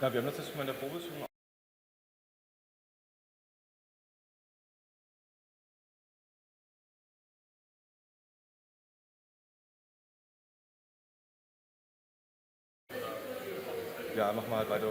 Ja, wir haben das jetzt schon mal in der Probesitzung. Ja, machen wir halt weiter.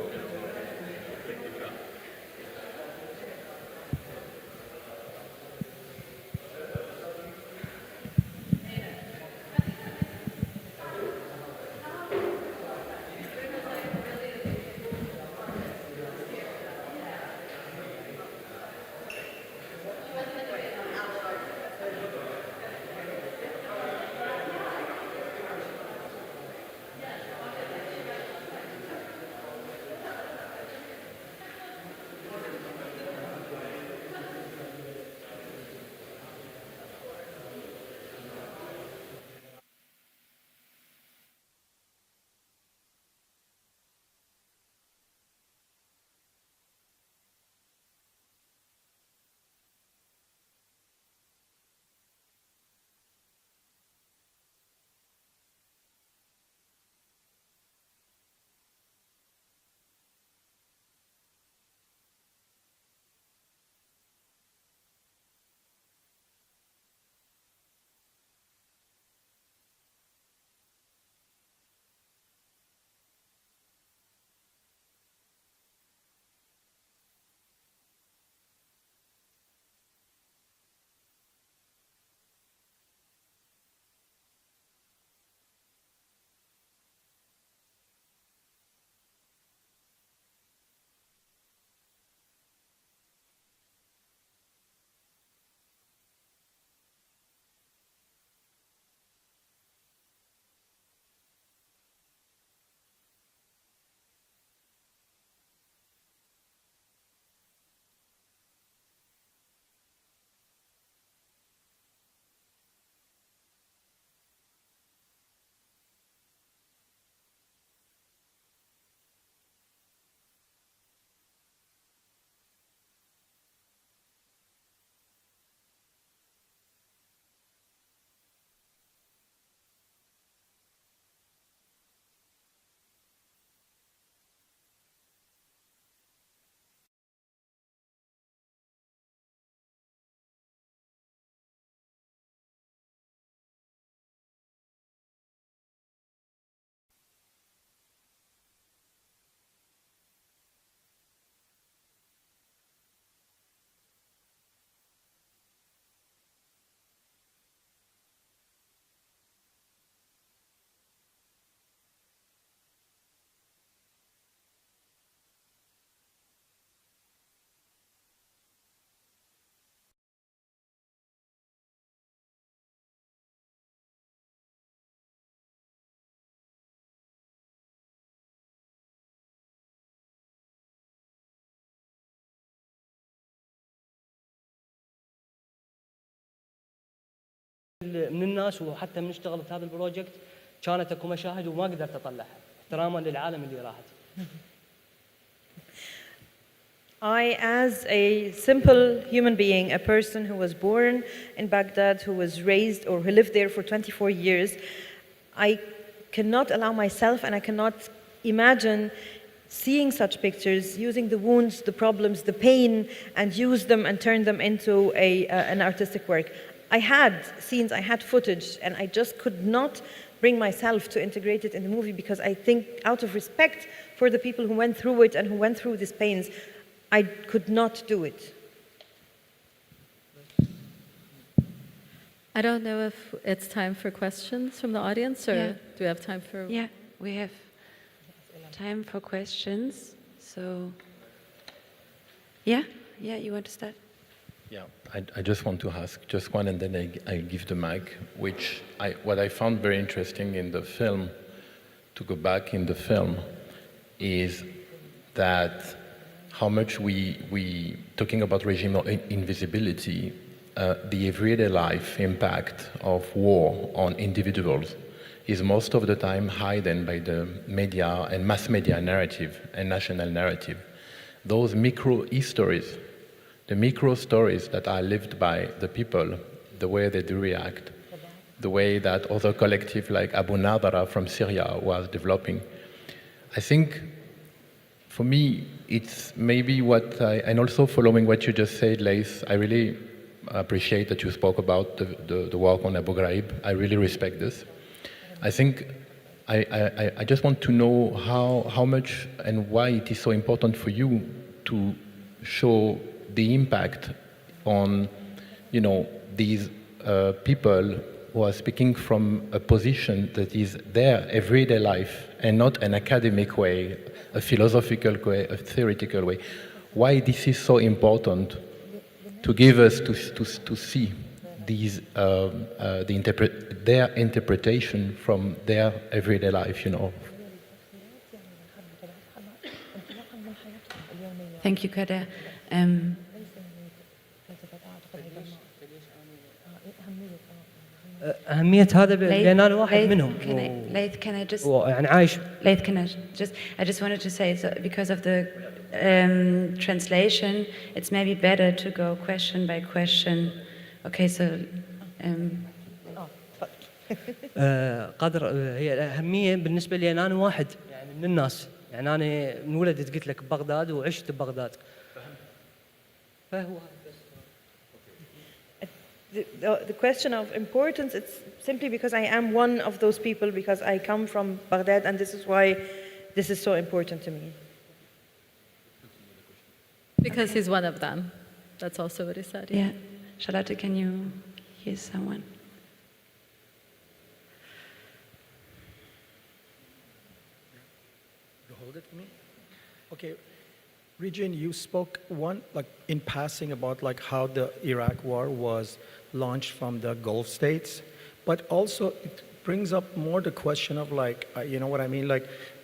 من الناس وحتى من اشتغلت هذا البروجكت كانت اكو مشاهد وما قدرت اطلعها احتراما للعالم اللي راحت. I, as a simple human being, a person who was born in Baghdad, who was raised or who lived there for 24 years, I cannot allow myself and I cannot imagine seeing such pictures, using the wounds, the problems, the pain, and use them and turn them into an artistic work. I had scenes, I had footage, and I just could not bring myself to integrate it in the movie because I think out of respect for the people who went through it and who went through these pains, I could not do it. I don't know if it's time for questions from the audience, or do we have time for... Yeah, we have time for questions. So, yeah, you want to start? Yeah, I just want to ask just one, and then I give the mic, what I found very interesting in the film, to go back in the film, is that how much we talking about regime invisibility, the everyday life impact of war on individuals is most of the time hidden by the media and mass media narrative and national narrative. Those micro histories, the micro stories that are lived by the people, the way they do react, the way that other collective like Abu Nadara from Syria was developing. I think for me, it's maybe what and also following what you just said, Laith, I really appreciate that you spoke about the work on Abu Ghraib. I really respect this. I think I just want to know how much and why it is so important for you to show the impact on, these people who are speaking from a position that is their everyday life and not an academic way, a philosophical way, a theoretical way. Why this is so important to give us to see these their interpretation from their everyday life, Thank you, Kader. أهمية هذا لأن أنا واحد منهم. Laith, can I just? يعني عايش. Laith, can I just? I just wanted to say, so because of the translation, it's maybe better to go question by question. Okay, so. قدر هي الأهمية بالنسبة لي أنا واحد يعني من الناس يعني أنا انولدت قلت لك ببغداد وعشت ببغداد. فهو The question of importance, it's simply because I am one of those people, because I come from Baghdad, and this is why this is so important to me. Because he's one of them. That's also what he said. Yeah. Charlotte, can you hear someone? You hold it for me? Okay. Regine, you spoke in passing about how the Iraq war was launched from the Gulf states, but also it brings up more the question of you know what I mean,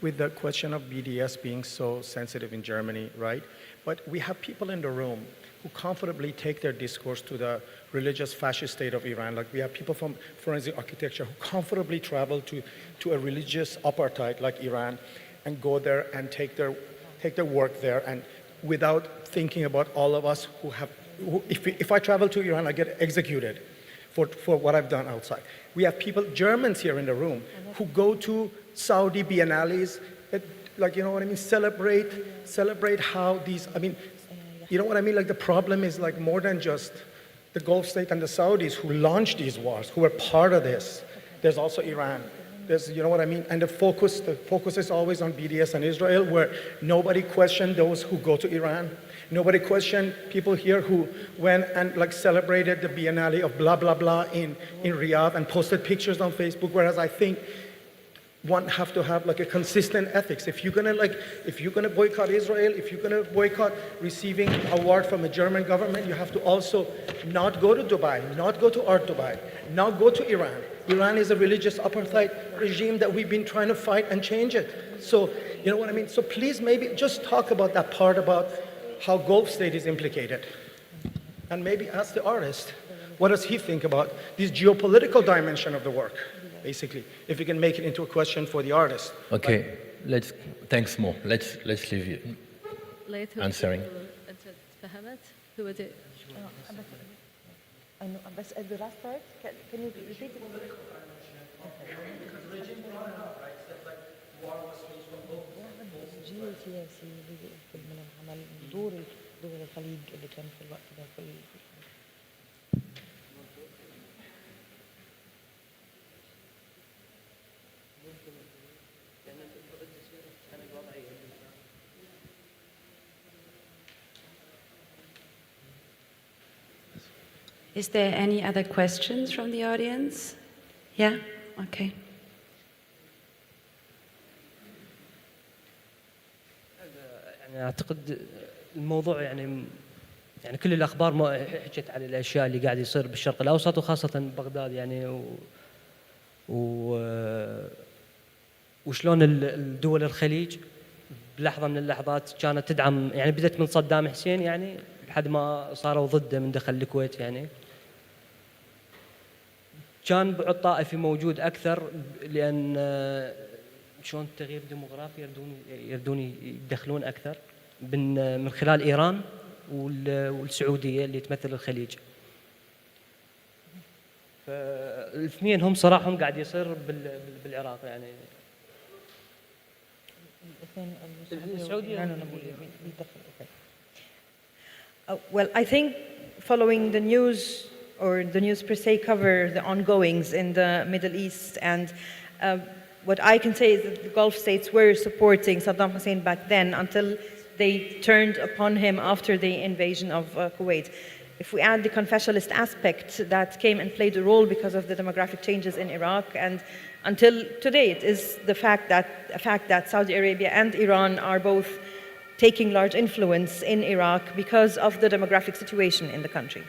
with the question of BDS being so sensitive in Germany, right? But we have people in the room who comfortably take their discourse to the religious fascist state of Iran. We have people from forensic architecture who comfortably travel to a religious apartheid like Iran and go there and take their work there, and without thinking about all of us if I travel to Iran, I get executed for what I've done outside. We have Germans here in the room, who go to Saudi biennales, you know what I mean, celebrate how these, you know what I mean, the problem is more than just the Gulf state and the Saudis who launched these wars, who were part of this. There's also Iran. There's, you know what I mean? And the focus is always on BDS and Israel, where nobody questioned those who go to Iran. Nobody questioned people here who went and celebrated the Biennale of blah, blah, blah in Riyadh and posted pictures on Facebook, whereas I think one have to have a consistent ethics. If you're gonna boycott Israel, if you're gonna boycott receiving award from a German government, you have to also not go to Dubai, not go to Art Dubai, not go to Iran. Iran is a religious apartheid regime that we've been trying to fight and change it. So, you know what I mean? So please maybe just talk about that part about how Gulf state is implicated. And maybe ask the artist, what does he think about this geopolitical dimension of the work, basically, if we can make it into a question for the artist. Okay, thanks Mo. Let's leave you answering. Who was it? But the last part, can you repeat it? جيوسياسي من العمل دور دول الخليج اللي كان في الوقت ده في Is there any other questions from the audience? Yeah? Okay. يعني أعتقد الموضوع يعني كل الأخبار ما حكت على الأشياء اللي قاعد يصير بالشرق الأوسط وخاصة بغداد يعني وشلون الدول الخليج بلحظة من اللحظات كانت تدعم يعني بدأت من صدام حسين يعني لحد ما صاروا ضده من دخل الكويت يعني كان بعد طائفي موجود أكثر لأن شلون التغيير الديموغرافي يردون يدخلون أكثر من خلال إيران والسعودية اللي تمثل الخليج. فالاثنين هم صراحة هم قاعد يصير بالعراق يعني. Well, I think following the news, or the news per se, cover the ongoings in the Middle East, and what I can say is that the Gulf states were supporting Saddam Hussein back then until they turned upon him after the invasion of Kuwait. If we add the confessionalist aspect that came and played a role because of the demographic changes in Iraq, and until today it is a fact that Saudi Arabia and Iran are both taking large influence in Iraq because of the demographic situation in the country.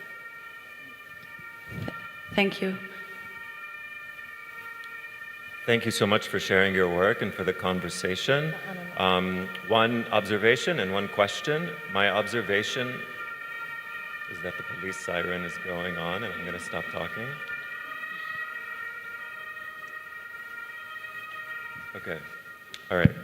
Thank you. Thank you so much for sharing your work and for the conversation. One observation and one question. My observation is that the police siren is going on, and I'm going to stop talking. Okay, all right.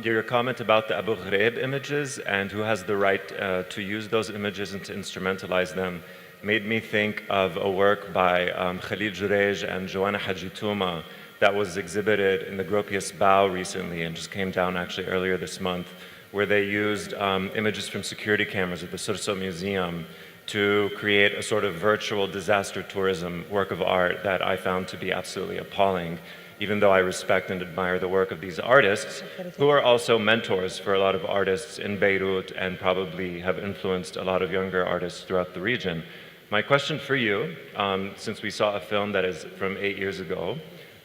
Your comment about the Abu Ghraib images and who has the right to use those images and to instrumentalize them made me think of a work by Khalil Jurej and Joanna Hajitouma that was exhibited in the Gropius Bau recently and just came down actually earlier this month, where they used images from security cameras at the Surso Museum to create a sort of virtual disaster tourism work of art that I found to be absolutely appalling, even though I respect and admire the work of these artists, who are also mentors for a lot of artists in Beirut and probably have influenced a lot of younger artists throughout the region. My question for you, since we saw a film that is from 8 years ago,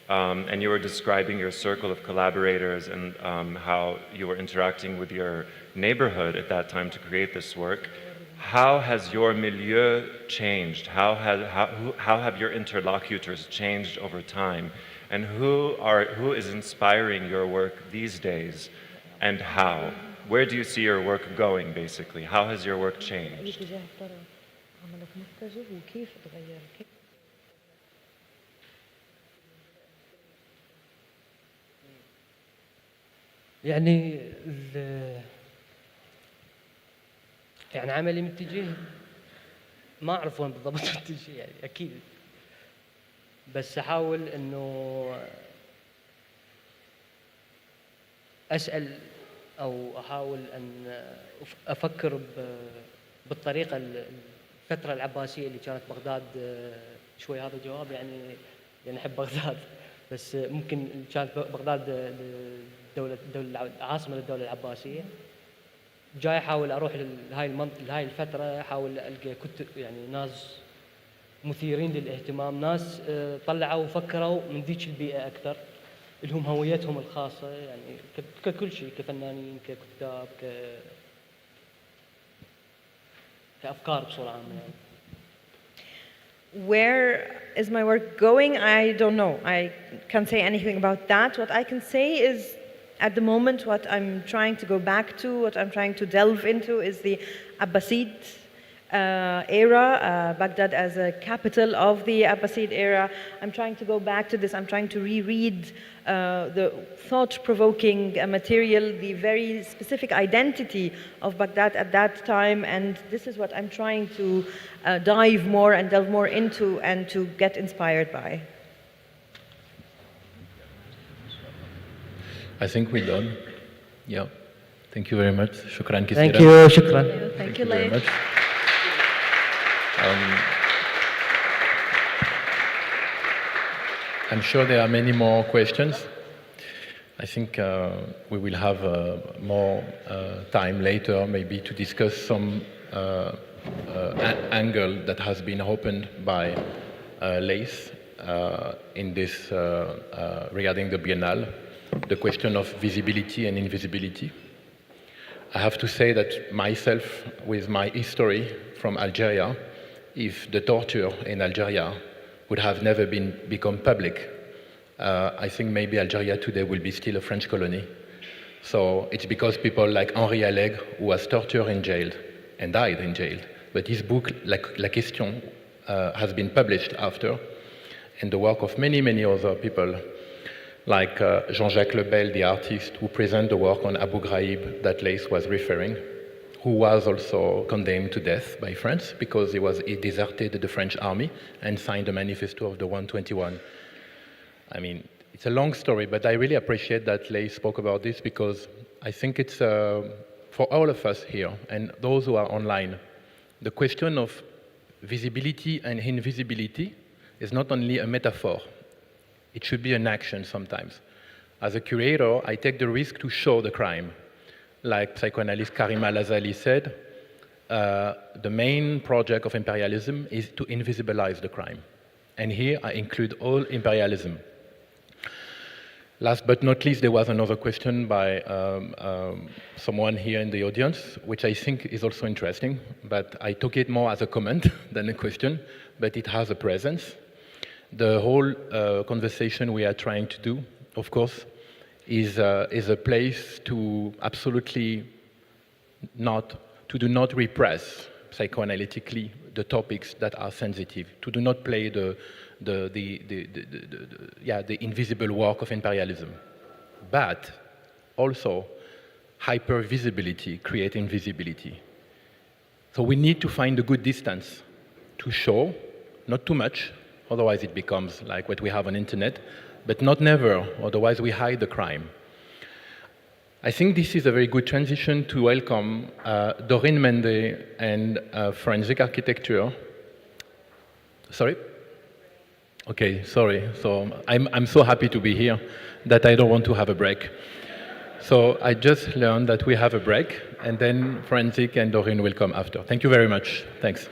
and you were describing your circle of collaborators and how you were interacting with your neighborhood at that time to create this work, how has your milieu changed? How have your interlocutors changed over time? And who is inspiring your work these days, and how? Where do you see your work going, basically? How has your work changed? يعني يعني عملي متجه ما اعرف وين بالضبط متجه يعني اكيد، بس احاول انه اسال او احاول ان افكر بالطريقه الفتره العباسيه اللي كانت بغداد. شوي هذا جواب يعني احب بغداد، بس ممكن كانت بغداد دولة عاصمة للدولة العباسية. جاي احاول اروح لهاي الفترة، احاول القى كتب يعني ناس مثيرين للاهتمام، ناس طلعوا وفكروا من ذيك البيئة اكثر، لهم هويتهم الخاصة، يعني ككل شيء، كفنانين، ككتاب، كأفكار بصورة عامة يعني. Where is my work going? I don't know. I can't say anything about that. What I can say is, at the moment, what I'm trying to go back to, what I'm trying to delve into is the Abbasid era, Baghdad as a capital of the Abbasid era. I'm trying to go back to this. I'm trying to reread the thought-provoking material, the very specific identity of Baghdad at that time, and this is what I'm trying to dive more and delve more into and to get inspired by. I think we're done. Yeah. Thank you very much. Shukran كثيرا. Thank you, شكرا. Thank you very much. I'm sure there are many more questions. I think we will have more time later, maybe, to discuss some angle that has been opened by Lace in this regarding the Biennale, the question of visibility and invisibility. I have to say that myself, with my history from Algeria, if the torture in Algeria would have never become public, I think maybe Algeria today will be still a French colony. So it's because people like Henri Allegre, who was tortured and jailed and died in jail, but his book, La Question, has been published after, and the work of many, many other people, like Jean-Jacques Lebel, the artist who present the work on Abu Ghraib that Lace was referring, who was also condemned to death by France because he deserted the French army and signed the manifesto of the 121. I mean, it's a long story, but I really appreciate that Leigh spoke about this because I think it's for all of us here and those who are online, the question of visibility and invisibility is not only a metaphor, it should be an action sometimes. As a curator, I take the risk to show the crime. Like psychoanalyst Karima Lazali said, the main project of imperialism is to invisibilize the crime. And here I include all imperialism. Last but not least, there was another question by someone here in the audience, which I think is also interesting, but I took it more as a comment than a question, but it has a presence. The whole conversation we are trying to do, of course, is a place to absolutely do not repress psychoanalytically the topics that are sensitive, to do not play the invisible work of imperialism. But also, hyper-visibility creates invisibility. So we need to find a good distance to show, not too much, otherwise it becomes like what we have on internet, but not never, otherwise we hide the crime. I think this is a very good transition to welcome Doreen Mende and Forensic Architecture. Sorry? Okay, sorry. So I'm so happy to be here that I don't want to have a break. So I just learned that we have a break, and then Forensic and Doreen will come after. Thank you very much. Thanks.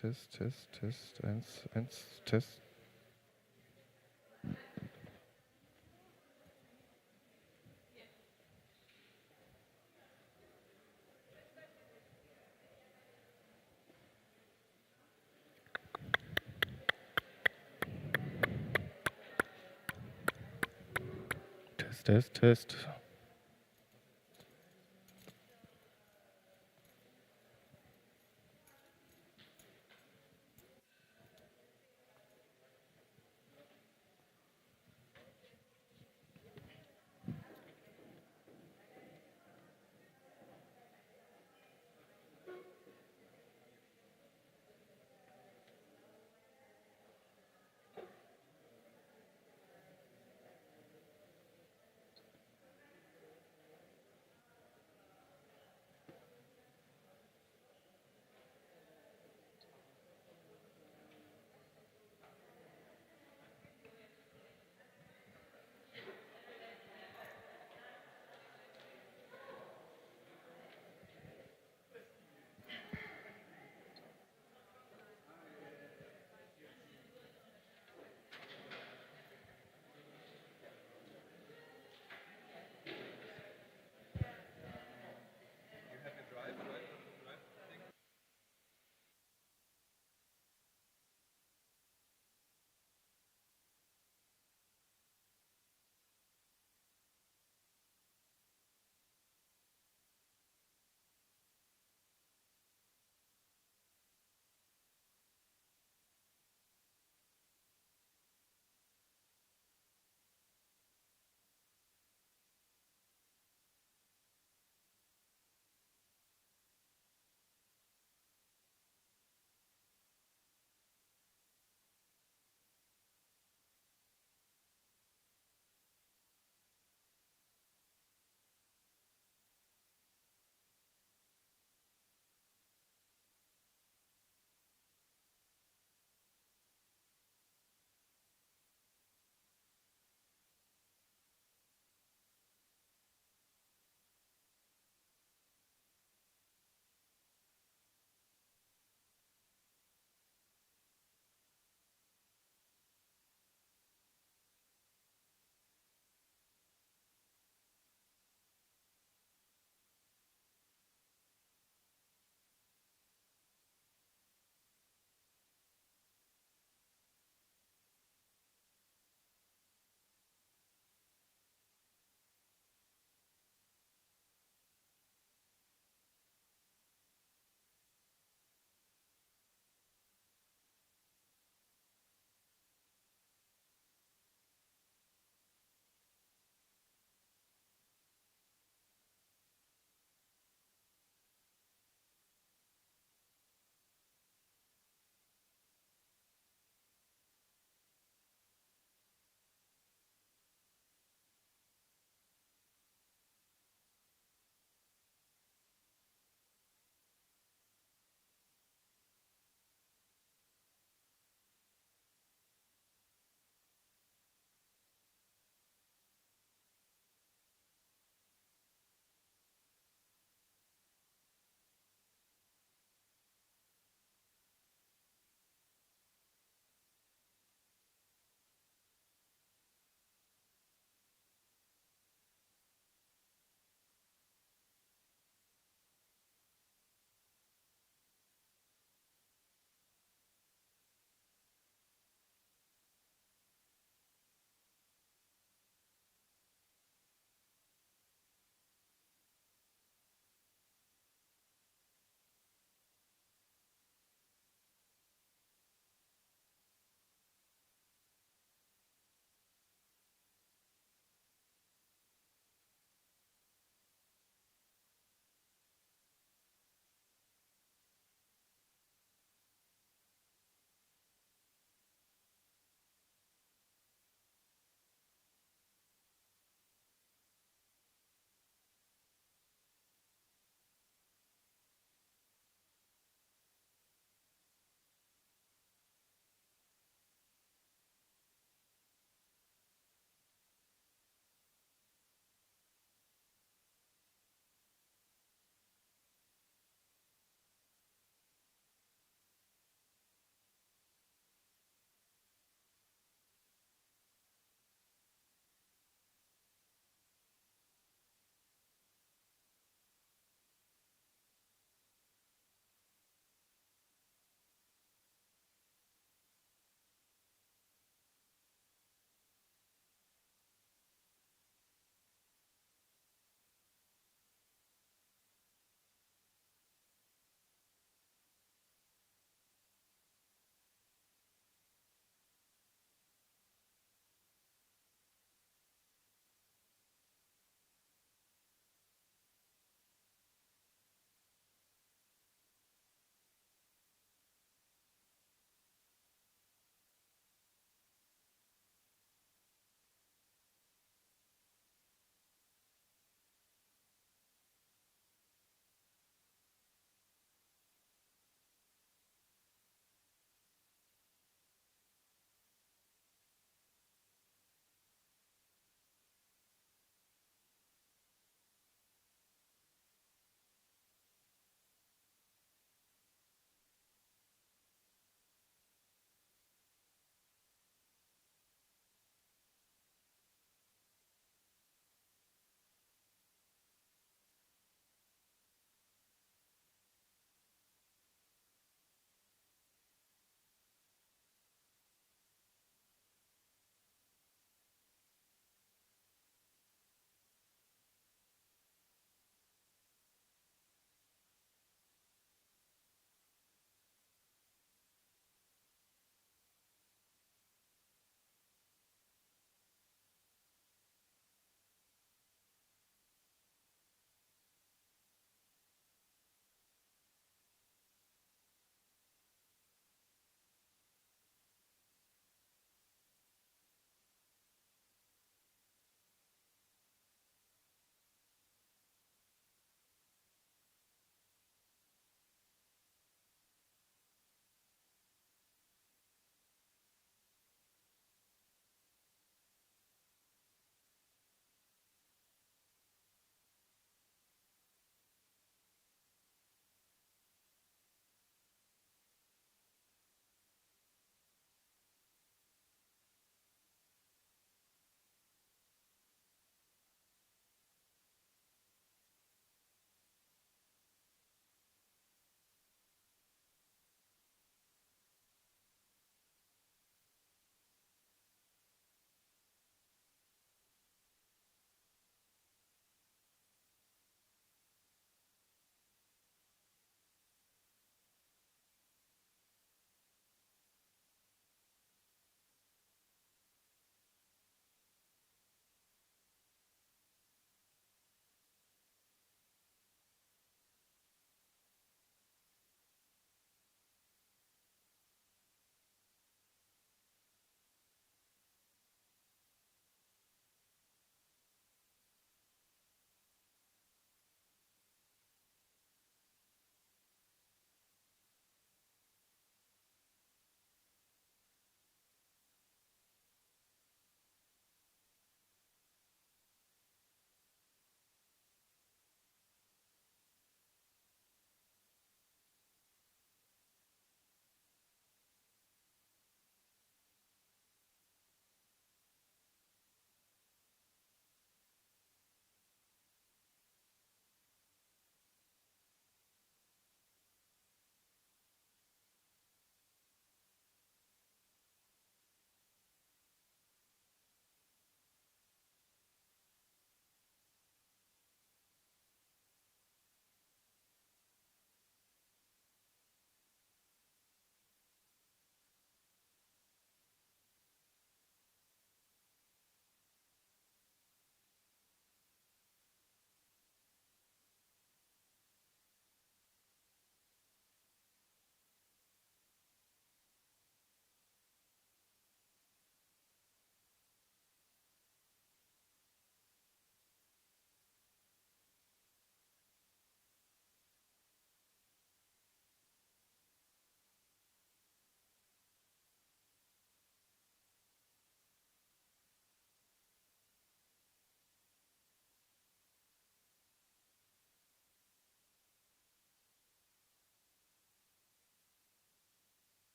Test. Test.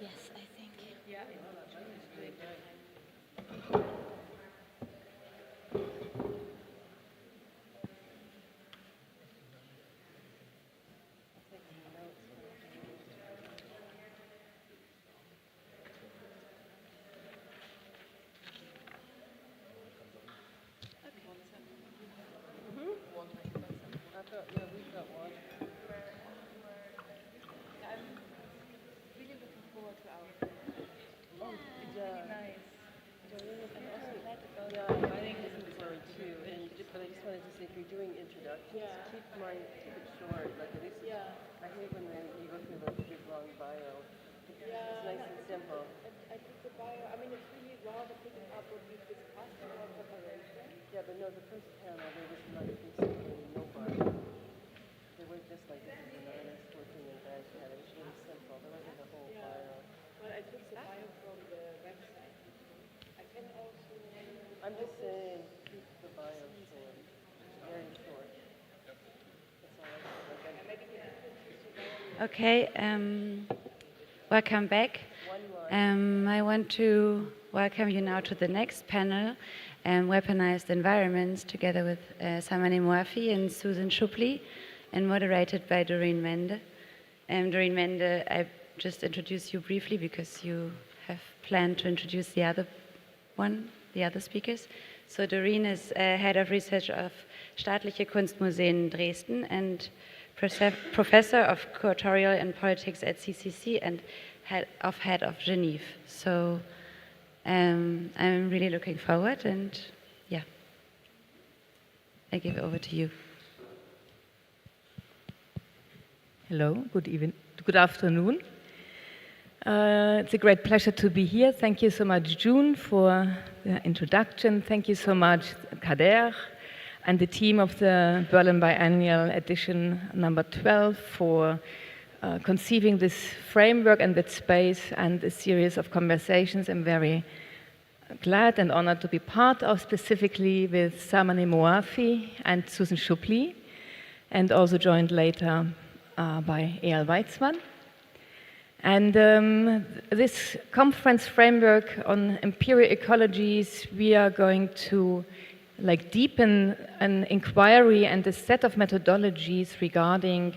Yes, I think. Yeah, I think this is important too. But I just wanted to say, if you're doing introductions, keep it short. Like at least, I hate when you go through the big long bio. It's nice and simple. I think the bio, I mean, it's really long to pick up what we've discussed about preparation. Yeah, but no, the first panel, there was like basically no bio. They were just like, this is an artist working in Baghdad. It was really simple. There wasn't a whole bio. Well, I took the bio from the website. I can also... I'm just saying, keep the bio short. Very short. That's all I said. Okay, welcome back. I want to welcome you now to the next panel, Weaponized Environments, together with Sammy Moafi and Susan Schuppli, and moderated by Doreen Mende. Doreen Mende, I just introduced you briefly because you have planned to introduce the other speakers. So Doreen is head of research of Staatliche Kunstmuseen Dresden and professor of curatorial and politics at CCC and head of Genève. So I'm really looking forward, and yeah, I give it over to you. Hello, good afternoon. It's a great pleasure to be here. Thank you so much, June, for the introduction. Thank you so much, Kader, and the team of the Berlin Biennial edition number 12 for conceiving this framework and that space and a series of conversations I'm very glad and honored to be part of, specifically with Sammy Moafi and Susan Schuppli, and also joined later by Ayal Weizman. And this conference framework on Imperial ecologies, we are going to deepen an inquiry and a set of methodologies regarding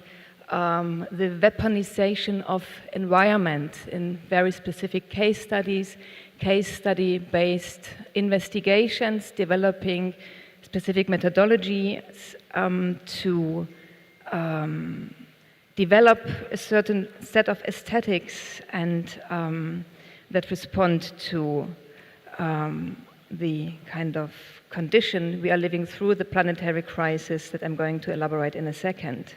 the weaponization of environment in very specific case studies, case study-based investigations, developing specific methodologies to develop a certain set of aesthetics and that respond to the kind of condition we are living through, the planetary crisis that I'm going to elaborate in a second.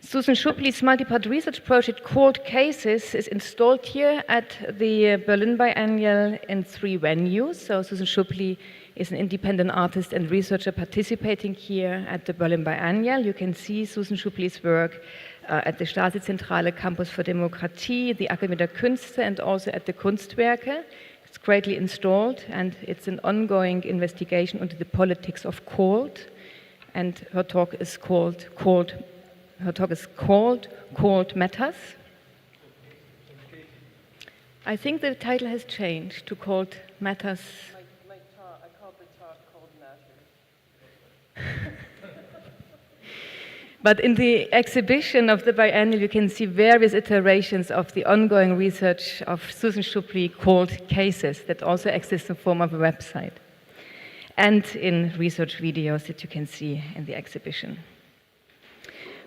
Susan Schuppli's multi-part research project called Cases is installed here at the Berlin Biennial in 3 venues. So Susan Schuppli is an independent artist and researcher participating here at the Berlin Biennial. You can see Susan Schuppli's work at the Stasi-Zentrale Campus für Demokratie, the Akademie der Künste, and also at the Kunstwerke. It's greatly installed, and it's an ongoing investigation into the politics of cold. And her talk is called Cold Matters. I think the title has changed to Cold Matters. I called the talk Cold Matters. But in the exhibition of the biennial, you can see various iterations of the ongoing research of Susan Schuppli called Cases that also exist in form of a website and in research videos that you can see in the exhibition.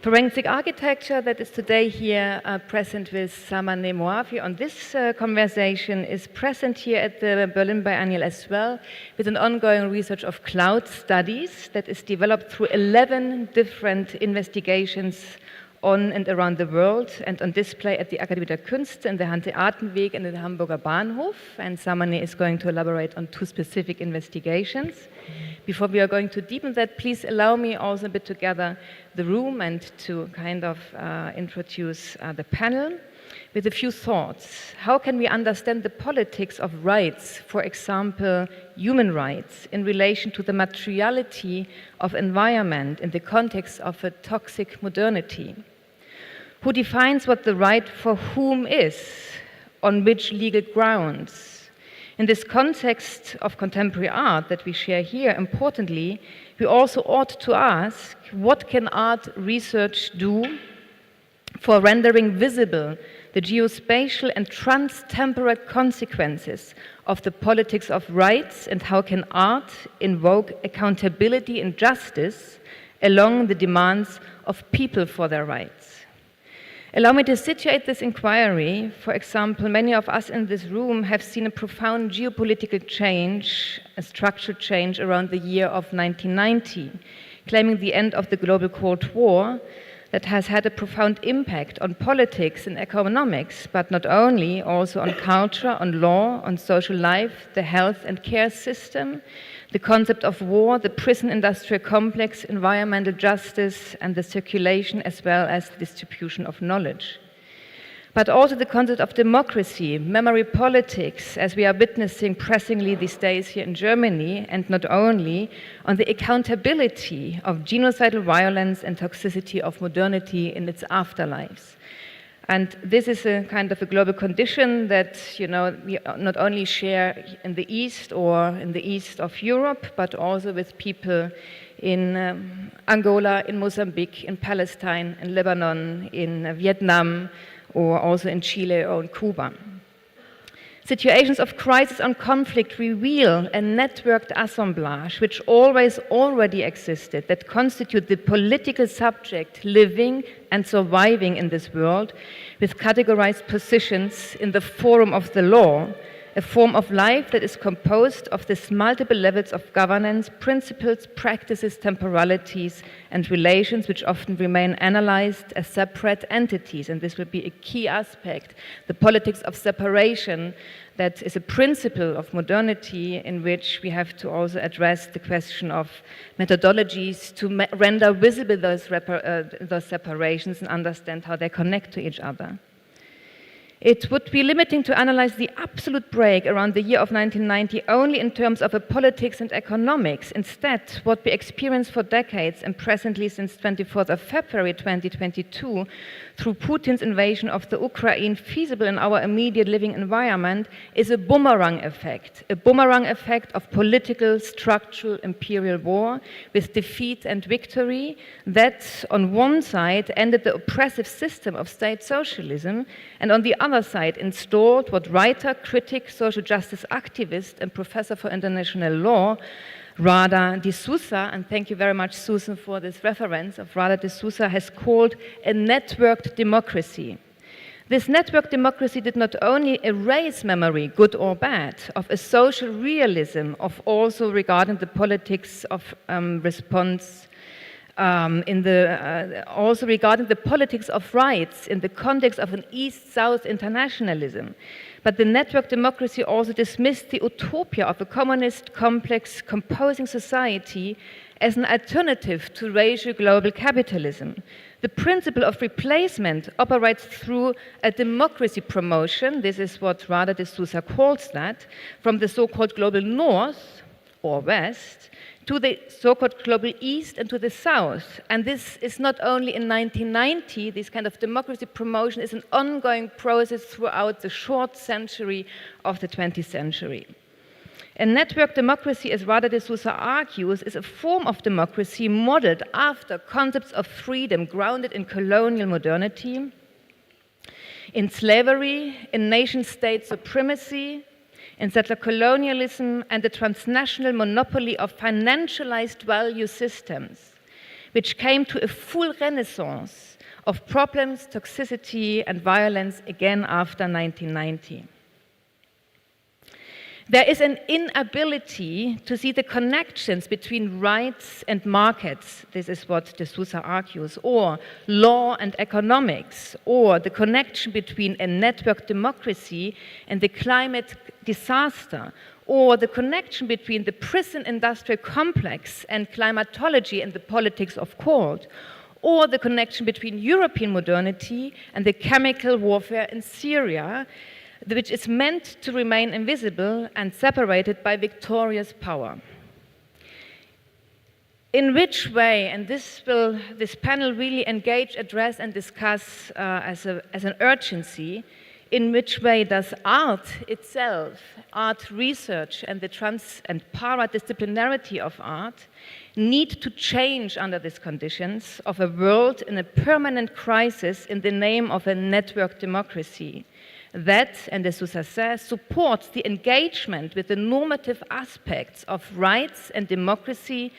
Forensic architecture that is today here present with Sammy Moafi on this conversation is present here at the Berlin Biennial as well, with an ongoing research of cloud studies that is developed through 11 different investigations on and around the world and on display at the Akademie der Künste in the Hanseatenweg and in the Hamburger Bahnhof. And Sammy is going to elaborate on 2 specific investigations. Before we are going to deepen that, please allow me also a bit to gather the room and to kind of introduce the panel with a few thoughts. How can we understand the politics of rights, for example, human rights, in relation to the materiality of environment in the context of a toxic modernity? Who defines what the right for whom is? On which legal grounds? In this context of contemporary art that we share here, importantly, we also ought to ask, what can art research do for rendering visible the geospatial and trans-temporal consequences of the politics of rights, and how can art invoke accountability and justice along the demands of people for their rights? Allow me to situate this inquiry. For example, many of us in this room have seen a profound geopolitical change, a structural change around the year of 1990, claiming the end of the global Cold War, that has had a profound impact on politics and economics, but not only, also on culture, on law, on social life, the health and care system, the concept of war, the prison industrial complex, environmental justice, and the circulation as well as the distribution of knowledge. But also the concept of democracy, memory politics, as we are witnessing pressingly these days here in Germany, and not only, on the accountability of genocidal violence and toxicity of modernity in its afterlives. And this is a kind of a global condition that, we not only share in the East or in the East of Europe, but also with people in Angola, in Mozambique, in Palestine, in Lebanon, in Vietnam, or also in Chile or in Cuba. Situations of crisis and conflict reveal a networked assemblage which always already existed, that constitute the political subject living and surviving in this world, with categorized positions in the forum of the law, a form of life that is composed of these multiple levels of governance, principles, practices, temporalities, and relations which often remain analyzed as separate entities. And this will be a key aspect, the politics of separation, that is a principle of modernity in which we have to also address the question of methodologies to render visible those separations and understand how they connect to each other. It would be limiting to analyze the absolute break around the year of 1990 only in terms of a politics and economics. Instead, what we experience for decades and presently since 24th of February 2022, through Putin's invasion of the Ukraine, feasible in our immediate living environment, is a boomerang effect of political, structural, imperial war with defeat and victory that, on one side, ended the oppressive system of state socialism, and on the other side, installed what writer, critic, social justice activist, and professor for international law, Radha D'Souza, and thank you very much, Susan, for this reference of Radha D'Souza, has called a networked democracy. This networked democracy did not only erase memory, good or bad, of a social realism, of also regarding the politics of response, also regarding the politics of rights in the context of an East-South internationalism. But the network democracy also dismissed the utopia of a communist complex composing society as an alternative to racial global capitalism. The principle of replacement operates through a democracy promotion, this is what Radha D'Souza calls that, from the so-called global north or west to the so-called global east and to the south. And this is not only in 1990, this kind of democracy promotion is an ongoing process throughout the short century of the 20th century. A network democracy, as Radha D'Souza argues, is a form of democracy modeled after concepts of freedom grounded in colonial modernity, in slavery, in nation-state supremacy, in settler colonialism, and the transnational monopoly of financialized value systems, which came to a full renaissance of problems, toxicity, and violence again after 1990. There is an inability to see the connections between rights and markets, this is what de Souza argues, or law and economics, or the connection between a network democracy and the climate disaster, or the connection between the prison industrial complex and climatology and the politics of cold, or the connection between European modernity and the chemical warfare in Syria, which is meant to remain invisible and separated by victorious power. In which way, and this panel really engage, address, and discuss as an urgency, in which way does art itself, art research, and the trans and paradisciplinarity of art need to change under these conditions of a world in a permanent crisis in the name of a network democracy that, and as Souza says, supports the engagement with the normative aspects of rights and democracy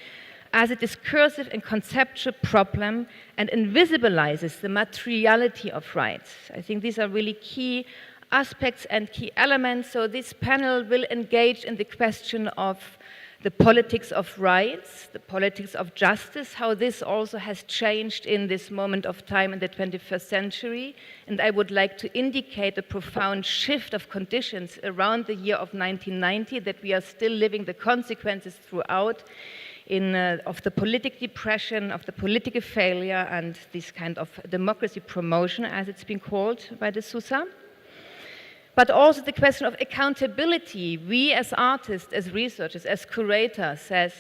as a discursive and conceptual problem and invisibilizes the materiality of rights. I think these are really key aspects and key elements. So this panel will engage in the question of the politics of rights, the politics of justice, how this also has changed in this moment of time in the 21st century. And I would like to indicate a profound shift of conditions around the year of 1990, that we are still living the consequences throughout of the political depression, of the political failure, and this kind of democracy promotion, as it's been called by de Souza. But also the question of accountability. We as artists, as researchers, as curators, as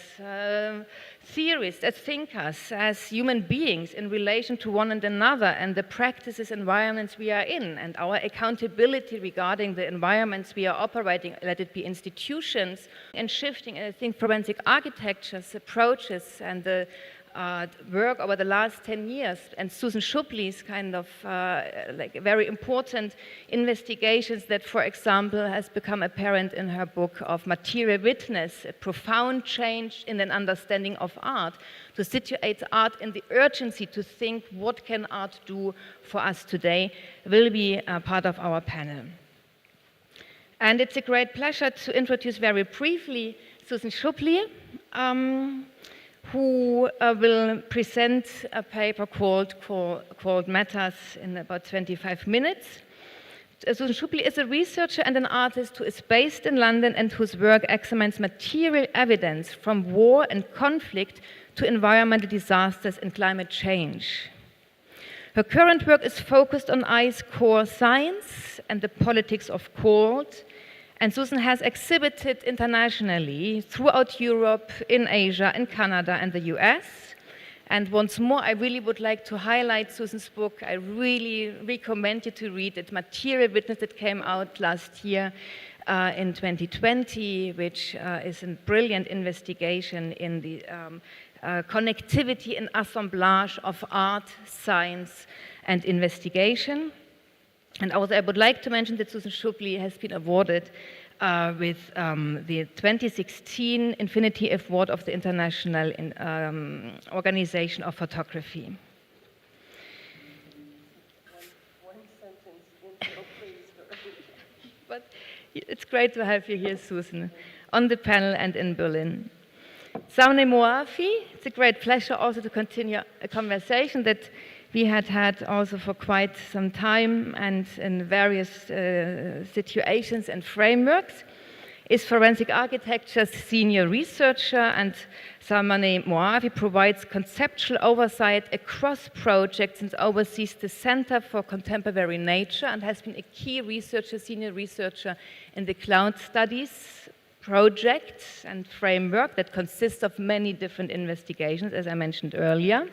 theorists, as thinkers, as human beings in relation to one and another and the practices, environments we are in, and our accountability regarding the environments we are operating, let it be institutions, and shifting, I think, forensic architecture's approaches and the work over the last 10 years, and Susan Schubli's kind of very important investigations that, for example, has become apparent in her book of Material Witness, a profound change in an understanding of art, to situate art in the urgency to think what can art do for us today, will be part of our panel. And it's a great pleasure to introduce very briefly Susan Schubli, who will present a paper called Matters in about 25 minutes. Susan Schubli is a researcher and an artist who is based in London and whose work examines material evidence from war and conflict to environmental disasters and climate change. Her current work is focused on ice core science and the politics of cold. And Susan has exhibited internationally throughout Europe, in Asia, in Canada, and the US. And once more, I really would like to highlight Susan's book. I really recommend you to read it, Material Witness, that came out last year in 2020, which is a brilliant investigation in the connectivity and assemblage of art, science, and investigation. And also I would like to mention that Susan Schubli has been awarded with the 2016 Infinity Award of the International Organization of Photography. One sentence, intro, please. But it's great to have you here, Susan, on the panel and in Berlin. Sammy Moafi, it's a great pleasure also to continue a conversation that we had also for quite some time and in various situations and frameworks, is forensic architecture's senior researcher, and Sammy Moafi provides conceptual oversight across projects and oversees the Center for Contemporary Nature and has been a key researcher, senior researcher in the Cloud Studies project and framework that consists of many different investigations, as I mentioned earlier.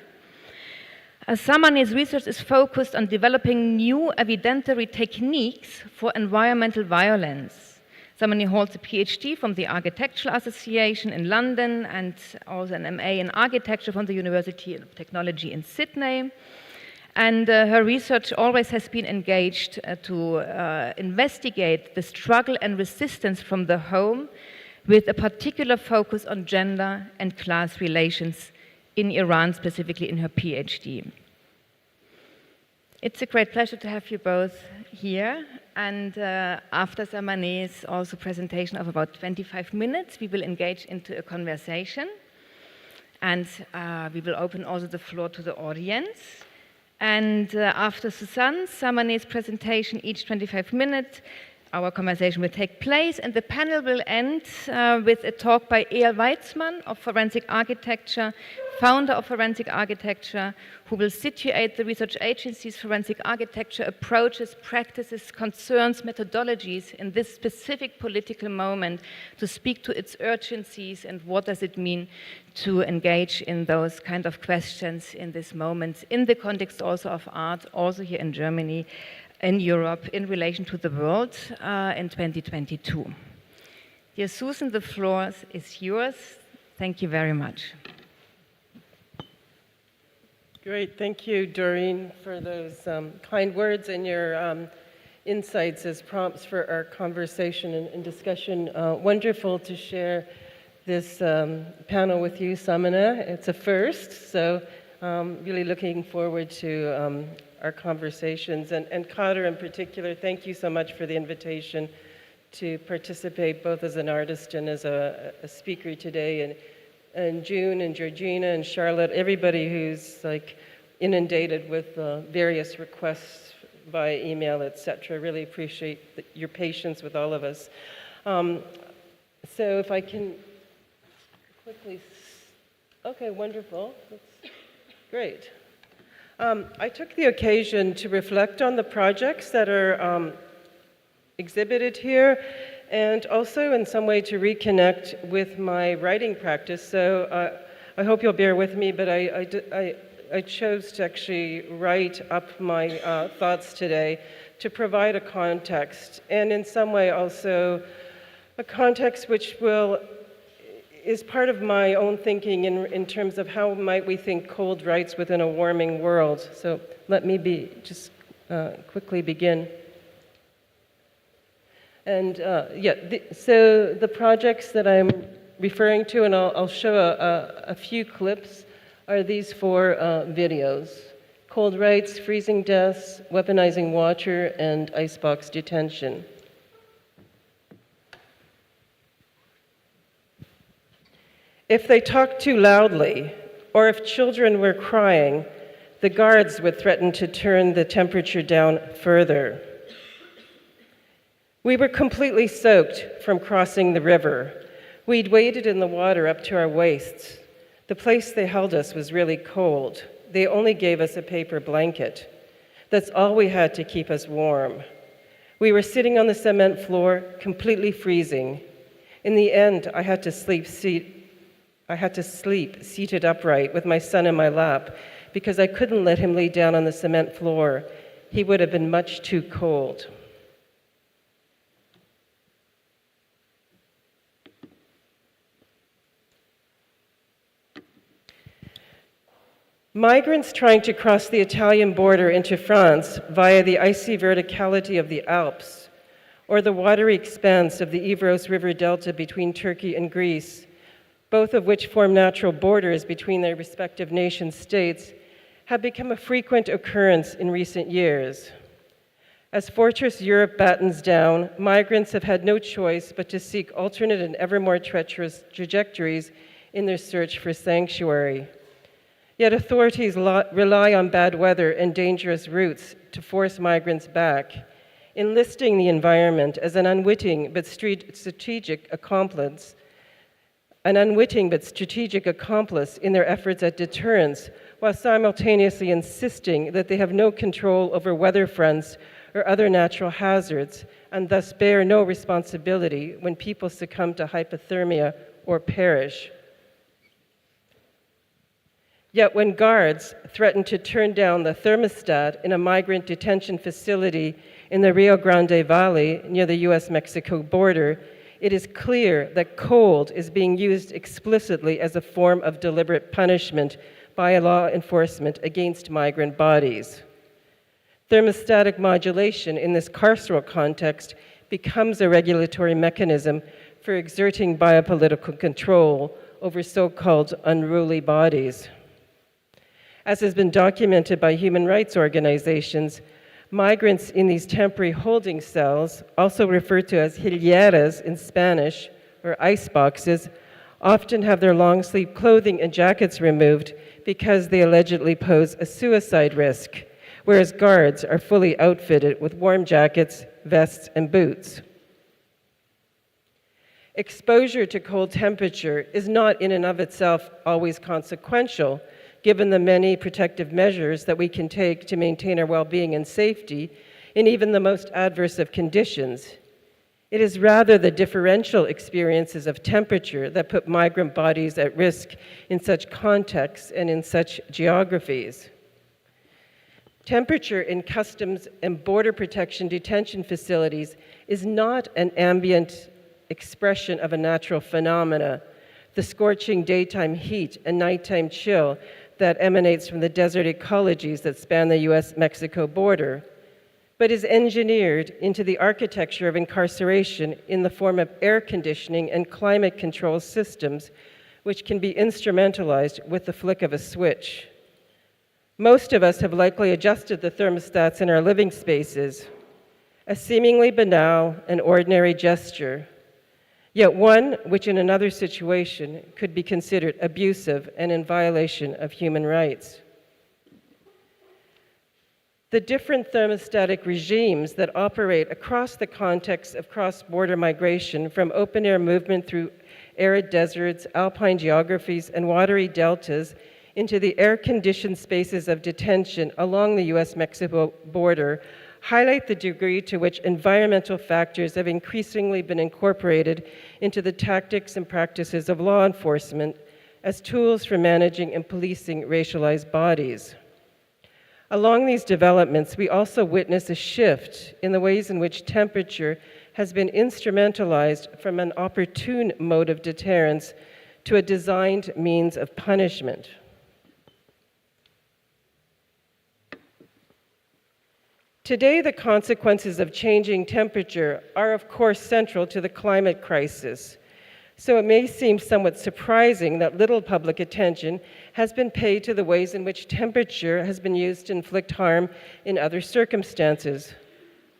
Samany's research is focused on developing new evidentiary techniques for environmental violence. Samany holds a PhD from the Architectural Association in London and also an MA in Architecture from the University of Technology in Sydney. And her research always has been engaged to investigate the struggle and resistance from the home, with a particular focus on gender and class relations in Iran, specifically in her PhD. It's a great pleasure to have you both here. And after Samany's also presentation of about 25 minutes, we will engage into a conversation. And we will open also the floor to the audience. And after Susanne, Samany's presentation, each 25 minutes, our conversation will take place, and the panel will end with a talk by Ayal Weizman of Forensic Architecture, founder of Forensic Architecture, who will situate the research agency's forensic architecture approaches, practices, concerns, methodologies in this specific political moment to speak to its urgencies and what does it mean to engage in those kind of questions in this moment, in the context also of art, also here in Germany, in Europe, in relation to the world in 2022. Dear Susan, the floor is yours. Thank you very much. Great, thank you, Doreen, for those kind words and your insights as prompts for our conversation and discussion. Wonderful to share this panel with you, Samana. It's a first, so really looking forward to our conversations. And Kader in particular, thank you so much for the invitation to participate both as an artist and as a speaker today. And June and Georgina and Charlotte, everybody who's like inundated with various requests via email, etc. Really appreciate your patience with all of us. So if I can quickly, okay, wonderful, that's great. I took the occasion to reflect on the projects that are exhibited here, and also in some way to reconnect with my writing practice. So I hope you'll bear with me, but I chose to actually write up my thoughts today to provide a context, and in some way also a context which is part of my own thinking in terms of how might we think cold rights within a warming world. So let me quickly begin. And so the projects that I'm referring to, and I'll show a few clips, are these 4 videos: Cold Rights, Freezing Deaths, Weaponizing Water, and Icebox Detention. If they talked too loudly, or if children were crying, the guards would threaten to turn the temperature down further. We were completely soaked from crossing the river. We'd waded in the water up to our waists. The place they held us was really cold. They only gave us a paper blanket. That's all we had to keep us warm. We were sitting on the cement floor, completely freezing. In the end, I had to sleep seated upright with my son in my lap because I couldn't let him lay down on the cement floor. He would have been much too cold. Migrants trying to cross the Italian border into France via the icy verticality of the Alps, or the watery expanse of the Evros River Delta between Turkey and Greece, both of which form natural borders between their respective nation-states, have become a frequent occurrence in recent years. As Fortress Europe battens down, migrants have had no choice but to seek alternate and ever more treacherous trajectories in their search for sanctuary. Yet authorities rely on bad weather and dangerous routes to force migrants back, enlisting the environment as an unwitting but strategic accomplice in their efforts at deterrence, while simultaneously insisting that they have no control over weather fronts or other natural hazards, and thus bear no responsibility when people succumb to hypothermia or perish. Yet when guards threaten to turn down the thermostat in a migrant detention facility in the Rio Grande Valley near the US-Mexico border, it is clear that cold is being used explicitly as a form of deliberate punishment by law enforcement against migrant bodies. Thermostatic modulation in this carceral context becomes a regulatory mechanism for exerting biopolitical control over so-called unruly bodies. As has been documented by human rights organizations, Migrants in these temporary holding cells, also referred to as hilieras in Spanish, or ice boxes, often have their long-sleeve clothing and jackets removed because they allegedly pose a suicide risk, whereas guards are fully outfitted with warm jackets, vests, and boots. Exposure to cold temperature is not in and of itself always consequential, given the many protective measures that we can take to maintain our well-being and safety in even the most adverse of conditions. It is rather the differential experiences of temperature that put migrant bodies at risk in such contexts and in such geographies. Temperature in customs and border protection detention facilities is not an ambient expression of a natural phenomena, the scorching daytime heat and nighttime chill that emanates from the desert ecologies that span the US-Mexico border, but is engineered into the architecture of incarceration in the form of air conditioning and climate control systems, which can be instrumentalized with the flick of a switch. Most of us have likely adjusted the thermostats in our living spaces, a seemingly banal and ordinary gesture, yet one which in another situation could be considered abusive and in violation of human rights. The different thermostatic regimes that operate across the context of cross-border migration, from open-air movement through arid deserts, alpine geographies, and watery deltas into the air-conditioned spaces of detention along the US-Mexico border, highlight the degree to which environmental factors have increasingly been incorporated into the tactics and practices of law enforcement as tools for managing and policing racialized bodies. Along these developments, we also witness a shift in the ways in which temperature has been instrumentalized from an opportune mode of deterrence to a designed means of punishment. Today, the consequences of changing temperature are, of course, central to the climate crisis. So it may seem somewhat surprising that little public attention has been paid to the ways in which temperature has been used to inflict harm in other circumstances.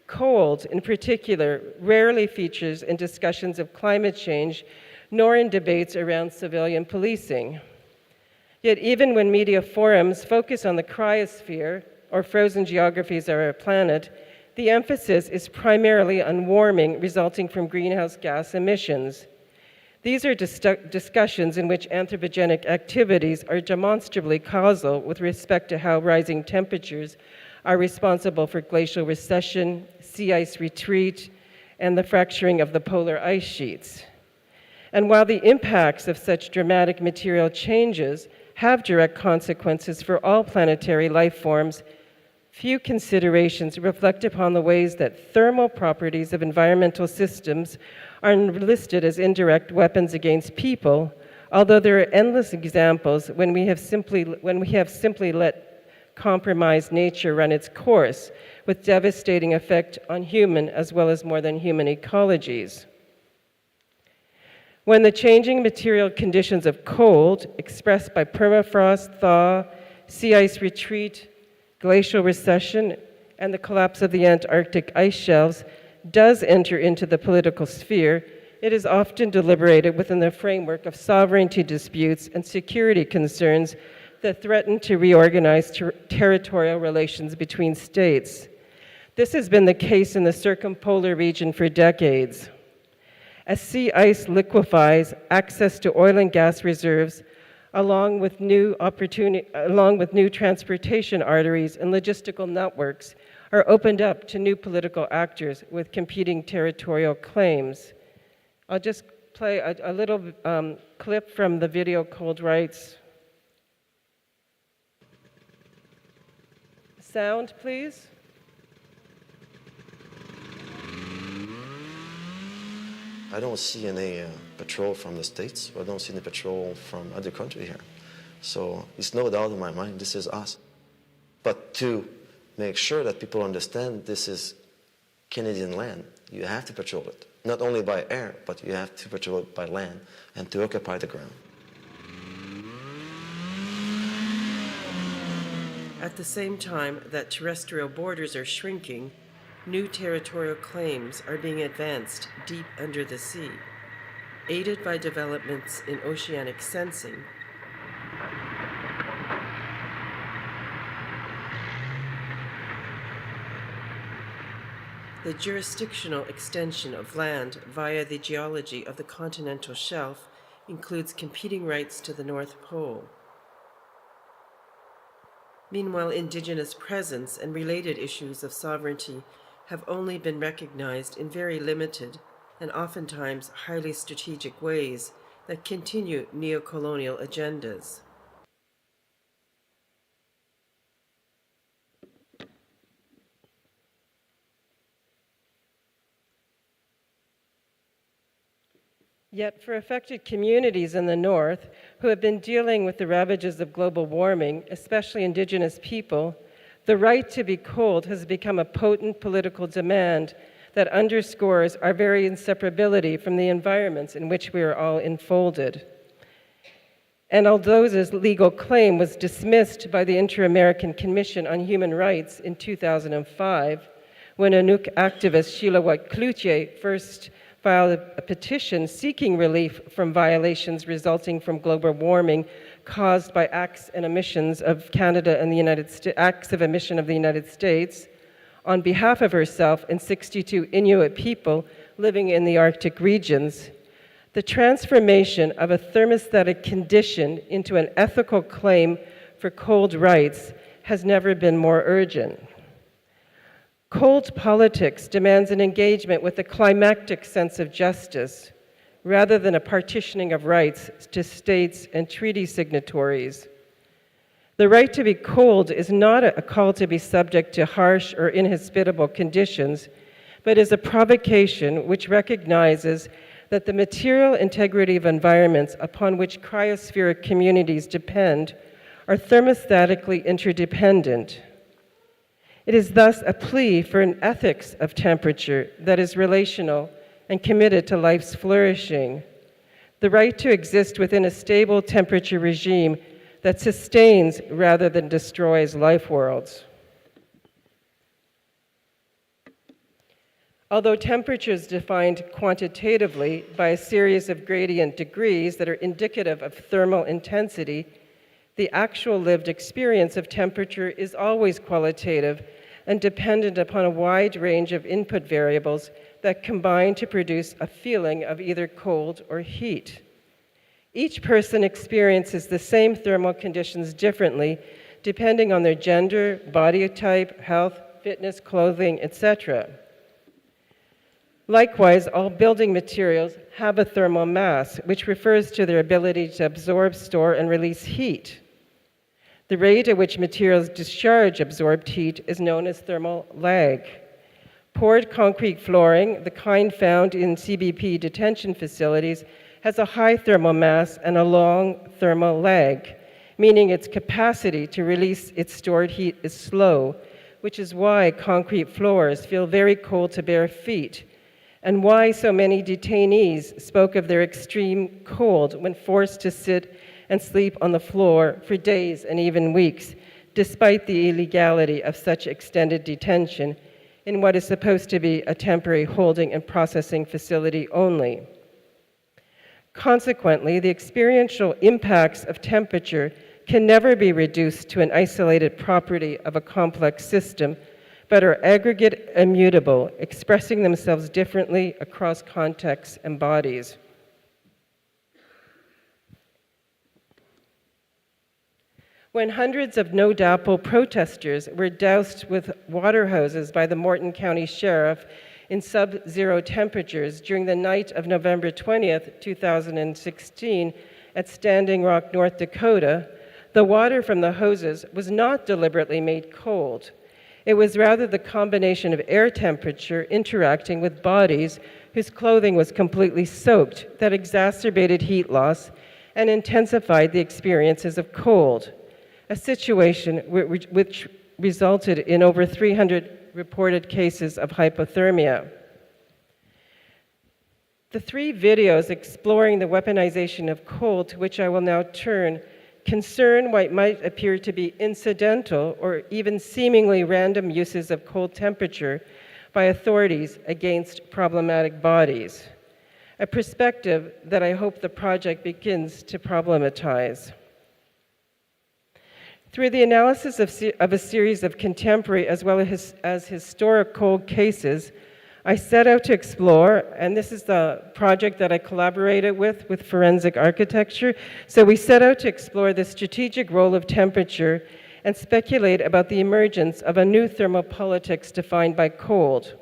Cold, in particular, rarely features in discussions of climate change, nor in debates around civilian policing. Yet even when media forums focus on the cryosphere, or frozen geographies of our planet, the emphasis is primarily on warming resulting from greenhouse gas emissions. These are discussions in which anthropogenic activities are demonstrably causal with respect to how rising temperatures are responsible for glacial recession, sea ice retreat, and the fracturing of the polar ice sheets. And while the impacts of such dramatic material changes have direct consequences for all planetary life forms, few considerations reflect upon the ways that thermal properties of environmental systems are listed as indirect weapons against people, although there are endless examples when we have simply let compromised nature run its course, with devastating effect on human as well as more than human ecologies. When the changing material conditions of cold, expressed by permafrost, thaw, sea ice retreat, glacial recession, and the collapse of the Antarctic ice shelves does enter into the political sphere, it is often deliberated within the framework of sovereignty disputes and security concerns that threaten to reorganize territorial relations between states. This has been the case in the circumpolar region for decades. As sea ice liquefies, access to oil and gas reserves, along with new transportation arteries and logistical networks, are opened up to new political actors with competing territorial claims. I'll just play a little clip from the video Cold Rights. Sound, please. I don't see any patrol from the States. I don't see any patrol from other countries here. So it's no doubt in my mind, this is us. But to make sure that people understand this is Canadian land, you have to patrol it. Not only by air, but you have to patrol it by land and to occupy the ground. At the same time that terrestrial borders are shrinking, new territorial claims are being advanced deep under the sea, aided by developments in oceanic sensing. The jurisdictional extension of land via the geology of the continental shelf includes competing rights to the North Pole. Meanwhile, indigenous presence and related issues of sovereignty have only been recognized in very limited and oftentimes highly strategic ways that continue neo-colonial agendas. Yet for affected communities in the North who have been dealing with the ravages of global warming, especially indigenous people, the right to be cold has become a potent political demand that underscores our very inseparability from the environments in which we are all enfolded. And although this legal claim was dismissed by the Inter-American Commission on Human Rights in 2005, when Inuk activist Sheila White-Cloutier first filed a petition seeking relief from violations resulting from global warming caused by acts and emissions of Canada and the United States, acts of emission of the United States, on behalf of herself and 62 Inuit people living in the Arctic regions. The transformation of a thermostatic condition into an ethical claim for cold rights has never been more urgent. Cold politics demands an engagement with a climactic sense of justice, rather than a partitioning of rights to states and treaty signatories. The right to be cold is not a call to be subject to harsh or inhospitable conditions, but is a provocation which recognizes that the material integrity of environments upon which cryospheric communities depend are thermostatically interdependent. It is thus a plea for an ethics of temperature that is relational and committed to life's flourishing. The right to exist within a stable temperature regime that sustains rather than destroys life worlds. Although temperature is defined quantitatively by a series of gradient degrees that are indicative of thermal intensity, the actual lived experience of temperature is always qualitative and dependent upon a wide range of input variables that combine to produce a feeling of either cold or heat. Each person experiences the same thermal conditions differently, depending on their gender, body type, health, fitness, clothing, etc. Likewise, all building materials have a thermal mass, which refers to their ability to absorb, store, and release heat. The rate at which materials discharge absorbed heat is known as thermal lag. Poured concrete flooring, the kind found in CBP detention facilities, has a high thermal mass and a long thermal lag, meaning its capacity to release its stored heat is slow, which is why concrete floors feel very cold to bare feet, and why so many detainees spoke of their extreme cold when forced to sit and sleep on the floor for days and even weeks, despite the illegality of such extended detention in what is supposed to be a temporary holding and processing facility only. Consequently, the experiential impacts of temperature can never be reduced to an isolated property of a complex system, but are aggregate immutable, expressing themselves differently across contexts and bodies. When hundreds of no-DAPL protesters were doused with water hoses by the Morton County Sheriff in sub-zero temperatures during the night of November 20th, 2016 at Standing Rock, North Dakota, the water from the hoses was not deliberately made cold. It was rather the combination of air temperature interacting with bodies whose clothing was completely soaked that exacerbated heat loss and intensified the experiences of cold, a situation which resulted in over 300 reported cases of hypothermia. The three videos exploring the weaponization of cold, to which I will now turn, concern what might appear to be incidental or even seemingly random uses of cold temperature by authorities against problematic bodies, a perspective that I hope the project begins to problematize. Through the analysis of a series of contemporary as well as historic cold cases, I set out to explore, and this is the project that I collaborated with Forensic Architecture, so we set out to explore the strategic role of temperature and speculate about the emergence of a new thermopolitics defined by cold.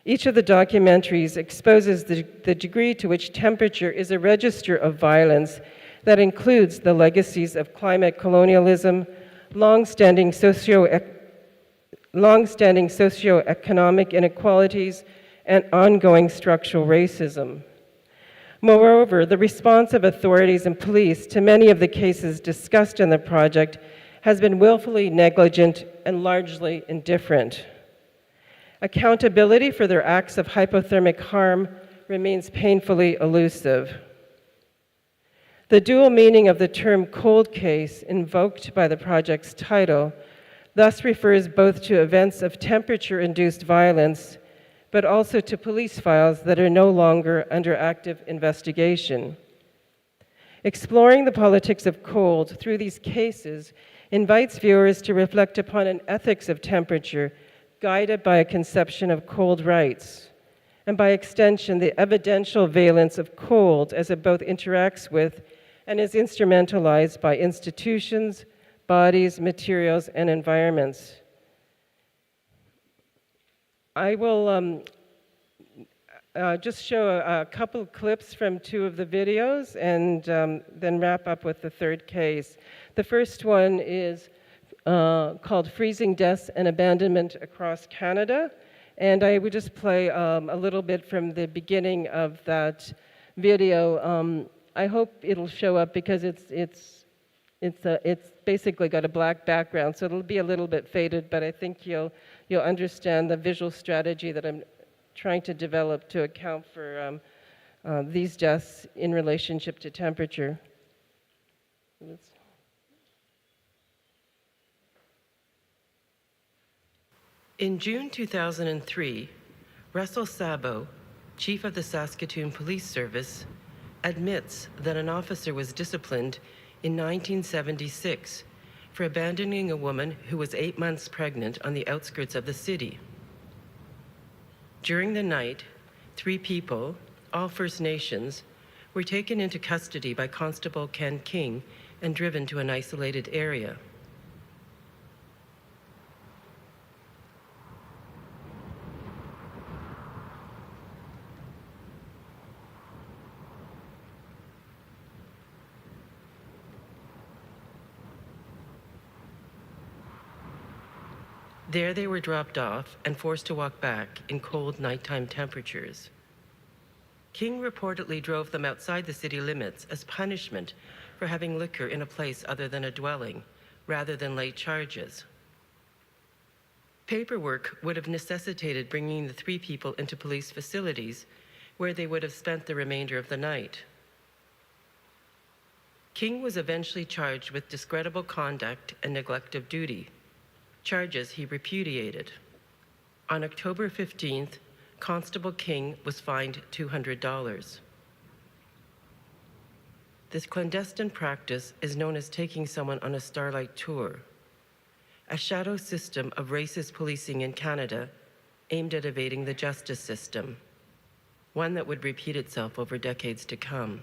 Each of the documentaries exposes the degree to which temperature is a register of violence that includes the legacies of climate colonialism, long-standing socioeconomic inequalities, and ongoing structural racism. Moreover, the response of authorities and police to many of the cases discussed in the project has been willfully negligent and largely indifferent. Accountability for their acts of hypothermic harm remains painfully elusive. The dual meaning of the term cold case invoked by the project's title thus refers both to events of temperature-induced violence, but also to police files that are no longer under active investigation. Exploring the politics of cold through these cases invites viewers to reflect upon an ethics of temperature guided by a conception of cold rights, and by extension, the evidential valence of cold as it both interacts with and is instrumentalized by institutions, bodies, materials, and environments. I will just show a couple of clips from two of the videos and then wrap up with the third case. The first one is called Freezing Deaths and Abandonment Across Canada. And I would just play a little bit from the beginning of that video. I hope it'll show up because it's basically got a black background, so it'll be a little bit faded, but I think you'll understand the visual strategy that I'm trying to develop to account for these deaths in relationship to temperature. In June 2003, Russell Sabo, chief of the Saskatoon Police Service, admits that an officer was disciplined in 1976 for abandoning a woman who was 8 months pregnant on the outskirts of the city. During the night, 3 people, all First Nations, were taken into custody by Constable Ken King and driven to an isolated area. There they were dropped off and forced to walk back in cold nighttime temperatures. King reportedly drove them outside the city limits as punishment for having liquor in a place other than a dwelling, rather than late charges. Paperwork would have necessitated bringing the 3 people into police facilities where they would have spent the remainder of the night. King was eventually charged with discreditable conduct and neglect of duty, charges he repudiated. On October 15th, Constable King was fined $200. This clandestine practice is known as taking someone on a starlight tour, a shadow system of racist policing in Canada aimed at evading the justice system, one that would repeat itself over decades to come.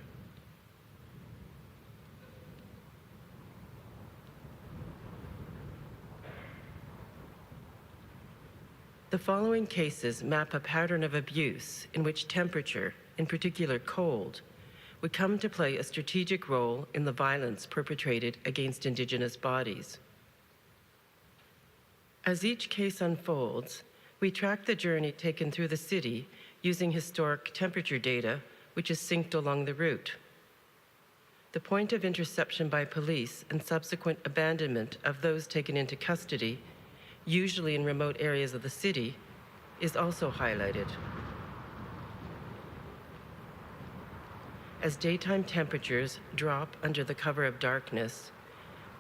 The following cases map a pattern of abuse in which temperature, in particular cold, would come to play a strategic role in the violence perpetrated against Indigenous bodies. As each case unfolds, we track the journey taken through the city using historic temperature data, which is synced along the route. The point of interception by police and subsequent abandonment of those taken into custody, usually in remote areas of the city, is also highlighted. as daytime temperatures drop under the cover of darkness,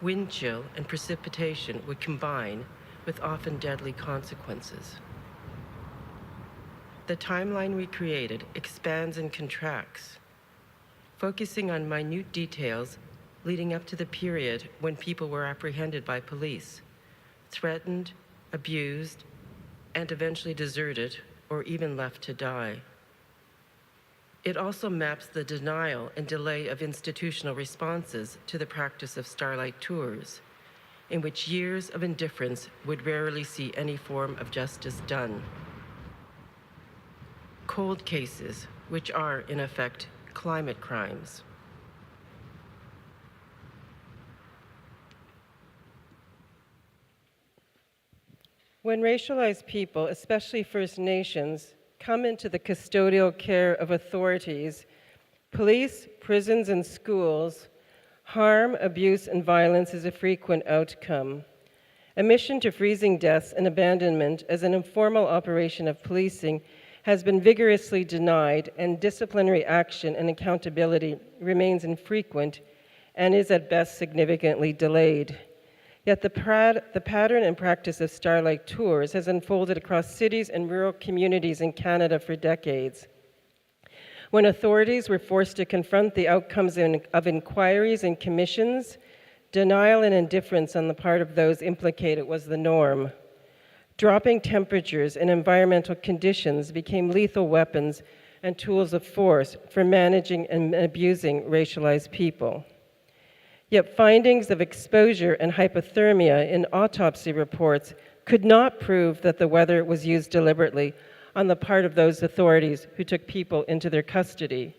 wind chill and precipitation would combine with often deadly consequences. The timeline we created expands and contracts, focusing on minute details leading up to the period when people were apprehended by police, threatened, abused, and eventually deserted or even left to die. It also maps the denial and delay of institutional responses to the practice of starlight tours, in which years of indifference would rarely see any form of justice done. Cold cases, which are, in effect, climate crimes. When racialized people, especially First Nations, come into the custodial care of authorities, police, prisons, and schools, harm, abuse, and violence is a frequent outcome. Admission to freezing deaths and abandonment as an informal operation of policing has been vigorously denied, and disciplinary action and accountability remains infrequent and is at best significantly delayed. Yet the pattern and practice of starlight tours has unfolded across cities and rural communities in Canada for decades. When authorities were forced to confront the outcomes of inquiries and commissions, denial and indifference on the part of those implicated was the norm. Dropping temperatures and environmental conditions became lethal weapons and tools of force for managing and abusing racialized people. Yet findings of exposure and hypothermia in autopsy reports could not prove that the weather was used deliberately on the part of those authorities who took people into their custody,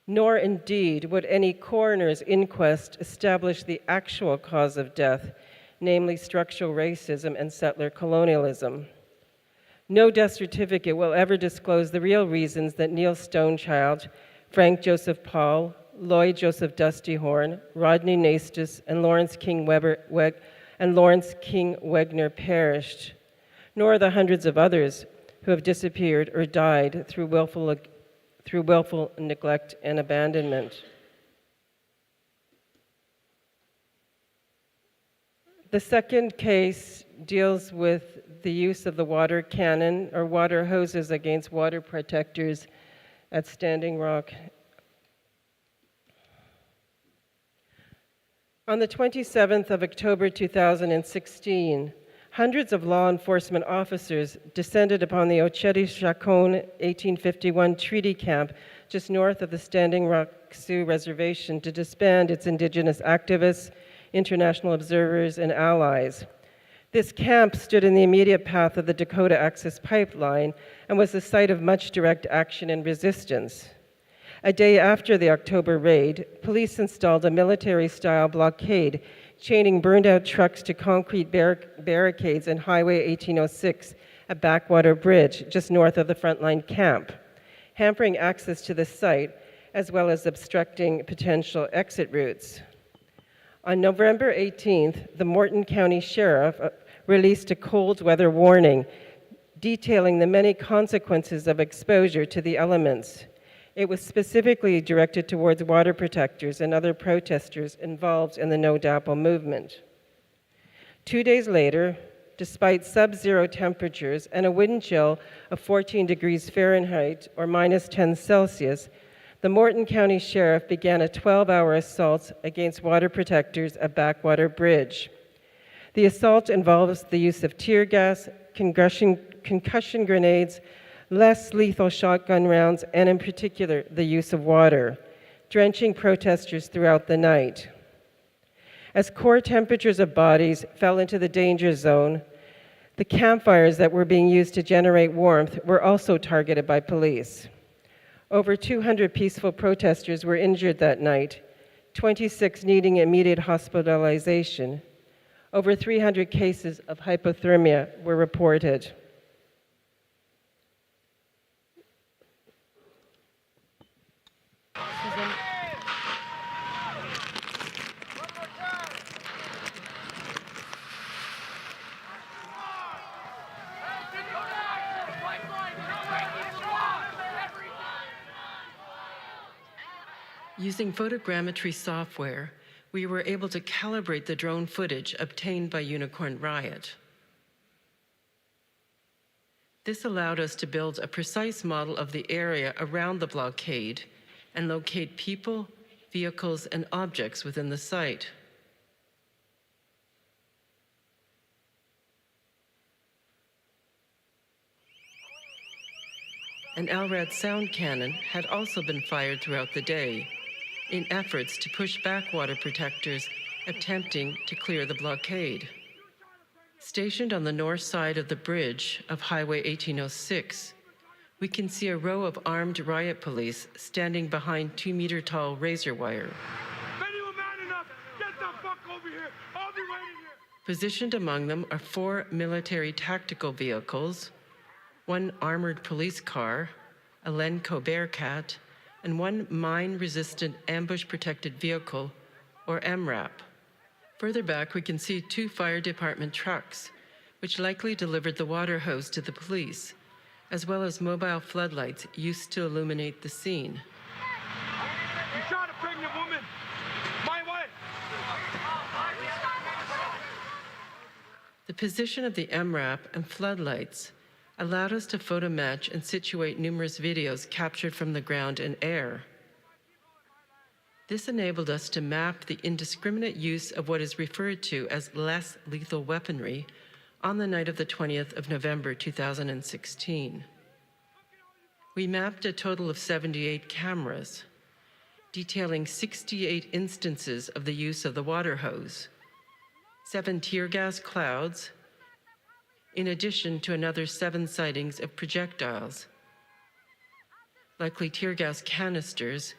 nor indeed would any coroner's inquest establish the actual cause of death, namely structural racism and settler colonialism. No death certificate will ever disclose the real reasons that Neil Stonechild, Frank Joseph Paul, Lloyd Joseph Dusty Horn, Rodney Nastus, and Lawrence King Wegner perished, nor the hundreds of others who have disappeared or died through willful neglect and abandonment. The second case deals with the use of the water cannon or water hoses against water protectors at Standing Rock. On the 27th of October 2016, hundreds of law enforcement officers descended upon the Ocheri-Chacon 1851 treaty camp just north of the Standing Rock Sioux Reservation to disband its Indigenous activists, international observers, and allies. This camp stood in the immediate path of the Dakota Access Pipeline and was the site of much direct action and resistance. A day after the October raid, police installed a military-style blockade, chaining burned-out trucks to concrete barricades in Highway 1806, a backwater bridge just north of the frontline camp, hampering access to the site, as well as obstructing potential exit routes. On November 18th, the Morton County Sheriff released a cold weather warning, detailing the many consequences of exposure to the elements. It was specifically directed towards water protectors and other protesters involved in the No DAPL movement. 2 days later, despite sub-zero temperatures and a wind chill of 14 degrees Fahrenheit or minus 10 Celsius, the Morton County Sheriff began a 12-hour assault against water protectors at Backwater Bridge. The assault involves the use of tear gas, concussion grenades, less lethal shotgun rounds, and in particular, the use of water, drenching protesters throughout the night. As core temperatures of bodies fell into the danger zone, the campfires that were being used to generate warmth were also targeted by police. Over 200 peaceful protesters were injured that night, 26 needing immediate hospitalization. Over 300 cases of hypothermia were reported. Using photogrammetry software, we were able to calibrate the drone footage obtained by Unicorn Riot. This allowed us to build a precise model of the area around the blockade and locate people, vehicles, and objects within the site. An LRAD sound cannon had also been fired throughout the day in efforts to push back water protectors attempting to clear the blockade. Stationed on the north side of the bridge of Highway 1806, we can see a row of armed riot police standing behind 2-meter-tall razor wire. If anyone man enough, get the fuck over here. I'll be waiting here. Positioned among them are 4 military tactical vehicles, 1 armored police car, a Lenco Bearcat, and 1 mine-resistant ambush-protected vehicle, or MRAP. Further back, we can see 2 fire department trucks, which likely delivered the water hose to the police, as well as mobile floodlights used to illuminate the scene. You shot a pregnant woman. My wife. The position of the MRAP and floodlights allowed us to photo match and situate numerous videos captured from the ground and air. This enabled us to map the indiscriminate use of what is referred to as less lethal weaponry on the night of the 20th of November 2016. We mapped a total of 78 cameras, detailing 68 instances of the use of the water hose, 7 tear gas clouds, in addition to another 7 sightings of projectiles, likely tear gas canisters,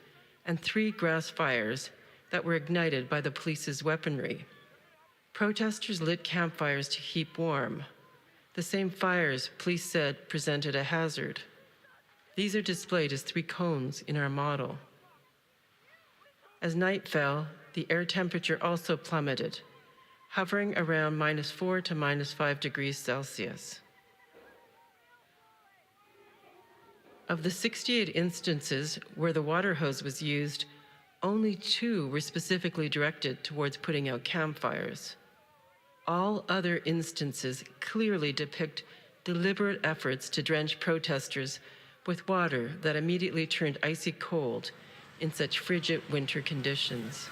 and 3 grass fires that were ignited by the police's weaponry. Protesters lit campfires to keep warm, the same fires police said presented a hazard. These are displayed as 3 cones in our model. As night fell, the air temperature also plummeted, hovering around -4 to -5 degrees Celsius. Of the 68 instances where the water hose was used, only 2 were specifically directed towards putting out campfires. All other instances clearly depict deliberate efforts to drench protesters with water that immediately turned icy cold in such frigid winter conditions.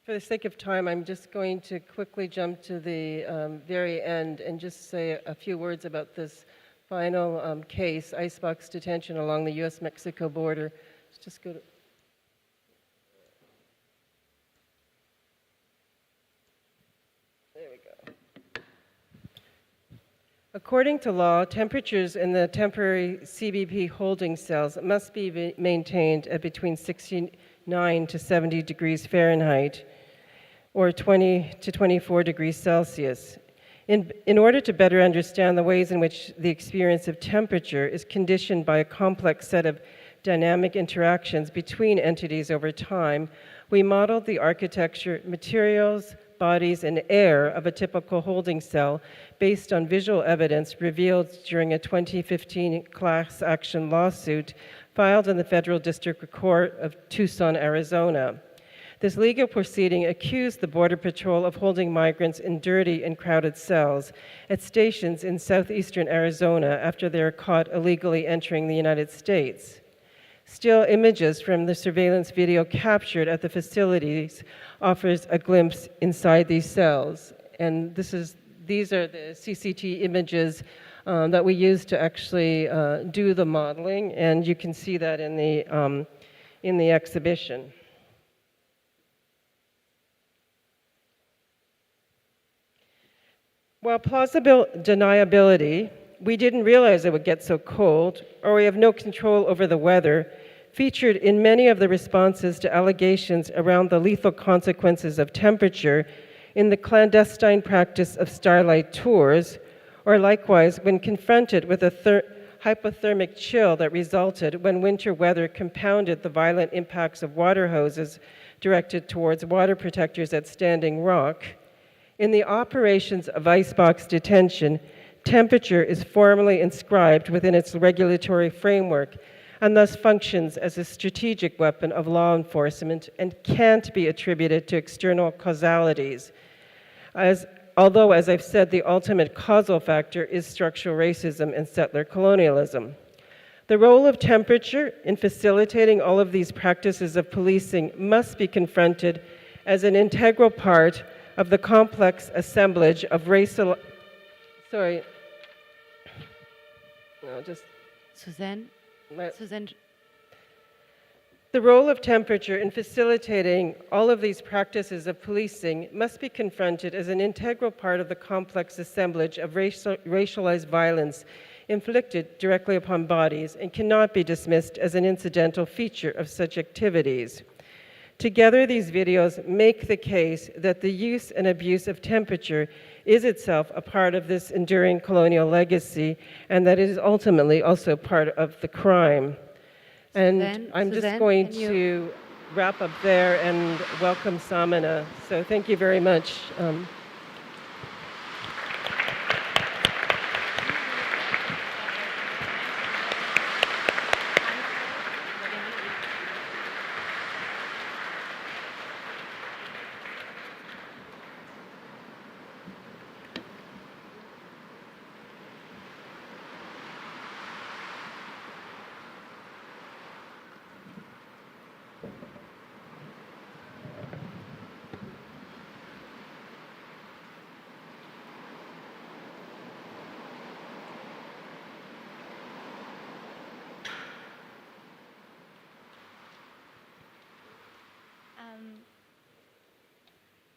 For the sake of time, I'm just going to quickly jump to the very end and just say a few words about this final case, icebox detention along the U.S.-Mexico border. Let's just go to... There we go. According to law, temperatures in the temporary CBP holding cells must be maintained at between 69 to 70 degrees Fahrenheit, or 20 to 24 degrees Celsius. In order to better understand the ways in which the experience of temperature is conditioned by a complex set of dynamic interactions between entities over time, we modeled the architecture, materials, bodies, and air of a typical holding cell based on visual evidence revealed during a 2015 class action lawsuit filed in the Federal District Court of Tucson, Arizona. This legal proceeding accused the Border Patrol of holding migrants in dirty and crowded cells at stations in southeastern Arizona after they were caught illegally entering the United States. Still images from the surveillance video captured at the facilities offers a glimpse inside these cells. And these are the CCT images that we used to actually do the modeling, and you can see that in the exhibition. While plausible deniability, we didn't realize it would get so cold, or we have no control over the weather, featured in many of the responses to allegations around the lethal consequences of temperature in the clandestine practice of starlight tours, or likewise when confronted with a hypothermic chill that resulted when winter weather compounded the violent impacts of water hoses directed towards water protectors at Standing Rock. In the operations of icebox detention, temperature is formally inscribed within its regulatory framework and thus functions as a strategic weapon of law enforcement and can't be attributed to external causalities. Although, as I've said, the ultimate causal factor is structural racism and settler colonialism. The role of temperature in facilitating all of these practices of policing must be confronted as an integral part of the complex assemblage of racial... Sorry. No, just... Suzanne? Suzanne... The role of temperature in facilitating all of these practices of policing must be confronted as an integral part of the complex assemblage of racialized violence inflicted directly upon bodies and cannot be dismissed as an incidental feature of such activities. Together, these videos make the case that the use and abuse of temperature is itself a part of this enduring colonial legacy and that it is ultimately also part of the crime. And I'm just going to wrap up there and welcome Samana. So thank you very much.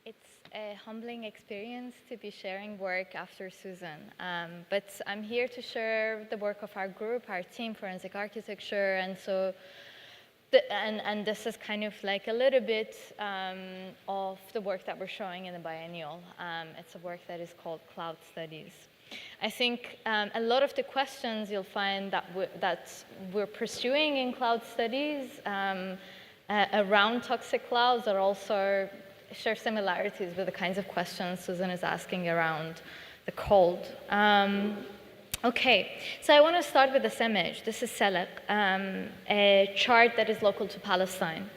It's a humbling experience to be sharing work after Susan, but I'm here to share the work of our group, our team, Forensic Architecture, and so, and this is kind of like a little bit of the work that we're showing in the biennial. It's a work that is called Cloud Studies. I think a lot of the questions you'll find that we're pursuing in Cloud Studies around toxic clouds are also share similarities with the kinds of questions Susan is asking around the cold. Okay, so I want to start with this image. This is Selak, a chart that is local to Palestine,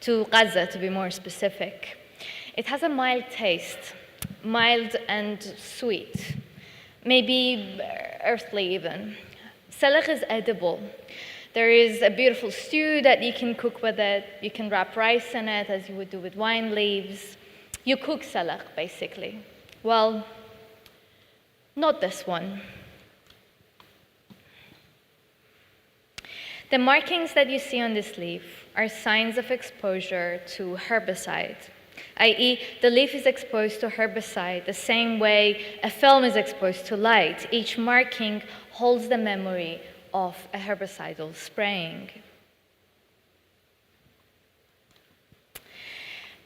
to Gaza to be more specific. It has a mild taste, mild and sweet, maybe earthly even. Selak is edible. There is a beautiful stew that you can cook with it. You can wrap rice in it as you would do with wine leaves. You cook salak, basically. Well, not this one. The markings that you see on this leaf are signs of exposure to herbicide, i.e., the leaf is exposed to herbicide the same way a film is exposed to light. Each marking holds the memory of a herbicidal spraying.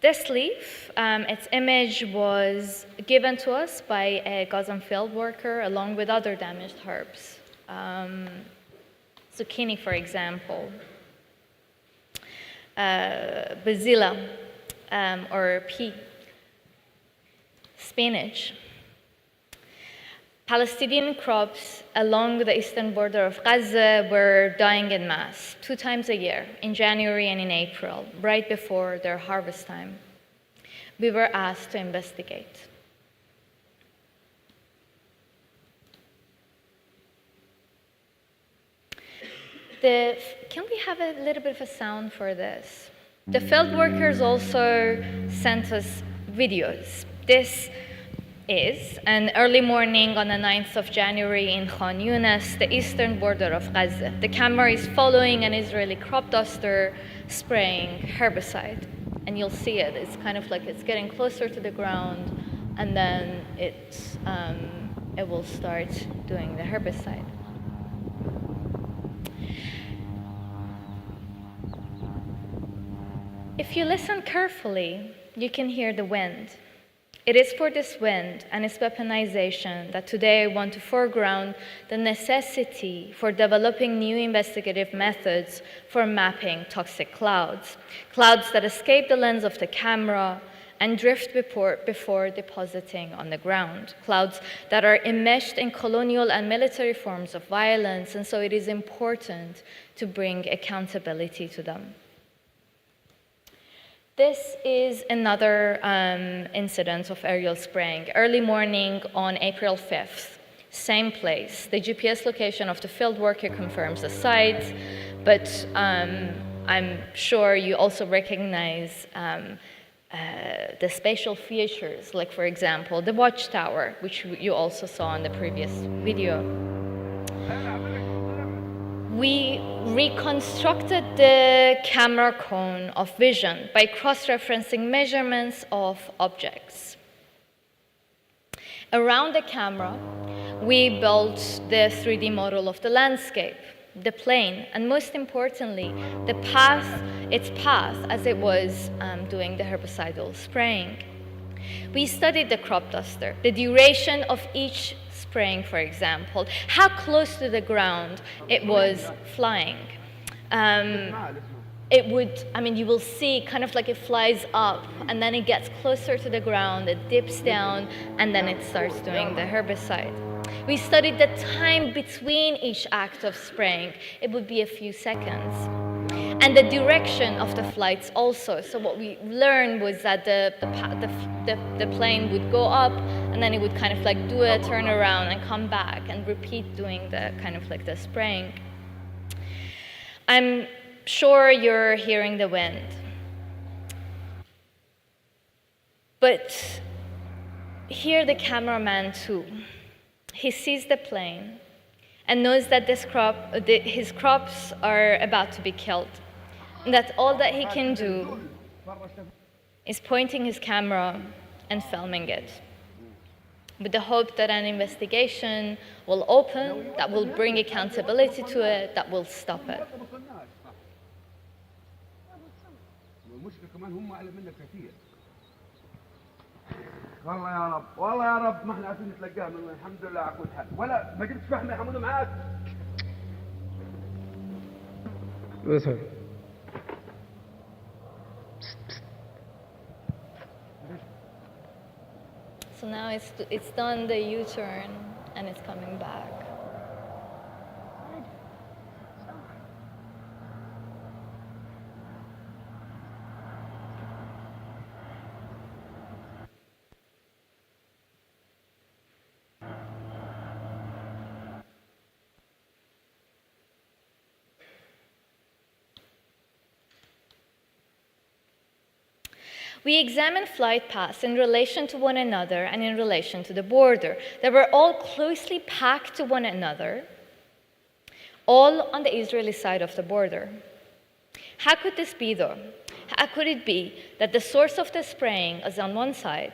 This leaf, its image was given to us by a Gazan field worker along with other damaged herbs. Zucchini, for example, basil, or pea, spinach. Palestinian crops along the eastern border of Gaza were dying en masse 2 times a year, in January and in April, right before their harvest time. We were asked to investigate. Can we have a little bit of a sound for this? The field workers also sent us videos. This is an early morning on the 9th of January in Khan Yunis, the eastern border of Gaza. The camera is following an Israeli crop duster spraying herbicide. And you'll see it. It's kind of like it's getting closer to the ground, and then it will start doing the herbicide. If you listen carefully, you can hear the wind. It is for this wind and its weaponization that today I want to foreground the necessity for developing new investigative methods for mapping toxic clouds, clouds that escape the lens of the camera and drift before depositing on the ground, clouds that are enmeshed in colonial and military forms of violence, and so it is important to bring accountability to them. This is another incident of aerial spraying. Early morning on April 5th, same place. The GPS location of the field worker confirms the site, but I'm sure you also recognize the spatial features, like for example, the watchtower, which you also saw in the previous video. We reconstructed the camera cone of vision by cross-referencing measurements of objects. Around the camera, we built the 3D model of the landscape, the plane, and most importantly, its path as it was doing the herbicidal spraying. We studied the crop duster, the duration of each spraying, for example, how close to the ground it was flying. You will see kind of like it flies up and then it gets closer to the ground, it dips down, and then it starts doing the herbicide. We studied the time between each act of spraying. It would be a few seconds. And the direction of the flights also. So what we learned was that the plane would go up and then it would kind of like do a turnaround and come back and repeat doing the kind of like the spraying. I'm sure you're hearing the wind. But hear the cameraman too. He sees the plane and knows that his crops are about to be killed. And that all that he can do is pointing his camera and filming it, with the hope that an investigation will open, that will bring accountability to it, that will stop it. والله يا رب والله يا رب ما احنا عارفين نتلقاها من الحمد لله على كل حال ولا ما جبتش فحم يا حمود معاك So now it's done the U-turn and it's coming back. We examined flight paths in relation to one another and in relation to the border. They were all closely packed to one another, all on the Israeli side of the border. How could this be, though? How could it be that the source of the spraying is on one side,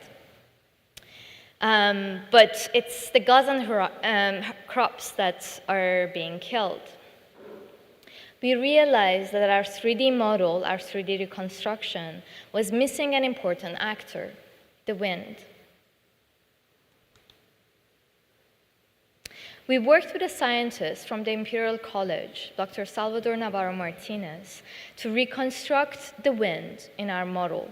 but it's the Gazan crops that are being killed? We realized that our 3D model, our 3D reconstruction, was missing an important actor, the wind. We worked with a scientist from the Imperial College, Dr. Salvador Navarro Martinez, to reconstruct the wind in our model.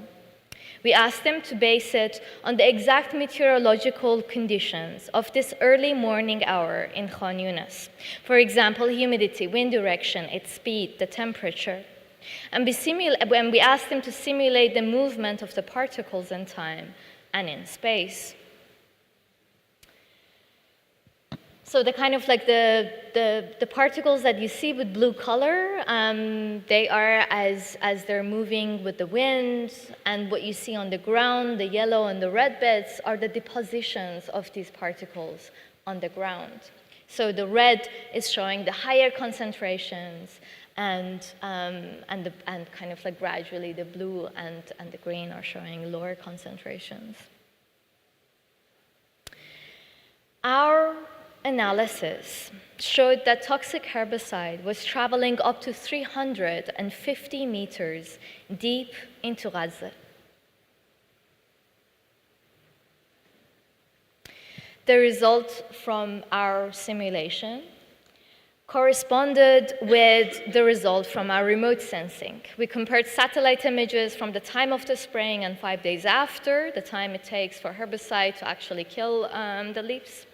We asked him to base it on the exact meteorological conditions of this early morning hour in Khan Yunis. For example, humidity, wind direction, its speed, the temperature. And we asked him to simulate the movement of the particles in time and in space. So the kind of like the particles that you see with blue color, they are as they're moving with the wind, and what you see on the ground, the yellow and the red bits, are the depositions of these particles on the ground. So the red is showing the higher concentrations, and kind of like gradually the blue and the green are showing lower concentrations. Our analysis showed that toxic herbicide was traveling up to 350 meters deep into Gaza. The results from our simulation corresponded with the result from our remote sensing. We compared satellite images from the time of the spraying and 5 days after, the time it takes for herbicide to actually kill the leaves.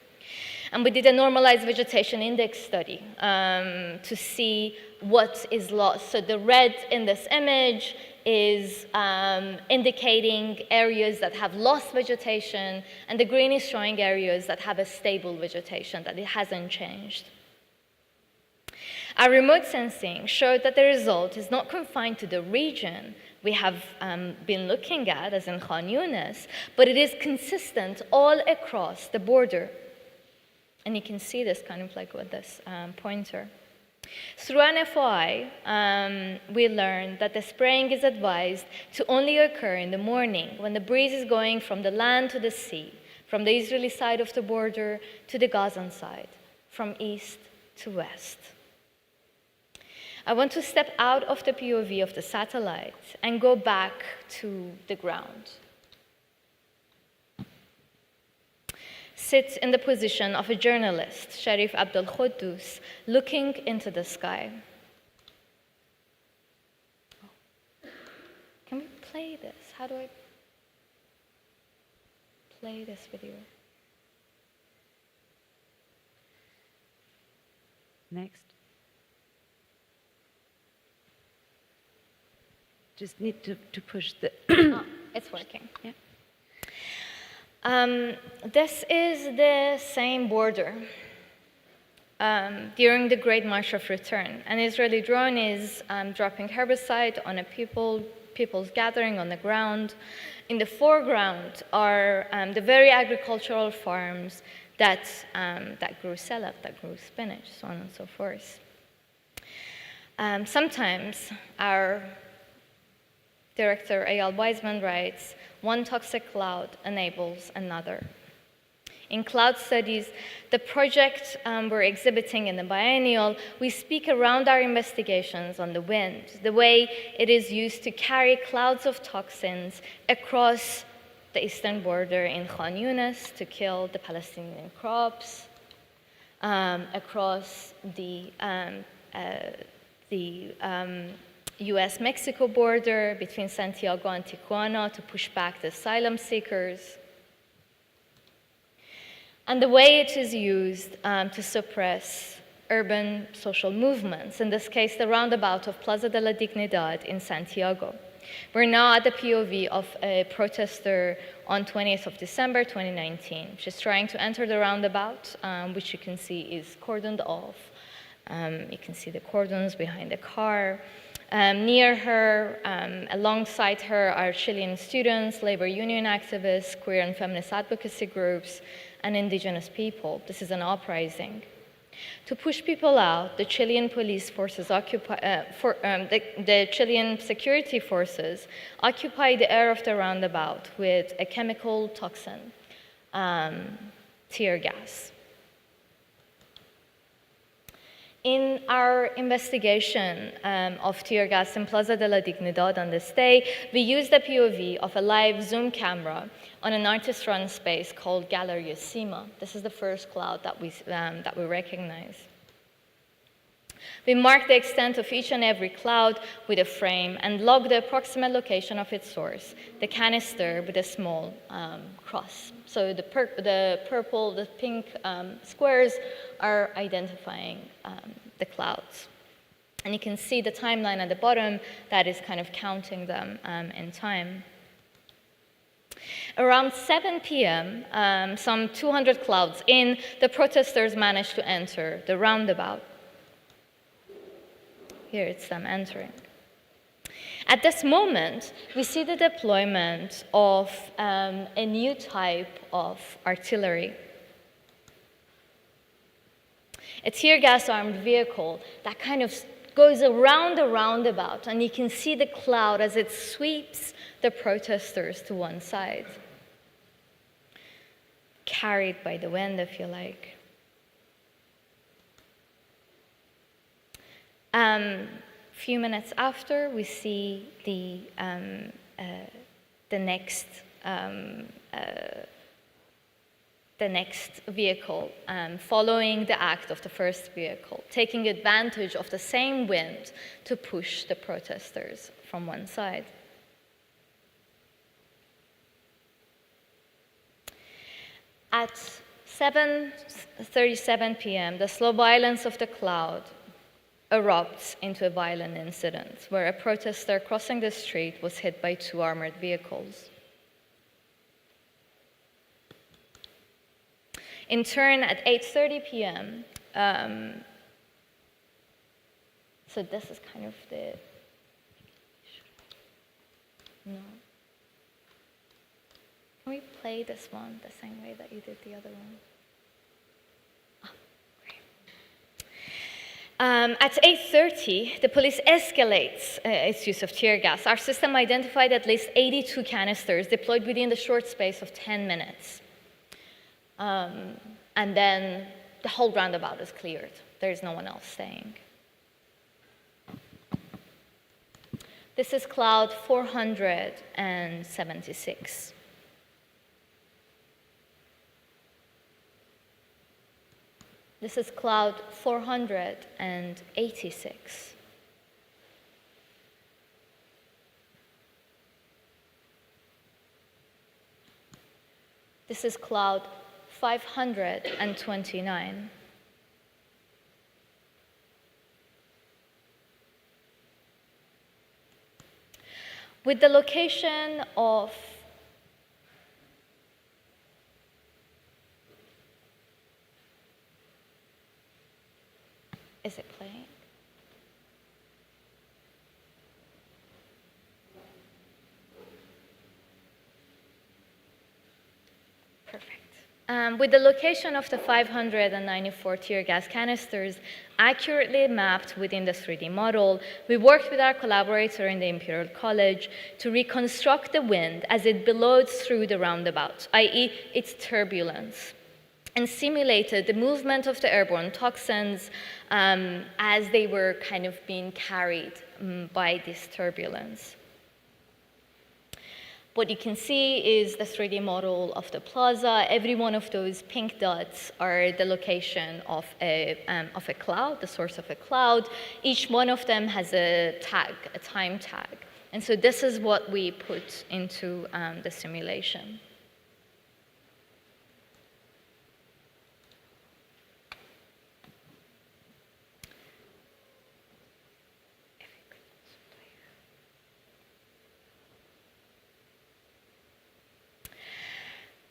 And we did a normalized vegetation index study to see what is lost. So the red in this image is indicating areas that have lost vegetation, and the green is showing areas that have a stable vegetation, that it hasn't changed. Our remote sensing showed that the result is not confined to the region we have been looking at, as in Khan Yunis, but it is consistent all across the border. And you can see this kind of like with this pointer. Through an FOI, we learned that the spraying is advised to only occur in the morning when the breeze is going from the land to the sea, from the Israeli side of the border to the Gazan side, from east to west. I want to step out of the POV of the satellite and go back to the ground. Sit in the position of a journalist, Sharif Abdel Khoddous, looking into the sky. Can we play this? How do I play this video? Next. Just need to push the... Oh, it's working. Yeah. This is the same border during the Great March of Return. An Israeli drone is dropping herbicide on a people's gathering on the ground. In the foreground are the very agricultural farms that grew salad, that grew spinach, so on and so forth. Sometimes our director, Ayal Weizman, writes, one toxic cloud enables another. In cloud studies, the project we're exhibiting in the biennial, we speak around our investigations on the wind, the way it is used to carry clouds of toxins across the eastern border in Khan Yunis to kill the Palestinian crops, across the US-Mexico border between Santiago and Tijuana to push back the asylum seekers, and the way it is used to suppress urban social movements, in this case, the roundabout of Plaza de la Dignidad in Santiago. We're now at the POV of a protester on 20th of December 2019. She's trying to enter the roundabout, which you can see is cordoned off. You can see the cordons behind the car. Near her, alongside her, are Chilean students, labor union activists, queer and feminist advocacy groups, and indigenous people. This is an uprising. To push people out, the Chilean police forces the Chilean security forces occupy the area of the roundabout with a chemical toxin, tear gas. In our investigation of tear gas in Plaza de la Dignidad on this day, we used the POV of a live zoom camera on an artist-run space called Gallery Sima. This is the first cloud that we recognize. We marked the extent of each and every cloud with a frame and logged the approximate location of its source, the canister with a small cross. So the purple, the pink squares are identifying the clouds. And you can see the timeline at the bottom that is kind of counting them in time. Around 7 p.m., some 200 clouds in, the protesters managed to enter the roundabout. Here it's them entering. At this moment, we see the deployment of a new type of artillery. A tear gas armed vehicle that kind of goes around the roundabout, and you can see the cloud as it sweeps the protesters to one side. Carried by the wind, if you like. Few minutes after, we see the next vehicle following the act of the first vehicle, taking advantage of the same wind to push the protesters from one side. At 7:37 p.m., the slow violence of the cloud erupts into a violent incident where a protester crossing the street was hit by 2 armored vehicles. In turn, at 8:30 p.m., so this is kind of the, no. Can we play this one the same way that you did the other one? Oh, great. At 8:30, the police escalates its use of tear gas. Our system identified at least 82 canisters deployed within the short space of 10 minutes. And then the whole roundabout is cleared. There's no one else staying. This is cloud 476. This is cloud 486. This is cloud 529. With the location of is it playing? Perfect. With the location of the 594 tear gas canisters accurately mapped within the 3D model, we worked with our collaborator in the Imperial College to reconstruct the wind as it billowed through the roundabout, i.e. its turbulence, and simulated the movement of the airborne toxins as they were kind of being carried by this turbulence. What you can see is the 3D model of the plaza. Every one of those pink dots are the location of a cloud, the source of a cloud. Each one of them has a tag, a time tag. And so this is what we put into the simulation.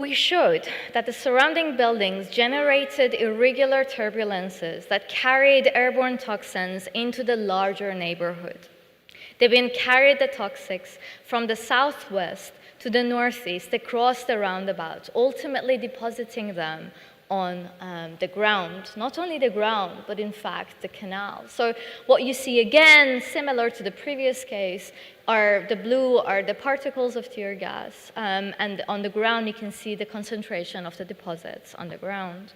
We showed that the surrounding buildings generated irregular turbulences that carried airborne toxins into the larger neighborhood. They then carried the toxics from the southwest to the northeast across the roundabout, ultimately depositing them on the ground. Not only the ground, but in fact the canal. So what you see again, similar to the previous case, are the blue are the particles of tear gas, and on the ground you can see the concentration of the deposits on the ground.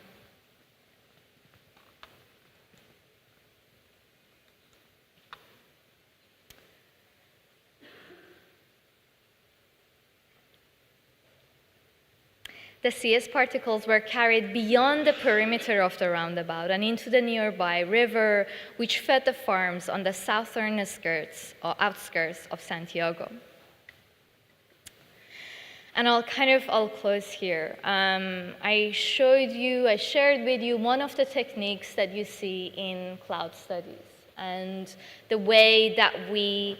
The CS particles were carried beyond the perimeter of the roundabout and into the nearby river, which fed the farms on the southern outskirts of Santiago. And I'll close here. I shared with you one of the techniques that you see in cloud studies and the way that we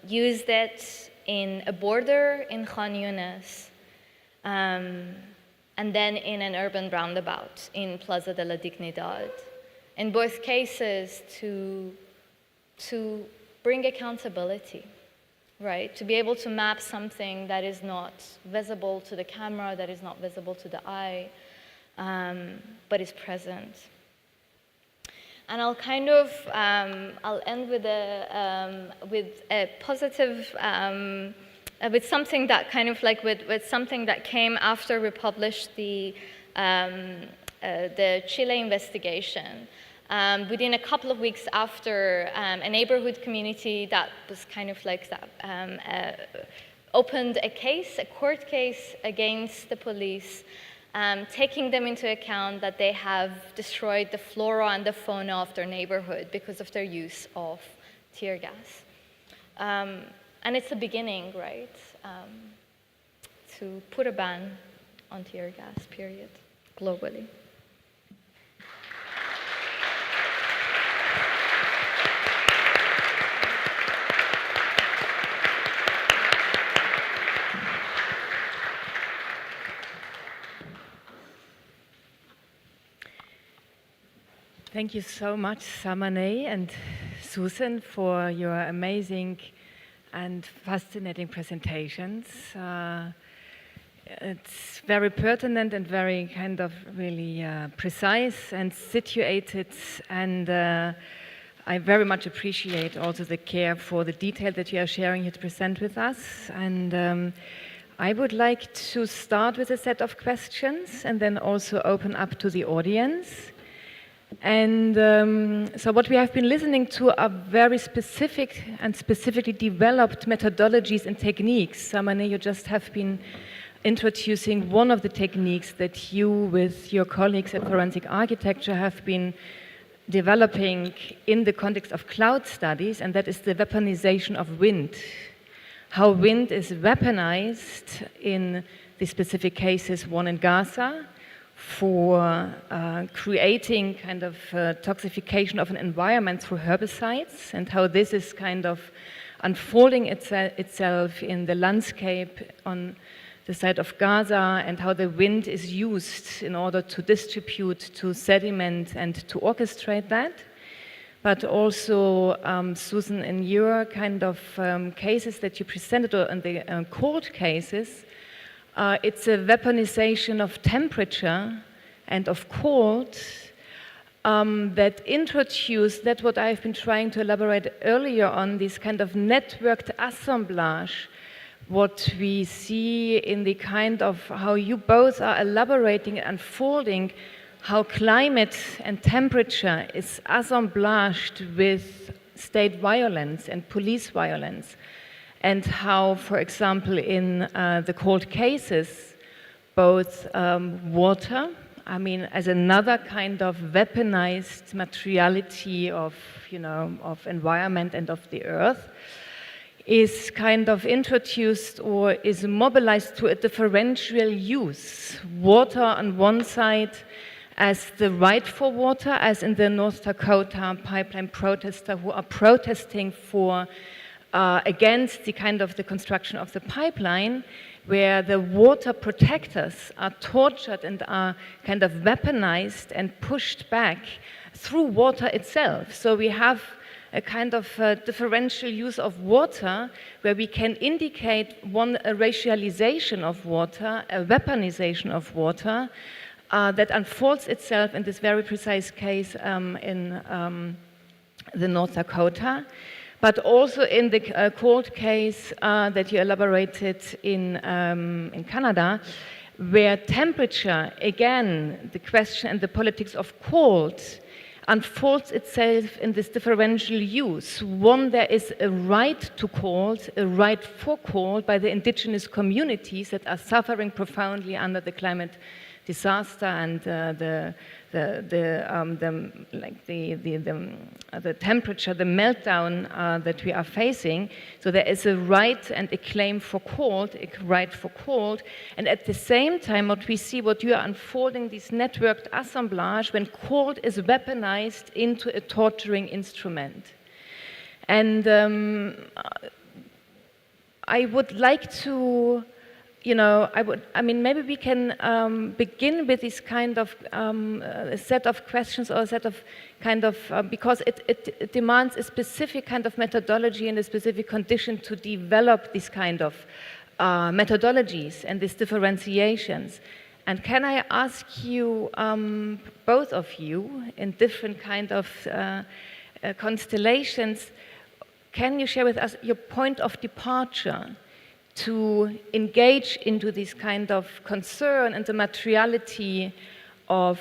used it in a border in Khan Yunis. And then in an urban roundabout in Plaza de la Dignidad. In both cases, to bring accountability, right? To be able to map something that is not visible to the camera, that is not visible to the eye, but is present. And I'll I'll end with a positive. With something that with something that came after we published the Chile investigation. Within a couple of weeks after, a neighborhood community that was kind of like that, opened a court case against the police, taking them into account that they have destroyed the flora and the fauna of their neighborhood because of their use of tear gas. And it's a beginning, right, to put a ban on tear gas, period, globally. Thank you so much, Samane and Susan, for your amazing and fascinating presentations. It's very pertinent and very kind of really precise and situated, and I very much appreciate also the care for the detail that you are sharing here to present with us. And I would like to start with a set of questions and then also open up to the audience. And so what we have been listening to are very specific and specifically developed methodologies and techniques. Samane, you just have been introducing one of the techniques that you, with your colleagues at Forensic Architecture, have been developing in the context of cloud studies, and that is the weaponization of wind. How wind is weaponized in the specific cases, one in Gaza, for creating kind of toxification of an environment through herbicides, and how this is kind of unfolding itself in the landscape on the side of Gaza, and how the wind is used in order to distribute, to sediment, and to orchestrate that. But also, Susan, in your kind of cases that you presented, or in the court cases, it's a weaponization of temperature and of cold that introduced that what I've been trying to elaborate earlier on, this kind of networked assemblage, what we see in the kind of how you both are elaborating and unfolding, how climate and temperature is assemblaged with state violence and police violence. And how, for example, in the cold cases, both water, I mean, as another kind of weaponized materiality of, of environment and of the earth, is kind of introduced or is mobilized to a differential use. Water on one side as the right for water, as in the North Dakota pipeline protester who are protesting for against the kind of the construction of the pipeline, where the water protectors are tortured and are kind of weaponized and pushed back through water itself. So we have a kind of differential use of water where we can indicate a racialization of water, a weaponization of water that unfolds itself in this very precise case in the North Dakota. But also in the cold case that you elaborated in Canada, where temperature, again, the question and the politics of cold, unfolds itself in this differential use. One, there is a right to cold, a right for cold by the indigenous communities that are suffering profoundly under the climate disaster and the temperature, the meltdown that we are facing. So there is a right and a claim for cold, a right for cold. And at the same time, what we see, what you are unfolding, this networked assemblage, when cold is weaponized into a torturing instrument. And I would like to, maybe we can begin with this kind of a set of questions or a set of kind of, because it demands a specific kind of methodology and a specific condition to develop this kind of methodologies and these differentiations. And can I ask you, both of you, in different kind of constellations, can you share with us your point of departure to engage into this kind of concern and the materiality of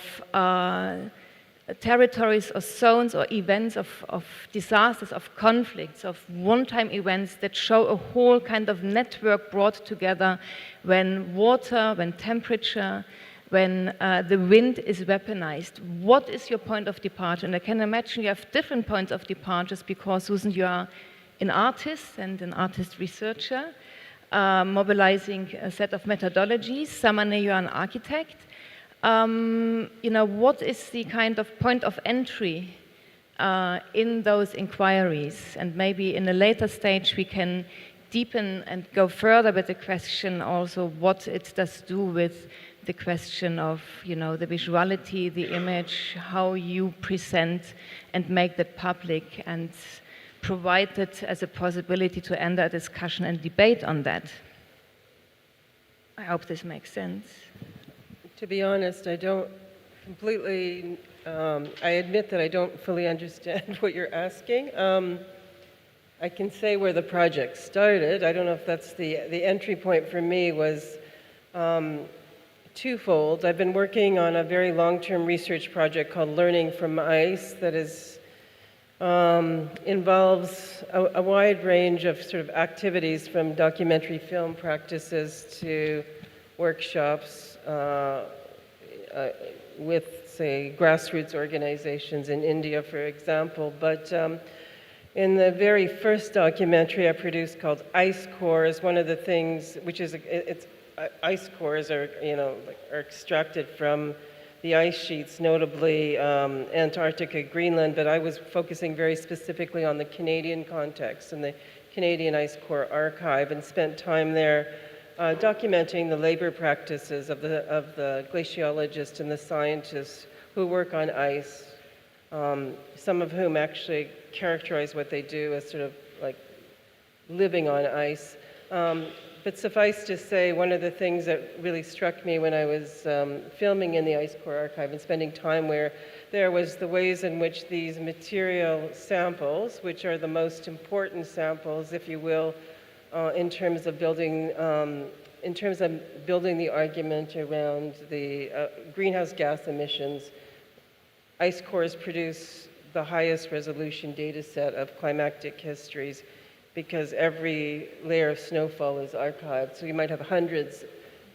territories or zones or events of disasters, of conflicts, of one-time events that show a whole kind of network brought together when water, when temperature, when the wind is weaponized. What is your point of departure? And I can imagine you have different points of departures because, Susan, you are an artist and an artist researcher, mobilizing a set of methodologies. Samane, you are an architect. What is the kind of point of entry in those inquiries? And maybe in a later stage we can deepen and go further with the question also what it does do with the question of, the visuality, the image, how you present and make that public and provide it as a possibility to enter a discussion and debate on that. I hope this makes sense. To be honest, I don't completely, I admit that I don't fully understand what you're asking. I can say where the project started. I don't know if that's the entry point for me was twofold. I've been working on a very long-term research project called Learning from Ice that is involves a wide range of sort of activities from documentary film practices to workshops with, say, grassroots organizations in India, for example. But in the very first documentary I produced called Ice Cores, one of the things, which is, ice cores are, are extracted from the ice sheets, notably Antarctica, Greenland, but I was focusing very specifically on the Canadian context and the Canadian Ice Core Archive and spent time there documenting the labor practices of the glaciologists and the scientists who work on ice, some of whom actually characterize what they do as sort of like living on ice. But suffice to say, one of the things that really struck me when I was filming in the Ice Core Archive and spending time there was the ways in which these material samples, which are the most important samples, if you will, in terms of building the argument around the greenhouse gas emissions. Ice cores produce the highest resolution data set of climatic histories because every layer of snowfall is archived. So you might have hundreds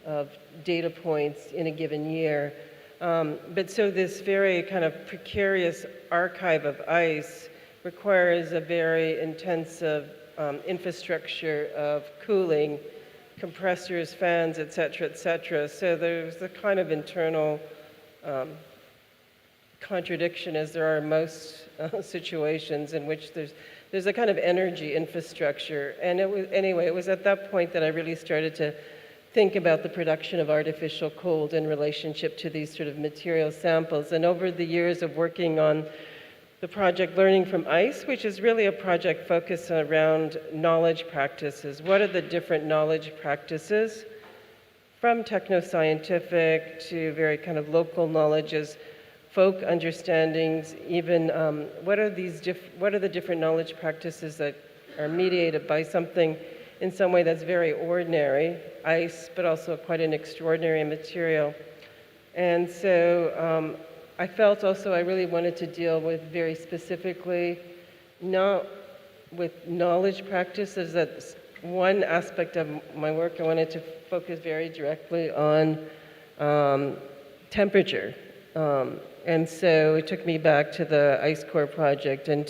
of data points in a given year. But so this very kind of precarious archive of ice requires a very intensive infrastructure of cooling, compressors, fans, et cetera, So there's a kind of internal contradiction, as there are in most situations in which there's a kind of energy infrastructure. And it was at that point that I really started to think about the production of artificial cold in relationship to these sort of material samples. And over the years of working on the project Learning from Ice, which is really a project focused around knowledge practices. What are the different knowledge practices, from techno-scientific to very kind of local knowledges, folk understandings, even what are the different knowledge practices that are mediated by something in some way that's very ordinary, ice, but also quite an extraordinary material. And so I felt also I really wanted to deal with very specifically, not with knowledge practices. That's one aspect of my work. I wanted to focus very directly on temperature. And so it took me back to the Ice Core project and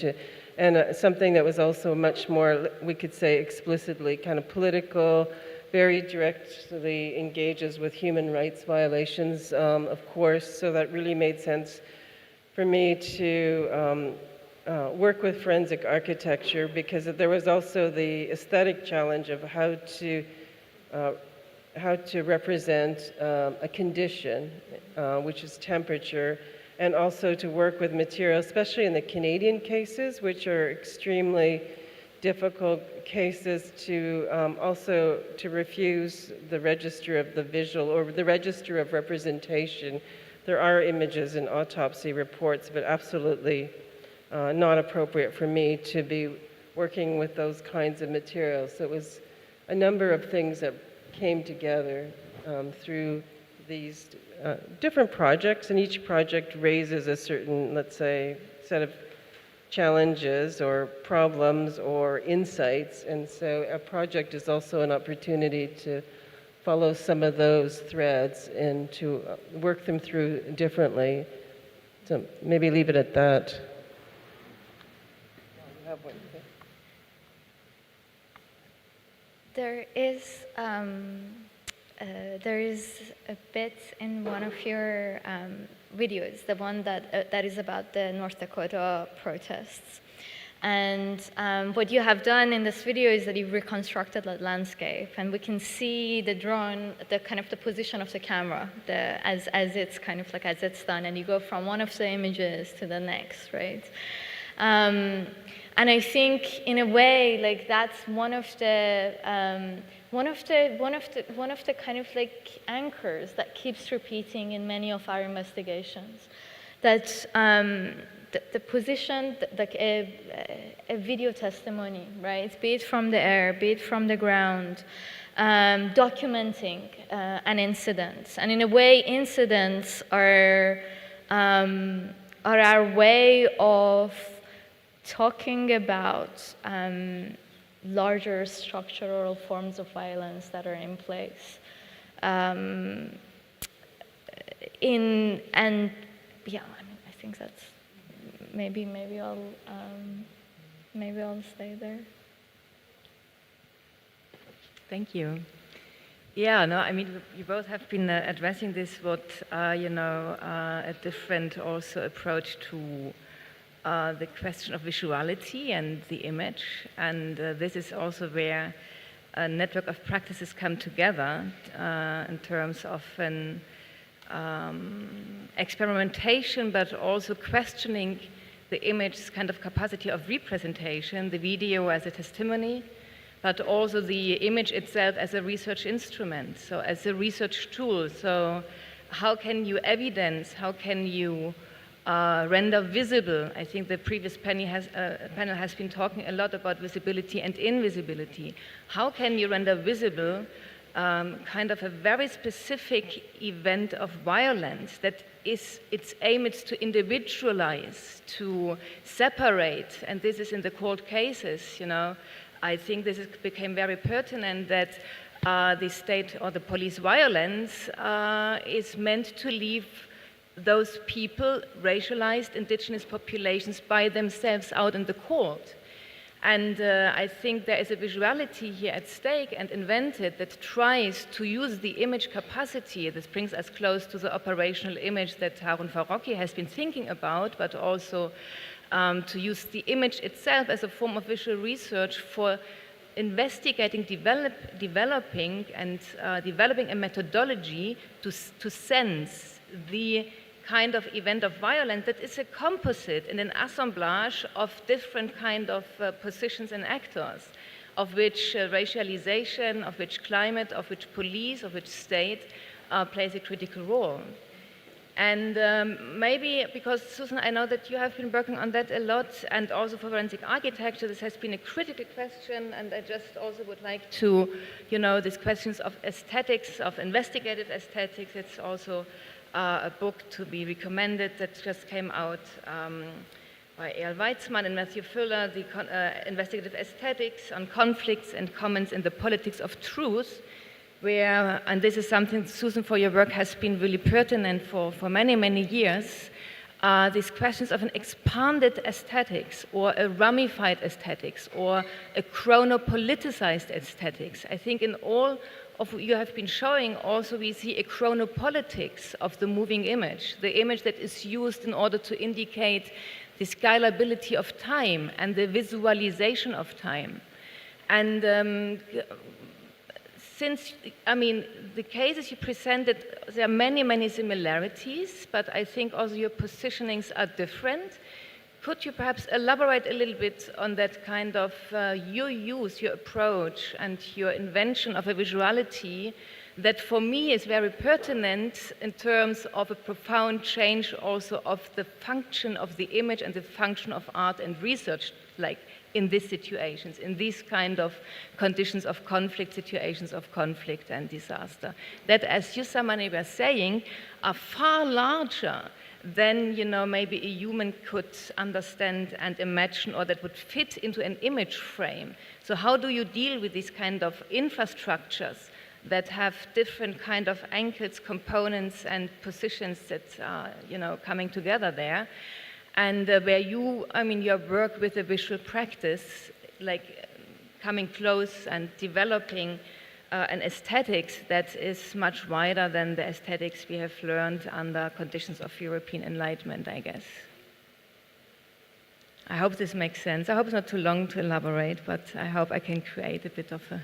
something that was also much more, we could say, explicitly kind of political, very directly engages with human rights violations, of course. So that really made sense for me to work with forensic architecture, because there was also the aesthetic challenge of how to represent a condition, which is temperature, and also to work with material, especially in the Canadian cases, which are extremely difficult cases to also to refuse the register of the visual or the register of representation. There are images in autopsy reports, but absolutely not appropriate for me to be working with those kinds of materials. So it was a number of things that came together through these different projects, and each project raises a certain, let's say, set of challenges or problems or insights, and so a project is also an opportunity to follow some of those threads and to work them through differently. So maybe leave it at that. There is a bit in one of your videos, the one that is about the North Dakota protests. And what you have done in this video is that you've reconstructed that landscape, and we can see the drone, the kind of the position of the camera, as it's kind of like as it's done, and you go from one of the images to the next, right? And I think, in a way, like that's one of the kind of like anchors that keeps repeating in many of our investigations. That the position, like a video testimony, right? Be it from the air, be it from the ground, documenting an incident, and in a way, incidents are our way of talking about larger structural forms of violence that are in place. I think that's maybe I'll stay there. Thank you. Yeah, no, I mean, you both have been addressing this, a different also approach to the question of visuality and the image, and this is also where a network of practices come together in terms of an experimentation, but also questioning the image's kind of capacity of representation, the video as a testimony, but also the image itself as a research instrument, so as a research tool. So how can you evidence, how can you render visible? I think the previous panel has been talking a lot about visibility and invisibility. How can you render visible kind of a very specific event of violence that is, its aim is to individualize, to separate, and this is in the cold cases, I think this became very pertinent that the state or the police violence is meant to leave those people, racialized indigenous populations, by themselves out in the cold. And I think there is a visuality here at stake and invented that tries to use the image capacity. This brings us close to the operational image that Harun Farocki has been thinking about, but also to use the image itself as a form of visual research for investigating, developing a methodology to sense the kind of event of violence that is a composite and an assemblage of different kind of positions and actors, of which racialization, of which climate, of which police, of which state plays a critical role. And maybe, because Susan, I know that you have been working on that a lot, and also for forensic architecture, this has been a critical question, and I just also would like to, these questions of aesthetics, of investigative aesthetics, it's also a book to be recommended that just came out by Ayal Weizman and Matthew Fuller, the Investigative Aesthetics on Conflicts and Comments in the Politics of Truth, where, and this is something, Susan, for your work has been really pertinent for many, many years, these questions of an expanded aesthetics or a ramified aesthetics or a chronopoliticized aesthetics. I think in all of what you have been showing, also we see a chronopolitics of the moving image, the image that is used in order to indicate the scalability of time and the visualization of time. And since, the cases you presented, there are many, many similarities, but I think also your positionings are different. Could you perhaps elaborate a little bit on that kind of your use, your approach, and your invention of a visuality that for me is very pertinent in terms of a profound change also of the function of the image and the function of art and research, like in these situations, in these kind of conditions of conflict, situations of conflict and disaster. That, as you, Sammy, were saying, are far larger than, you know, maybe a human could understand and imagine, or that would fit into an image frame. So how do you deal with these kind of infrastructures that have different kind of angles, components, and positions that are, you know, coming together there? And where you, I mean, your work with the visual practice, like coming close and developing an aesthetics that is much wider than the aesthetics we have learned under conditions of European Enlightenment, I guess. I hope this makes sense. I hope it's not too long to elaborate, but I hope I can create a bit of a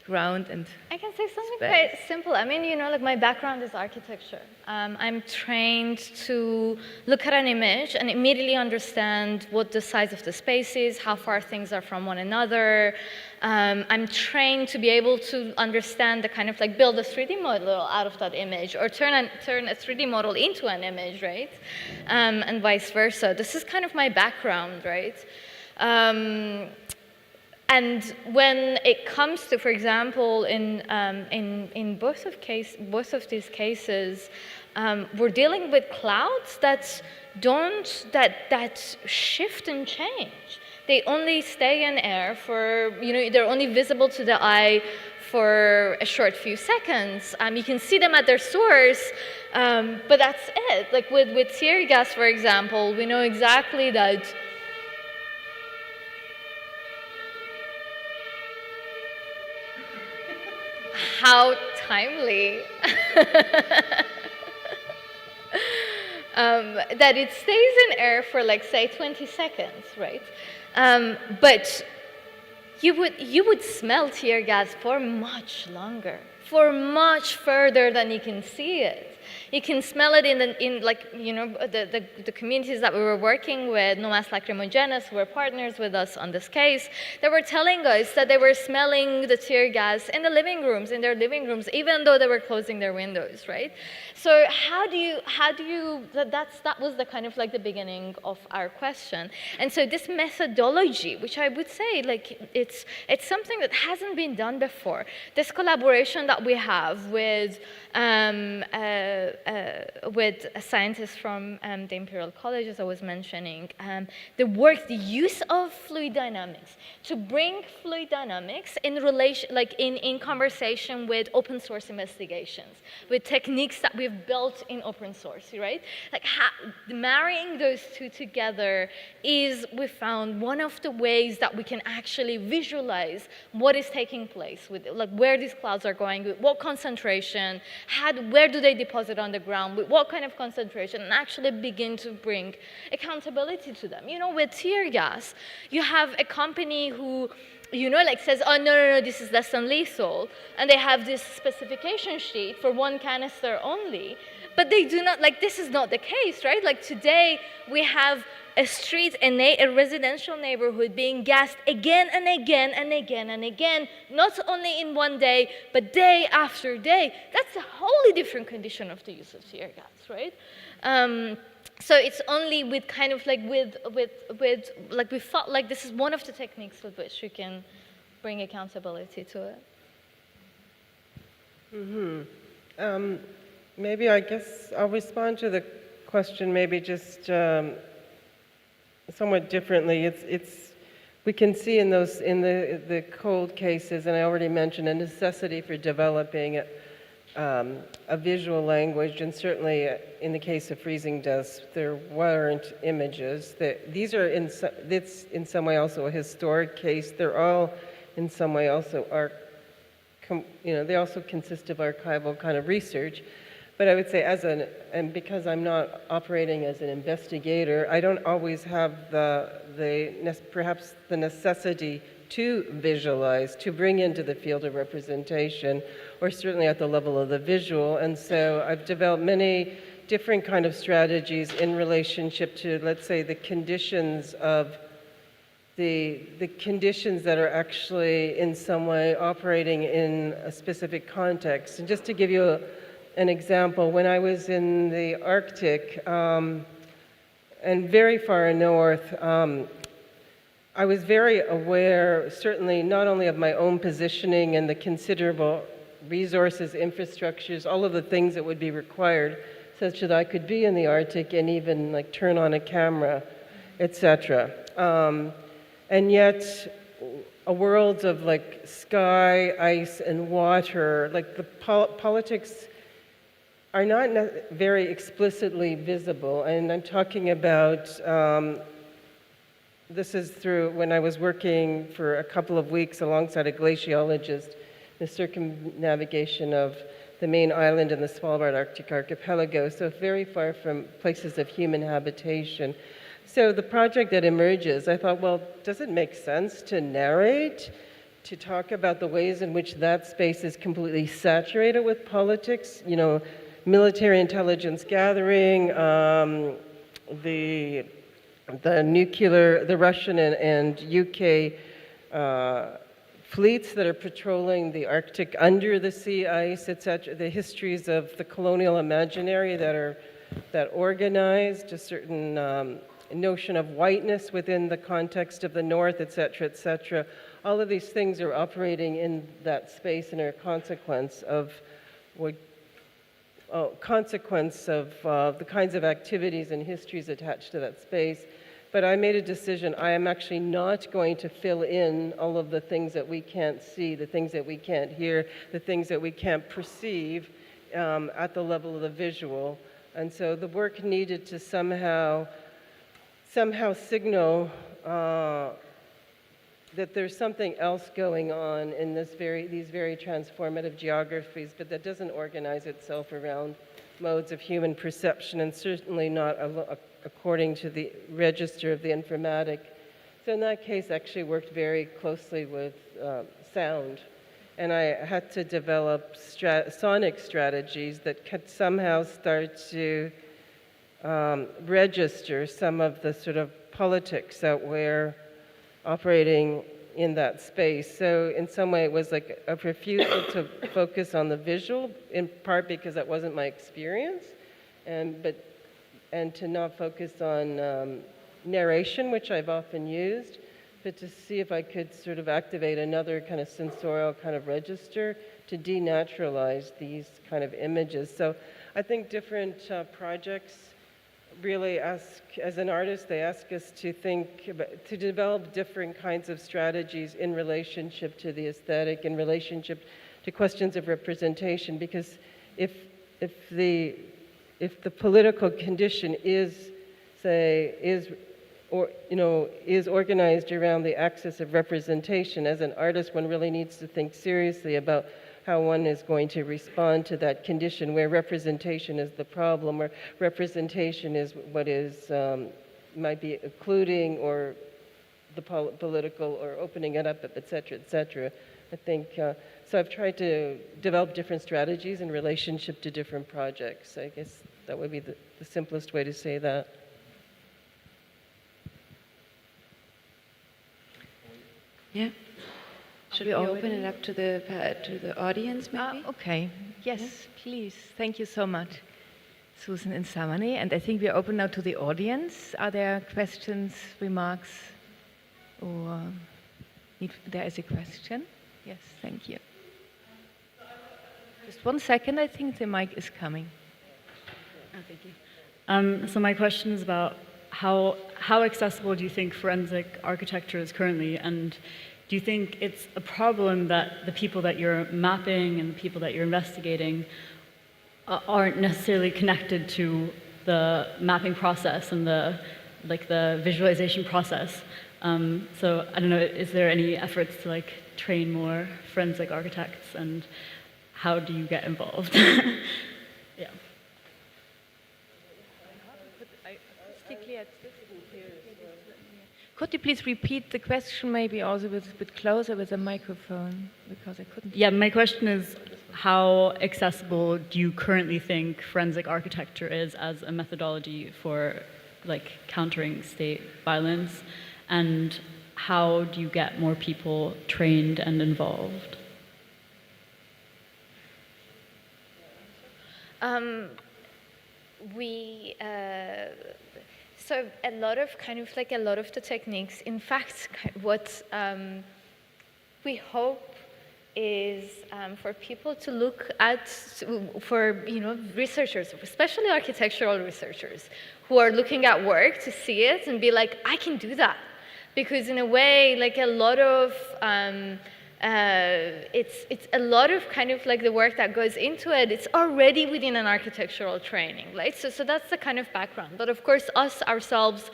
ground and I can say something space. quite simple. I mean, you know, like my background is architecture. I'm trained to look at an image and immediately understand what the size of the space is, how far things are from one another. I'm trained to be able to understand the kind of like build a 3D model out of that image, or turn a 3D model into an image, right? And vice versa. This is kind of my background, right? And when it comes to, for example, in both of these cases, we're dealing with clouds that shift and change. They only stay in air for, you know, they're only visible to the eye for a short few seconds. You can see them at their source, but that's it. Like with tear gas, for example, we know exactly that. How timely that it stays in air for, like, say 20 seconds, right? But you would smell tear gas for much longer, for much further than you can see it. You can smell it in like, you know, the communities that we were working with, Nomas Lacrimogenes, who were partners with us on this case, they were telling us that they were smelling the tear gas in the living rooms, in their living rooms, even though they were closing their windows, right? So how do you, that was the kind of like the beginning of our question. And so this methodology, which I would say, like, it's something that hasn't been done before. This collaboration that we have with scientists from the Imperial College, as I was mentioning, the use of fluid dynamics to bring fluid dynamics in relation, like in conversation with open source investigations, with techniques that we've built in open source, right? Like marrying those two together is, we found, one of the ways that we can actually visualize what is taking place with, like, where these clouds are going, with what concentration, where do they deposit on the ground, with what kind of concentration, and actually begin to bring accountability to them. You know, with tear gas, you have a company who, you know, like says, oh, no, this is less than lethal, and they have this specification sheet for one canister only, but they do not, like, this is not the case, right? Like, today, we have a street, a residential neighborhood being gassed again and again and again and again, not only in one day, but day after day. That's a wholly different condition of the use of tear gas, right? So it's only with kind of like like, we felt like this is one of the techniques with which we can bring accountability to it. Mm-hmm. Maybe, I guess I'll respond to the question maybe just somewhat differently. We can see in the cold cases, and I already mentioned a necessity for developing a visual language, and certainly in the case of freezing dust, there weren't images. These are in some way also a historic case. They're all in some way also they also consist of archival kind of research. But I would say, and because I'm not operating as an investigator, I don't always have perhaps the necessity to visualize, to bring into the field of representation, or certainly at the level of the visual. And so I've developed many different kind of strategies in relationship to, let's say, the conditions of the conditions that are actually in some way operating in a specific context. And just to give you an example, when I was in the Arctic and very far north, I was very aware, certainly not only of my own positioning and the considerable resources, infrastructures, all of the things that would be required such that I could be in the Arctic and even like turn on a camera, etc. And yet a world of like sky, ice, and water, like the politics are not very explicitly visible. And I'm talking about, this is through when I was working for a couple of weeks alongside a glaciologist, the circumnavigation of the main island in the Svalbard Arctic archipelago, so very far from places of human habitation. So the project that emerges, I thought, well, does it make sense to narrate, to talk about the ways in which that space is completely saturated with politics, you know, military intelligence gathering, the nuclear, the Russian and UK fleets that are patrolling the Arctic under the sea ice, etc., the histories of the colonial imaginary that organized a certain notion of whiteness within the context of the North, etc., etc. All of these things are operating in that space and are a consequence of the kinds of activities and histories attached to that space. But I made a decision, I am actually not going to fill in all of the things that we can't see, the things that we can't hear, the things that we can't perceive at the level of the visual. And so the work needed to somehow signal that there's something else going on in these very transformative geographies, but that doesn't organize itself around modes of human perception, and certainly not according to the register of the informatic. So in that case, I actually worked very closely with sound, and I had to develop sonic strategies that could somehow start to register some of the sort of politics that were operating in that space. So in some way it was like a refusal to focus on the visual, in part because that wasn't my experience, and to not focus on narration, which I've often used, but to see if I could sort of activate another kind of sensorial kind of register to denaturalize these kind of images. So I think different projects really ask, as an artist, they ask us to think about, to develop different kinds of strategies in relationship to the aesthetic, in relationship to questions of representation, because if the political condition is organized around the axis of representation, as an artist, one really needs to think seriously about how one is going to respond to that condition, where representation is the problem, where representation is what is might be occluding or the political or opening it up, etc., etc. I think so. I've tried to develop different strategies in relationship to different projects. I guess that would be the simplest way to say that. Yeah. Should we open it up to the audience, maybe? Okay. Yes, please. Thank you so much, Susan and Sammy. And I think we're open now to the audience. Are there questions, remarks, or there is a question? Yes, thank you. Just 1 second. I think the mic is coming. Oh, thank you. So my question is about how accessible do you think forensic architecture is currently, and do you think it's a problem that the people that you're mapping and the people that you're investigating aren't necessarily connected to the mapping process and the visualization process? So I don't know, is there any efforts to train more forensic architects, and how do you get involved? Yeah. Could you please repeat the question, maybe also a bit closer with the microphone, because I couldn't. Yeah, my question is, how accessible do you currently think forensic architecture is as a methodology for countering state violence, and how do you get more people trained and involved? So a lot of a lot of the techniques, in fact, what we hope is for people to look at, for researchers, especially architectural researchers, who are looking at work to see it and be like, I can do that. Because in a way, like a lot of, it's a lot of the work that goes into it, it's already within an architectural training, right? So that's the kind of background. But of course, us ourselves,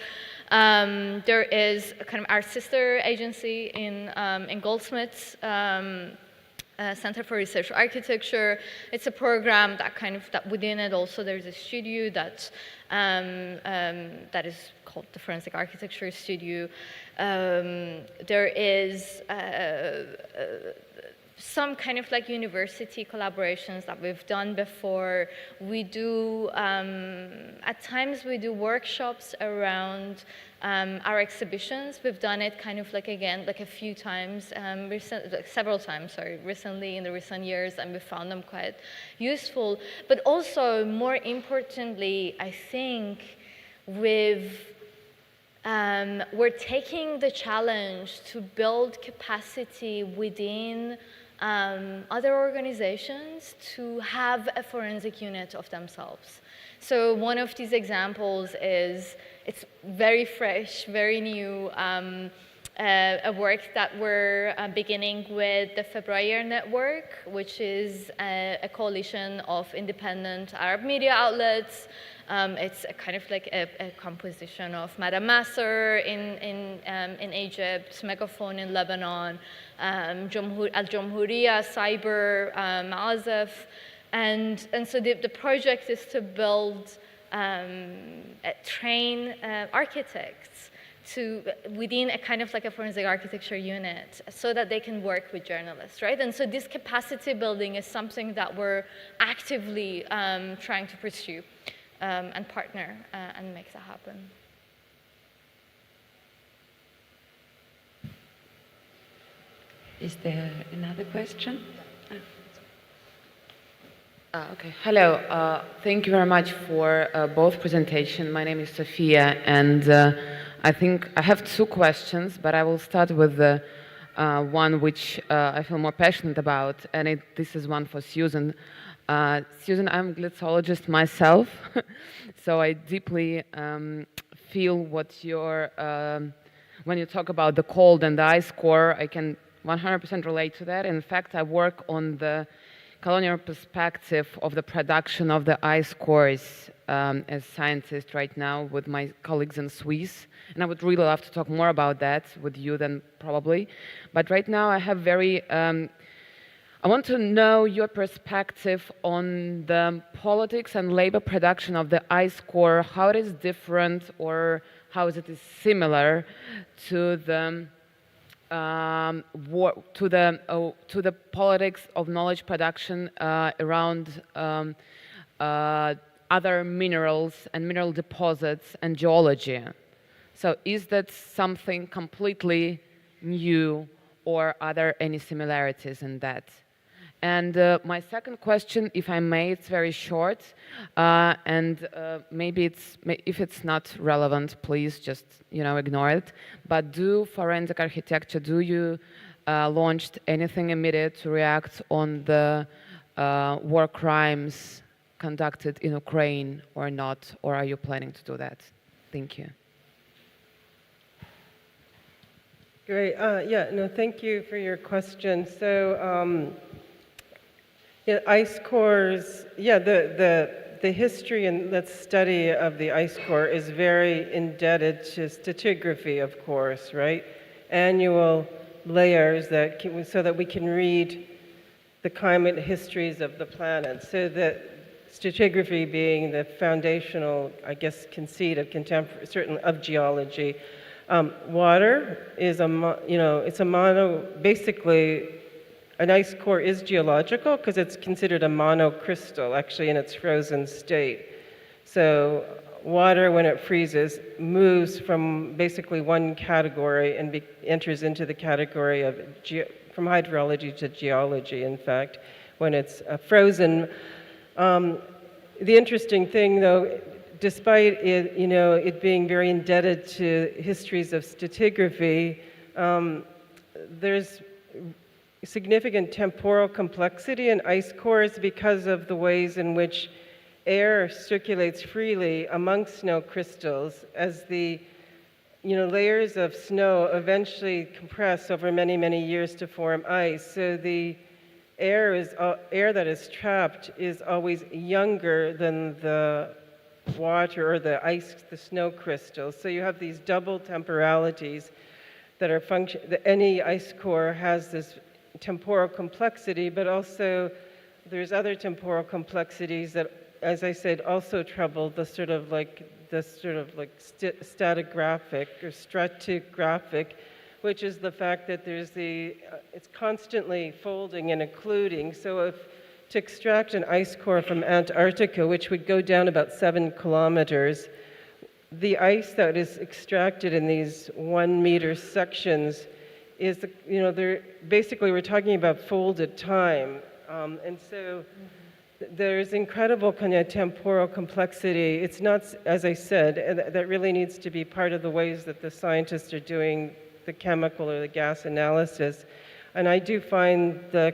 there is our sister agency in Goldsmiths, Center for Research Architecture. It's a program that that within it also there's a studio that that is called the Forensic Architecture Studio. There is some university collaborations that we've done before. We do, at times we do workshops around our exhibitions. We've done it again, a few times, several times, sorry, recently in the recent years, and we found them quite useful. But also, more importantly, I think we're taking the challenge to build capacity within other organizations to have a forensic unit of themselves. So one of these examples is, it's very fresh, very new, a work that we're beginning with the February Network, which is a coalition of independent Arab media outlets. It's a a composition of Madame Nasser in Egypt, Megaphone in Lebanon, Al Jamhuriya, Cyber, Ma'azef, and so the project is to build, train architects within a a forensic architecture unit so that they can work with journalists, right? And so this capacity building is something that we're actively trying to pursue and partner and make that happen. Is there another question? Okay. Hello. Thank you very much for both presentations. My name is Sophia, and I think I have two questions, but I will start with the one which I feel more passionate about, and this is one for Susan. Susan, I'm a glaciologist myself, so I deeply feel what when you talk about the cold and the ice core, I can 100% relate to that. In fact, I work on the colonial perspective of the production of the ice cores as scientist right now with my colleagues in Swiss, and I would really love to talk more about that with you then probably. But right now I have I want to know your perspective on the politics and labor production of the ice core, how it is different or how is it similar to the to the politics of knowledge production around other minerals and mineral deposits and geology. So is that something completely new, or are there any similarities in that? And my second question, if I may, it's very short, and maybe if it's not relevant, please just ignore it. But forensic architecture, do you launched anything immediate to react on the war crimes conducted in Ukraine or not, or are you planning to do that? Thank you. Great. Thank you for your question. So. Ice cores, the history and the study of the ice core is very indebted to stratigraphy, of course, right? Annual layers so that we can read the climate histories of the planet. So that stratigraphy being the foundational, I guess, conceit of certainly of geology. Water is basically. An ice core is geological because it's considered a monocrystal, actually, in its frozen state. So water, when it freezes, moves from basically one category and enters into the category of from hydrology to geology, in fact, when it's frozen. The interesting thing, though, despite it, it being very indebted to histories of stratigraphy, there's significant temporal complexity in ice cores because of the ways in which air circulates freely amongst snow crystals as the layers of snow eventually compress over many, many years to form ice. So the air that is trapped is always younger than the water or the ice, the snow crystals. So you have these double temporalities that are any ice core has this temporal complexity, but also there's other temporal complexities that, as I said, also trouble the stratigraphic or stratigraphic, which is the fact that it's constantly folding and occluding. So to extract an ice core from Antarctica, which would go down about 7 kilometers, the ice that is extracted in these 1 meter sections is, we're talking about folded time. And so there's incredible kind of temporal complexity. It's not, as I said, that really needs to be part of the ways that the scientists are doing the chemical or the gas analysis. And I do find the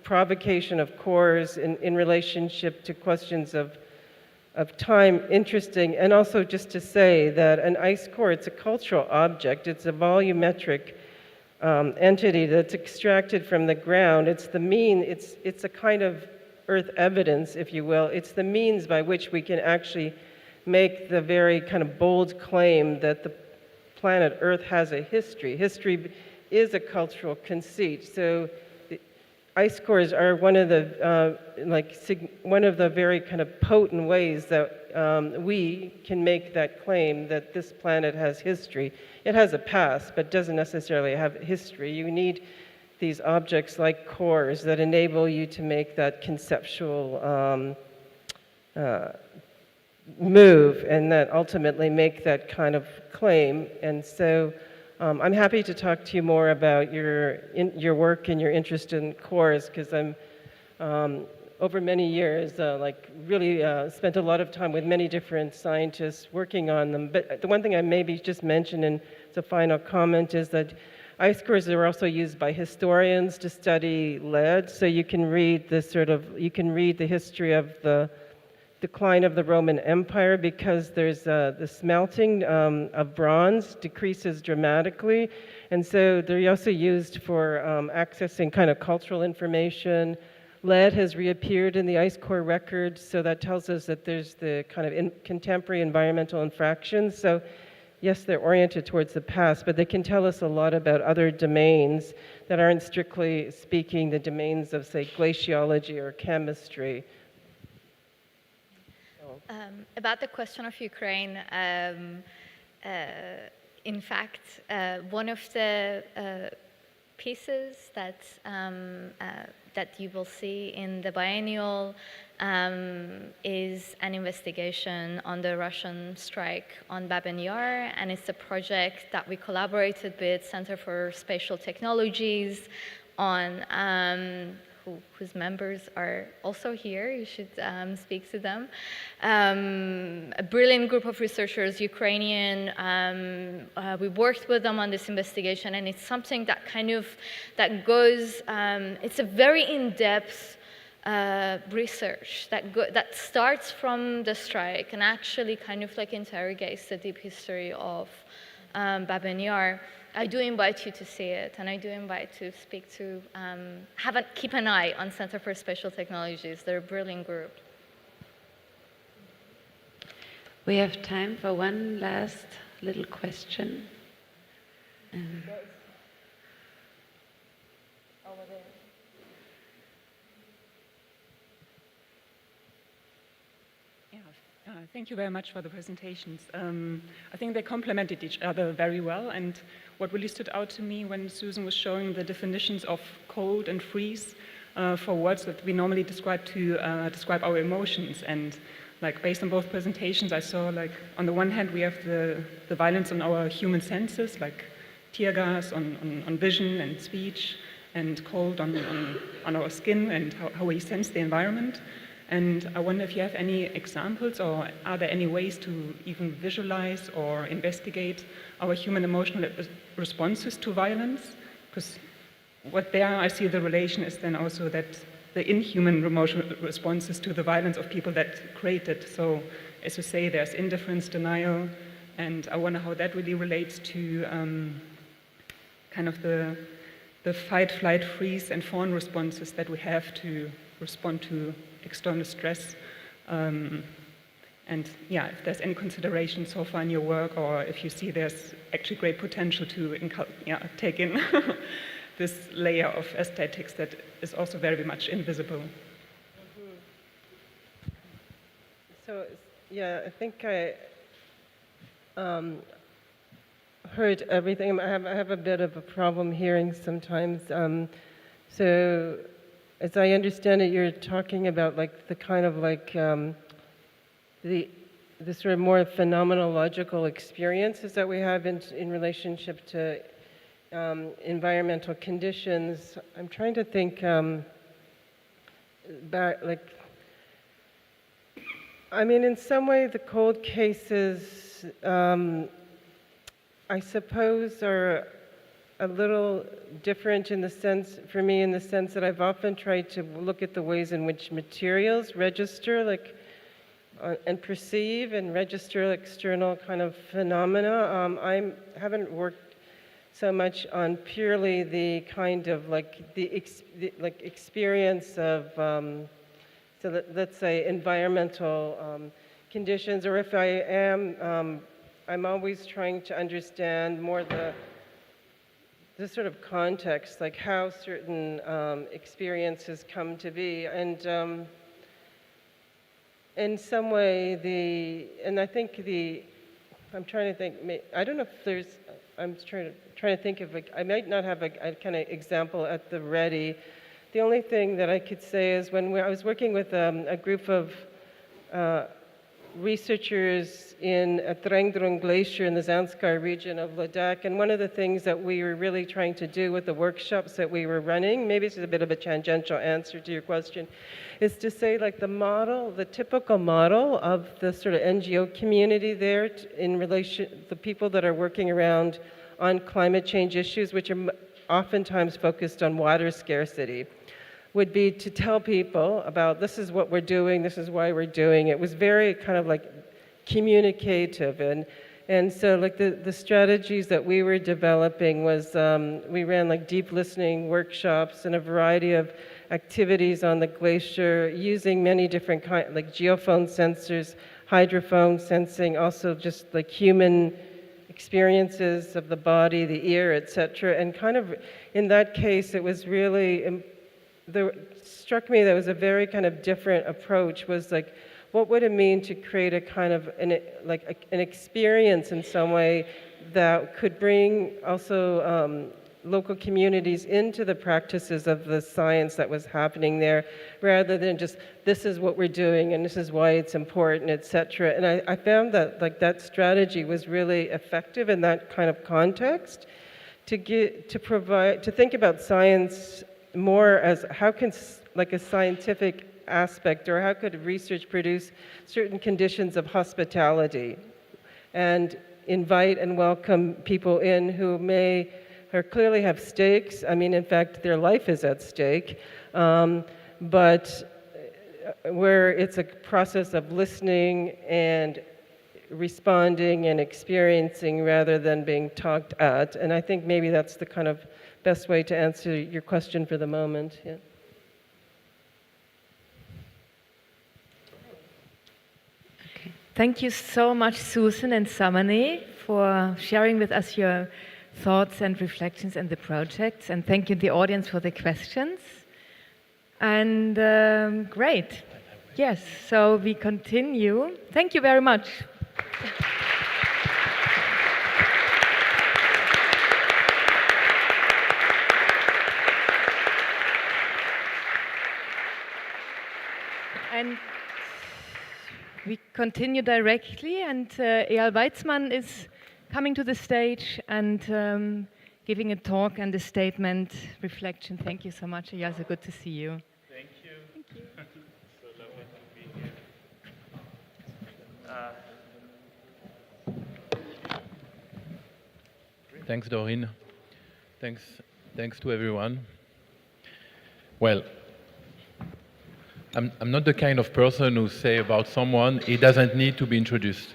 provocation of cores in relationship to questions of time interesting. And also just to say that an ice core, it's a cultural object. It's a volumetric entity that's extracted from the ground. It's a kind of earth evidence, if you will. It's the means by which we can actually make the very kind of bold claim that the planet Earth has a history. History is a cultural conceit. So the ice cores are one of the very kind of potent ways that we can make that claim that this planet has history. It has a past, but doesn't necessarily have history. You need these objects like cores that enable you to make that conceptual move and that ultimately make that kind of claim. And so I'm happy to talk to you more about your work and your interest in cores, because I'm over many years really spent a lot of time with many different scientists working on them. But the one thing I maybe just mentioned, and it's a final comment, is that ice cores are also used by historians to study lead. So you can read the history of the decline of the Roman Empire, because there's the smelting of bronze decreases dramatically. And so they're also used for accessing kind of cultural information. Lead has reappeared in the ice core record, so that tells us that there's the kind of contemporary environmental infractions. So yes, they're oriented towards the past, but they can tell us a lot about other domains that aren't strictly speaking the domains of, say, glaciology or chemistry. About the question of Ukraine, in fact, one of the pieces that you will see in the biennial is an investigation on the Russian strike on Babin Yar, and it's a project that we collaborated with Center for Spatial Technologies on, whose members are also here. You should speak to them. A brilliant group of researchers, Ukrainian. We worked with them on this investigation, and it's something that goes. It's a very in-depth research that starts from the strike and actually interrogates the deep history of Babin Yar. I do invite you to see it, and I do invite to speak to, keep an eye on Center for Spatial Technologies. They're a brilliant group. We have time for one last little question. Thank you very much for the presentations. I think they complemented each other very well, and what really stood out to me when Susan was showing the definitions of cold and freeze for words that we normally describe to describe our emotions, and like based on both presentations, I saw like on the one hand we have the violence on our human senses, like tear gas on vision and speech, and cold on our skin and how we sense the environment. And I wonder if you have any examples, or are there any ways to even visualize or investigate our human emotional responses to violence? Because what there I see the relation is then also that the inhuman emotional responses to the violence of people that create it. So as you say, there's indifference, denial, and I wonder how that really relates to kind of the fight, flight, freeze, and fawn responses that we have to respond to external stress. And yeah, if there's any consideration so far in your work, or if you see there's actually great potential to take in this layer of aesthetics that is also very much invisible. So, yeah, I think I heard everything. I have a bit of a problem hearing sometimes. So, as I understand it, you're talking about like the kind of like the sort of more phenomenological experiences that we have in relationship to environmental conditions. I'm trying to think back, like, I mean, in some way, the cold cases, I suppose, are a little different in the sense, for me, in the sense that I've often tried to look at the ways in which materials register, like, and perceive and register external kind of phenomena. I haven't worked so much on purely the kind of like the experience of, so let's say environmental conditions, or if I am, I'm always trying to understand more the sort of context, like how certain experiences come to be, and in some way and I think I'm trying to think, I don't know if there's, I'm trying to think of, I might not have a kind of example at the ready. The only thing that I could say is when I was working with a group of researchers in a Drengdrung Glacier in the Zanskar region of Ladakh, and one of the things that we were really trying to do with the workshops that we were running, maybe it's a bit of a tangential answer to your question, is to say like the model, the typical model of the sort of NGO community there in relation, the people that are working around on climate change issues, which are oftentimes focused on water scarcity, would be to tell people about this is what we're doing, this is why we're doing it. It was very kind of like communicative, and so like the strategies that we were developing was we ran like deep listening workshops and a variety of activities on the glacier using many different kinds, like geophone sensors, hydrophone sensing, also just like human experiences of the body, the ear, etc. And kind of in that case, it was really, struck me that was a very kind of different approach, was like, what would it mean to create a kind of an experience in some way that could bring also local communities into the practices of the science that was happening there, rather than just this is what we're doing and this is why it's important, etc. And I found that like that strategy was really effective in that kind of context, to think about science more as how can like a scientific aspect, or how could research produce certain conditions of hospitality and invite and welcome people in who may or clearly have stakes. I mean, in fact, their life is at stake, but where it's a process of listening and responding and experiencing rather than being talked at. And I think maybe that's the kind of best way to answer your question for the moment. Yeah. Thank you so much, Susan and Sammy, for sharing with us your thoughts and reflections and the projects. And thank you, the audience, for the questions. And great. Yes, so we continue. Thank you very much. And we continue directly, and Ayal Weizman is coming to the stage and giving a talk and a statement, reflection. Thank you so much, Ayal. So good to see you. Thank you. Thank you. So lovely to be here. Thanks, Doreen. Thanks to everyone. Well, I'm not the kind of person who say about someone, he doesn't need to be introduced.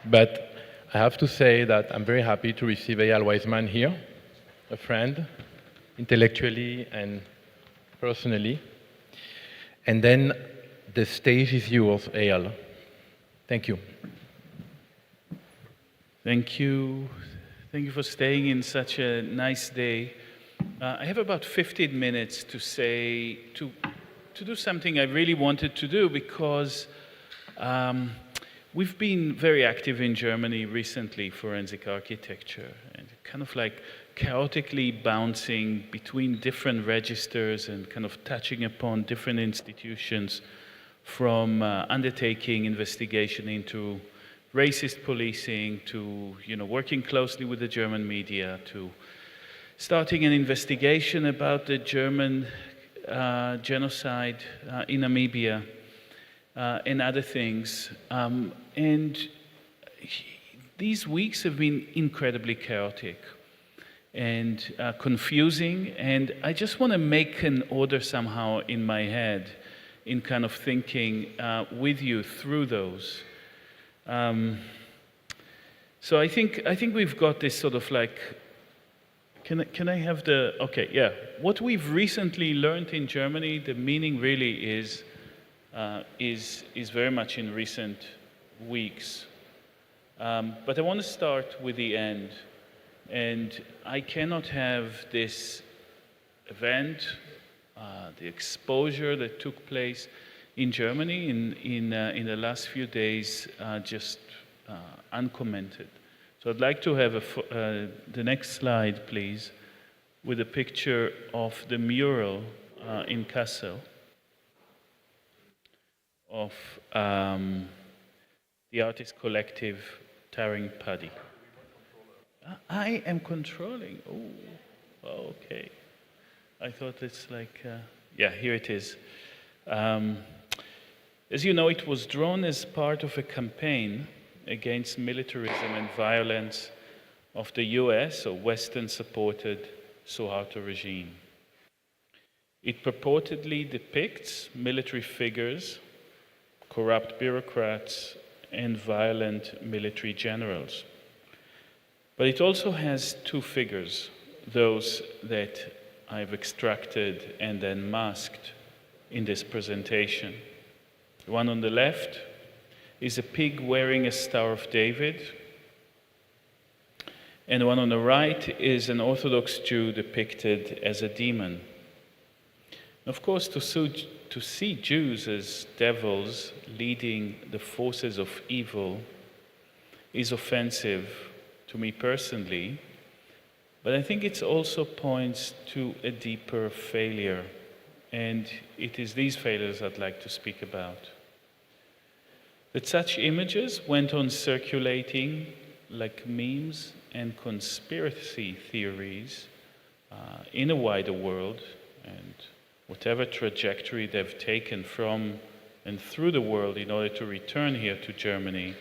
But I have to say that I'm very happy to receive Ayal Weizman here, a friend, intellectually and personally. And then the stage is yours, Ayal. Thank you. Thank you. Thank you for staying in such a nice day. I have about 15 minutes to do something I really wanted to do because we've been very active in Germany recently, forensic architecture, and kind of like chaotically bouncing between different registers and kind of touching upon different institutions, from undertaking investigation into racist policing to working closely with the German media to starting an investigation about the German genocide in Namibia and other things. And these weeks have been incredibly chaotic and confusing, and I just want to make an order somehow in my head in kind of thinking with you through those. So I think we've got this sort of like, can I have the, okay, yeah. What we've recently learned in Germany, the meaning really is very much in recent weeks. But I want to start with the end. And I cannot have this event, the exposure that took place in Germany in the last few days just uncommented. So I'd like to have the next slide, please, with a picture of the mural in Kassel of the artist collective Tarring Paddy. I am controlling. Oh, okay. I thought it's like, yeah, here it is. As you know, it was drawn as part of a campaign against militarism and violence of the US, or Western-supported Suharto regime. It purportedly depicts military figures, corrupt bureaucrats, and violent military generals. But it also has two figures, those that I've extracted and then masked in this presentation. The one on the left is a pig wearing a Star of David, and the one on the right is an Orthodox Jew depicted as a demon. Of course, to see Jews as devils leading the forces of evil is offensive to me personally, but I think it also points to a deeper failure, and it is these failures I'd like to speak about. That such images went on circulating like memes and conspiracy theories in a wider world, and whatever trajectory they've taken from and through the world in order to return here to Germany,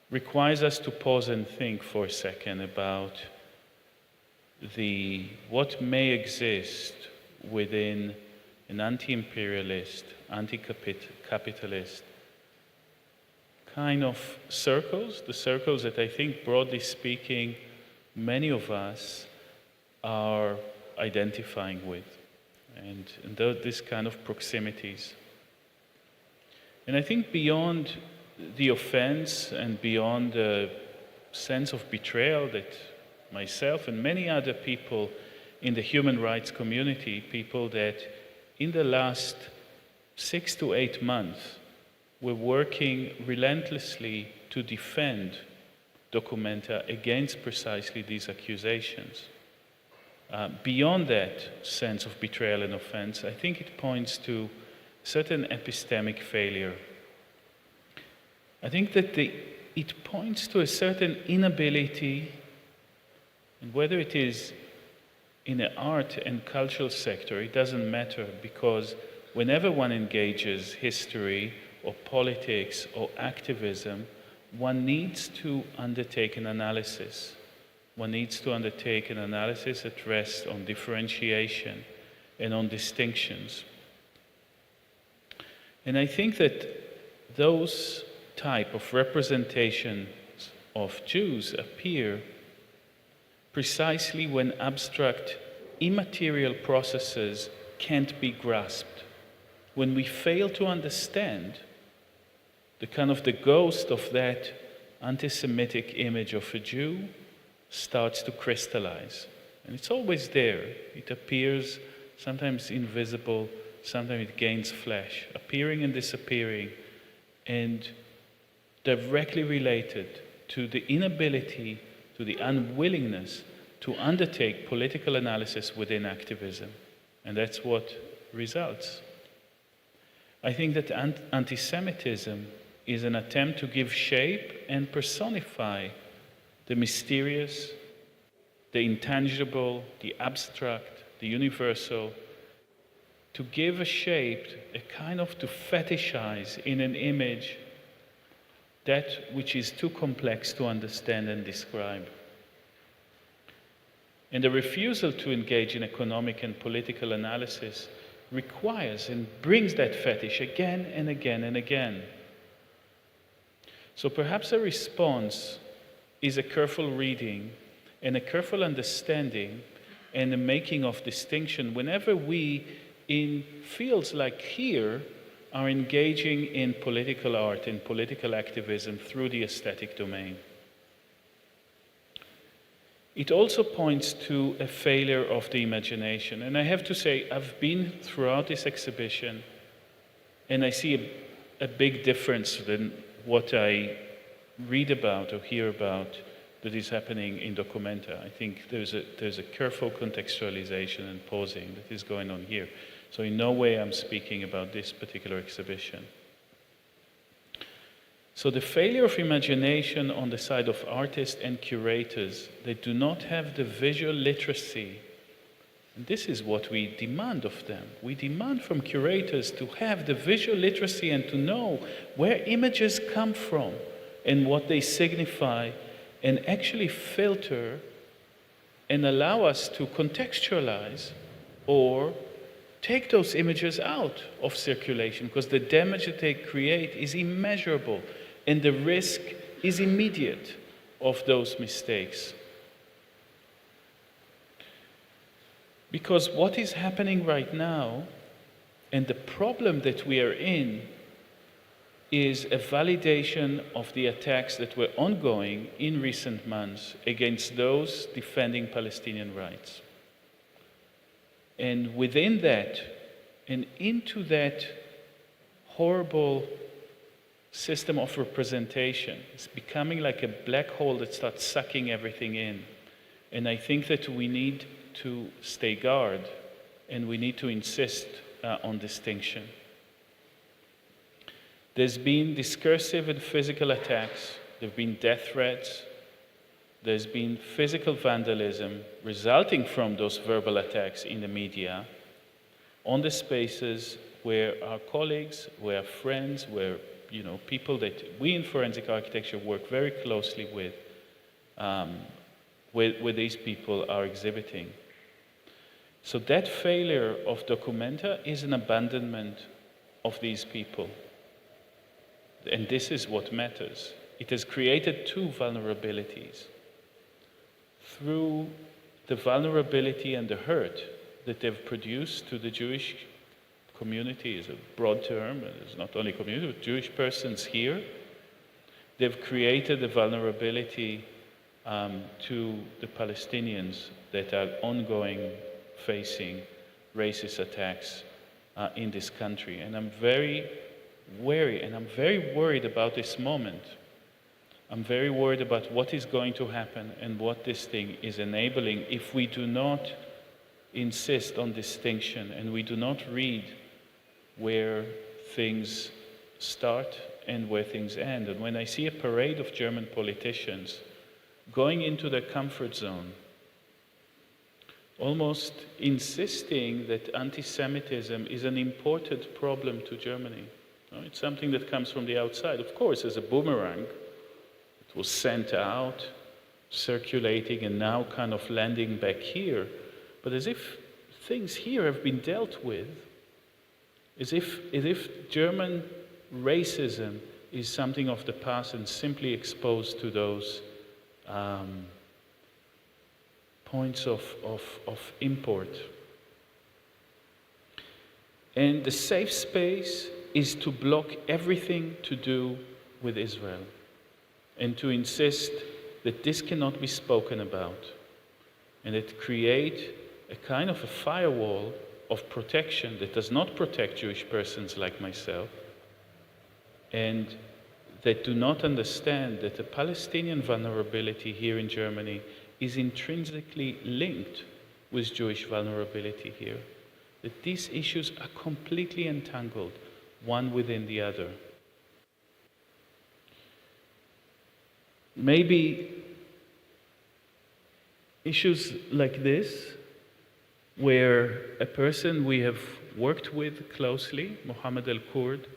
requires us to pause and think for a second about what may exist within an anti-imperialist, anti-capitalist kind of circles, the circles that I think, broadly speaking, many of us are identifying with, and this kind of proximities. And I think beyond the offense and beyond the sense of betrayal that myself and many other people in the human rights community, people that in the last 6 to 8 months were working relentlessly to defend Documenta against precisely these accusations. Beyond that sense of betrayal and offense, I think it points to certain epistemic failure I think that it points to a certain inability, and whether it is in the art and cultural sector, it doesn't matter, because whenever one engages history or politics or activism, one needs to undertake an analysis. One needs to undertake an analysis that rests on differentiation and on distinctions. And I think that those type of representations of Jews appear precisely when abstract, immaterial processes can't be grasped. When we fail to understand the ghost of that anti-Semitic image of a Jew starts to crystallize. And it's always there. It appears, sometimes invisible, sometimes it gains flesh, appearing and disappearing, and directly related to the inability, to the unwillingness to undertake political analysis within activism. And that's what results. I think that anti-Semitism is an attempt to give shape and personify the mysterious, the intangible, the abstract, the universal, to give a shape, to fetishize in an image that which is too complex to understand and describe. And the refusal to engage in economic and political analysis requires and brings that fetish again and again and again. So perhaps a response is a careful reading and a careful understanding and the making of distinction whenever we, in fields like here, are engaging in political art and political activism through the aesthetic domain. It also points to a failure of the imagination. And I have to say, I've been throughout this exhibition and I see a big difference than what I read about or hear about that is happening in Documenta. I think there's a careful contextualization and pausing that is going on here. So in no way I'm speaking about this particular exhibition. So the failure of imagination on the side of artists and curators, they do not have the visual literacy. And this is what we demand of them. We demand from curators to have the visual literacy and to know where images come from and what they signify, and actually filter and allow us to contextualize or take those images out of circulation, because the damage that they create is immeasurable and the risk is immediate of those mistakes. Because what is happening right now, and the problem that we are in, is a validation of the attacks that were ongoing in recent months against those defending Palestinian rights. And within that, and into that horrible system of representation, it's becoming like a black hole that starts sucking everything in. And I think that we need to stay guard, and we need to insist on distinction. There's been discursive and physical attacks, there have been death threats, there's been physical vandalism resulting from those verbal attacks in the media on the spaces where our colleagues, where our friends, where people that we in forensic architecture work very closely with, where these people are exhibiting. So that failure of Documenta is an abandonment of these people. And this is what matters. It has created two vulnerabilities. Through the vulnerability and the hurt that they've produced to the Jewish community, is a broad term, it's not only community, but Jewish persons here, they've created a vulnerability to the Palestinians that are ongoing facing racist attacks in this country. And I'm very wary, and I'm very worried about this moment. I'm very worried about what is going to happen and what this thing is enabling if we do not insist on distinction and we do not read where things start and where things end. And when I see a parade of German politicians going into their comfort zone, almost insisting that anti-Semitism is an imported problem to Germany. No, it's something that comes from the outside. Of course, as a boomerang, it was sent out, circulating, and now kind of landing back here. But as if things here have been dealt with, as if German racism is something of the past and simply exposed to those points of import. And the safe space is to block everything to do with Israel and to insist that this cannot be spoken about, and it create a kind of a firewall of protection that does not protect Jewish persons like myself, and that do not understand that the Palestinian vulnerability here in Germany is intrinsically linked with Jewish vulnerability here. That these issues are completely entangled, one within the other. Maybe issues like this, where a person we have worked with closely, Mohammed al-Kurd,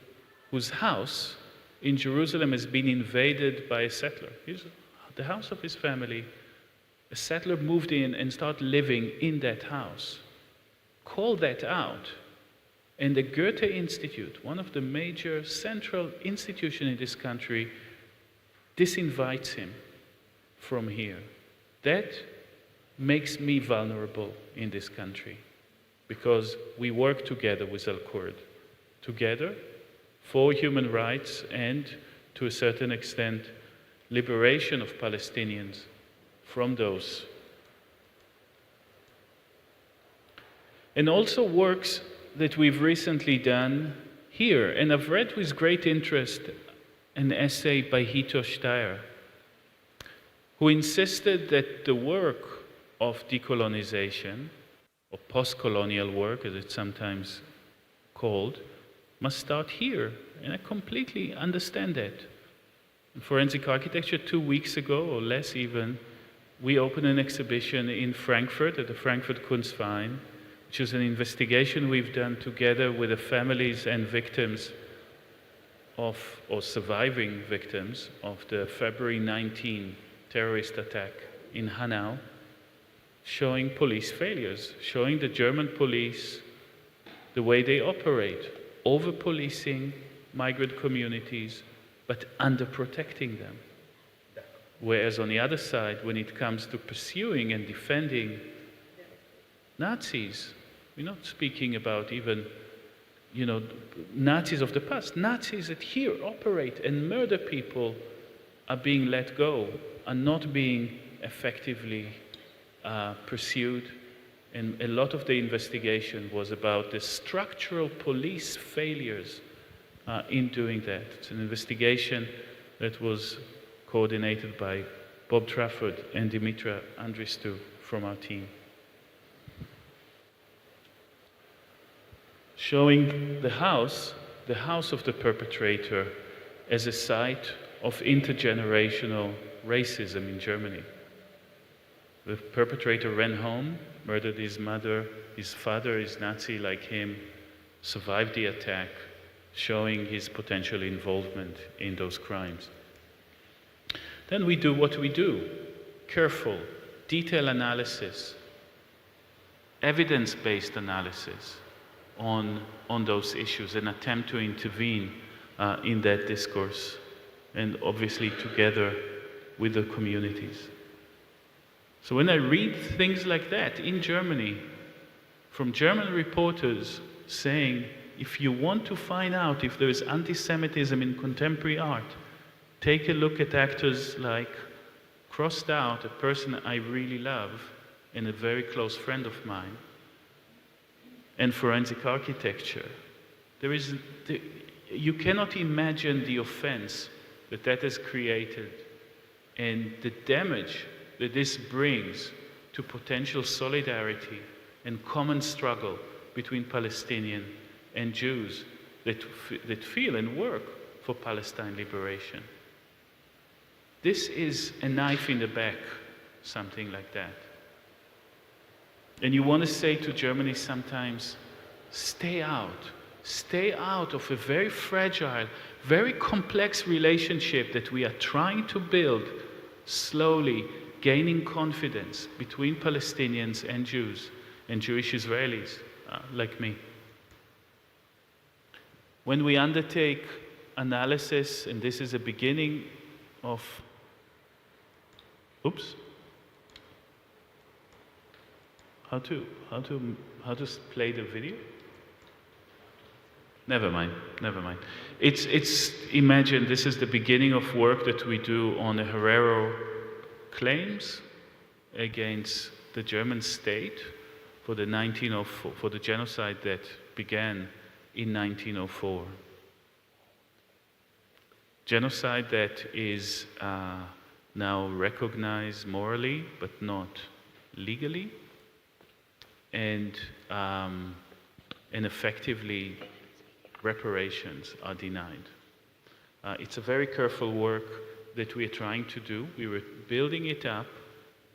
whose house in Jerusalem has been invaded by a settler. The house of his family, a settler moved in and started living in that house. Call that out. And the Goethe Institute, one of the major central institutions in this country, disinvites him from here. That makes me vulnerable in this country, because we work together with al-Kurd, together for human rights and, to a certain extent, liberation of Palestinians from those. And also works that we've recently done here. And I've read with great interest an essay by Hito Steyer, who insisted that the work of decolonization, or post-colonial work as it's sometimes called, must start here. And I completely understand that. In forensic architecture, 2 weeks ago, or less even, we opened an exhibition in Frankfurt at the Frankfurt Kunstverein, which is an investigation we've done together with the families and victims of, or surviving victims of the February 19 terrorist attack in Hanau, showing police failures, showing the German police the way they operate, over-policing migrant communities, but under-protecting them. Whereas on the other side, when it comes to pursuing and defending Nazis, we're not speaking about even, Nazis of the past. Nazis that here operate and murder people are being let go, are not being effectively pursued. And a lot of the investigation was about the structural police failures in doing that. It's an investigation that was coordinated by Bob Trafford and Dimitra Andristou from our team. Showing the house of the perpetrator as a site of intergenerational racism in Germany. The perpetrator ran home, murdered his mother, his father is Nazi like him, survived the attack, showing his potential involvement in those crimes. Then we do what we do: careful, detailed analysis, evidence-based analysis on those issues, and attempt to intervene in that discourse, and obviously together with the communities. So when I read things like that in Germany, from German reporters saying, if you want to find out if there is anti-Semitism in contemporary art, take a look at actors like Crossed Out, a person I really love and a very close friend of mine, and forensic architecture. You cannot imagine the offense that has created and the damage that this brings to potential solidarity and common struggle between Palestinian and Jews that feel and work for Palestine liberation. This is a knife in the back, something like that. And you want to say to Germany sometimes, stay out of a very fragile, very complex relationship that we are trying to build, slowly gaining confidence between Palestinians and Jews and Jewish Israelis like me. When we undertake analysis, and this is a beginning of, oops, how to play the video? Never mind. Imagine this is the beginning of work that we do on the Herero claims against the German state for the genocide that began in 1904. Genocide that is now recognized morally but not legally, and effectively reparations are denied. It's a very careful work that we are trying to do. We were building it up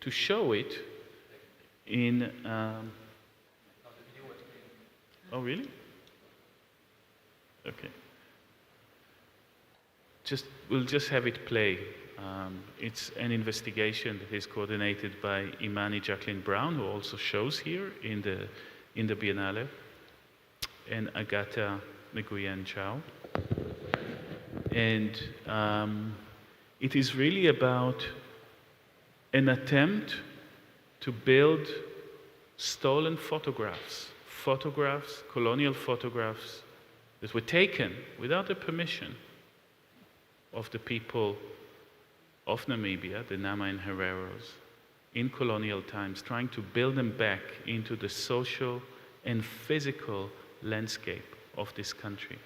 to show it in... Oh, really? Okay. We'll just have it play. It's an investigation that is coordinated by Imani Jacqueline Brown, who also shows here in the Biennale, and Agata Nguyen Chao. And it is really about an attempt to build stolen photographs, colonial photographs that were taken without the permission of the people of Namibia, the Nama and Hereros, in colonial times, trying to build them back into the social and physical landscape of this country.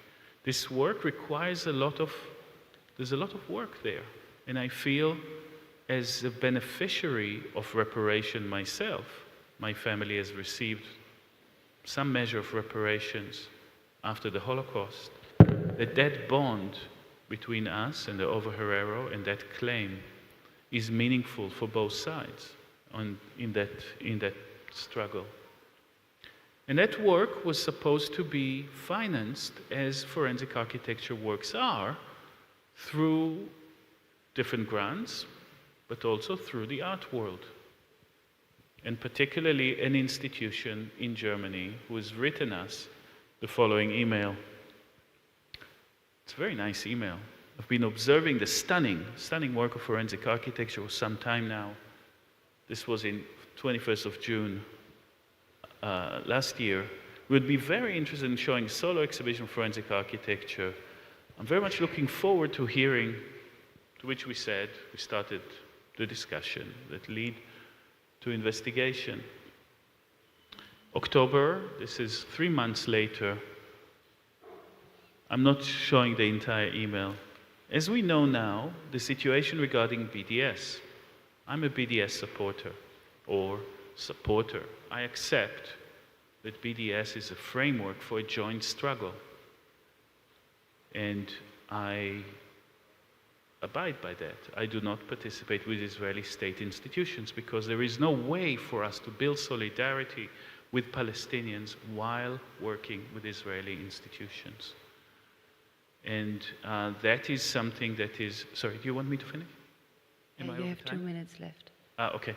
This work requires there's a lot of work there. And I feel, as a beneficiary of reparation myself, my family has received some measure of reparations after the Holocaust, that bond between us and the Over Herero and that claim is meaningful for both sides in that struggle. And that work was supposed to be financed, as forensic architecture works are, through different grants, but also through the art world. And particularly an institution in Germany who has written us the following email. It's a very nice email. I've been observing the stunning work of forensic architecture for some time now. This was in 21st of June last year. We would be very interested in showing a solo exhibition of forensic architecture. I'm very much looking forward to hearing, to which we started the discussion that lead to investigation. October, this is 3 months later. I'm not showing the entire email. As we know now, the situation regarding BDS, I'm a BDS supporter. I accept that BDS is a framework for a joint struggle. And I abide by that. I do not participate with Israeli state institutions because there is no way for us to build solidarity with Palestinians while working with Israeli institutions. And that is something that is... Sorry, do you want me to finish? You have 2 minutes left. Okay.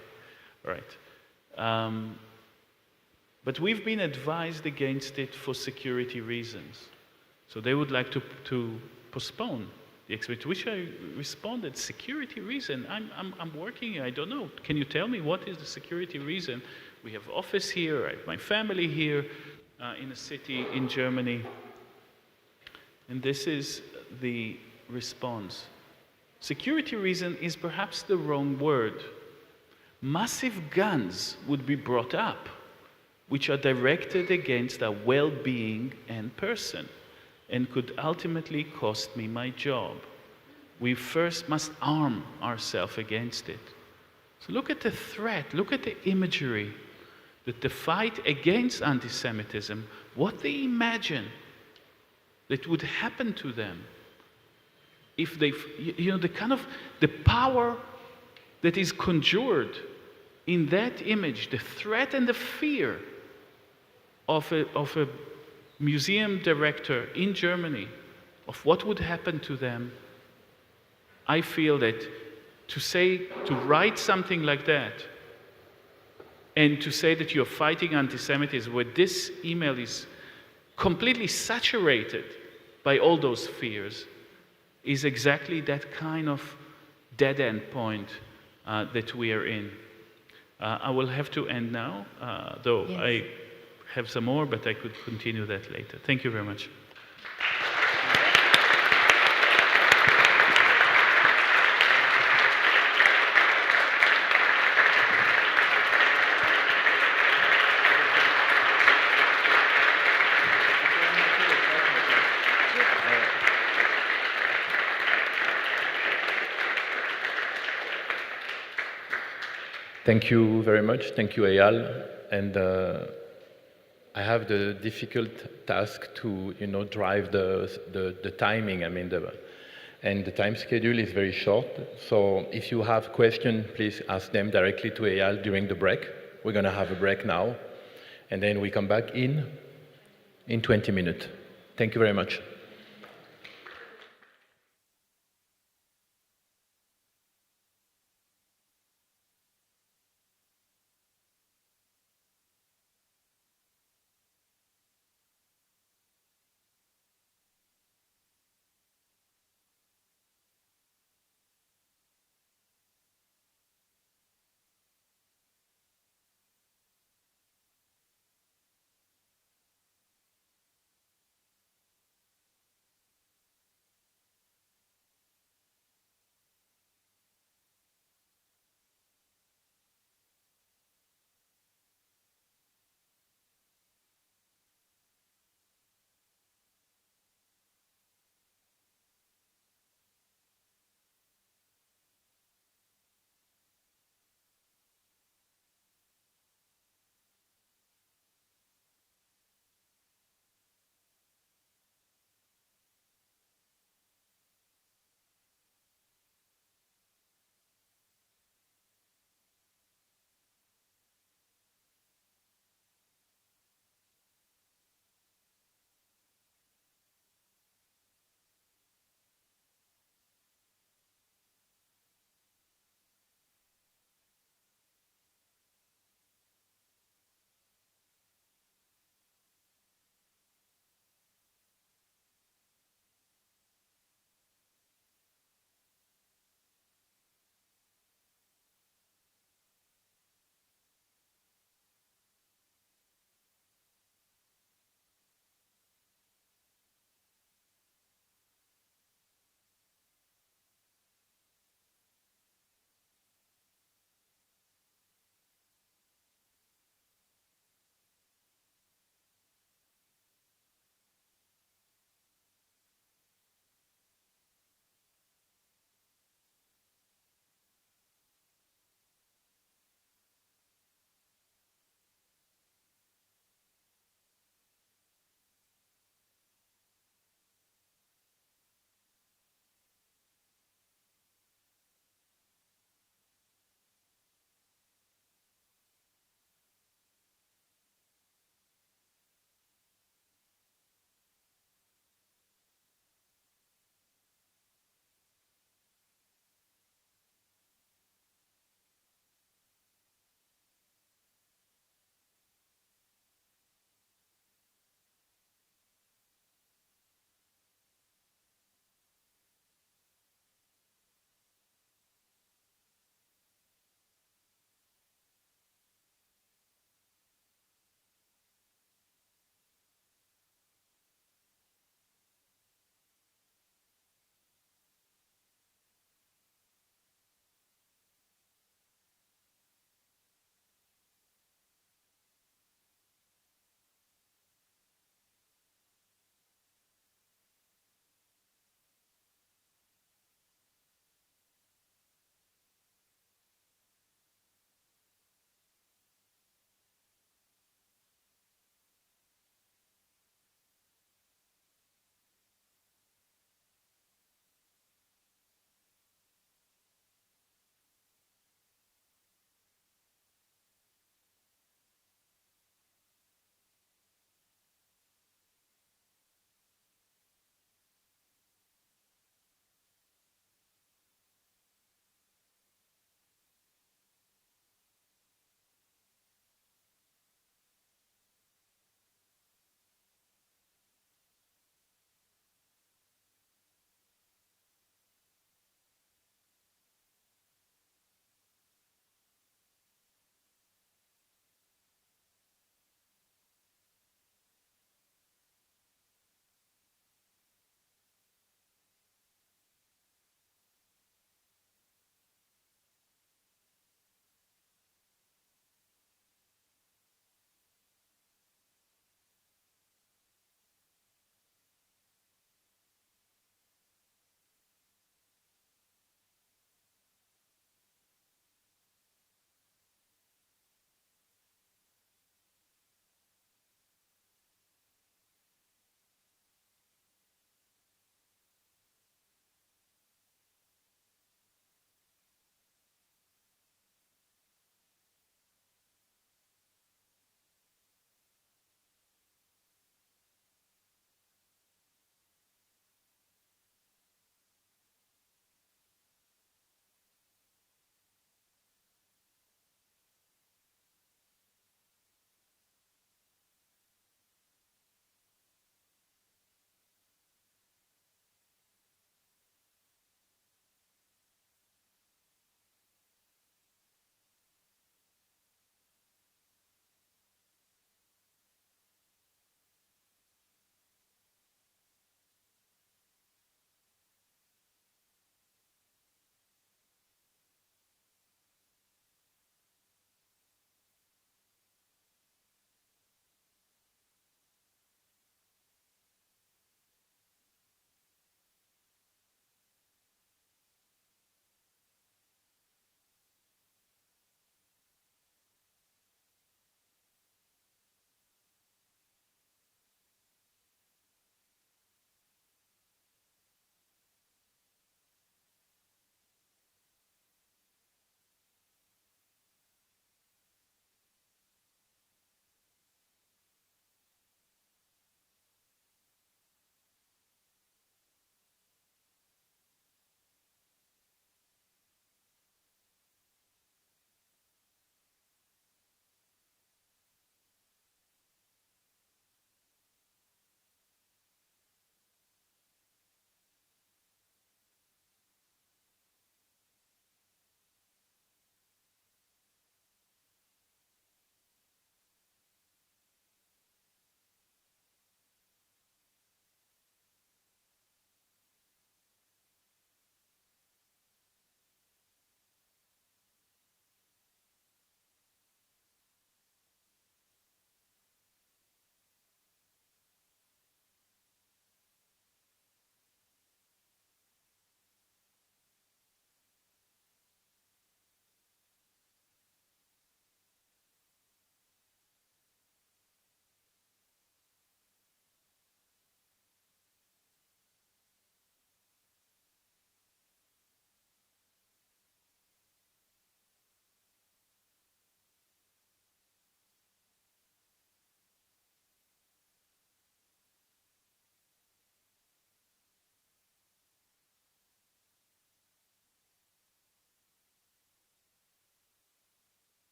All right. But we've been advised against it for security reasons. So they would like to postpone the exhibit, to which I responded, security reason? I'm working here, I don't know. Can you tell me what is the security reason? We have office here, I have my family here in a city in Germany. And this is the response. Security reason is perhaps the wrong word. Massive guns would be brought up, which are directed against our well-being and person, and could ultimately cost me my job. We first must arm ourselves against it. So look at the threat, look at the imagery, that the fight against anti-Semitism, what they imagine that would happen to them if they, the kind of the power that is conjured in that image, the threat and the fear of a museum director in Germany, of what would happen to them, I feel that to write something like that, and to say that you're fighting anti-Semitism, where this email is completely saturated by all those fears, is exactly that kind of dead-end point that we are in. I will have to end now, though Yes. I have some more, but I could continue that later. Thank you very much. Thank you very much. Thank you, Ayal. And I have the difficult task to, drive the timing. And the time schedule is very short. So if you have questions, please ask them directly to Ayal during the break. We're going to have a break now, and then we come back in 20 minutes. Thank you very much.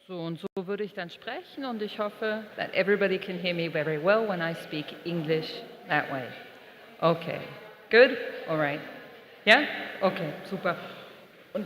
So und so würde ich dann sprechen und ich hoffe that everybody can hear me very well when I speak English that way. Okay, good? All right. Yeah? Okay, super. Und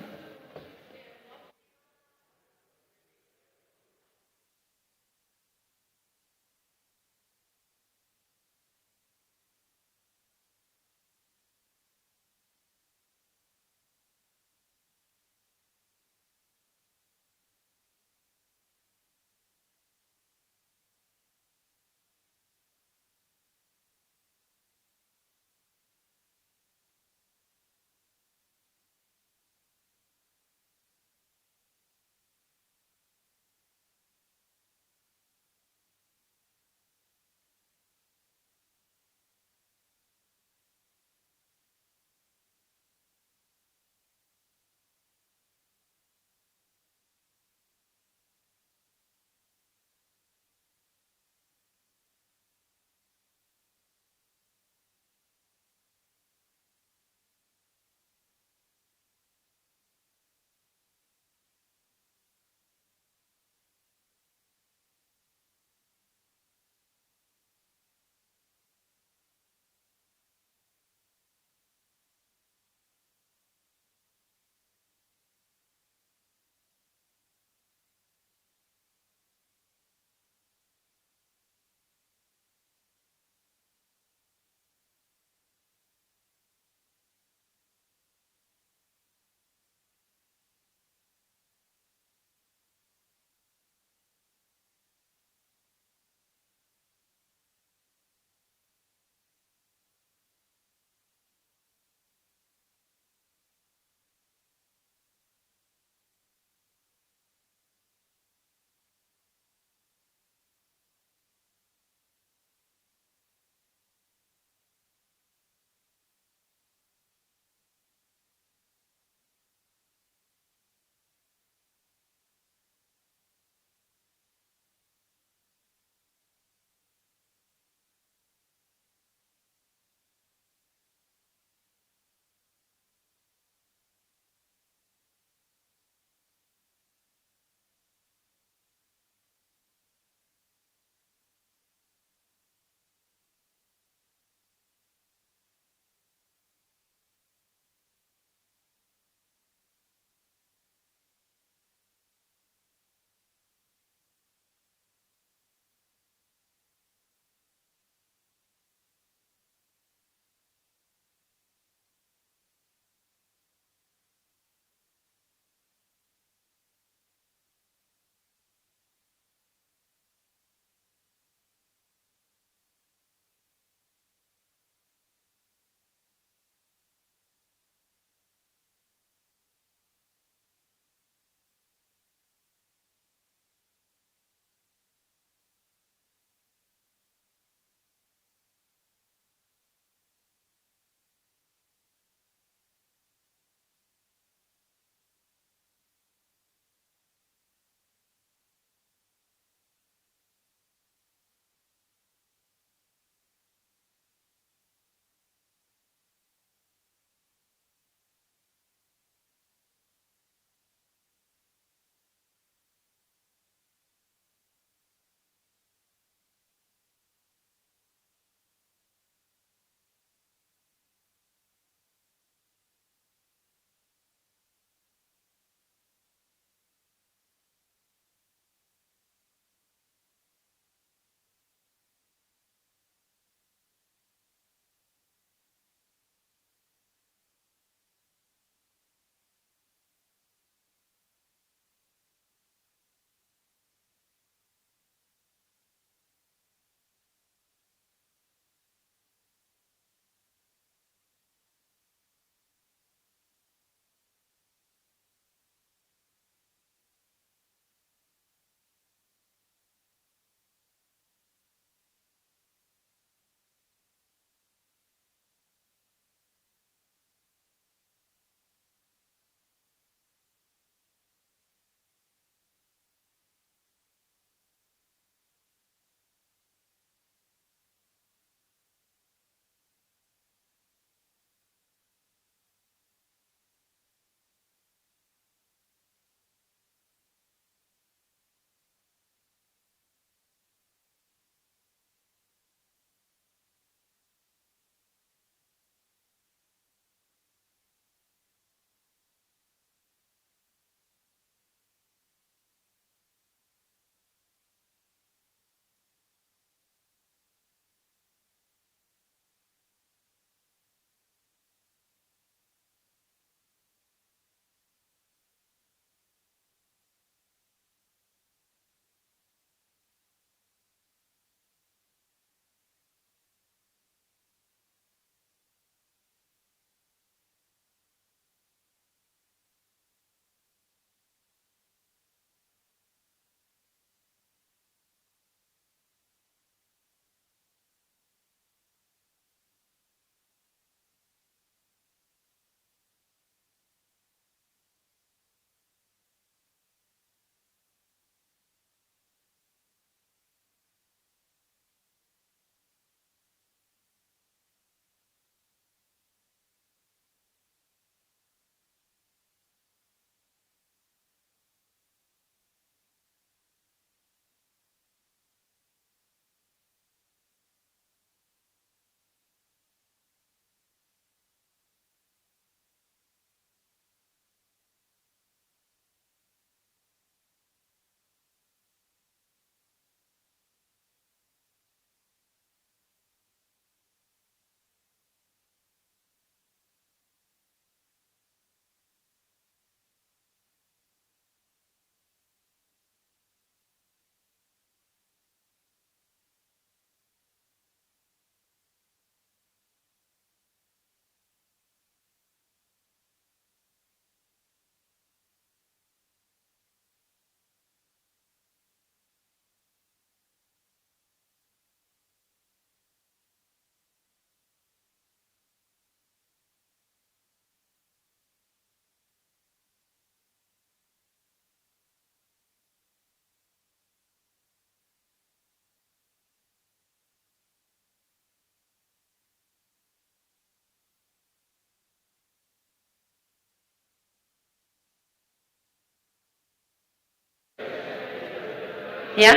Yeah?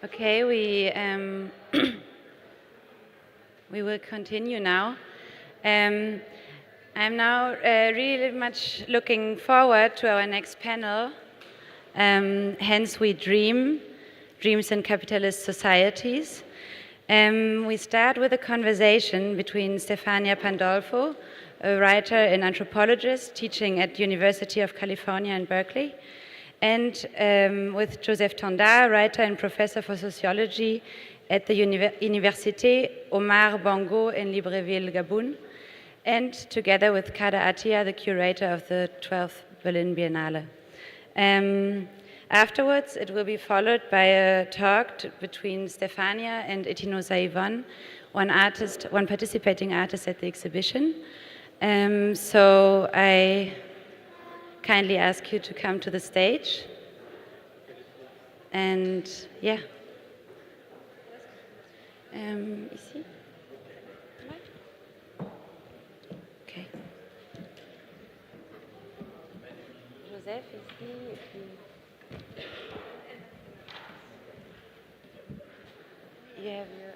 Okay, we will continue now. I'm now really much looking forward to our next panel. Hence, we dreams in capitalist societies. We start with a conversation between Stefania Pandolfo, a writer and anthropologist teaching at University of California in Berkeley, and with Joseph Tonda, writer and professor for sociology at the Université Omar Bongo in Libreville, Gabon, and together with Kader Attia, the curator of the 12th Berlin Biennale. Afterwards, it will be followed by a talk between Stefania and Itinosa Yvonne, one participating artist at the exhibition. So I kindly ask you to come to the stage. And yeah. Ici. Okay. Joseph, ici, et puis... You have your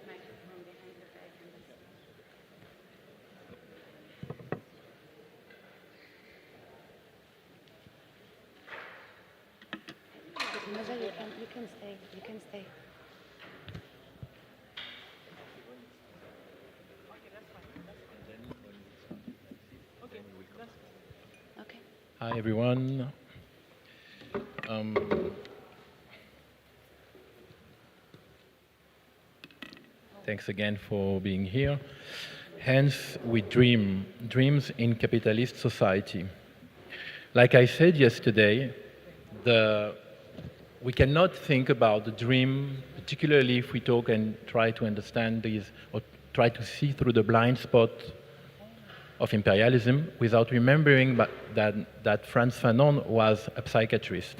microphone behind your back. You can stay. You can stay. Okay. Hi, everyone. Thanks again for being here. Hence, we dreams in capitalist society. Like I said yesterday, we cannot think about the dream, particularly if we talk and try to understand these, or try to see through the blind spot of imperialism, without remembering that Frantz Fanon was a psychiatrist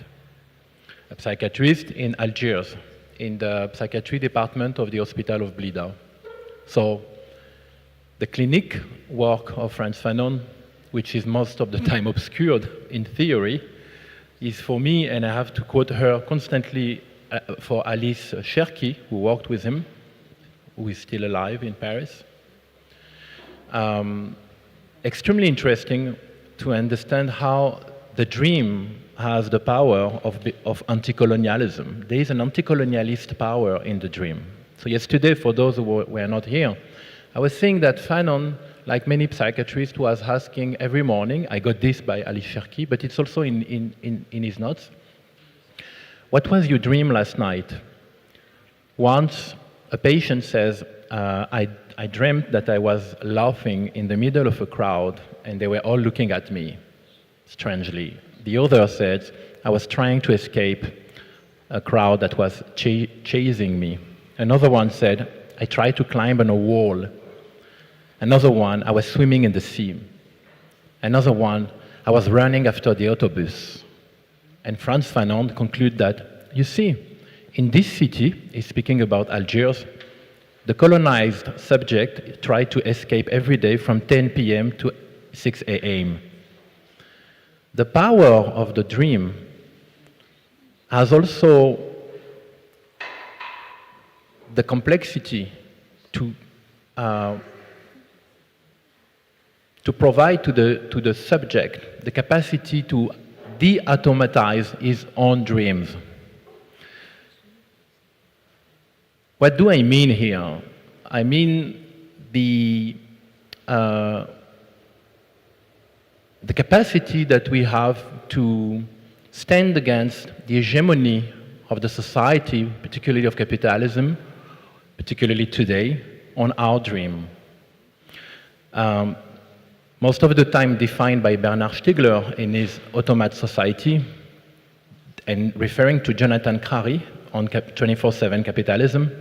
in Algiers, in the psychiatry department of the Hospital of Blida. So the clinic work of Frantz Fanon, which is most of the time obscured in theory, is for me, and I have to quote her constantly for Alice Cherki, who worked with him, who is still alive in Paris. Extremely interesting to understand how the dream has the power of anti-colonialism. There is an anti-colonialist power in the dream. So yesterday, for those who were not here, I was saying that Fanon, like many psychiatrists, was asking every morning, I got this by Ali Cherki, but it's also in his notes, what was your dream last night? Once a patient says, I dreamt that I was laughing in the middle of a crowd and they were all looking at me, strangely. The other said, I was trying to escape a crowd that was chasing me. Another one said, I tried to climb on a wall. Another one, I was swimming in the sea. Another one, I was running after the autobus. And Frantz Fanon concluded that, you see, in this city, he's speaking about Algiers, the colonized subject tried to escape every day from 10 p.m. to 6 a.m. The power of the dream has also the complexity to provide to the subject the capacity to de-automatize his own dreams. What do I mean here? I mean the capacity that we have to stand against the hegemony of the society, particularly of capitalism, particularly today, on our dream. Most of the time defined by Bernard Stiegler in his Automat Society, and referring to Jonathan Crary on 24/7 Capitalism,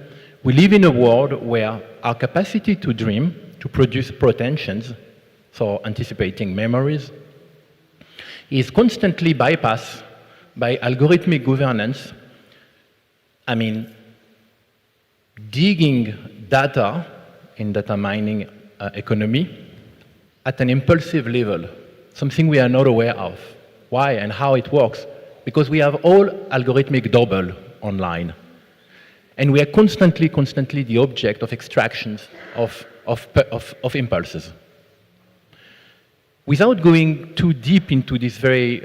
we live in a world where our capacity to dream, to produce pretensions, so anticipating memories, is constantly bypassed by algorithmic governance I mean, digging data in data mining economy at an impulsive level, something we are not aware of. Why and how it works? Because we have all algorithmic double online. And we are constantly the object of extractions of impulses. Without going too deep into these very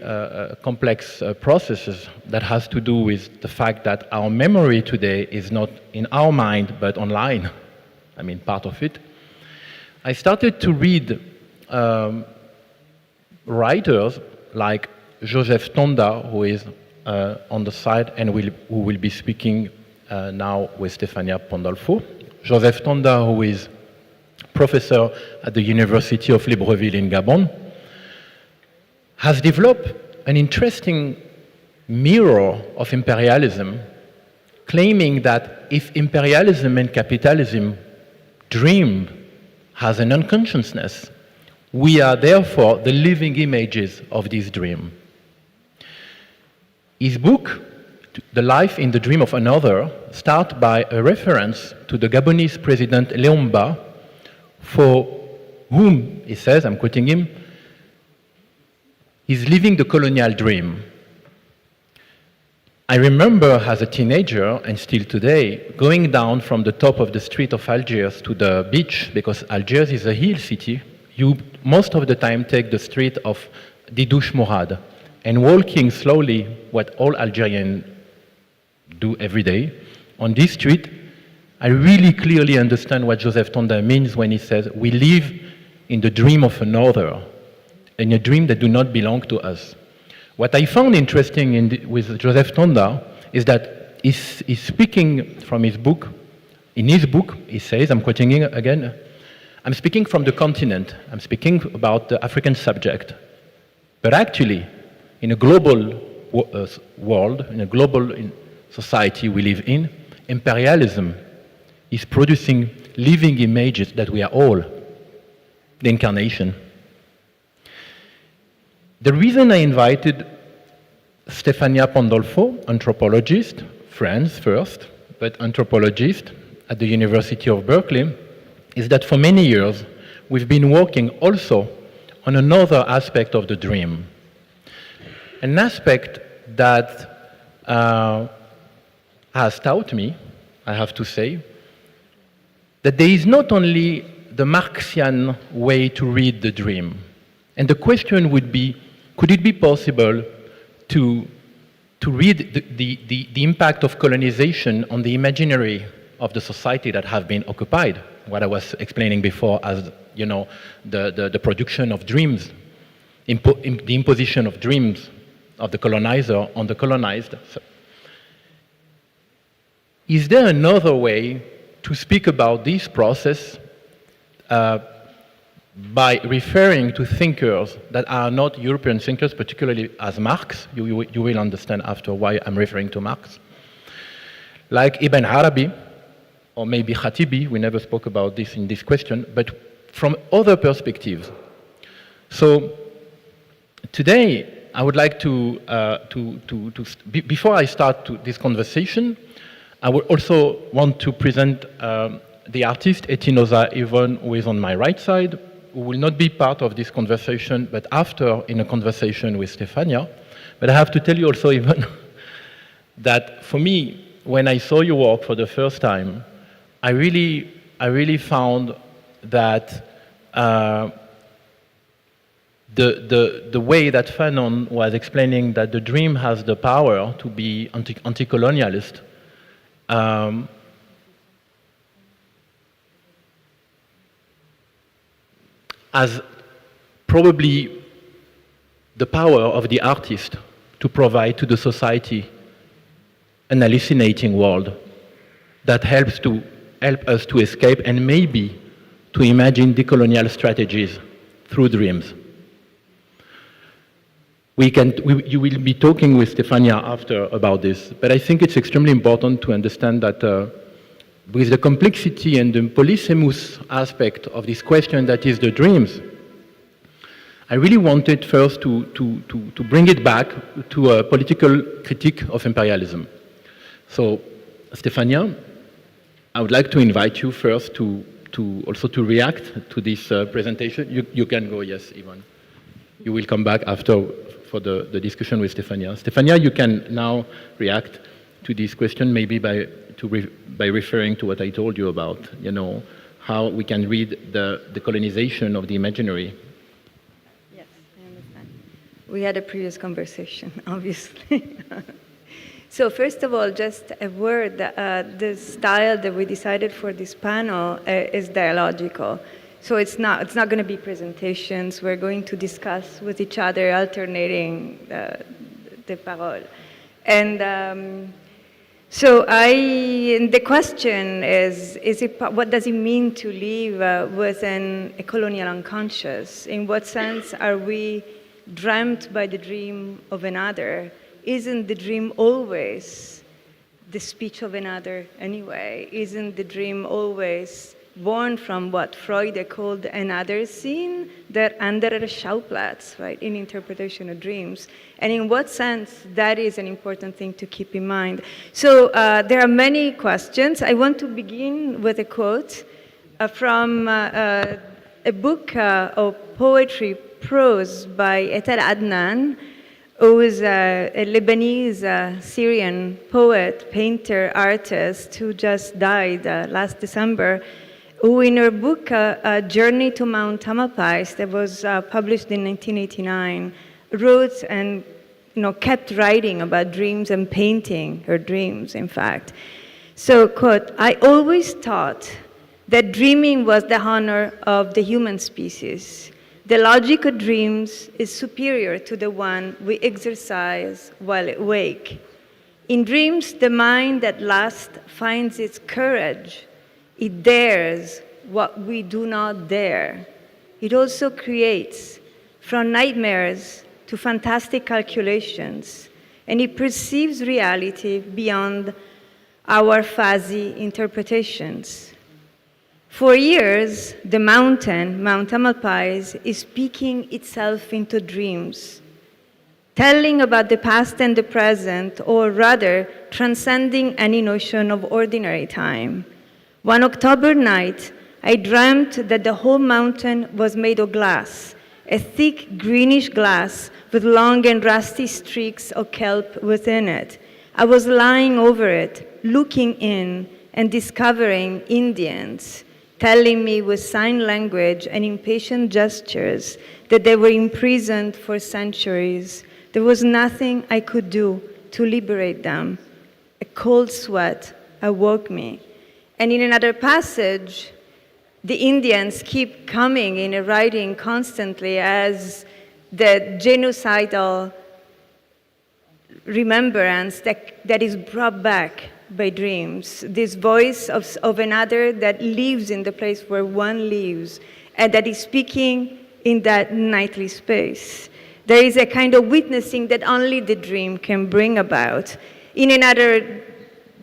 complex processes that has to do with the fact that our memory today is not in our mind, but online, I mean, part of it, I started to read writers like Joseph Tonda, who is on the side and who will be speaking now with Stefania Pandolfo. Joseph Tonda, who is professor at the University of Libreville in Gabon, has developed an interesting mirror of imperialism, claiming that if imperialism and capitalism dream has an unconsciousness, we are therefore the living images of this dream. His book, The Life in the Dream of Another, starts by a reference to the Gabonese president Léomba, for whom, he says, I'm quoting him, he's living the colonial dream. I remember as a teenager, and still today, going down from the top of the street of Algiers to the beach, because Algiers is a hill city. You most of the time take the street of Didouche Mourad, and walking slowly, what all Algerians do every day, on this street, I really clearly understand what Joseph Tonda means when he says, we live in the dream of another, in a dream that do not belong to us. What I found interesting with Joseph Tonda is that he's speaking from his book. In his book, he says, I'm quoting him again, I'm speaking from the continent, I'm speaking about the African subject. But actually, in a global world, in a global society we live in, imperialism is producing living images that we are all, the incarnation. The reason I invited Stefania Pandolfo, anthropologist, France first, but anthropologist at the University of Berkeley, is that for many years we've been working also on another aspect of the dream. An aspect that has taught me, I have to say, that there is not only the Marxian way to read the dream. And the question would be, could it be possible to read the impact of colonization on the imaginary of the society that have been occupied? What I was explaining before as, you know, the production of dreams, the imposition of dreams of the colonizer on the colonized. So, is there another way to speak about this process by referring to thinkers that are not European thinkers, particularly as Marx? You will understand after why I'm referring to Marx. Like Ibn Arabi, or maybe Khatibi, we never spoke about this in this question, but from other perspectives. So today, I would like before I start this conversation, I would also want to present the artist Etinosa Yvonne, who is on my right side, who will not be part of this conversation, but after in a conversation with Stefania. But I have to tell you also, Yvonne, that for me, when I saw your work for the first time, I really found that the way that Fanon was explaining that the dream has the power to be anti-colonialist, as probably the power of the artist to provide to the society an hallucinating world that helps us to escape and maybe to imagine decolonial strategies through dreams. You will be talking with Stefania after about this, but I think it's extremely important to understand that with the complexity and the polysemous aspect of this question that is the dreams, I really wanted first to bring it back to a political critique of imperialism. So Stefania, I would like to invite you first to also to react to this presentation. You can go, yes, Ivan. You will come back after for the discussion with Stefania. Stefania, you can now react to this question, maybe by referring to what I told you about, how we can read the colonization of the imaginary. Yes, I understand. We had a previous conversation, obviously. So first of all, just a word, the style that we decided for this panel is dialogical. So it's not going to be presentations. We're going to discuss with each other, alternating the parole. And so the question is what does it mean to live within a colonial unconscious? In what sense are we dreamt by the dream of another? Isn't the dream always the speech of another anyway? Isn't the dream always born from what Freud called another scene, der andere Schauplatz, right, in interpretation of dreams? And in what sense that is an important thing to keep in mind. So there are many questions. I want to begin with a quote from a book of poetry prose by Etel Adnan, who is a Lebanese Syrian poet, painter, artist who just died last December, who in her book, Journey to Mount Tamalpais, that was published in 1989, wrote and kept writing about dreams and painting her dreams, in fact. So, quote, I always thought that dreaming was the honor of the human species. The logic of dreams is superior to the one we exercise while awake. In dreams, the mind at last finds its courage. It dares what we do not dare. It also creates, from nightmares to fantastic calculations, and it perceives reality beyond our fuzzy interpretations. For years, the mountain, Mount Tamalpais, is speaking itself into dreams, telling about the past and the present, or rather, transcending any notion of ordinary time. One October night, I dreamt that the whole mountain was made of glass, a thick greenish glass with long and rusty streaks of kelp within it. I was lying over it, looking in and discovering Indians, telling me with sign language and impatient gestures that they were imprisoned for centuries. There was nothing I could do to liberate them. A cold sweat awoke me. And in another passage, the Indians keep coming in a writing constantly as the genocidal remembrance that is brought back by dreams, this voice of another that lives in the place where one lives and that is speaking in that nightly space. There is a kind of witnessing that only the dream can bring about. In another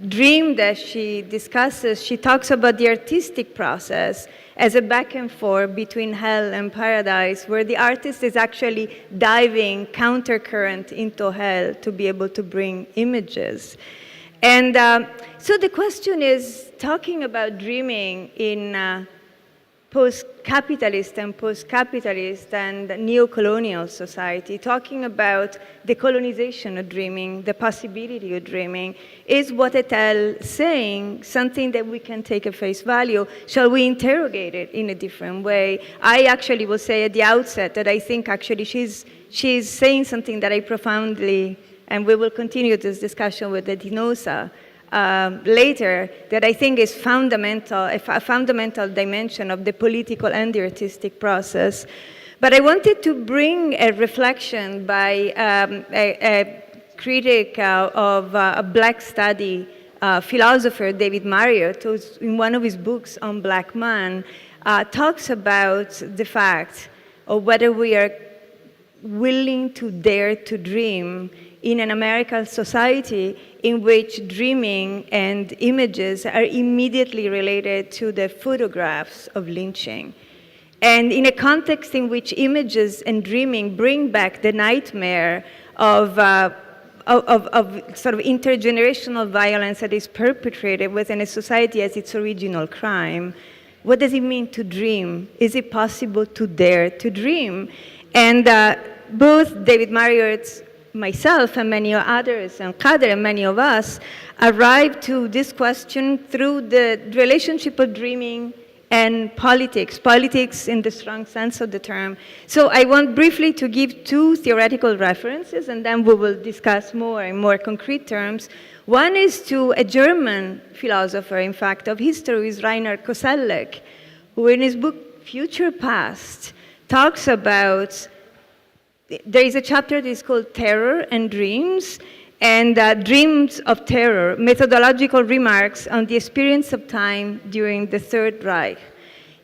dream that she discusses, she talks about the artistic process as a back and forth between hell and paradise, where the artist is actually diving countercurrent into hell to be able to bring images. And so the question is, talking about dreaming in post-capitalist and neo-colonial society, talking about the colonization of dreaming, the possibility of dreaming, is what Etel saying something that we can take at face value? Shall we interrogate it in a different way? I actually will say at the outset that I think actually she's saying something that I profoundly, and we will continue this discussion with Edinosa later, that I think is fundamental, a fundamental dimension of the political and the artistic process. But I wanted to bring a reflection by a critic of a Black study philosopher, David Marriott, who in one of his books on Black man, talks about the fact of whether we are willing to dare to dream in an American society in which dreaming and images are immediately related to the photographs of lynching. And in a context in which images and dreaming bring back the nightmare of sort of intergenerational violence that is perpetrated within a society as its original crime. What does it mean to dream? Is it possible to dare to dream? And both David Marriott, myself, and many others, and Kader and many of us, arrived to this question through the relationship of dreaming and politics in the strong sense of the term. So I want briefly to give two theoretical references, and then we will discuss more in more concrete terms. One is to a German philosopher, in fact, of history, is Rainer Koselleck, who in his book Future Past talks about, there is a chapter that is called Terror and Dreams, and Dreams of Terror, methodological remarks on the experience of time during the Third Reich.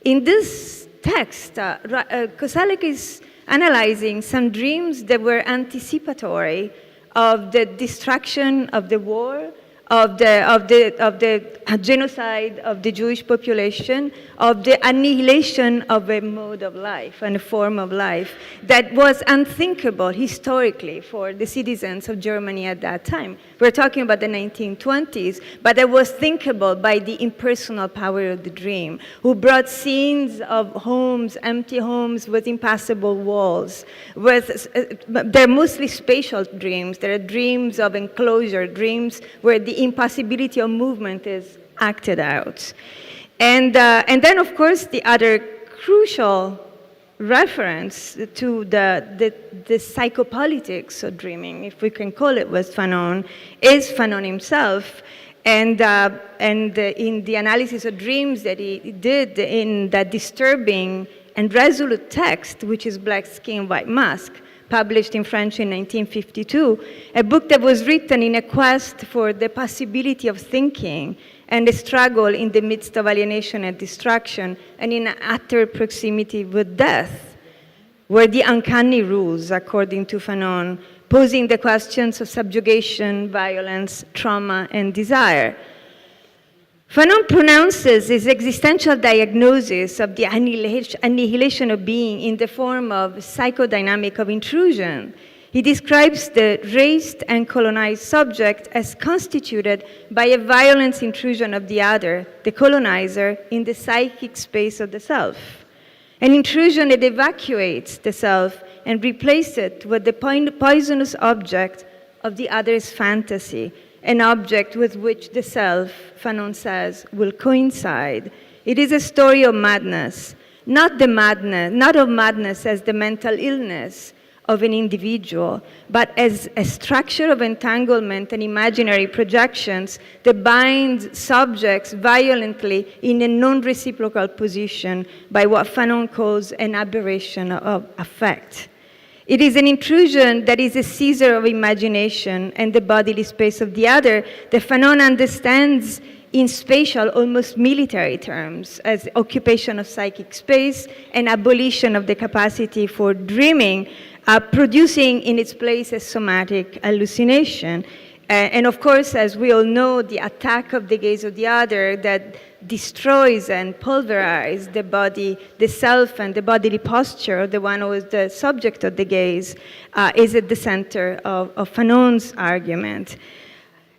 In this text, Koselleck is analyzing some dreams that were anticipatory of the destruction of the war, of the genocide of the Jewish population, of the annihilation of a mode of life and a form of life that was unthinkable historically for the citizens of Germany at that time. We're talking about the 1920s, but it was thinkable by the impersonal power of the dream, who brought scenes of homes, empty homes with impassable walls. They're mostly spatial dreams. There are dreams of enclosure, dreams where the impossibility of movement is acted out. And then, of course, the other crucial reference to the psychopolitics of dreaming, if we can call it, with Fanon, is Fanon himself. And in the analysis of dreams that he did in that disturbing and resolute text, which is Black Skin, White Mask, published in French in 1952, a book that was written in a quest for the possibility of thinking and a struggle in the midst of alienation and destruction and in utter proximity with death, where the uncanny rules, according to Fanon, posing the questions of subjugation, violence, trauma, and desire. Fanon pronounces his existential diagnosis of the annihilation of being in the form of psychodynamic of intrusion. He describes the raised and colonized subject as constituted by a violent intrusion of the other, the colonizer, in the psychic space of the self. An intrusion that evacuates the self and replaces it with the poisonous object of the other's fantasy, an object with which the self, Fanon says, will coincide. It is a story of madness, not of madness as the mental illness of an individual, but as a structure of entanglement and imaginary projections that binds subjects violently in a non-reciprocal position by what Fanon calls an aberration of affect. It is an intrusion that is a seizure of imagination and the bodily space of the other that Fanon understands in spatial, almost military terms, as occupation of psychic space and abolition of the capacity for dreaming, producing in its place a somatic hallucination. And of course, as we all know, the attack of the gaze of the other that destroys and pulverizes the body, the self, and the bodily posture of the one who is the subject of the gaze is at the center of Fanon's argument.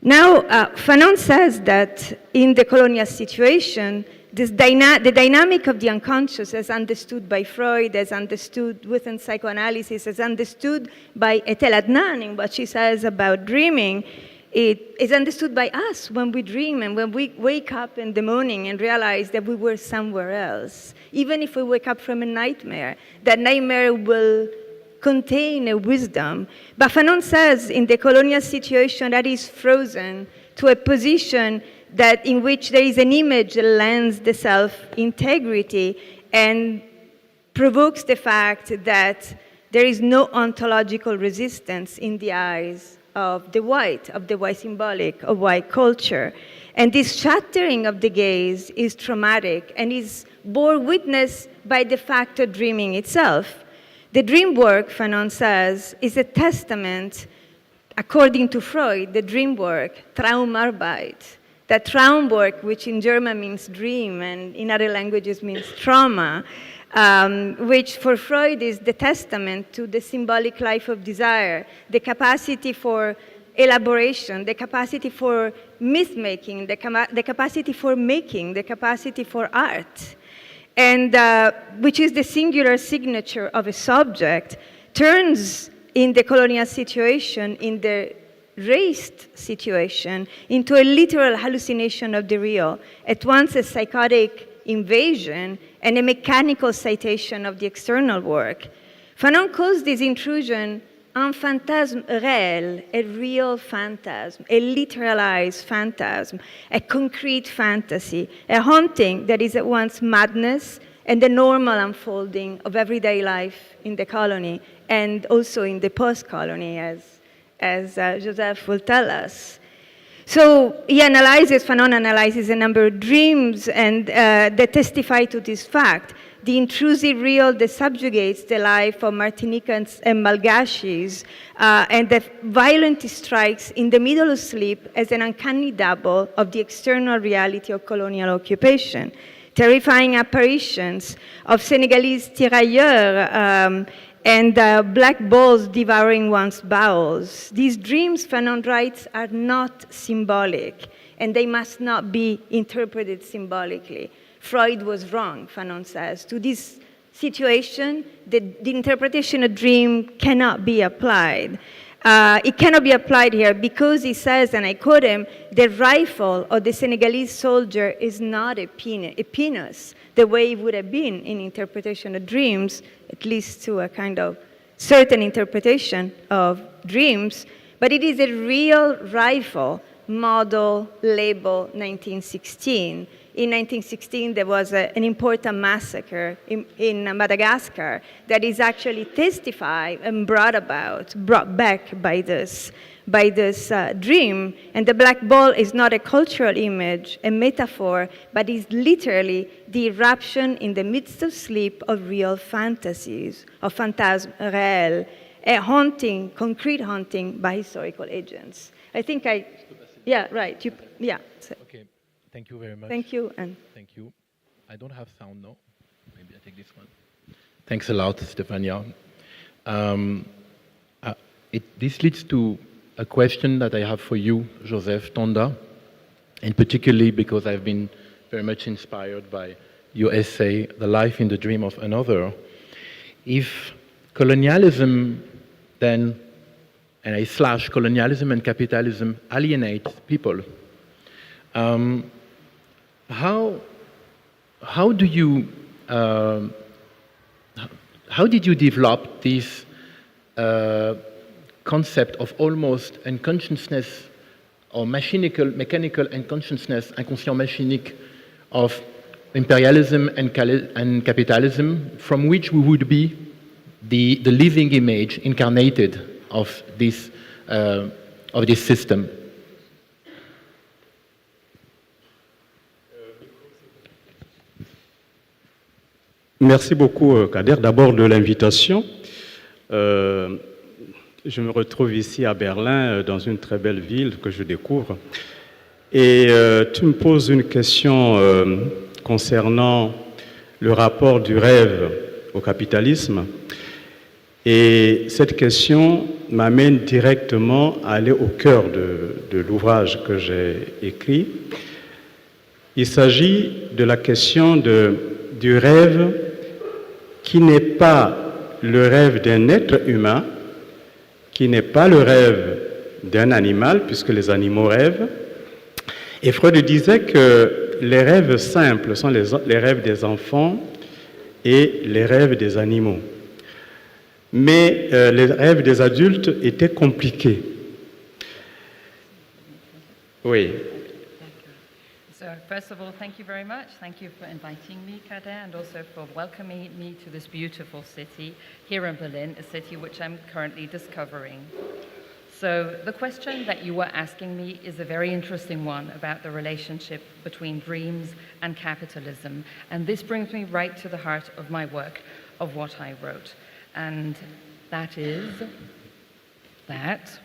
Now, Fanon says that in the colonial situation, the dynamic of the unconscious, as understood by Freud, as understood within psychoanalysis, as understood by Etel Adnan in what she says about dreaming, it is understood by us when we dream and when we wake up in the morning and realize that we were somewhere else. Even if we wake up from a nightmare, that nightmare will contain a wisdom. But Fanon says in the colonial situation that is frozen to a position that in which there is an image that lends the self-integrity and provokes the fact that there is no ontological resistance in the eyes of the white symbolic, of white culture. And this shattering of the gaze is traumatic and is borne witness by the fact of dreaming itself. The dream work, Fanon says, is a testament, according to Freud, the dream work, Traumarbeit, that Traumwork, which in German means dream and in other languages means trauma, which for Freud is the testament to the symbolic life of desire, the capacity for elaboration, the capacity for myth-making, the capacity for making, the capacity for art, and which is the singular signature of a subject, turns in the colonial situation, in the raised situation, into a literal hallucination of the real, at once a psychotic invasion and a mechanical citation of the external work. Fanon calls this intrusion un phantasme réel, a real phantasm, a literalized phantasm, a concrete fantasy, a haunting that is at once madness and the normal unfolding of everyday life in the colony and also in the post-colony, as Joseph will tell us. So Fanon analyzes a number of dreams and that testify to this fact. The intrusive real that subjugates the life of Martinicans and Malgashis, and that violently strikes in the middle of sleep as an uncanny double of the external reality of colonial occupation. Terrifying apparitions of Senegalese tirailleurs and black balls devouring one's bowels. These dreams, Fanon writes, are not symbolic, and they must not be interpreted symbolically. Freud was wrong, Fanon says. To this situation, the interpretation of dream cannot be applied. It cannot be applied here because he says, and I quote him, the rifle of the Senegalese soldier is not a penis, the way it would have been in interpretation of dreams, at least to a kind of certain interpretation of dreams, but it is a real rifle, model, label, 1916. In 1916, there was an important massacre in Madagascar that is actually testified and brought back by this dream. And the black ball is not a cultural image, a metaphor, but is literally the eruption in the midst of sleep of real fantasies, of phantasme réel, a haunting, concrete haunting by historical agents. I think yeah, right. Okay. Thank you very much. Thank you. And thank you. I don't have sound now. Maybe I take this one. Thanks a lot, Stefania. This leads to a question that I have for you, Joseph Tonda, and particularly because I've been very much inspired by your essay, The Life in the Dream of Another. If colonialism then, and I slash colonialism and capitalism alienate people, how did you develop this concept of almost unconsciousness or mechanical unconsciousness, inconscient machinique of imperialism and capitalism, from which we would be the living image incarnated of this system? Merci beaucoup, Kader, d'abord de l'invitation. Je me retrouve ici à Berlin, dans une très belle ville que je découvre. Et tu me poses une question concernant le rapport du rêve au capitalisme. Et cette question m'amène directement à aller au cœur de l'ouvrage que j'ai écrit. Il s'agit de la question du rêve qui n'est pas le rêve d'un être humain, qui n'est pas le rêve d'un animal, puisque les animaux rêvent. Et Freud disait que les rêves simples sont les rêves des enfants et les rêves des animaux. Mais les rêves des adultes étaient compliqués. Oui. So first of all, thank you very much. Thank you for inviting me, Kader, and also for welcoming me to this beautiful city here in Berlin, a city which I'm currently discovering. So the question that you were asking me is a very interesting one about the relationship between dreams and capitalism. And this brings me right to the heart of my work, of what I wrote. And that is that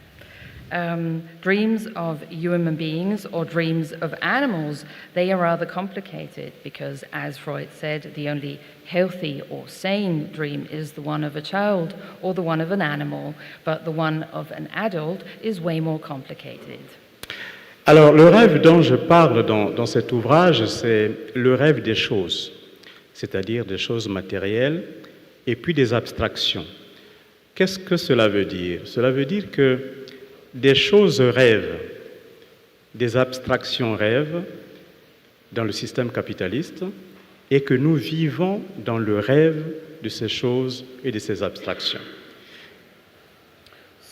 dreams of human beings or dreams of animals, they are rather complicated because, as Freud said, the only healthy or sane dream is the one of a child or the one of an animal, but the one of an adult is way more complicated. Alors, le rêve dont je parle dans cet ouvrage, c'est le rêve des choses, c'est-à-dire des choses matérielles et puis des abstractions. Qu'est-ce que cela veut dire? Cela veut dire que des choses rêvent, des abstractions rêvent dans le système capitaliste et que nous vivons dans le rêve de ces choses et de ces abstractions.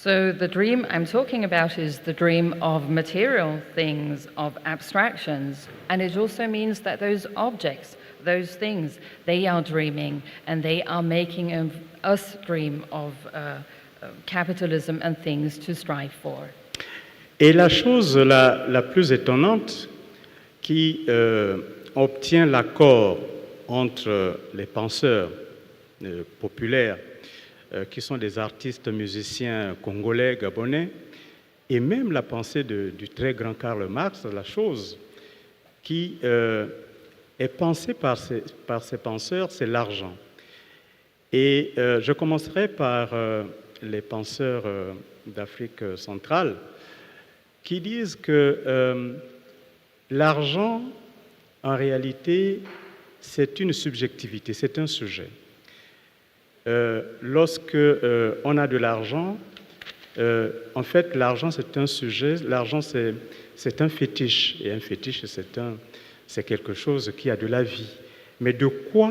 So the dream I'm talking about is the dream of material things, of abstractions, and it also means that those objects, those things, they are dreaming and they are making us dream of capitalism and things to strive for. Et la chose la plus étonnante qui obtient l'accord entre les penseurs populaires qui sont des artistes musiciens congolais, gabonais, et même la pensée du très grand Karl Marx, la chose qui est pensée par ces penseurs, c'est l'argent. Et je commencerai par les penseurs d'Afrique centrale qui disent que l'argent, en réalité, c'est une subjectivité, c'est un sujet. Lorsque on a de l'argent, en fait, l'argent c'est un sujet, l'argent c'est un fétiche, et un fétiche c'est quelque chose qui a de la vie. Mais de quoi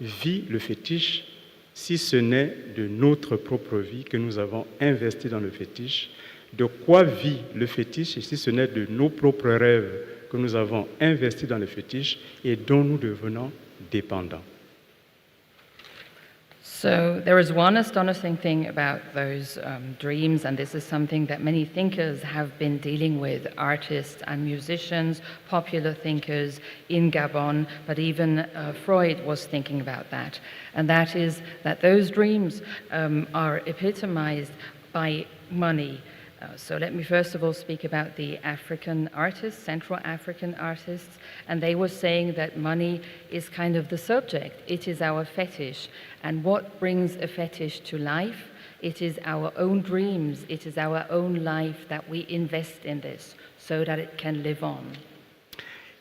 vit le fétiche si ce n'est de notre propre vie que nous avons investi dans le fétiche? De quoi vit le fétiche si ce n'est de nos propres rêves que nous avons investis dans le fétiche et dont nous devenons dépendants? So there is one astonishing thing about those dreams, and this is something that many thinkers have been dealing with, artists and musicians, popular thinkers in Gabon, but even Freud was thinking about that. And that is that those dreams are epitomized by money. So let me first of all speak about the African artists, Central African artists, and they were saying that money is kind of the subject. It is our fetish. And what brings a fetish to life? It is our own dreams. It is our own life that we invest in this so that it can live on.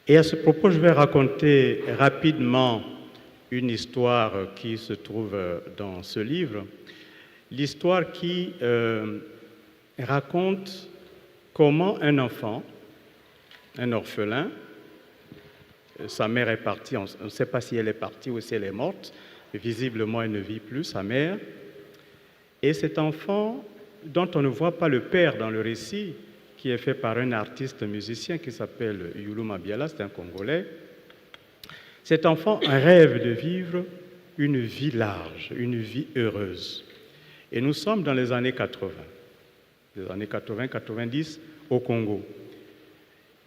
Et à ce propos, je vais raconter rapidement une histoire qui se trouve dans ce livre. L'histoire qui raconte comment un enfant, un orphelin, sa mère est partie, on ne sait pas si elle est partie ou si elle est morte, visiblement elle ne vit plus, sa mère, et cet enfant dont on ne voit pas le père dans le récit, qui est fait par un artiste musicien qui s'appelle Yulu Mabiala, c'est un Congolais, cet enfant rêve de vivre une vie large, une vie heureuse. Et nous sommes dans les années 80. Les années 80-90 au Congo.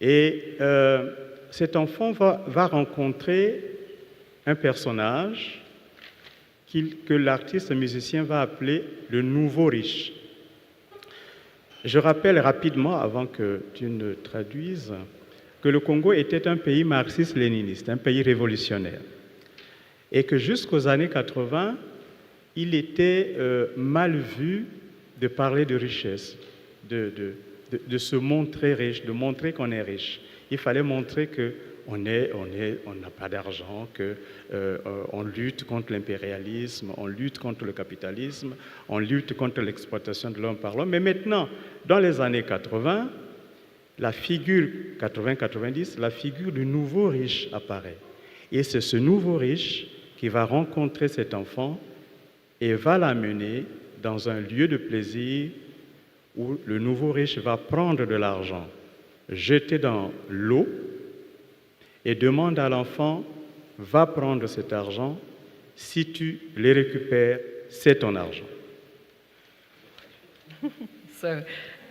Et cet enfant va rencontrer un personnage que l'artiste musicien va appeler le nouveau riche. Je rappelle rapidement, avant que tu ne traduises, que le Congo était un pays marxiste-léniniste, un pays révolutionnaire. Et que jusqu'aux années 80, il était mal vu de parler de richesse, de se montrer riche, de montrer qu'on est riche. Il fallait montrer qu'on n'a pas d'argent, qu'on lutte contre l'impérialisme, on lutte contre le capitalisme, on lutte contre l'exploitation de l'homme par l'homme. Mais maintenant, dans les années 80, la figure 80-90, la figure du nouveau riche apparaît. Et c'est ce nouveau riche qui va rencontrer cet enfant et va l'amener dans un lieu de plaisir où le nouveau riche va prendre de l'argent, jeter dans l'eau et demande à l'enfant, va prendre cet argent, si tu les récupères, c'est ton argent. So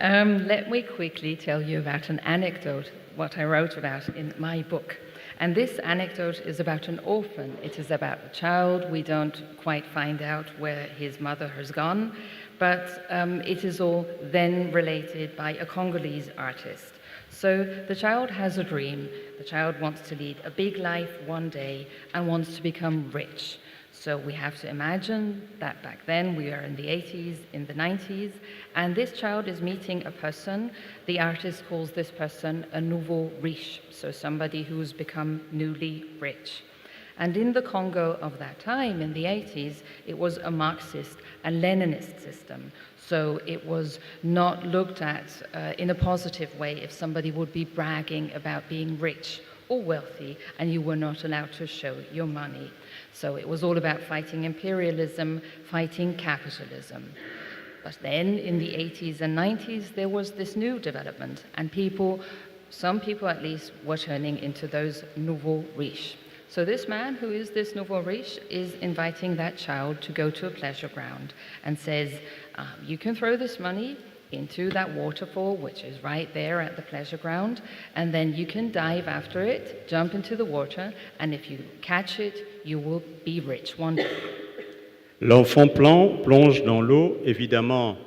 let me quickly tell you about an anecdote, what I wrote about in my book. And this anecdote is about an orphan. It is about a child. We don't quite find out where his mother has gone, but it is all then related by a Congolese artist. So the child has a dream. The child wants to lead a big life one day and wants to become rich. So we have to imagine that back then, we are in the 80s, in the 90s, and this child is meeting a person. The artist calls this person a nouveau riche, so somebody who's become newly rich. And in the Congo of that time, in the 80s, it was a Marxist and Leninist system. So it was not looked at in a positive way if somebody would be bragging about being rich or wealthy, and you were not allowed to show your money. So it was all about fighting imperialism, fighting capitalism. But then in the 80s and 90s, there was this new development, and some people at least, were turning into those nouveau riches. So this man, who is this nouveau riche, is inviting that child to go to a pleasure ground and says, you can throw this money into that waterfall, which is right there at the pleasure ground, and then you can dive after it, jump into the water, and if you catch it, you will be rich one day. L'enfant plonge dans l'eau. Évidemment,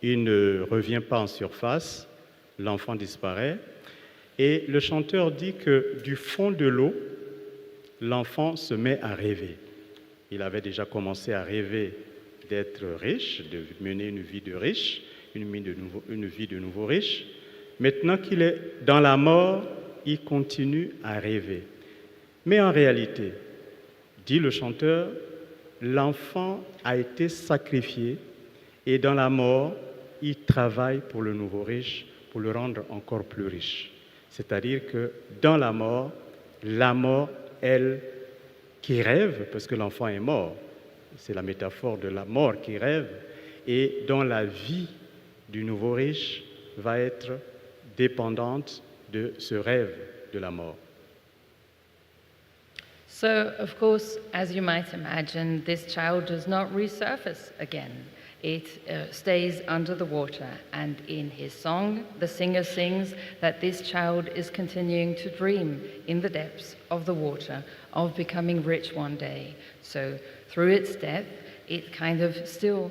il ne revient pas en surface. L'enfant disparaît. Et le chanteur dit que du fond de l'eau, l'enfant se met à rêver. Il avait déjà commencé à rêver d'être riche, de mener une vie de riche, une vie de nouveau riche. Maintenant qu'il est dans la mort, il continue à rêver. Mais en réalité, dit le chanteur, l'enfant a été sacrifié et dans la mort, il travaille pour le nouveau riche, pour le rendre encore plus riche. C'est-à-dire que dans la mort, elle qui rêve, parce que l'enfant est mort, c'est la métaphore de la mort qui rêve, et dont la vie du nouveau riche va être dépendante de ce rêve de la mort. So, of course, as you might imagine, this child does not resurface again. It stays under the water, and in his song, the singer sings that this child is continuing to dream in the depths of the water of becoming rich one day. So, through its death, it kind of still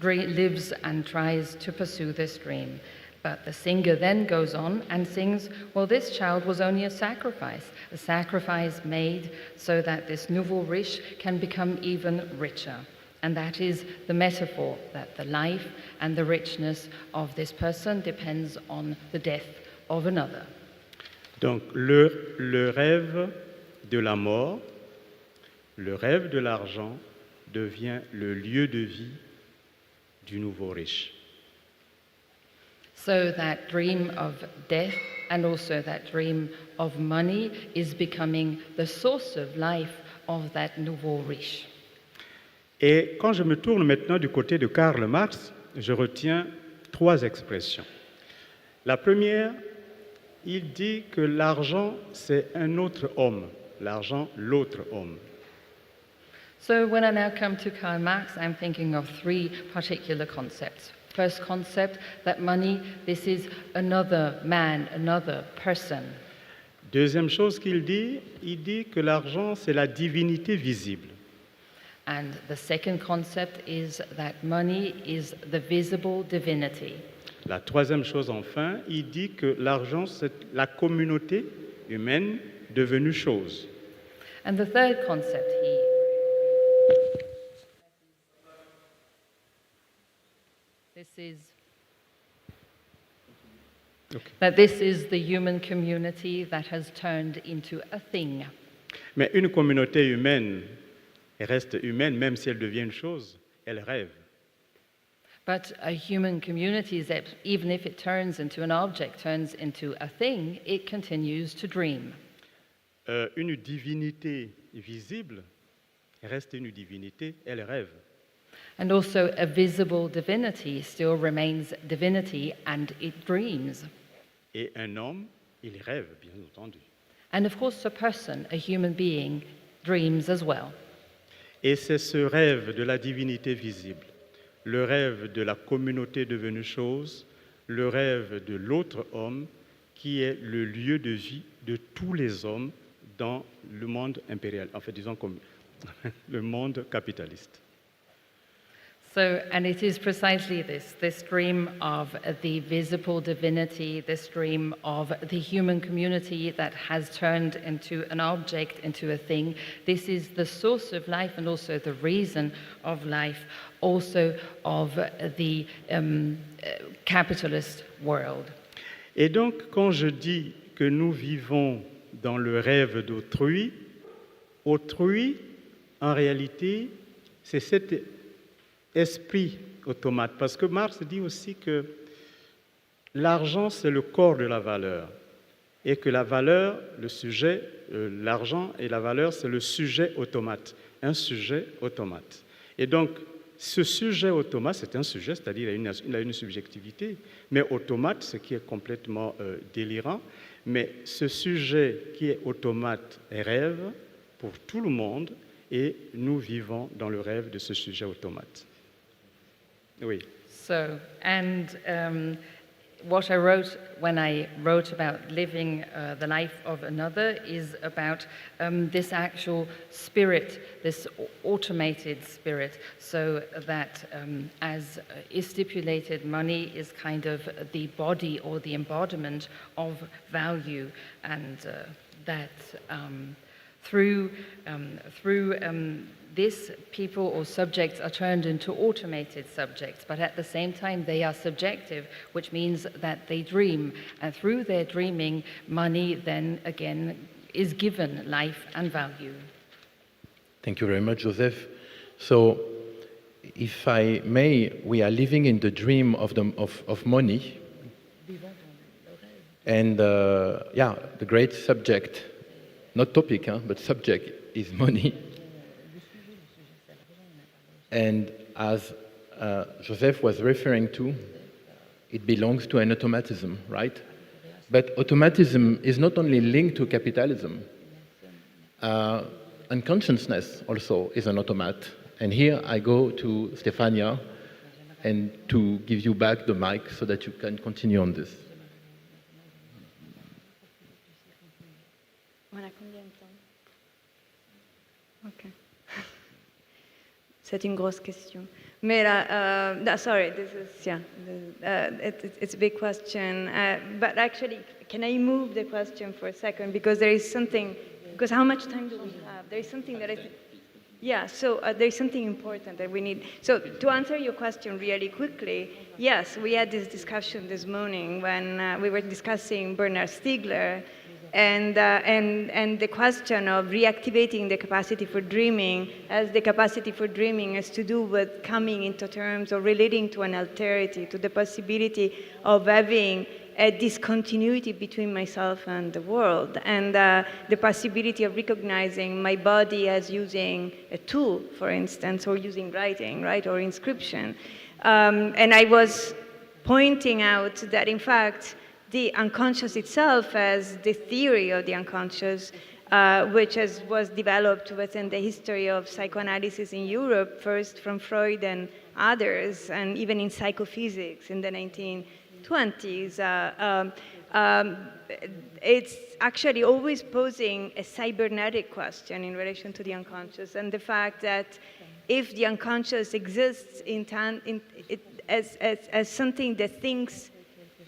lives and tries to pursue this dream. But the singer then goes on and sings, well, this child was only a sacrifice made so that this nouveau riche can become even richer. And that is the metaphor, that the life and the richness of this person depends on the death of another. Donc, le rêve de la mort, le rêve de l'argent devient le lieu de vie du nouveau riche. So that dream of death and also that dream of money is becoming the source of life of that nouveau riche. Et quand je me tourne maintenant du côté de Karl Marx, je retiens 3 expressions. La première, il dit que l'argent, c'est un autre homme. L'argent, l'autre homme. So when I now come to Karl Marx, I'm thinking of 3 particular concepts. First concept, that money, this is another man, another person. Deuxième chose qu'il dit, il dit que l'argent, c'est la divinité visible. And the second concept is that money is the visible divinity. La troisième chose enfin, il dit que l'argent, c'est la communauté humaine devenue chose. And the third concept that this is the human community that has turned into a thing. Mais une communauté humaine reste humaine, même si elle devient une chose, elle rêve. But a human community, even if it turns into an object, turns into a thing, it continues to dream. Une divinité visible reste une divinité, elle rêve. And also a visible divinity still remains divinity and it dreams. Et un homme, il rêve, bien entendu. And of course a person, a human being, dreams as well. Et c'est ce rêve de la divinité visible, le rêve de la communauté devenue chose, le rêve de l'autre homme qui est le lieu de vie de tous les hommes dans le monde impérial, en fait, disons comme le monde capitaliste. So, and it is precisely this dream of the visible divinity, this dream of the human community that has turned into an object, into a thing. This is the source of life and also the reason of life, also of the capitalist world. Et donc, quand je dis que nous vivons dans le rêve d'autrui, autrui, en réalité, c'est cet esprit automate. Parce que Marx dit aussi que l'argent, c'est le corps de la valeur. Et que la valeur, le sujet, l'argent et la valeur, c'est le sujet automate. Un sujet automate. Et donc, ce sujet automate, c'est un sujet, c'est-à-dire il a une subjectivité, mais automate, ce qui est complètement délirant. Mais ce sujet qui est automate rêve pour tout le monde, et nous vivons dans le rêve de ce sujet automate. Oui. So, and what I wrote when I wrote about living the life of another is about this actual spirit, this automated spirit, so that as is stipulated, money is kind of the body or the embodiment of value, and that through this, people or subjects are turned into automated subjects, but at the same time they are subjective, which means that they dream, and through their dreaming, money then again is given life and value. Thank you very much, Joseph. So, if I may, we are living in the dream of money, and yeah, the great subject, not topic, but subject is money. And as Joseph was referring to, it belongs to an automatism, right? But automatism is not only linked to capitalism. Unconsciousness also is an automat. And here I go to Stefania and to give you back the mic so that you can continue on this. Okay. C'est une grosse question. Mais sorry, this is, yeah, it's a big question. But actually, can I move the question for a second? Because there is something, because how much time do we have? There is something that yeah, so there is something important that we need. So to answer your question really quickly, yes, we had this discussion this morning when we were discussing Bernard Stiegler, and the question of reactivating the capacity for dreaming, as the capacity for dreaming has to do with coming into terms or relating to an alterity, to the possibility of having a discontinuity between myself and the world, and the possibility of recognizing my body as using a tool, for instance, or using writing, right, or inscription. And I was pointing out that, in fact, the unconscious itself as the theory of the unconscious, which was developed within the history of psychoanalysis in Europe, first from Freud and others, and even in psychophysics in the 1920s. It's actually always posing a cybernetic question in relation to the unconscious, and the fact that if the unconscious exists as something that thinks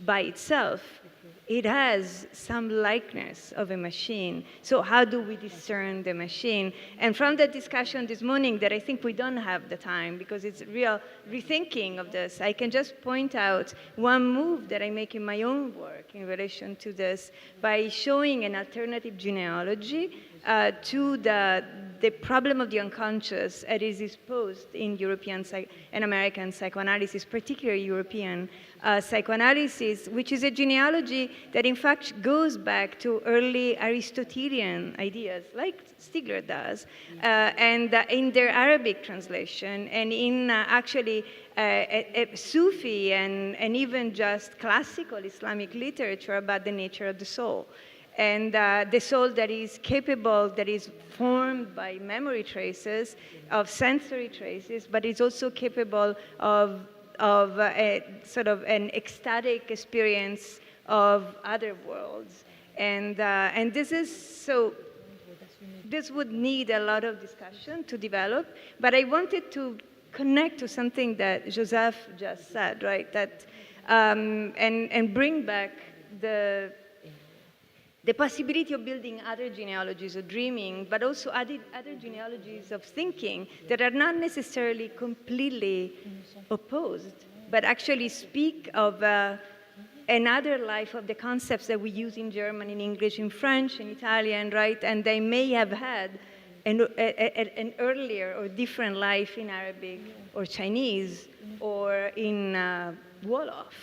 by itself, it has some likeness of a machine. So how do we discern the machine? And from the discussion this morning that I think we don't have the time because it's real rethinking of this, I can just point out one move that I make in my own work in relation to this by showing an alternative genealogy to the problem of the unconscious as it is exposed in European and American psychoanalysis, particularly European psychoanalysis, which is a genealogy that in fact goes back to early Aristotelian ideas, like Stiegler does, and in their Arabic translation, and in actually Sufi and even just classical Islamic literature about the nature of the soul. And the soul that is capable, that is formed by memory traces, of sensory traces, but is also capable of a sort of an ecstatic experience of other worlds. And this is so this would need a lot of discussion to develop, but I wanted to connect to something that Joseph just said, right? That, and bring back the possibility of building other genealogies of dreaming, but also other genealogies of thinking that are not necessarily completely opposed, but actually speak of another life of the concepts that we use in German, in English, in French, in Italian, right? And they may have had an earlier or different life in Arabic or Chinese or in Wolof.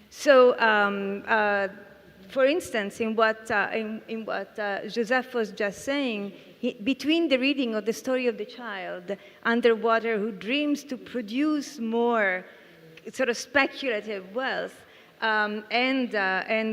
So, for instance, in what Joseph was just saying, between the reading of the story of the child underwater who dreams to produce more sort of speculative wealth, and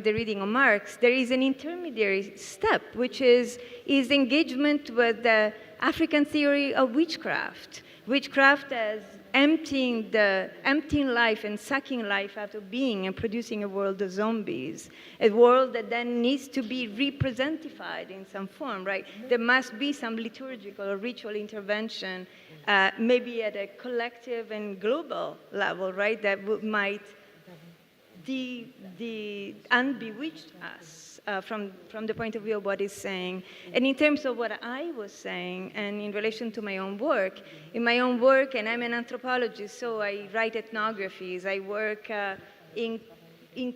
the reading of Marx, there is an intermediary step, which is engagement with the African theory of witchcraft. Witchcraft as emptying life and sucking life out of being and producing a world of zombies, a world that then needs to be representified in some form, right? There must be some liturgical or ritual intervention, maybe at a collective and global level, right, that might unbewitched us from the point of view of what he's saying. And in terms of what I was saying, and in relation to my own work, in my own work, and I'm an anthropologist, so I write ethnographies, I work in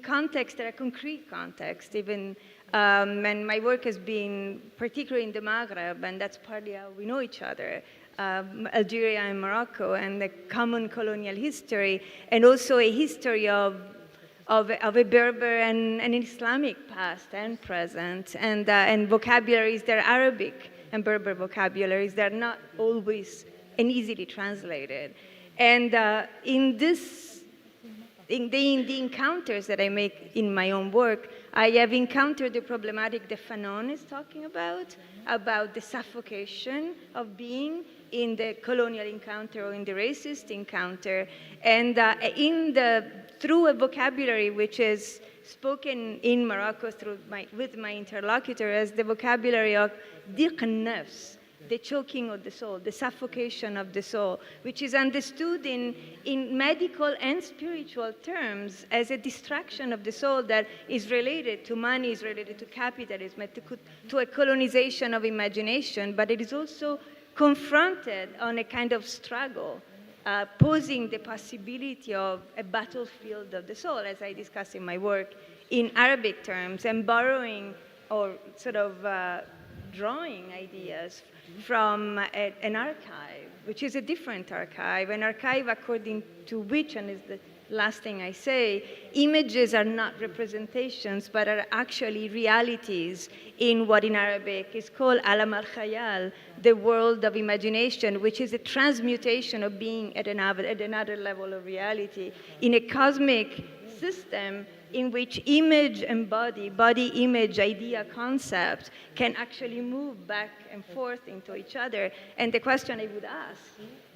contexts that are concrete contexts, even, and my work has been particularly in the Maghreb, and that's partly how we know each other. Algeria and Morocco, and the common colonial history, and also a history of a Berber and an Islamic past and present, and vocabularies that are Arabic and Berber vocabularies that are not always and easily translated. And in the encounters that I make in my own work, I have encountered the problematic that Fanon is talking about the suffocation of being in the colonial encounter or in the racist encounter, and through a vocabulary which is spoken in Morocco with my interlocutor as the vocabulary of diq nafs, the choking of the soul, the suffocation of the soul, which is understood in medical and spiritual terms as a distraction of the soul that is related to money, is related to capitalism, to a colonization of imagination, but it is also confronted on a kind of struggle, posing the possibility of a battlefield of the soul, as I discuss in my work, in Arabic terms, and borrowing or sort of drawing ideas from an archive, which is a different archive, an archive according to which, and is the last thing I say, images are not representations, but are actually realities in what in Arabic is called alam al-khayal, the world of imagination, which is a transmutation of being at another level of reality, in a cosmic system in which image and body image, idea, concept can actually move back and forth into each other. And the question I would ask,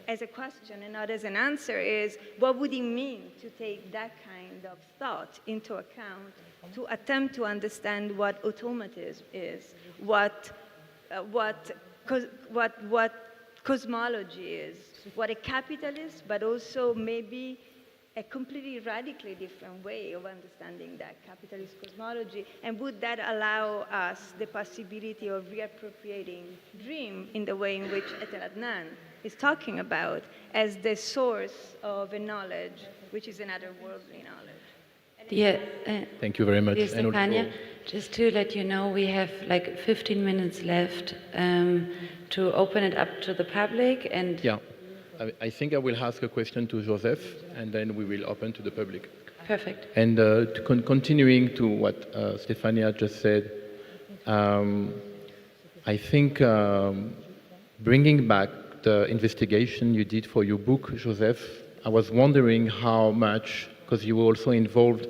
as a question and not as an answer, is what would it mean to take that kind of thought into account, to attempt to understand what automatism is, what cosmology is, what a capitalist, but also maybe a completely radically different way of understanding that capitalist cosmology, and would that allow us the possibility of reappropriating dream in the way in which Adnan is talking about as the source of a knowledge, which is another worldly knowledge. Yeah. Thank you very much. Dear Stefania, just to let you know, we have like 15 minutes left to open it up to the public. And yeah, I think I will ask a question to Joseph, and then we will open to the public. Perfect. And continuing to what Stefania just said, I think bringing back the investigation you did for your book, Joseph, I was wondering how much, because you also involved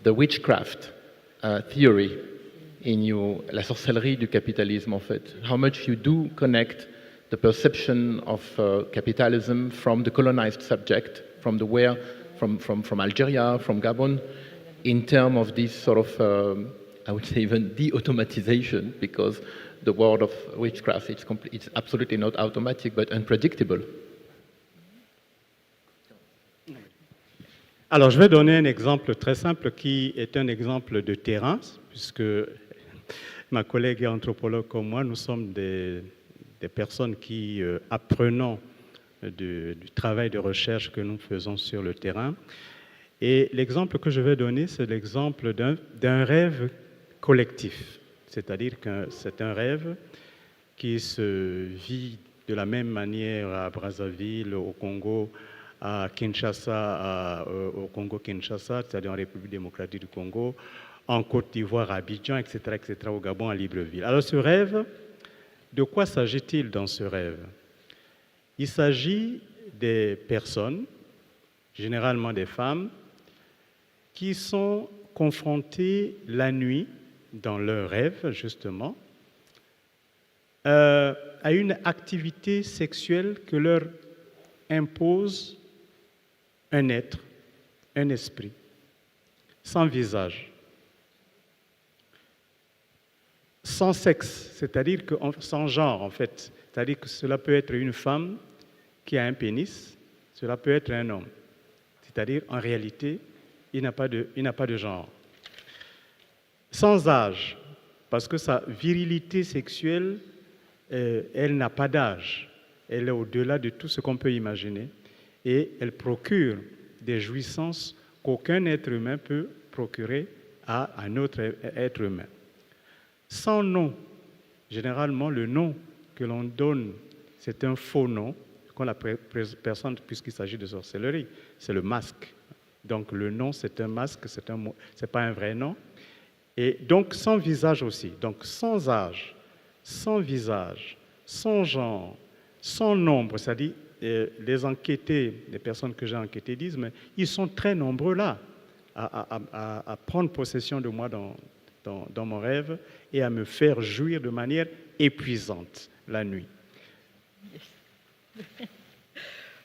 the witchcraft theory in your La sorcellerie du capitalisme, en fait, how much you do connect the perception of capitalism from the colonized subject, from Algeria, from Gabon, in terms of this sort of, I would say even de-automatization, because the world of witchcraft. It's absolutely not automatic, but unpredictable. Alors, je vais donner un exemple très simple qui est un exemple de terrain, puisque ma collègue est anthropologue comme moi, nous sommes des personnes qui apprenons du travail de recherche que nous faisons sur le terrain. Et l'exemple que je vais donner, c'est l'exemple d'un rêve collectif. C'est-à-dire que c'est un rêve qui se vit de la même manière à Brazzaville, au Congo, à Kinshasa, au Congo-Kinshasa, c'est-à-dire en République démocratique du Congo, en Côte d'Ivoire, à Abidjan, etc., au Gabon, à Libreville. Alors ce rêve, de quoi s'agit-il dans ce rêve? Il s'agit des personnes, généralement des femmes, qui sont confrontées la nuit, dans leur rêve justement, à une activité sexuelle que leur impose un être, un esprit, sans visage, sans sexe, c'est-à-dire que sans genre en fait, c'est-à-dire que cela peut être une femme qui a un pénis, cela peut être un homme, c'est-à-dire en réalité il n'a pas de genre. Sans âge, parce que sa virilité sexuelle, elle n'a pas d'âge, elle est au-delà de tout ce qu'on peut imaginer et elle procure des jouissances qu'aucun être humain peut procurer à un autre être humain. Sans nom, généralement le nom que l'on donne, c'est un faux nom qu'on la personne, puisqu'il s'agit de sorcellerie, c'est le masque. Donc le nom, c'est un masque, c'est pas un vrai nom. Et donc sans visage aussi, donc sans âge, sans visage, sans genre, sans nombre, c'est-à-dire les enquêtés, les personnes que j'ai enquêtées disent, mais ils sont très nombreux là à prendre possession de moi dans mon rêve et à me faire jouir de manière épuisante la nuit.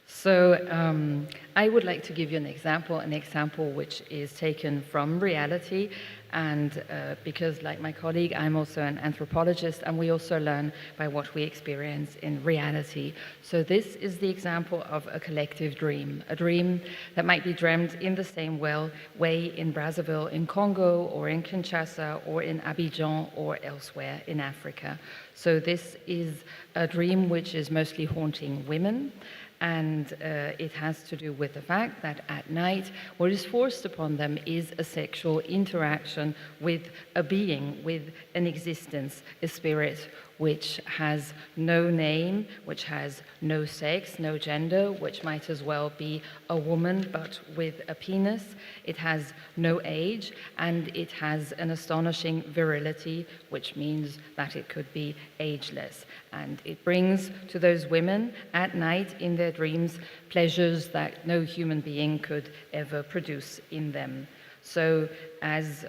So I would like to give you an example which is taken from reality, and because like my colleague, I'm also an anthropologist, and we also learn by what we experience in reality. So this is the example of a collective dream, a dream that might be dreamt in the same way in Brazzaville, in Congo, or in Kinshasa, or in Abidjan, or elsewhere in Africa. So this is a dream which is mostly haunting women. And it has to do with the fact that at night, what is forced upon them is a sexual interaction with a being, with an existence, a spirit, which has no name, which has no sex, no gender, which might as well be a woman, but with a penis. It has no age, and it has an astonishing virility, which means that it could be ageless. And it brings to those women at night in their dreams pleasures that no human being could ever produce in them. So as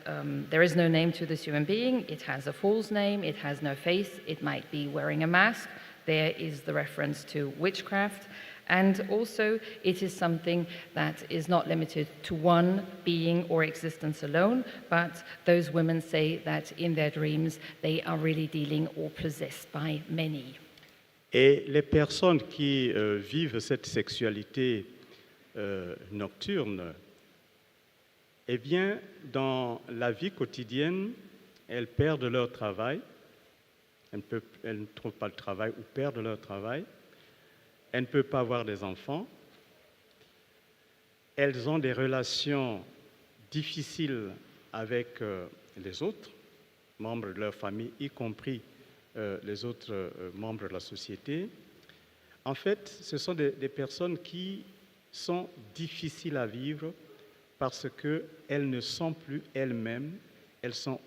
there is no name to this human being, it has a false name, it has no face, it might be wearing a mask. There is the reference to witchcraft. And also it is something that is not limited to one being or existence alone, but those women say that in their dreams they are really dealing or possessed by many. Et les personnes qui vivent cette sexualité nocturne, eh bien, dans la vie quotidienne, elles perdent leur travail, elles ne trouvent pas le travail ou perdent leur travail, elles ne peuvent pas avoir des enfants, elles ont des relations difficiles avec les autres membres de leur famille, y compris les autres membres de la société. En fait, ce sont des personnes qui sont difficiles à vivre parce qu'elles ne sont plus elles-mêmes, elles sont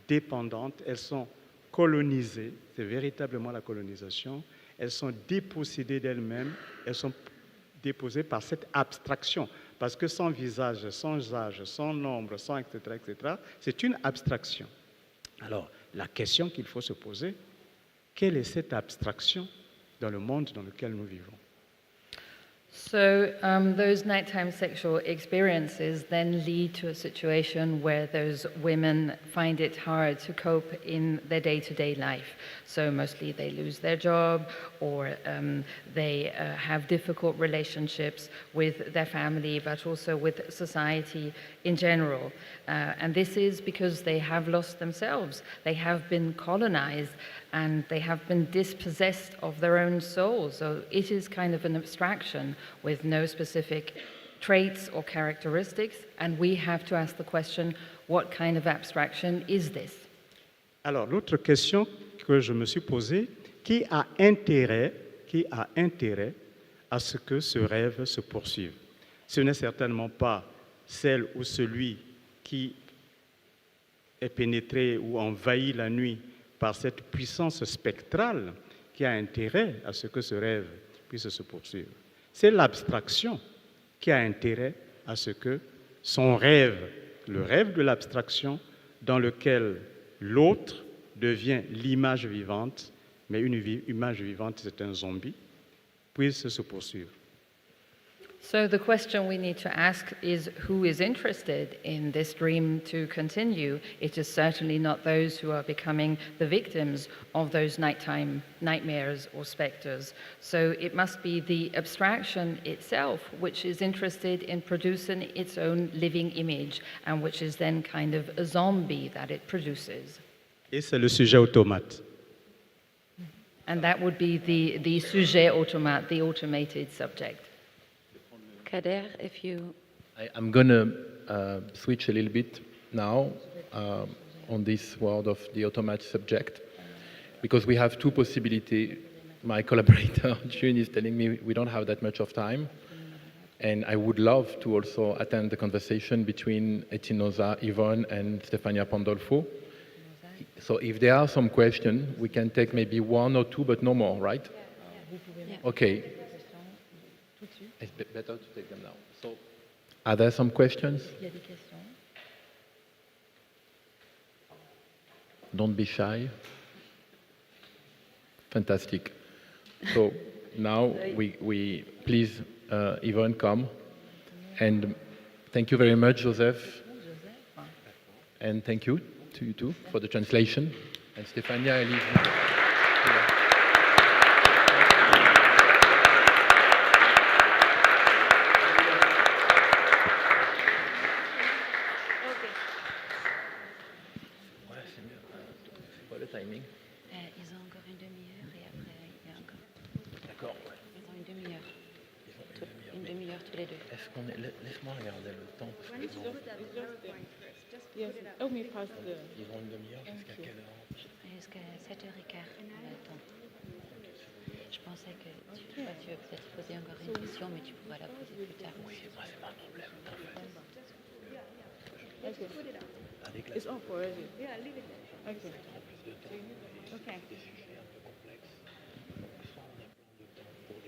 dépendantes, elles sont colonisées, c'est véritablement la colonisation, elles sont dépossédées d'elles-mêmes, elles sont déposées par cette abstraction, parce que sans visage, sans âge, sans nombre, sans etc., c'est une abstraction. Alors, la question qu'il faut se poser, quelle est cette abstraction dans le monde dans lequel nous vivons? So those nighttime sexual experiences then lead to a situation where those women find it hard to cope in their day-to-day life. So mostly they lose their job, or they have difficult relationships with their family, but also with society in general. And this is because they have lost themselves. They have been colonized, and they have been dispossessed of their own souls. So it is kind of an abstraction with no specific traits or characteristics, and we have to ask the question, what kind of abstraction is this? Alors, l'autre question que je me suis posée, qui a intérêt à ce que ce rêve se poursuive? Ce n'est certainement pas celle ou celui qui est pénétré ou envahi la nuit par cette puissance spectrale qui a intérêt à ce que ce rêve puisse se poursuivre. C'est l'abstraction qui a intérêt à ce que son rêve, le rêve de l'abstraction, dans lequel l'autre devient l'image vivante, mais une image vivante, c'est un zombie, puisse se poursuivre. So the question we need to ask is, who is interested in this dream to continue? It is certainly not those who are becoming the victims of those nighttime nightmares or specters. So it must be the abstraction itself which is interested in producing its own living image, and which is then kind of a zombie that it produces. Et c'est le sujet automate. And that would be the sujet automate, the automated subject. Kader, if you... I'm going to switch a little bit now on this word of the automate subject, because we have two possibilities. My collaborator, June, is telling me we don't have that much of time, and I would love to also attend the conversation between Etinosa, Yvonne, and Stefania Pandolfo. So if there are some questions, we can take maybe one or two, but no more, right? Yeah. Okay. It's better to take them now. So, are there some questions? Don't be shy. Fantastic. So now we please, Yvonne, come. And thank you very much, Joseph. And thank you to you too for the translation. And Stefania, I leave you. Timing. Ils ont encore une demi-heure et après il y a encore. D'accord. Ils ont une demi-heure. Une demi-heure tous les deux. Est-ce qu'on est... Laisse-moi regarder le temps. Yes, help me pass the... Ils ont une demi-heure jusqu'à quelle heure? Jusqu'à 7h15. Attends. Je pensais que tu veux peut-être poser encore une question, mais tu pourras la poser plus tard. Oui, moi c'est pas un problème. Okay. It's off already. Yeah, leave it there. Okay. Okay.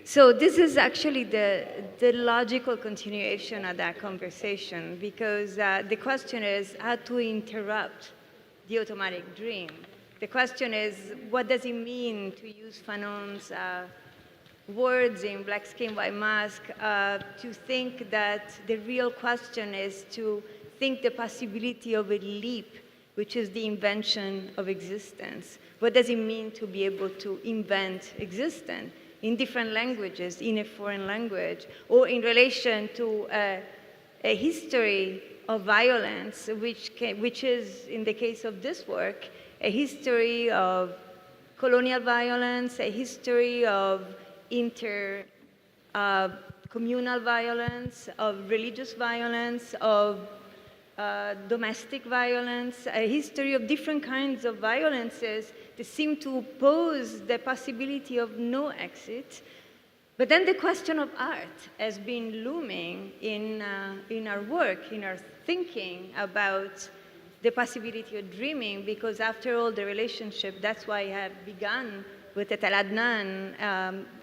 So this is actually the logical continuation of that conversation, because the question is how to interrupt the automatic dream. The question is, what does it mean to use Fanon's words in Black Skin, White Mask to think that the real question is to think the possibility of a leap, which is the invention of existence. What does it mean to be able to invent existence in different languages, in a foreign language, or in relation to a history of violence, which is, in the case of this work, a history of colonial violence, a history of communal violence, of religious violence, of domestic violence, a history of different kinds of violences that seem to pose the possibility of no exit. But then the question of art has been looming in our work, in our thinking about the possibility of dreaming, because after all, the relationship, that's why I have begun with Tal Adnan,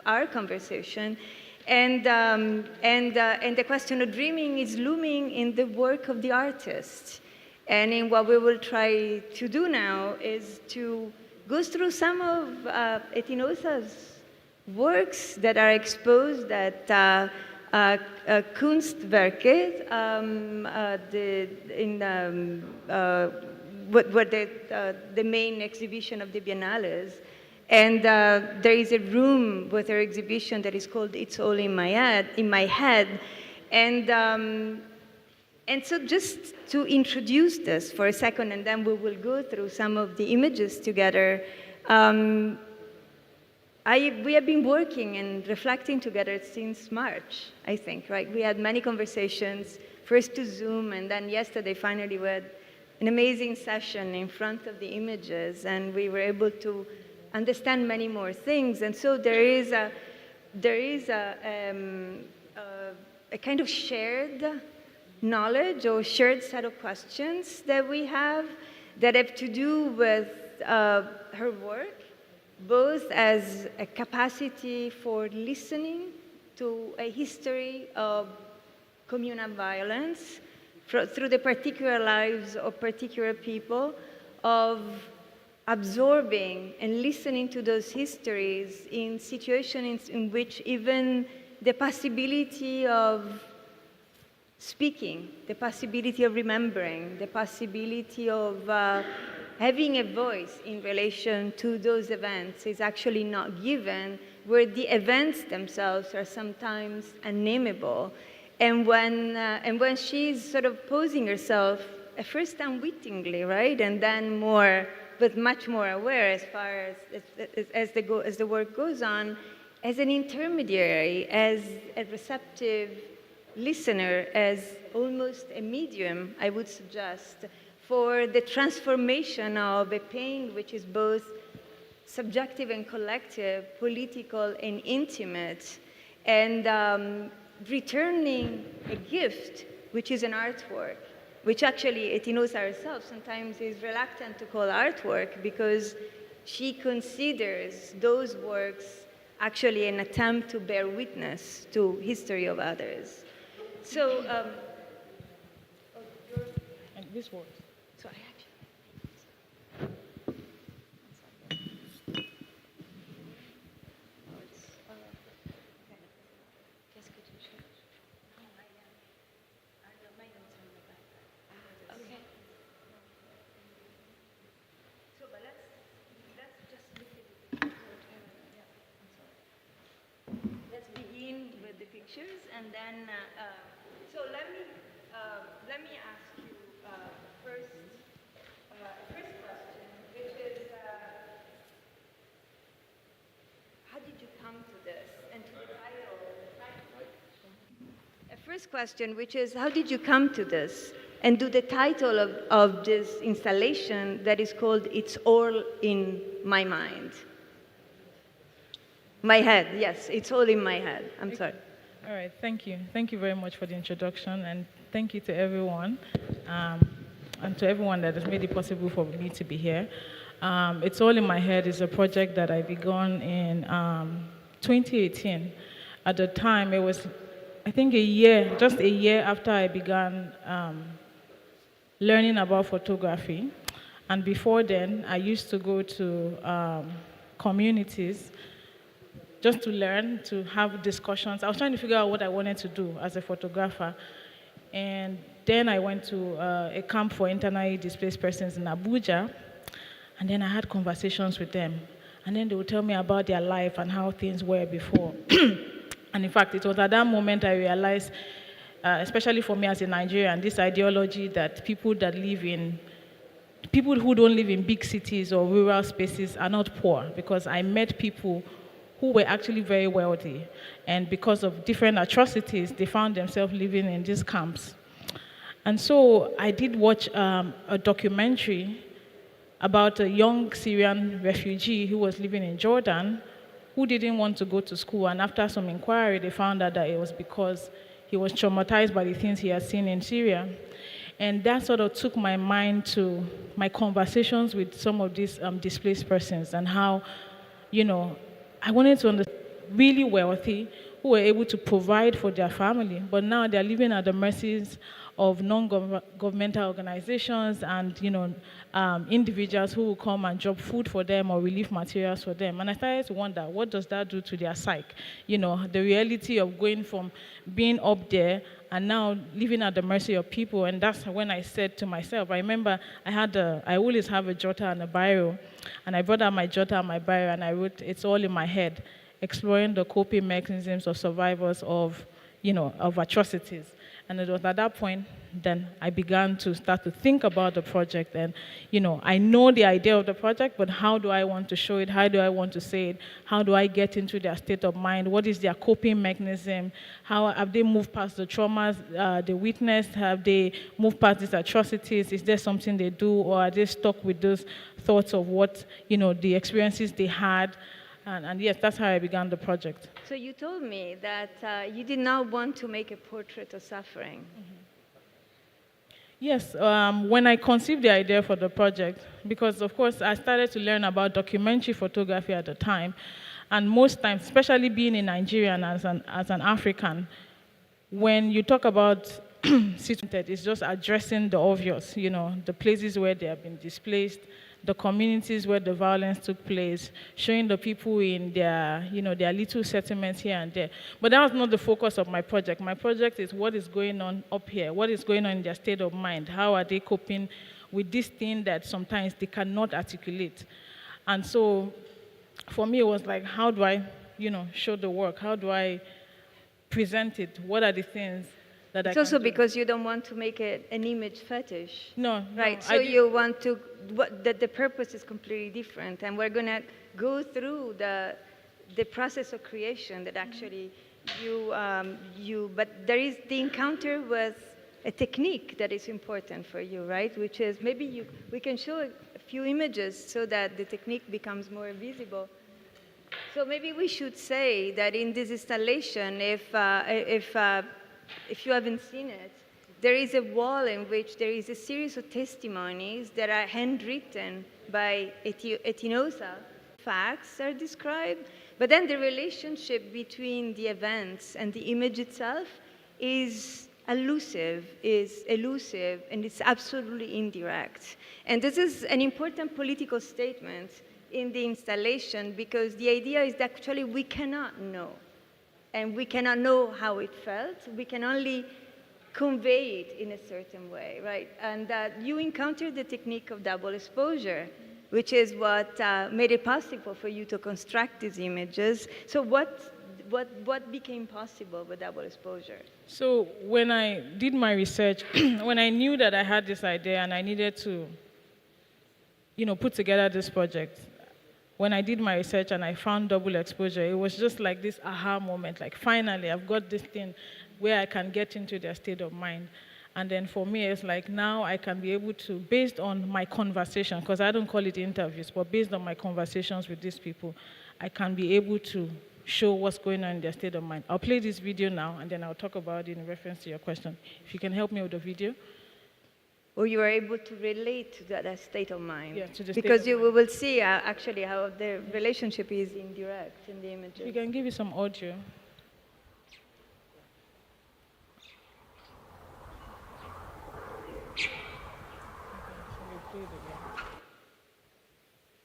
our conversation. And the question of dreaming is looming in the work of the artist. And in what we will try to do now is to go through some of Etinosa's works that are exposed, that Kunstwerke, what the main exhibition of the Biennales. And there is a room with her exhibition that is called "It's All in My Head," and so just to introduce this for a second, and then we will go through some of the images together. We have been working and reflecting together since March, I think, right? We had many conversations, first to Zoom, and then yesterday, finally, we had an amazing session in front of the images, and we were able to understand many more things. And so there is a kind of shared knowledge or shared set of questions that we have that have to do with her work, both as a capacity for listening to a history of communal violence through the particular lives of particular people, of absorbing and listening to those histories in situations in which even the possibility of speaking, the possibility of remembering, the possibility of having a voice in relation to those events is actually not given, where the events themselves are sometimes unnameable. And when she's sort of posing herself, at first unwittingly, right, and then more, but much more aware as far as the work goes on, as an intermediary, as a receptive listener, as almost a medium, I would suggest, for the transformation of a pain which is both subjective and collective, political and intimate, and returning a gift, which is an artwork, which actually Etinos herself sometimes is reluctant to call artwork because she considers those works actually an attempt to bear witness to history of others. So, and this works. Sorry, and then, so let me ask you first question, which is, how did you come to this? And to the title. First question, which is, how did you come to this? And to the title of this installation that is called "It's All in My Mind." My head, yes, it's all in my head. I'm sorry. All right, thank you. Thank you very much for the introduction, and thank you to everyone, and to everyone that has made it possible for me to be here. It's All in My Head is a project that I began in 2018. At the time, it was, I think, just a year after I began learning about photography. And before then, I used to go to communities just to learn, to have discussions. I was trying to figure out what I wanted to do as a photographer. And then I went to a camp for internally displaced persons in Abuja, and then I had conversations with them. And then they would tell me about their life and how things were before. And in fact, it was at that moment I realized, especially for me as a Nigerian, this ideology that people who don't live in big cities or rural spaces are not poor, because I met people who were actually very wealthy, and because of different atrocities, they found themselves living in these camps. And so I did watch a documentary about a young Syrian refugee who was living in Jordan, who didn't want to go to school, and after some inquiry, they found out that it was because he was traumatized by the things he had seen in Syria. And that sort of took my mind to my conversations with some of these displaced persons, and how, I wanted to understand, really wealthy, who were able to provide for their family, but now they're living at the mercies of non-governmental organizations and individuals who will come and drop food for them or relief materials for them. And I started to wonder, what does that do to their psyche? The reality of going from being up there and now living at the mercy of people. And that's when I said to myself, I remember I always have a jotter and a biro, and I brought out my jotter and my biro and I wrote, it's all in my head, exploring the coping mechanisms of survivors of atrocities. And it was at that point then I began to start to think about the project. And I know the idea of the project, but how do I want to show it? How do I want to say it? How do I get into their state of mind? What is their coping mechanism? How have they moved past the traumas they witnessed? Have they moved past these atrocities? Is there something they do, or are they stuck with those thoughts of what the experiences they had? And yes, that's how I began the project. So you told me that you did not want to make a portrait of suffering. Mm-hmm. Yes, when I conceived the idea for the project, because of course I started to learn about documentary photography at the time, and most times, especially being in Nigeria and as an African, when you talk about situated, it's just addressing the obvious, the places where they have been displaced, the communities where the violence took place, showing the people in their, their little settlements here and there. But that was not the focus of my project. My project is what is going on up here, what is going on in their state of mind, how are they coping with this thing that sometimes they cannot articulate. And so for me, it was like, how do I, show the work? How do I present it? What are the things that it's also because you don't want to make it an image fetish. No. Right, so you want to, that the purpose is completely different, and we're going to go through the process of creation that actually but there is the encounter with a technique that is important for you, right? Which is, maybe we can show a few images so that the technique becomes more visible. So maybe we should say that in this installation, if you haven't seen it, there is a wall in which there is a series of testimonies that are handwritten by Etinosa. Facts are described, but then the relationship between the events and the image itself is elusive, and it's absolutely indirect. And this is an important political statement in the installation, because the idea is that actually we cannot know. And we cannot know how it felt. We can only convey it in a certain way, right? And that you encountered the technique of double exposure, which is what made it possible for you to construct these images. So what became possible with double exposure? So when I did my research, when I knew that I had this idea and I needed to, put together this project, when I did my research and I found double exposure, it was just like this aha moment, like finally I've got this thing where I can get into their state of mind. And then for me, it's like now I can be able to, based on my conversation, because I don't call it interviews, but based on my conversations with these people, I can be able to show what's going on in their state of mind. I'll play this video now, and then I'll talk about it in reference to your question. If you can help me with the video. Or you are able to relate to that state of mind. Yeah, to the because state of we will see actually how the relationship is indirect in the images. We can give you some audio.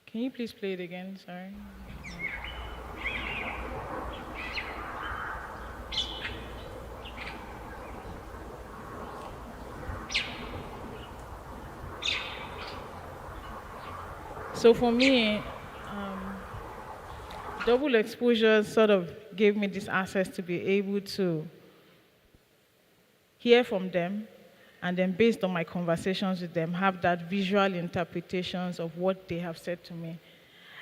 Can you please play it again? Sorry. So for me, double exposure sort of gave me this access to be able to hear from them, and then based on my conversations with them, have that visual interpretations of what they have said to me.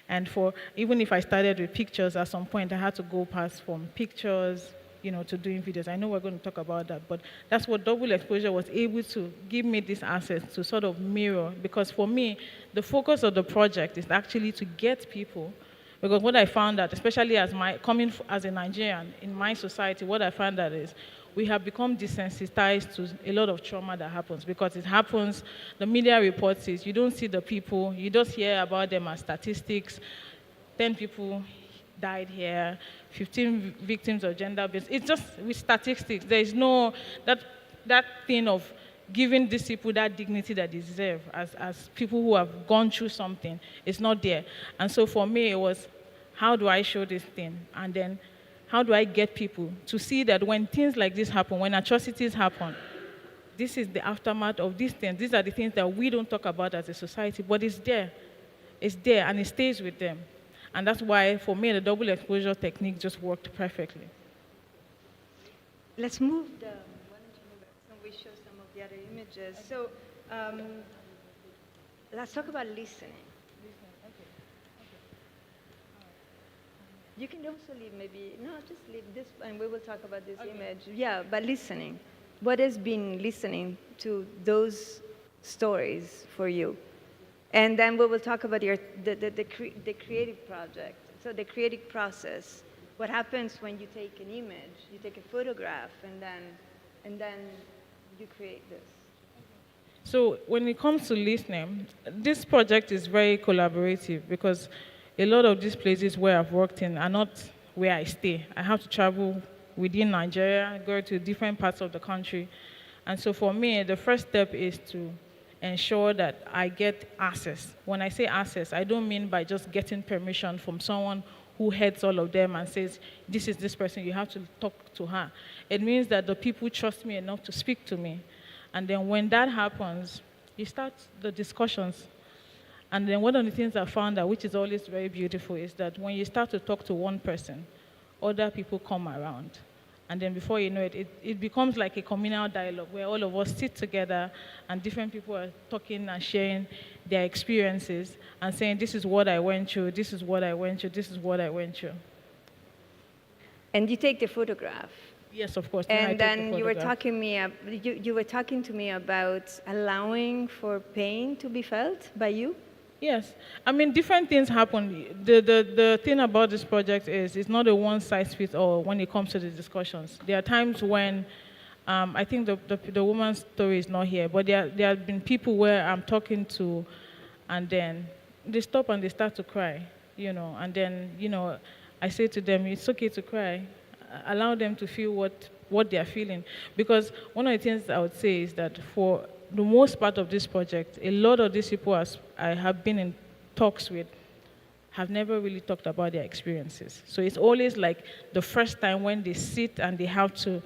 And even if I started with pictures, at some point I had to go past from pictures, to doing videos. I know we're going to talk about that, but that's what double exposure was able to give me this access to sort of mirror, because for me, the focus of the project is actually to get people, because what I found out, especially coming as a Nigerian, in my society, what I found out is we have become desensitized to a lot of trauma that happens, because it happens, the media reports it, you don't see the people, you just hear about them as statistics, 10 people died here, 15 victims of gender-based. It's just with statistics. There is no, that thing of giving these people that dignity that they deserve as people who have gone through something. It's not there. And so for me, it was, how do I show this thing? And then how do I get people to see that when things like this happen, when atrocities happen, this is the aftermath of these things. These are the things that we don't talk about as a society, but it's there. It's there, and it stays with them. And that's why, for me, the double exposure technique just worked perfectly. Let's move the, why don't you move it? So we show some of the other images. So let's talk about listening. You can also leave maybe, no, just leave this, and we will talk about this image. Yeah, but listening. What has been listening to those stories for you? And then we will talk about the creative project, so the creative process. What happens when you take an image, you take a photograph, and then you create this? So when it comes to listening, this project is very collaborative because a lot of these places where I've worked in are not where I stay. I have to travel within Nigeria, go to different parts of the country. And so for me, the first step is to ensure that I get access. When I say access, I don't mean by just getting permission from someone who heads all of them and says, this is this person, you have to talk to her. It means that the people trust me enough to speak to me. And then when that happens, you start the discussions. And then one of the things I found out, which is always very beautiful, is that when you start to talk to one person, other people come around. And then before you know it, it becomes like a communal dialogue where all of us sit together and different people are talking and sharing their experiences and saying, this is what I went through, this is what I went through, this is what I went through. And you take the photograph. Yes, of course. And then you were talking you were talking to me about allowing for pain to be felt by you? Yes. I mean, different things happen. The thing about this project is it's not a one-size-fits-all when it comes to the discussions. There are times when, I think the woman's story is not here, but there have been people where I'm talking to, and then they stop and they start to cry, you know, and then, you know, I say to them, it's okay to cry. Allow them to feel what they are feeling. Because one of the things I would say is that for the most part of this project, a lot of these people I have been in talks with have never really talked about their experiences. So it's always like the first time when they sit and they have to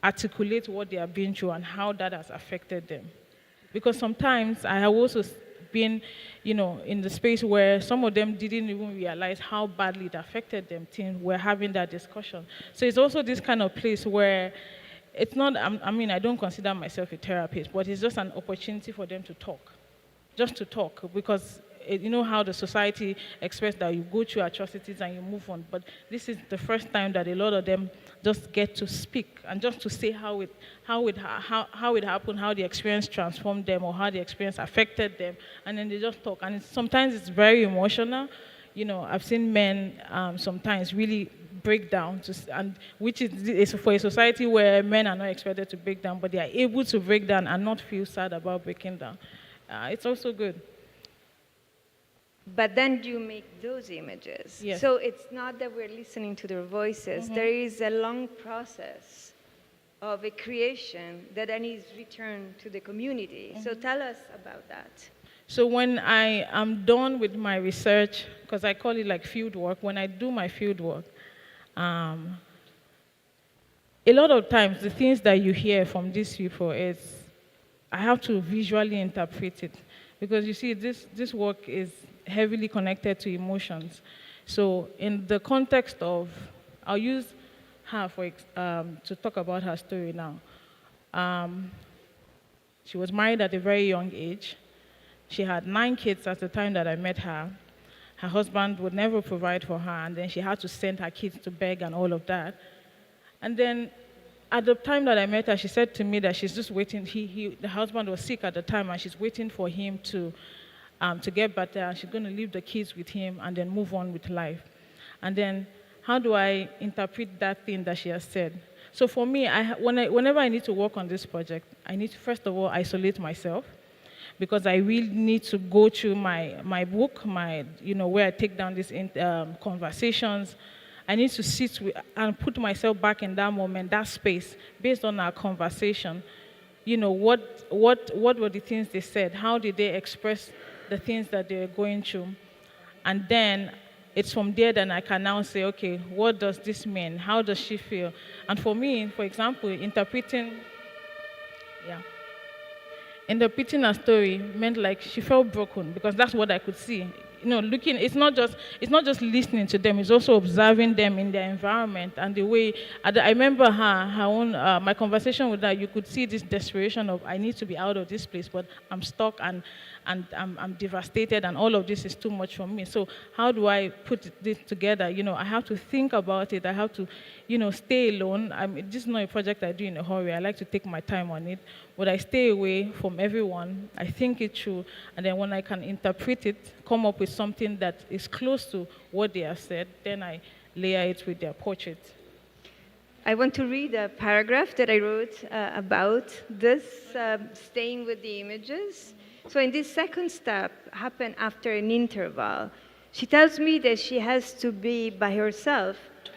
articulate what they have been through and how that has affected them. Because sometimes I have also been, you know, in the space where some of them didn't even realize how badly it affected them till we're having that discussion. So it's also this kind of place where it's not, I mean, I don't consider myself a therapist, but it's just an opportunity for them to talk, just to talk, because you know how the society expects that you go through atrocities and you move on, but this is the first time that a lot of them just get to speak and just to say how it happened, how the experience transformed them or how the experience affected them, and then they just talk. And sometimes it's very emotional. You know, I've seen men sometimes really break down, and which is for a society where men are not expected to break down, but they are able to break down and not feel sad about breaking down. It's also good. But then you make those images. Yes. So it's not that we're listening to their voices. Mm-hmm. There is a long process of a creation that then is returned to the community. Mm-hmm. So tell us about that. So when I am done with my research, because I call it like field work, when I do my field work, a lot of times the things that you hear from these people is, I have to visually interpret it. Because you see, this work is heavily connected to emotions. So in the context of, I'll use her to talk about her story now. She was married at a very young age. She had 9 kids at the time that I met her. Her husband would never provide for her, and then she had to send her kids to beg and all of that. And then at the time that I met her, she said to me that she's just waiting. The husband was sick at the time, and she's waiting for him to get better, and she's going to leave the kids with him and then move on with life. And then how do I interpret that thing that she has said? So for me, whenever I need to work on this project, I need to, first of all, isolate myself, because I really need to go through my book, where I take down these conversations. I need to sit and put myself back in that moment, that space, based on our conversation. What were the things they said? How did they express the things that they were going through? And then it's from there that I can now say, okay, what does this mean? How does she feel? And for me, for example, interpreting a story meant like she felt broken, because that's what I could see. Looking, it's not just listening to them, it's also observing them in their environment and the way. I remember her own, my conversation with her, you could see this desperation of, I need to be out of this place, but I'm stuck and I'm devastated, and all of this is too much for me. So how do I put this together? I have to think about it. I have to, stay alone. This is not a project I do in a hurry. I like to take my time on it, but I stay away from everyone. I think it through, and then when I can interpret it, come up with something that is close to what they have said, then I layer it with their portrait. I want to read a paragraph that I wrote about this, staying with the images. So in this second step, happened after an interval. She tells me that she has to be by herself,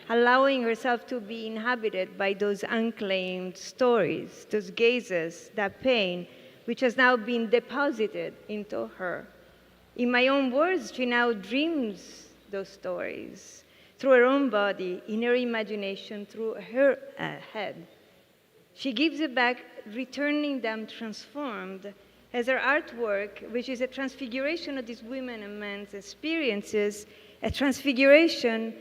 allowing herself to be inhabited by those unclaimed stories, those gazes, that pain, which has now been deposited into her. In my own words, she now dreams those stories through her own body, in her imagination, through her head. She gives it back, returning them transformed, as her artwork, which is a transfiguration of these women and men's experiences, a transfiguration,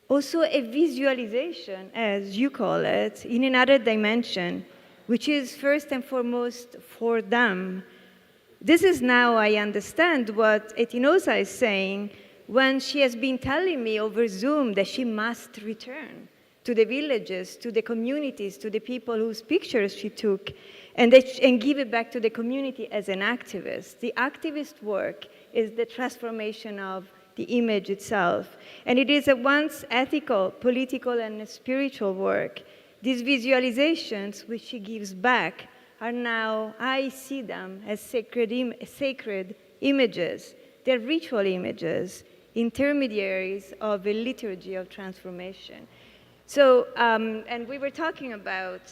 also a visualization, as you call it, in another dimension, which is first and foremost for them. This is now I understand what Etinosa is saying when she has been telling me over Zoom that she must return to the villages, to the communities, to the people whose pictures she took, and give it back to the community as an activist. The activist work is the transformation of the image itself. And it is at once ethical, political, and spiritual work. These visualizations, which she gives back, are now, I see them as sacred images. They're ritual images, intermediaries of a liturgy of transformation. So, and we were talking about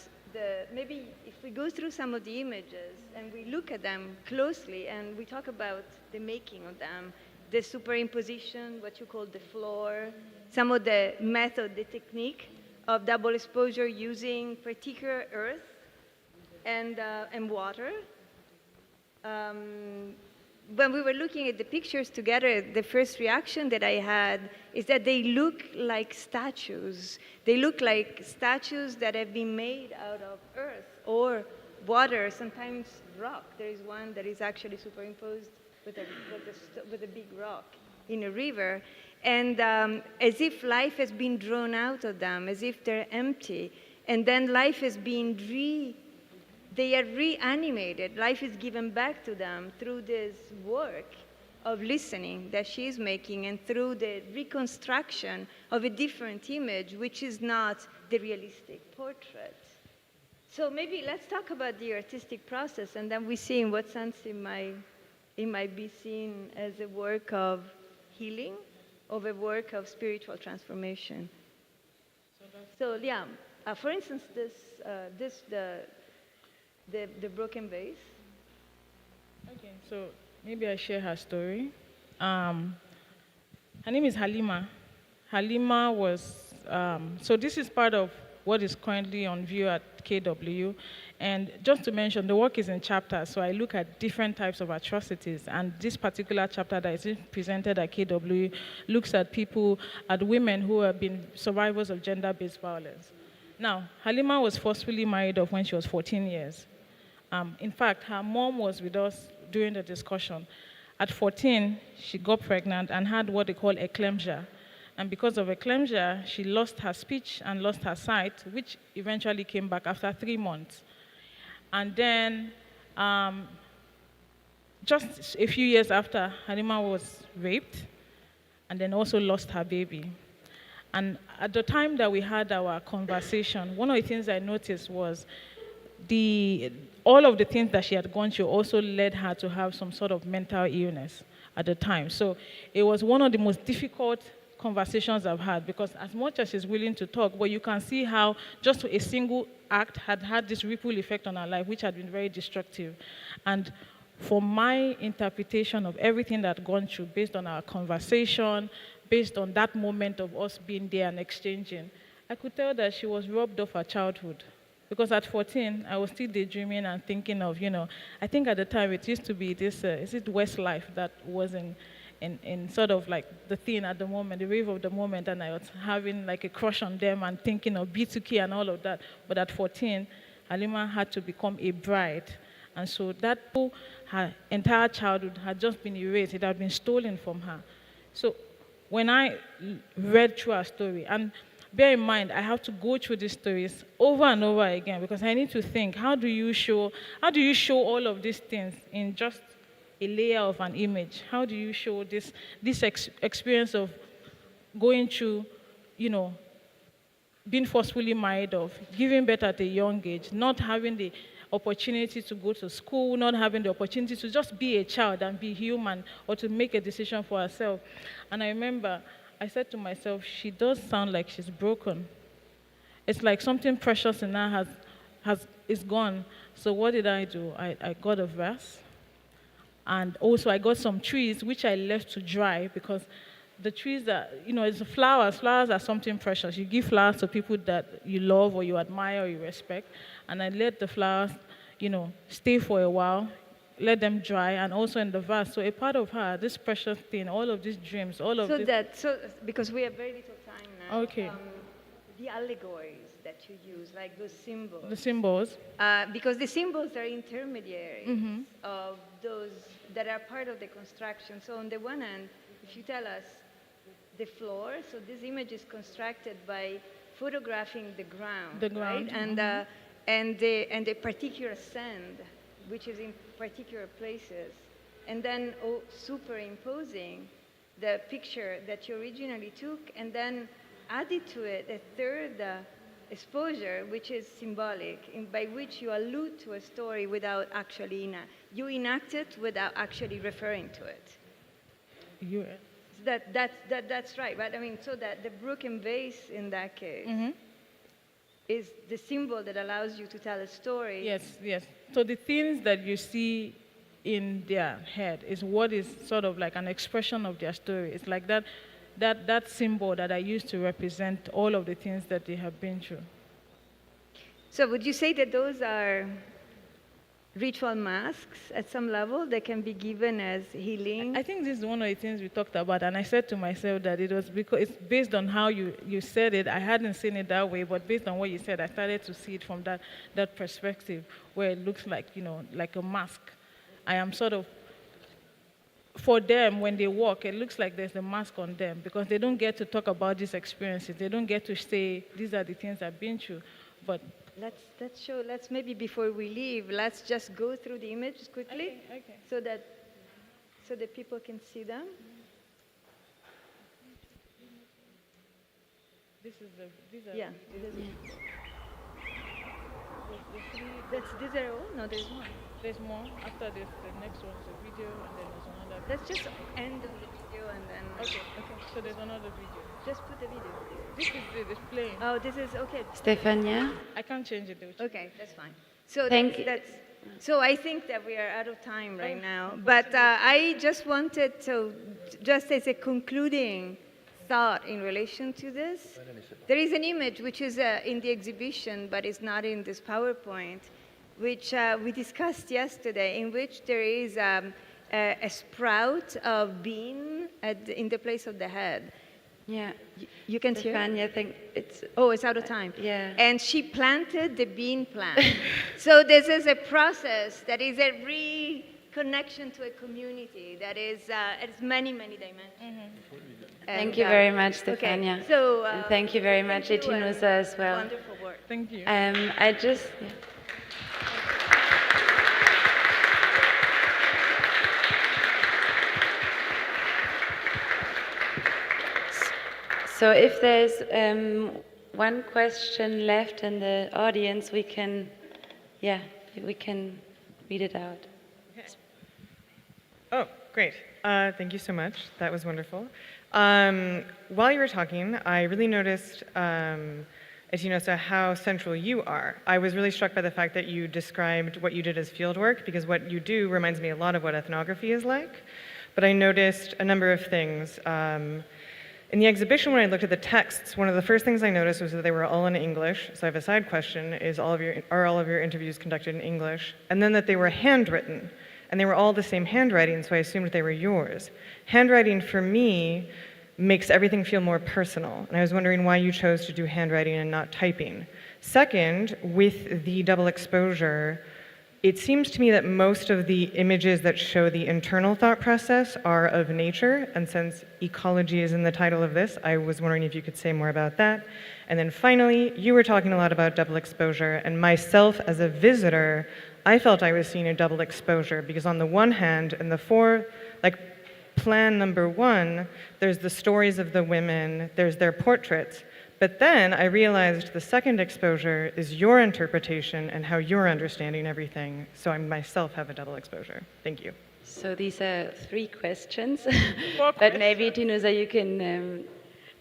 maybe if we go through some of the images and we look at them closely and we talk about the making of them, the superimposition, what you call the floor, some of the method, the technique of double exposure using particular earth and water. When we were looking at the pictures together, the first reaction that I had is that they look like statues. They look like statues that have been made out of earth or water, sometimes rock. There is one that is actually superimposed with a big rock in a river. And as if life has been drawn out of them, as if they're empty. And then life has been they are reanimated. Life is given back to them through this work of listening that she's making and through the reconstruction of a different image, which is not the realistic portrait. So maybe let's talk about the artistic process, and then we see in what sense it might be seen as a work of healing, of a work of spiritual transformation. So yeah, for instance, the broken vase. Okay, so maybe I share her story. Her name is Halima. Halima was, so this is part of what is currently on view at KW. And just to mention, the work is in chapters, so I look at different types of atrocities. And this particular chapter that is presented at KW looks at women who have been survivors of gender-based violence. Now, Halima was forcefully married off when she was 14 years. In fact, her mom was with us during the discussion. At 14, she got pregnant and had what they call eclampsia. And because of eclampsia, she lost her speech and lost her sight, which eventually came back after 3 months. And then, just a few years after, Halima was raped and then also lost her baby. And at the time that we had our conversation, one of the things I noticed was all of the things that she had gone through also led her to have some sort of mental illness at the time. So it was one of the most difficult conversations I've had, because as much as she's willing to talk, but you can see how just a single act had had this ripple effect on her life, which had been very destructive. And for my interpretation of everything that I'd gone through, based on our conversation, based on that moment of us being there and exchanging, I could tell that she was robbed of her childhood. Because at 14, I was still daydreaming and thinking of, I think at the time it used to be this, is it Westlife that was in sort of like the thing at the moment, the wave of the moment, and I was having like a crush on them and thinking of B2K and all of that. But at 14, Halima had to become a bride. And so that her entire childhood had just been erased. It had been stolen from her. So when I read through her story, and bear in mind, I have to go through these stories over and over again, because I need to think, how do you show all of these things in just a layer of an image? How do you show this experience of going through, being forcefully married off, giving birth at a young age, not having the opportunity to go to school, not having the opportunity to just be a child and be human, or to make a decision for herself. And I remember I said to myself, she does sound like she's broken. It's like something precious in her is gone. So what did I do? I got a verse. And also I got some trees which I left to dry, because the trees that, it's flowers. Flowers are something precious. You give flowers to people that you love or you admire or you respect. And I let the flowers, stay for a while, let them dry, and also in the vase. So a part of her, this precious thing, all of these dreams, all of this. So because we have very little time now. Okay. The allegories that you use, like those symbols. The symbols. Because the symbols are intermediaries of those that are part of the construction. So on the one hand, if you tell us the floor, so this image is constructed by photographing the ground. Right? And the particular sand, which is in particular places, and then superimposing the picture that you originally took, and then added to it a third exposure, which is symbolic, by which you allude to a story without actually you enact it without actually referring to it. That's right. But I mean, so that the broken vase in that case is the symbol that allows you to tell a story. Yes. So the things that you see in their head is what is sort of like an expression of their story. It's like that symbol that I use to represent all of the things that they have been through. So would you say that those are ritual masks at some level that can be given as healing? I think this is one of the things we talked about, and I said to myself that it was because it's based on how you said it. I hadn't seen it that way, but based on what you said, I started to see it from that perspective, where it looks like, like a mask. I am sort of, for them, when they walk, it looks like there's a mask on them, because they don't get to talk about these experiences. They don't get to say, these are the things I've been through. But let's maybe before we leave, let's just go through the images quickly, okay. so that people can see them. These are yeah. These are all? No, there's more. There's more. After this, the next one is a video, and then there's another. Let's just end on the video and then. Okay. So there's another video. Just put the video. This is it. It's playing. Oh, this is okay. Stefania? I can't change it. Okay, that's fine. So So I think that we are out of time right now. But I just wanted to, just as a concluding thought in relation to this, there is an image which is in the exhibition, but it's not in this PowerPoint, which we discussed yesterday, in which there is a sprout of bean in the place of the head. Yeah. You can hear? I think it's... Oh, it's out of time. Yeah. And she planted the bean plant. So this is a process that is a reconnection to a community that is it's many, many dimensions. Thank you very much, Stefania. Okay. So, and thank you very much, Etinusa, as well. Wonderful work. Thank you. I just... Yeah. So if there's one question left in the audience, we can, we can read it out. Oh, great. Thank you so much. That was wonderful. While you were talking, I really noticed, Etinosa, how central you are. I was really struck by the fact that you described what you did as field work, because what you do reminds me a lot of what ethnography is like. But I noticed a number of things. In the exhibition, when I looked at the texts, one of the first things I noticed was that they were all in English. So I have a side question, are all of your interviews conducted in English? And then that they were handwritten, and they were all the same handwriting, so I assumed they were yours. Handwriting, for me, makes everything feel more personal, and I was wondering why you chose to do handwriting and not typing. Second, with the double exposure, it seems to me that most of the images that show the internal thought process are of nature, and since ecology is in the title of this, I was wondering if you could say more about that. And then finally, you were talking a lot about double exposure, and myself as a visitor, I felt I was seeing a double exposure, because on the one hand, in the plan number 1, there's the stories of the women, there's their portraits, but then I realized the second exposure is your interpretation and how you're understanding everything. So I myself have a double exposure. Thank you. So these are 3 questions, but maybe Tinosa, you can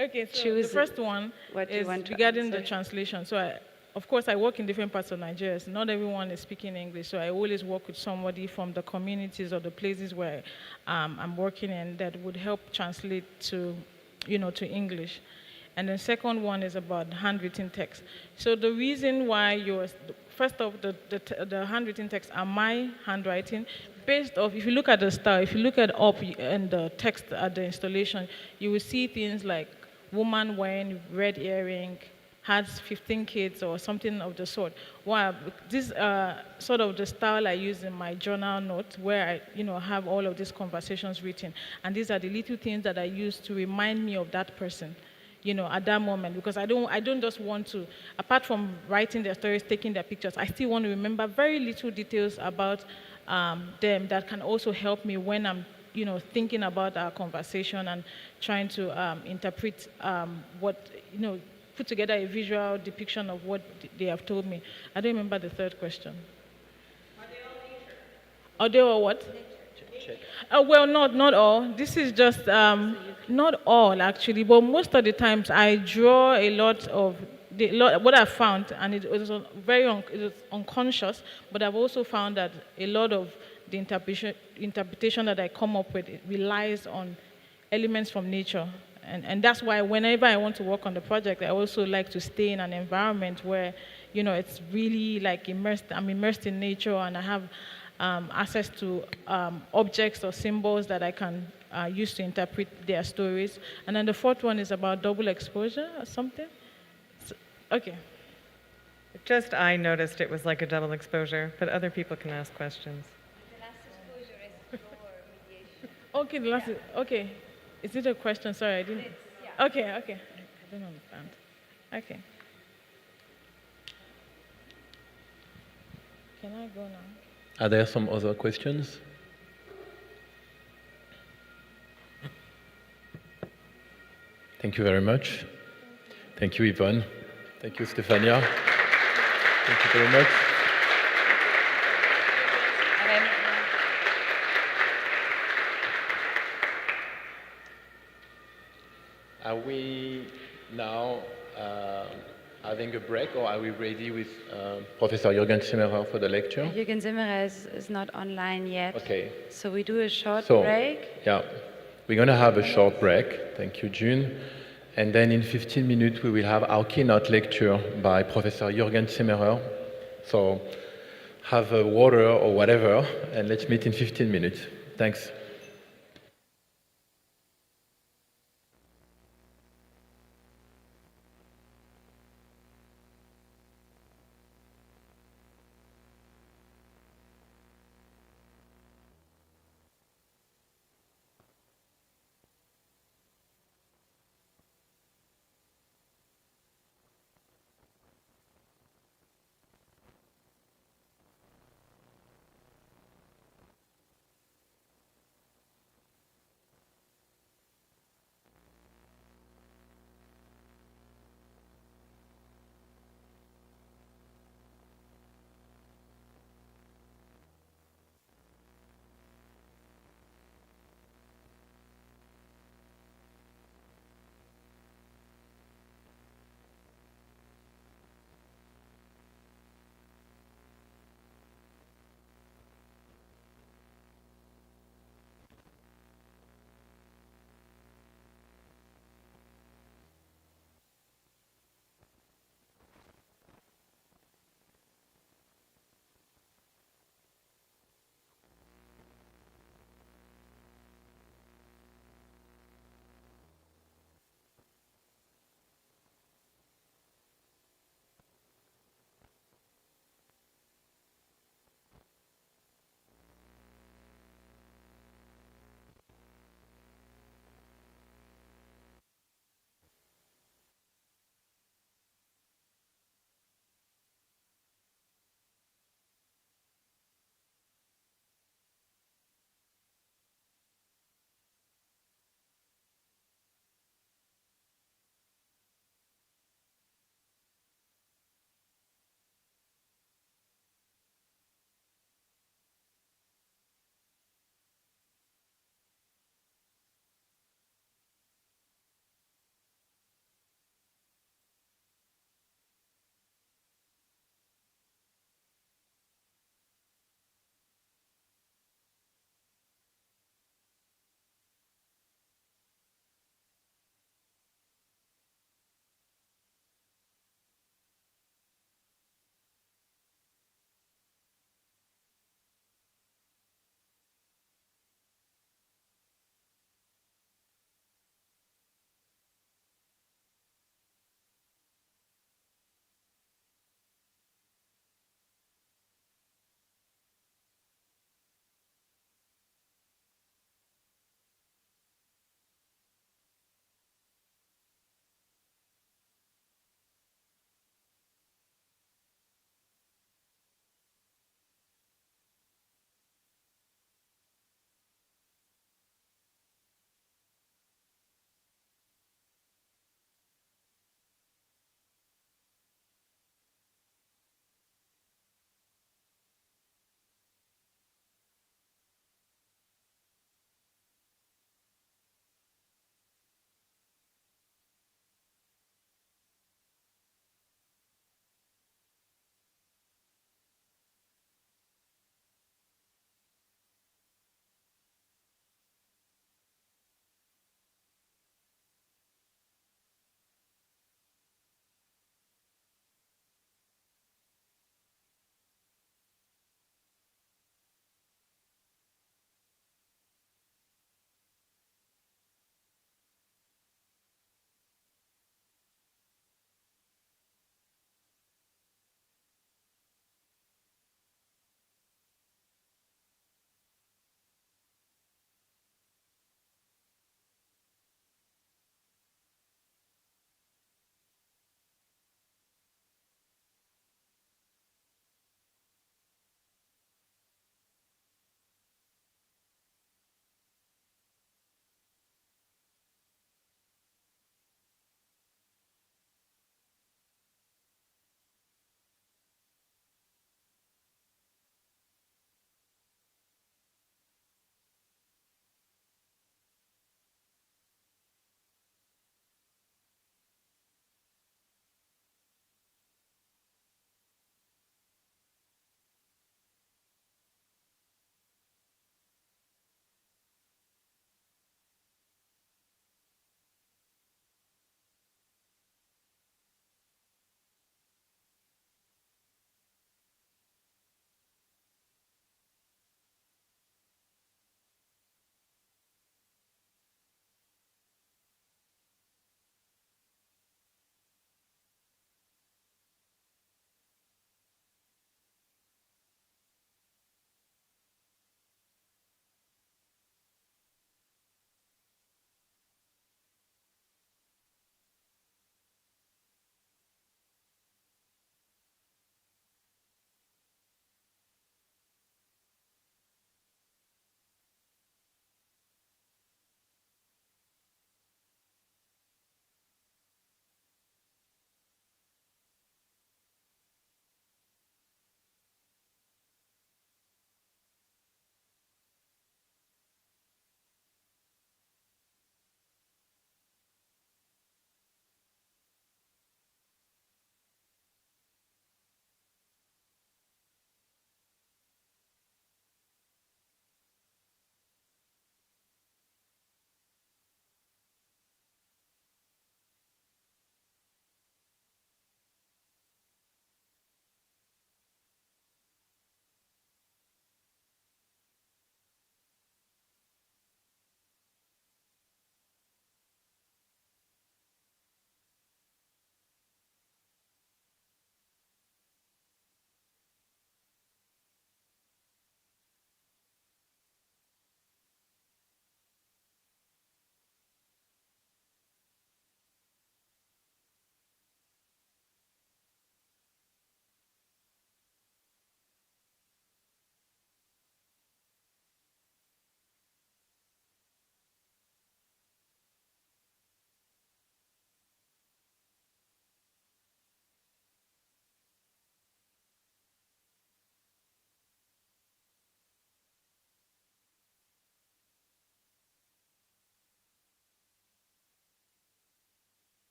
okay, so choose the first one what you is want to regarding answer. the translation. So of course, I work in different parts of Nigeria. So not everyone is speaking English, so I always work with somebody from the communities or the places where I'm working in that would help translate to English. And the second one is about handwritten text. So the reason why first off, the handwritten texts are my handwriting, based off, if you look at the style, if you look at up and the text at the installation, you will see things like woman wearing red earring, has 15 kids or something of the sort. Wow, this sort of the style I use in my journal note, where I have all of these conversations written. And these are the little things that I use to remind me of that person. At that moment, because I don't just want to, apart from writing their stories, taking their pictures, I still want to remember very little details about them that can also help me when I'm, thinking about our conversation and trying to interpret what, put together a visual depiction of what they have told me. I don't remember the third question. Are they all nature? Are they all what? Check. Well, not all. This is just not all actually, but most of the times I draw a lot of what I found, and it was unconscious. But I've also found that a lot of the interpretation that I come up with, it relies on elements from nature, and that's why whenever I want to work on the project, I also like to stay in an environment where it's really like immersed. I'm immersed in nature, and I have access to objects or symbols that I can use to interpret their stories. And then the fourth one is about double exposure or something. Okay. Just I noticed it was like a double exposure, but other people can ask questions. The last exposure is for mediation. Okay, the last. Okay. Is it a question? Sorry, I didn't. Yeah. Okay. I don't understand. Okay. Can I go now? Are there some other questions? Thank you very much. Thank you, Yvonne. Thank you, Stefania. Thank you very much. Are we now having a break, or are we ready with Professor Jürgen Zimmerer for the lecture? Jürgen Zimmerer is not online yet. Okay. So we do a short So, break. yeah, we're going to have a short break. Thank you, June. And then in 15 minutes, we will have our keynote lecture by Professor Jürgen Zimmerer. So have a water or whatever, and let's meet in 15 minutes. Thanks.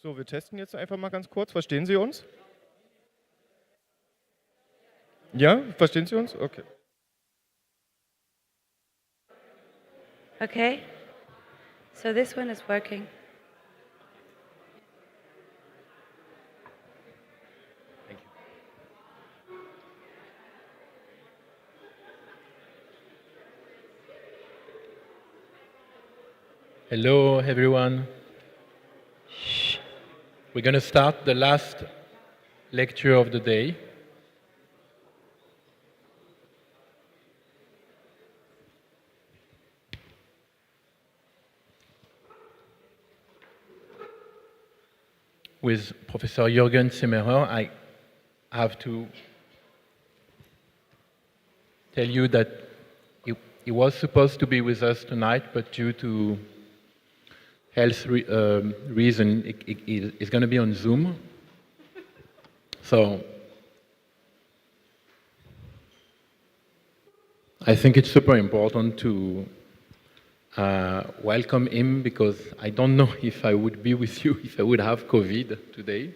So, wir testen jetzt einfach mal ganz kurz. Verstehen Sie uns? Ja, verstehen Sie uns? Okay. Okay, so this one is working. Hello, everyone. We're going to start the last lecture of the day. With Professor Jürgen Zimmerer. I have to tell you that he was supposed to be with us tonight, but due to health reason, he's going to be on Zoom. So I think it's super important to welcome him, because I don't know if I would be with you if I would have COVID today.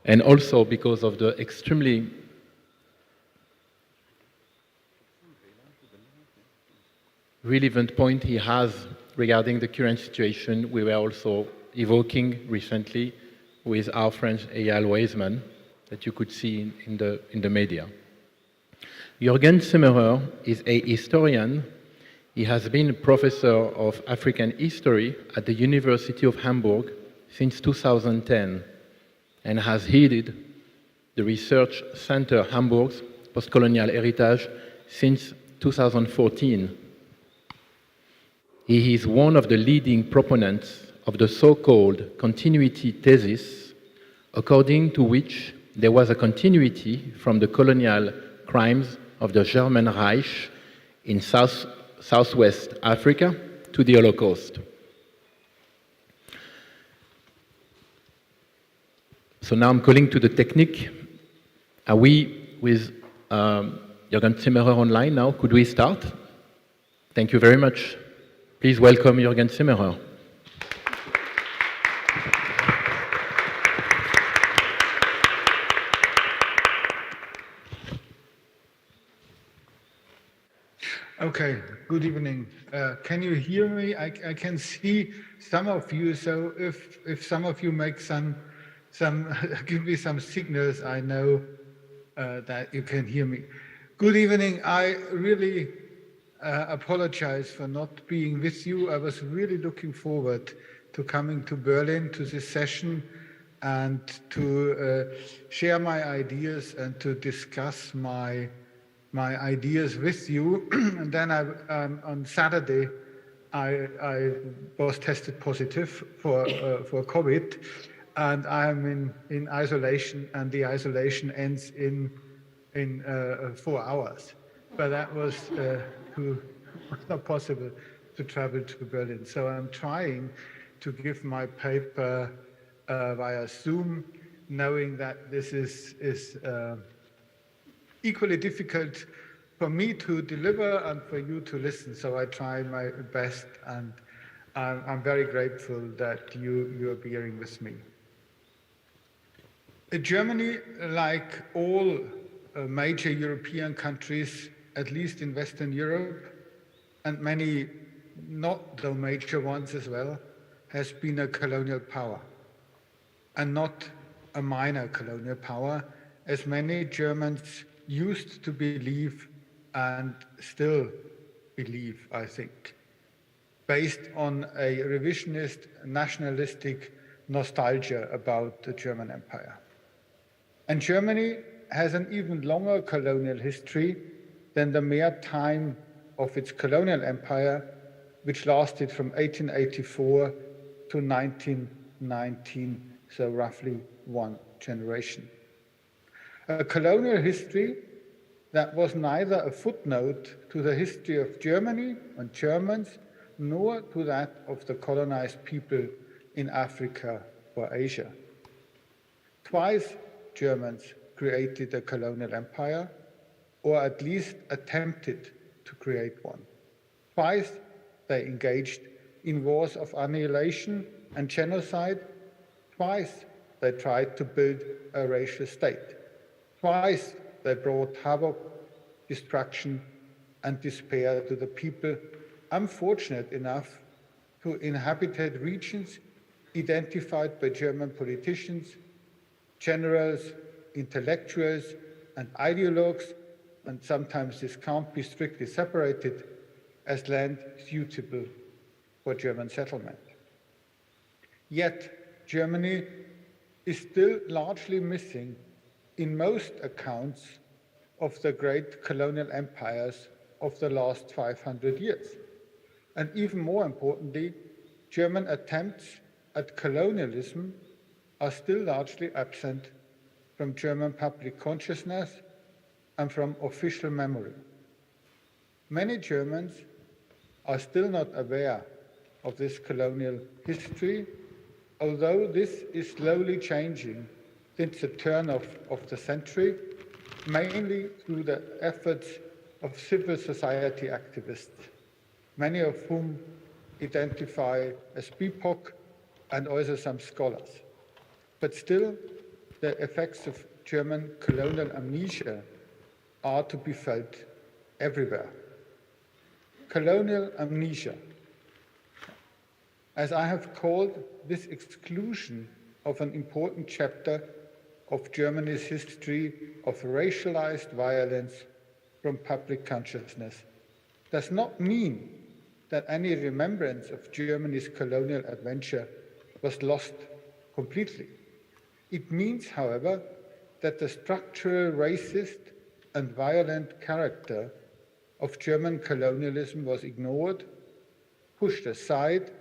And also because of the extremely relevant point he has regarding the current situation we were also evoking recently with our friend Ayal Weizman, that you could see in the media. Jürgen Zimmerer is a historian. He has been a professor of African history at the University of Hamburg since 2010 and has headed the Research Center Hamburg's Postcolonial Heritage since 2014. He is one of the leading proponents of the so-called continuity thesis, according to which there was a continuity from the colonial crimes of the German Reich in Southwest Africa to the Holocaust. So now I'm calling to the Technik. Are we with Jürgen Zimmerer online now? Could we start? Thank you very much. Please welcome Jürgen Zimmerer. Okay, good evening. Can you hear me? I can see some of you, so if some of you make some give me some signals, I know that you can hear me. Good evening. I really apologize for not being with you. I was really looking forward to coming to Berlin to this session and to share my ideas and to discuss my ideas with you. And then on Saturday, I was tested positive for COVID, and I'm in isolation, and the isolation ends in 4 hours. But that was not possible to travel to Berlin. So I'm trying to give my paper via Zoom, knowing that this is equally difficult for me to deliver and for you to listen. So I try my best, and I'm very grateful that you are bearing with me. Germany, like all major European countries, at least in Western Europe, and many not so major ones as well, has been a colonial power, and not a minor colonial power, as many Germans used to believe and still believe, I think, based on a revisionist, nationalistic nostalgia about the German Empire. And Germany has an even longer colonial history than the mere time of its colonial empire, which lasted from 1884 to 1919, so roughly one generation. A colonial history that was neither a footnote to the history of Germany and Germans, nor to that of the colonized people in Africa or Asia. Twice Germans created a colonial empire, or at least attempted to create one. Twice they engaged in wars of annihilation and genocide. Twice they tried to build a racial state. Twice they brought havoc, destruction, and despair to the people unfortunate enough to inhabited regions identified by German politicians, generals, intellectuals, and ideologues, and sometimes this can't be strictly separated, as land suitable for German settlement. Yet Germany is still largely missing in most accounts of the great colonial empires of the last 500 years. And even more importantly, German attempts at colonialism are still largely absent from German public consciousness and from official memory. Many Germans are still not aware of this colonial history, although this is slowly changing since the turn of the century, mainly through the efforts of civil society activists, many of whom identify as BIPOC and also some scholars. But still, the effects of German colonial amnesia are to be felt everywhere. Colonial amnesia, as I have called this exclusion of an important chapter of Germany's history of racialized violence from public consciousness, does not mean that any remembrance of Germany's colonial adventure was lost completely. It means, however, that the structural racist and violent character of German colonialism was ignored, pushed aside,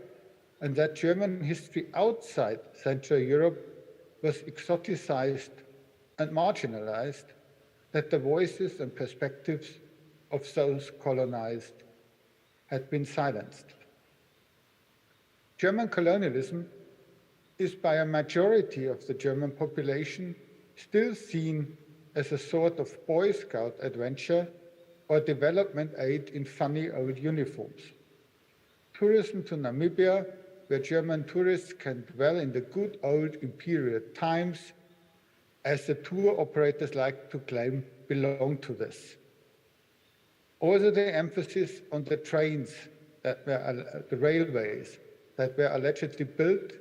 and that German history outside Central Europe was exoticized and marginalized, that the voices and perspectives of those colonized had been silenced. German colonialism is by a majority of the German population still seen as a sort of Boy Scout adventure or development aid in funny old uniforms. Tourism to Namibia, where German tourists can dwell in the good old imperial times, as the tour operators like to claim, belong to this. Also the emphasis on the trains, that were, the railways that were allegedly built,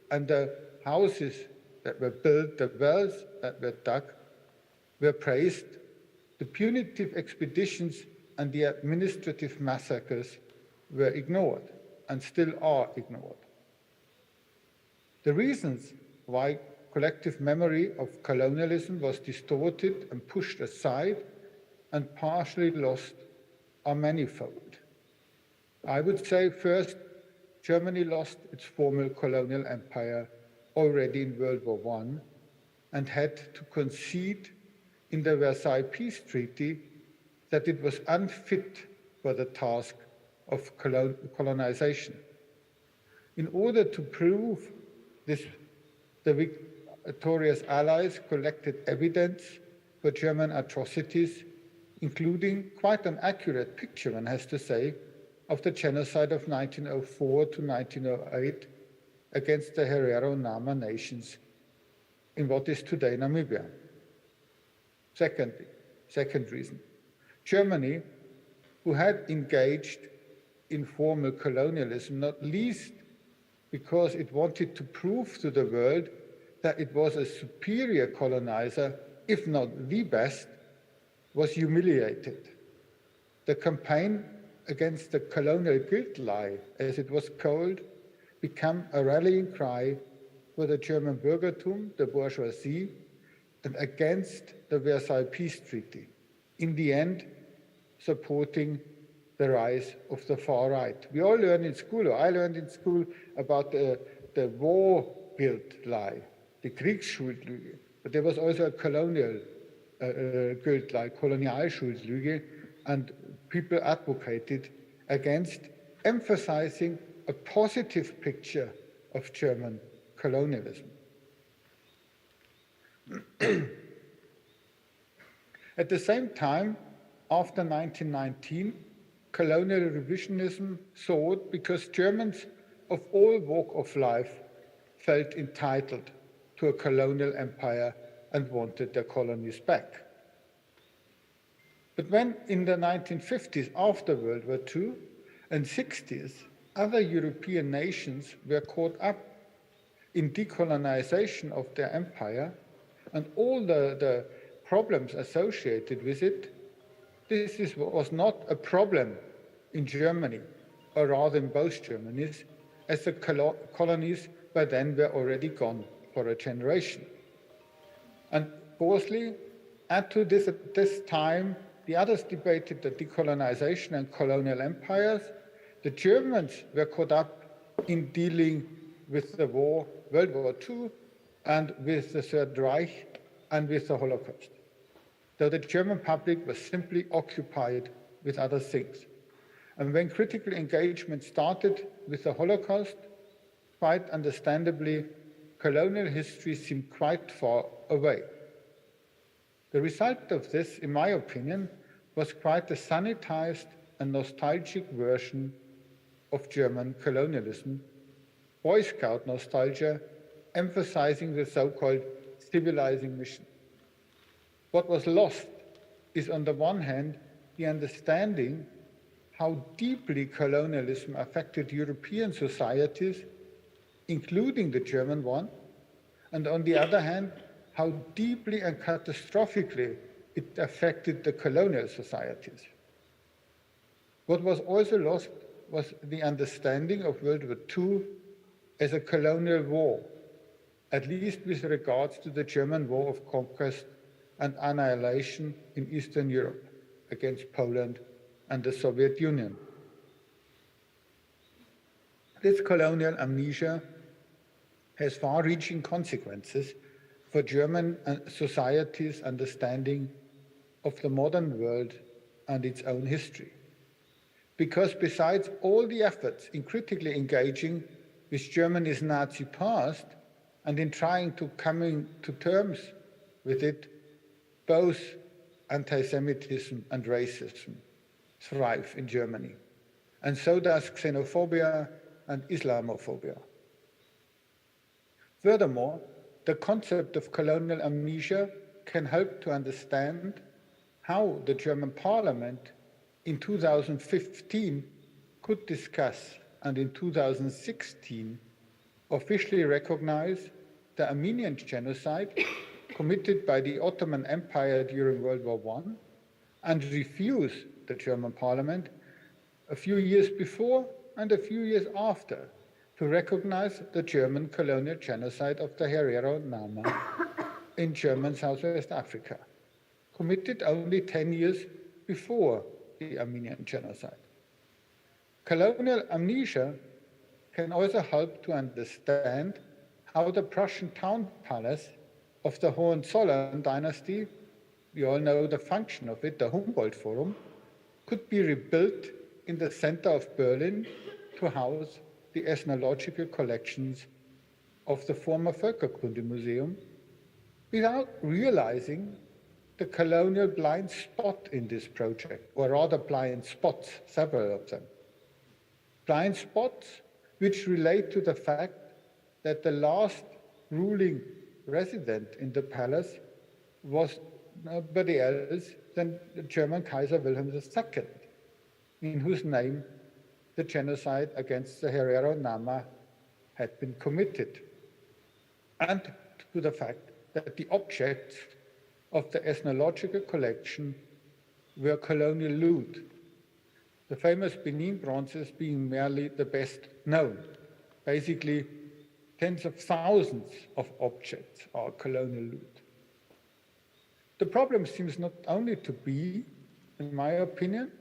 and the houses that were built, the wells that were dug, were praised. The punitive expeditions and the administrative massacres were ignored and still are ignored. The reasons why collective memory of colonialism was distorted and pushed aside and partially lost are manifold. I would say first, Germany lost its former colonial empire already in World War I and had to concede in the Versailles Peace Treaty that it was unfit for the task of colonization. In order to prove this, the victorious Allies collected evidence for German atrocities, including quite an accurate picture, one has to say, of the genocide of 1904 to 1908 against the Herero Nama nations in what is today Namibia. Second reason, Germany, who had engaged in formal colonialism, not least because it wanted to prove to the world that it was a superior colonizer, if not the best, was humiliated. The campaign against the colonial guilt lie, as it was called, became a rallying cry for the German Bürgertum, the bourgeoisie, and against the Versailles Peace Treaty, in the end supporting the rise of the far right. We all learned in school, or I learned in school, about the war guilt lie, the Kriegsschuldlüge, but there was also a colonial guilt lie, Kolonialschuldlüge, and people advocated against emphasizing a positive picture of German colonialism. At the same time, after 1919, colonial revisionism soared because Germans of all walks of life felt entitled to a colonial empire and wanted their colonies back. But when in the 1950s, after World War II, and 60s, other European nations were caught up in decolonization of their empire and all the problems associated with it, this was not a problem in Germany, or rather in both Germanys, as the colonies by then were already gone for a generation. And fourthly, add to this, at this time, the others debated the decolonization and colonial empires. The Germans were caught up in dealing with the war, World War II, and with the Third Reich, and with the Holocaust. So the German public was simply occupied with other things. And when critical engagement started with the Holocaust, quite understandably, colonial history seemed quite far away. The result of this, in my opinion, was quite a sanitized and nostalgic version of German colonialism, Boy Scout nostalgia, emphasizing the so-called civilizing mission. What was lost is, on the one hand, the understanding how deeply colonialism affected European societies, including the German one, and on the other hand, how deeply and catastrophically it affected the colonial societies. What was also lost was the understanding of World War II as a colonial war, at least with regards to the German war of conquest and annihilation in Eastern Europe against Poland and the Soviet Union. This colonial amnesia has far-reaching consequences for German society's understanding of the modern world and its own history. Because besides all the efforts in critically engaging with Germany's Nazi past and in trying to come to terms with it, both anti-Semitism and racism thrive in Germany, and so does xenophobia and Islamophobia. Furthermore, the concept of colonial amnesia can help to understand how the German parliament in 2015 could discuss and in 2016 officially recognize the Armenian genocide committed by the Ottoman Empire during World War I and refuse the German parliament a few years before and a few years after to recognize the German colonial genocide of the Herero Nama in German Southwest Africa, committed only 10 years before the Armenian genocide. Colonial amnesia can also help to understand how the Prussian town palace of the Hohenzollern dynasty, we all know the function of it, the Humboldt Forum, could be rebuilt in the center of Berlin to house the ethnological collections of the former Völkerkunde Museum without realizing the colonial blind spot in this project, or rather blind spots, several of them. Blind spots which relate to the fact that the last ruling resident in the palace was nobody else than the German Kaiser Wilhelm II, in whose name the genocide against the Herero Nama had been committed, and to the fact that the objects of the ethnological collection were colonial loot, the famous Benin bronzes being merely the best known. Basically, tens of thousands of objects are colonial loot. The problem seems not only to be, in my opinion,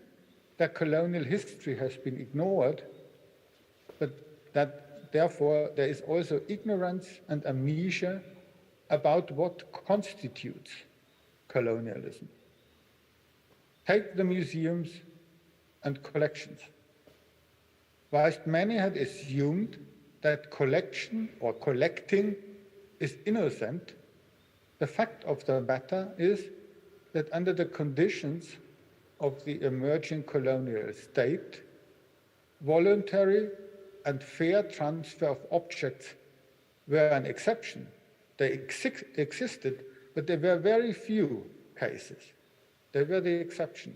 that colonial history has been ignored, but that therefore there is also ignorance and amnesia about what constitutes colonialism. Take the museums and collections. Whilst many had assumed that collection or collecting is innocent, the fact of the matter is that under the conditions of the emerging colonial state, voluntary and fair transfer of objects were an exception. They existed, but there were very few cases. They were the exception.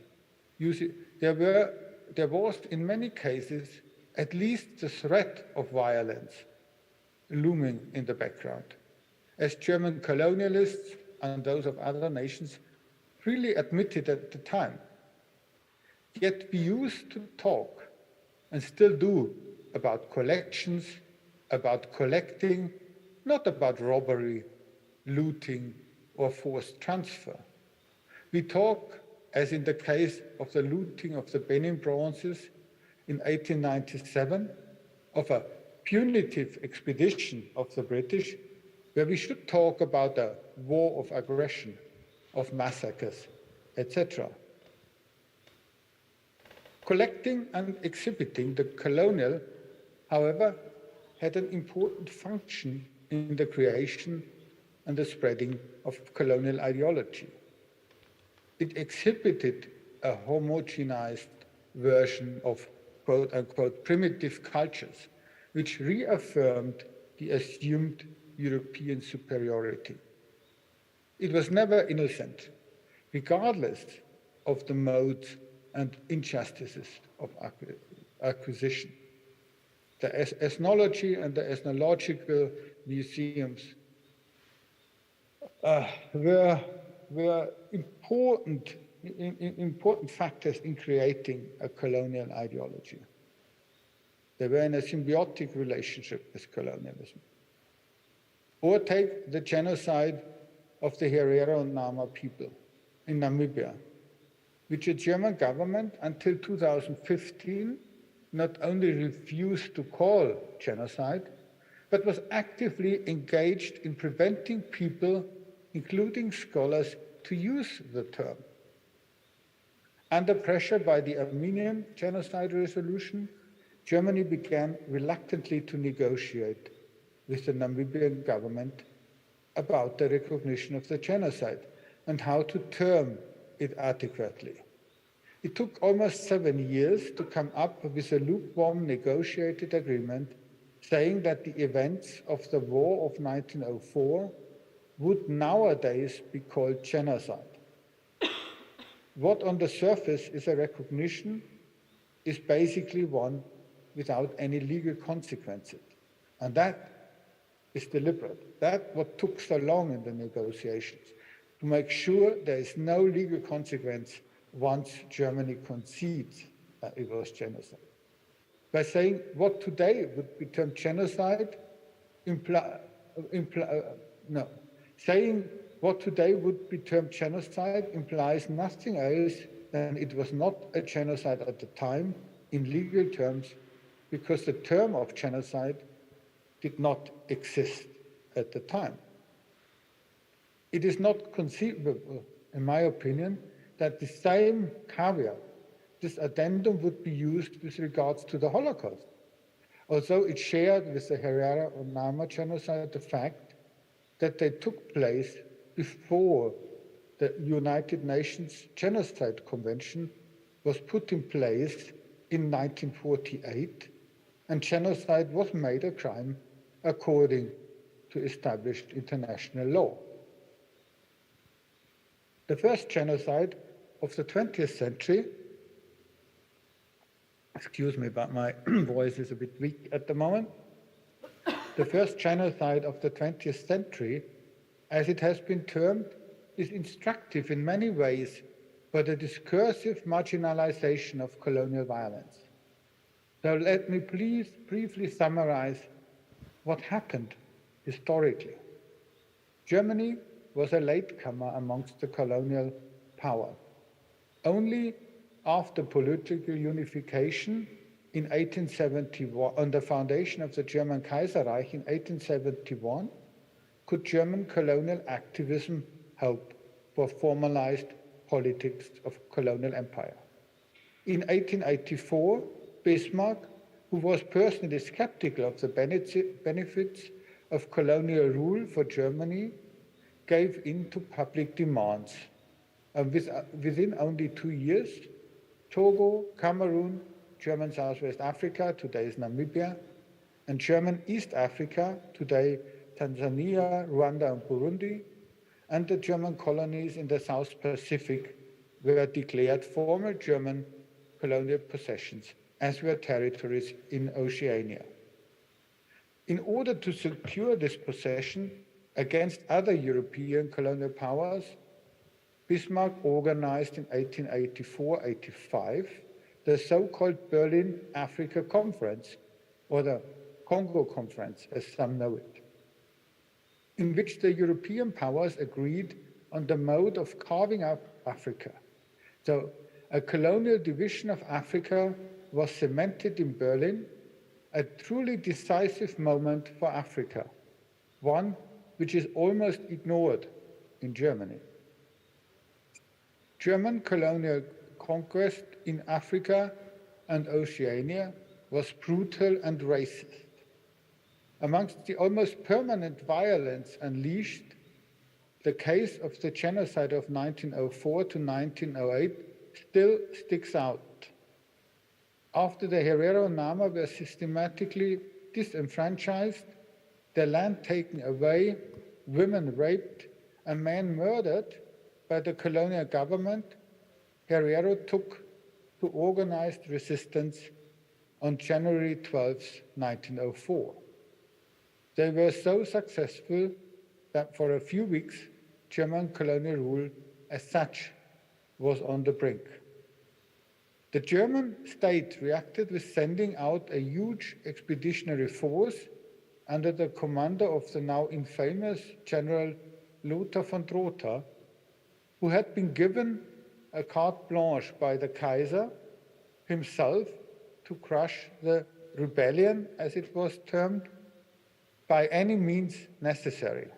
There was, in many cases, at least the threat of violence looming in the background, as German colonialists and those of other nations really admitted at the time. Yet we used to talk, and still do, about collections, about collecting, not about robbery, looting, or forced transfer. We talk, as in the case of the looting of the Benin bronzes in 1897, of a punitive expedition of the British, where we should talk about a war of aggression, of massacres, etc. Collecting and exhibiting the colonial, however, had an important function in the creation and the spreading of colonial ideology. It exhibited a homogenized version of quote-unquote primitive cultures, which reaffirmed the assumed European superiority. It was never innocent, regardless of the modes and injustices of acquisition. The ethnology and the ethnological museums were important factors in creating a colonial ideology. They were in a symbiotic relationship with colonialism. Or take the genocide of the Herero and Nama people in Namibia, which the German government until 2015 not only refused to call genocide, but was actively engaged in preventing people, including scholars, to use the term. Under pressure by the Armenian genocide resolution, Germany began reluctantly to negotiate with the Namibian government about the recognition of the genocide and how to term it adequately. It took almost 7 years to come up with a lukewarm negotiated agreement saying that the events of the war of 1904 would nowadays be called genocide. What on the surface is a recognition is basically one without any legal consequences. And that is deliberate. That's what took so long in the negotiations, to make sure there is no legal consequence once Germany concedes that it was genocide. By saying what today would be termed genocide, saying what today would be termed genocide implies nothing else than it was not a genocide at the time in legal terms, because the term of genocide did not exist at the time. It is not conceivable, in my opinion, that the same caveat, this addendum, would be used with regards to the Holocaust. Although it shared with the Herero or Nama genocide the fact that they took place before the United Nations Genocide Convention was put in place in 1948, and genocide was made a crime according to established international law. The first genocide of the 20th century, excuse me, but my voice is a bit weak at the moment. The first genocide of the 20th century, as it has been termed, is instructive in many ways for the discursive marginalization of colonial violence. So let me please briefly summarize what happened historically. Germany was a latecomer amongst the colonial power. Only after political unification in 1871, on the foundation of the German Kaiserreich in 1871, could German colonial activism hope for formalized politics of colonial empire. In 1884, Bismarck, who was personally skeptical of the benefits of colonial rule for Germany, gave in to public demands. Within only 2 years, Togo, Cameroon, German Southwest Africa, today's Namibia, and German East Africa, today Tanzania, Rwanda, and Burundi, and the German colonies in the South Pacific were declared former German colonial possessions, as were territories in Oceania. In order to secure this possession against other European colonial powers, Bismarck organized in 1884-85 the so-called Berlin Africa Conference, or the Congo Conference, as some know it, in which the European powers agreed on the mode of carving up Africa. So a colonial division of Africa was cemented in Berlin, a truly decisive moment for Africa, one which is almost ignored in Germany. German colonial conquest in Africa and Oceania was brutal and racist. Amongst the almost permanent violence unleashed, the case of the genocide of 1904 to 1908 still sticks out. After the Herero Nama were systematically disenfranchised, their land taken away, women raped, and men murdered by the colonial government, Herero took to organized resistance on January 12, 1904. They were so successful that for a few weeks, German colonial rule as such was on the brink. The German state reacted with sending out a huge expeditionary force under the command of the now infamous General Lothar von Trotha, who had been given a carte blanche by the Kaiser himself to crush the rebellion, as it was termed, by any means necessary.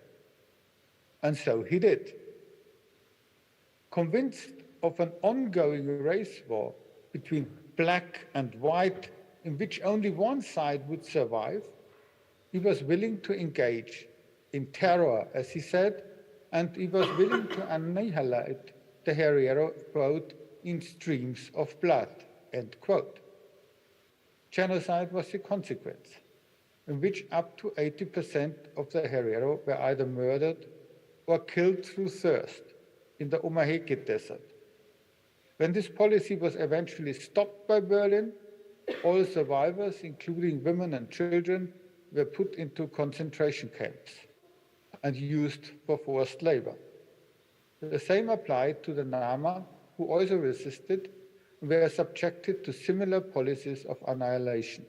And so he did. Convinced of an ongoing race war between black and white, in which only one side would survive, he was willing to engage in terror, as he said, and he was willing to annihilate the Herero, quote, in streams of blood, end quote. Genocide was the consequence, in which up to 80% of the Herero were either murdered or killed through thirst in the Omaheke Desert. When this policy was eventually stopped by Berlin, all survivors, including women and children, were put into concentration camps and used for forced labor. The same applied to the Nama, who also resisted and were subjected to similar policies of annihilation.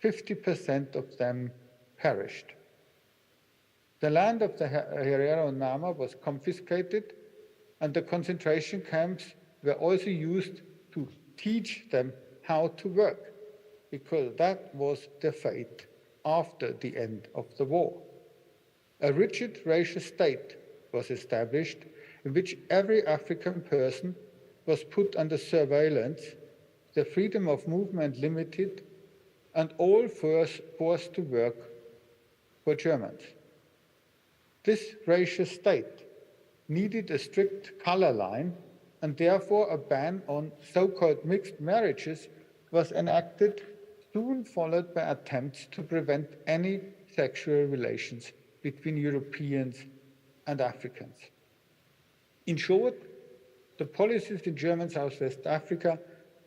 50% of them perished. The land of the Herero Nama was confiscated, and the concentration camps were also used to teach them how to work, because that was their fate after the end of the war. A rigid racial state was established in which every African person was put under surveillance, the freedom of movement limited, and all forced to work for Germans. This racial state needed a strict color line, and therefore a ban on so-called mixed marriages was enacted, soon followed by attempts to prevent any sexual relations between Europeans and Africans. In short, the policies in German Southwest Africa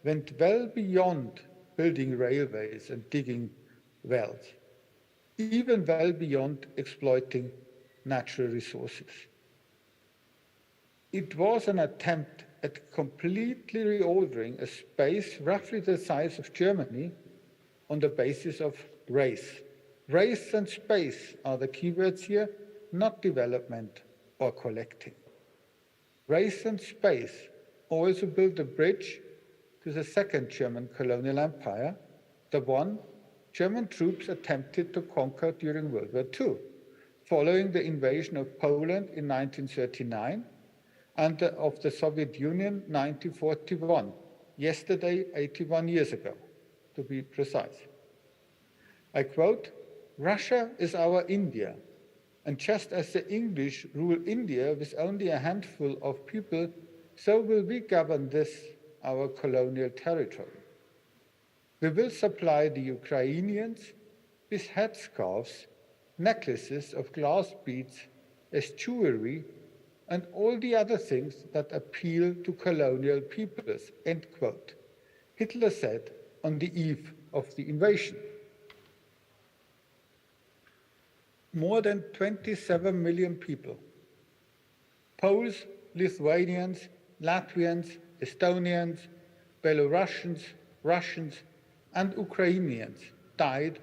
went well beyond building railways and digging wells, even well beyond exploiting natural resources. It was an attempt at completely reordering a space roughly the size of Germany on the basis of race. Race and space are the keywords here, not development or collecting. Race and space also built a bridge to the second German colonial empire, the one German troops attempted to conquer during World War II, following the invasion of Poland in 1939 and of the Soviet Union 1941, yesterday 81 years ago, to be precise. I quote, "Russia is our India, and just as the English rule India with only a handful of people, so will we govern this, our colonial territory. We will supply the Ukrainians with headscarves, necklaces of glass beads as jewelry, and all the other things that appeal to colonial peoples, end quote, Hitler said on the eve of the invasion. More than 27 million people, Poles, Lithuanians, Latvians, Estonians, Belarusians, Russians, and Ukrainians died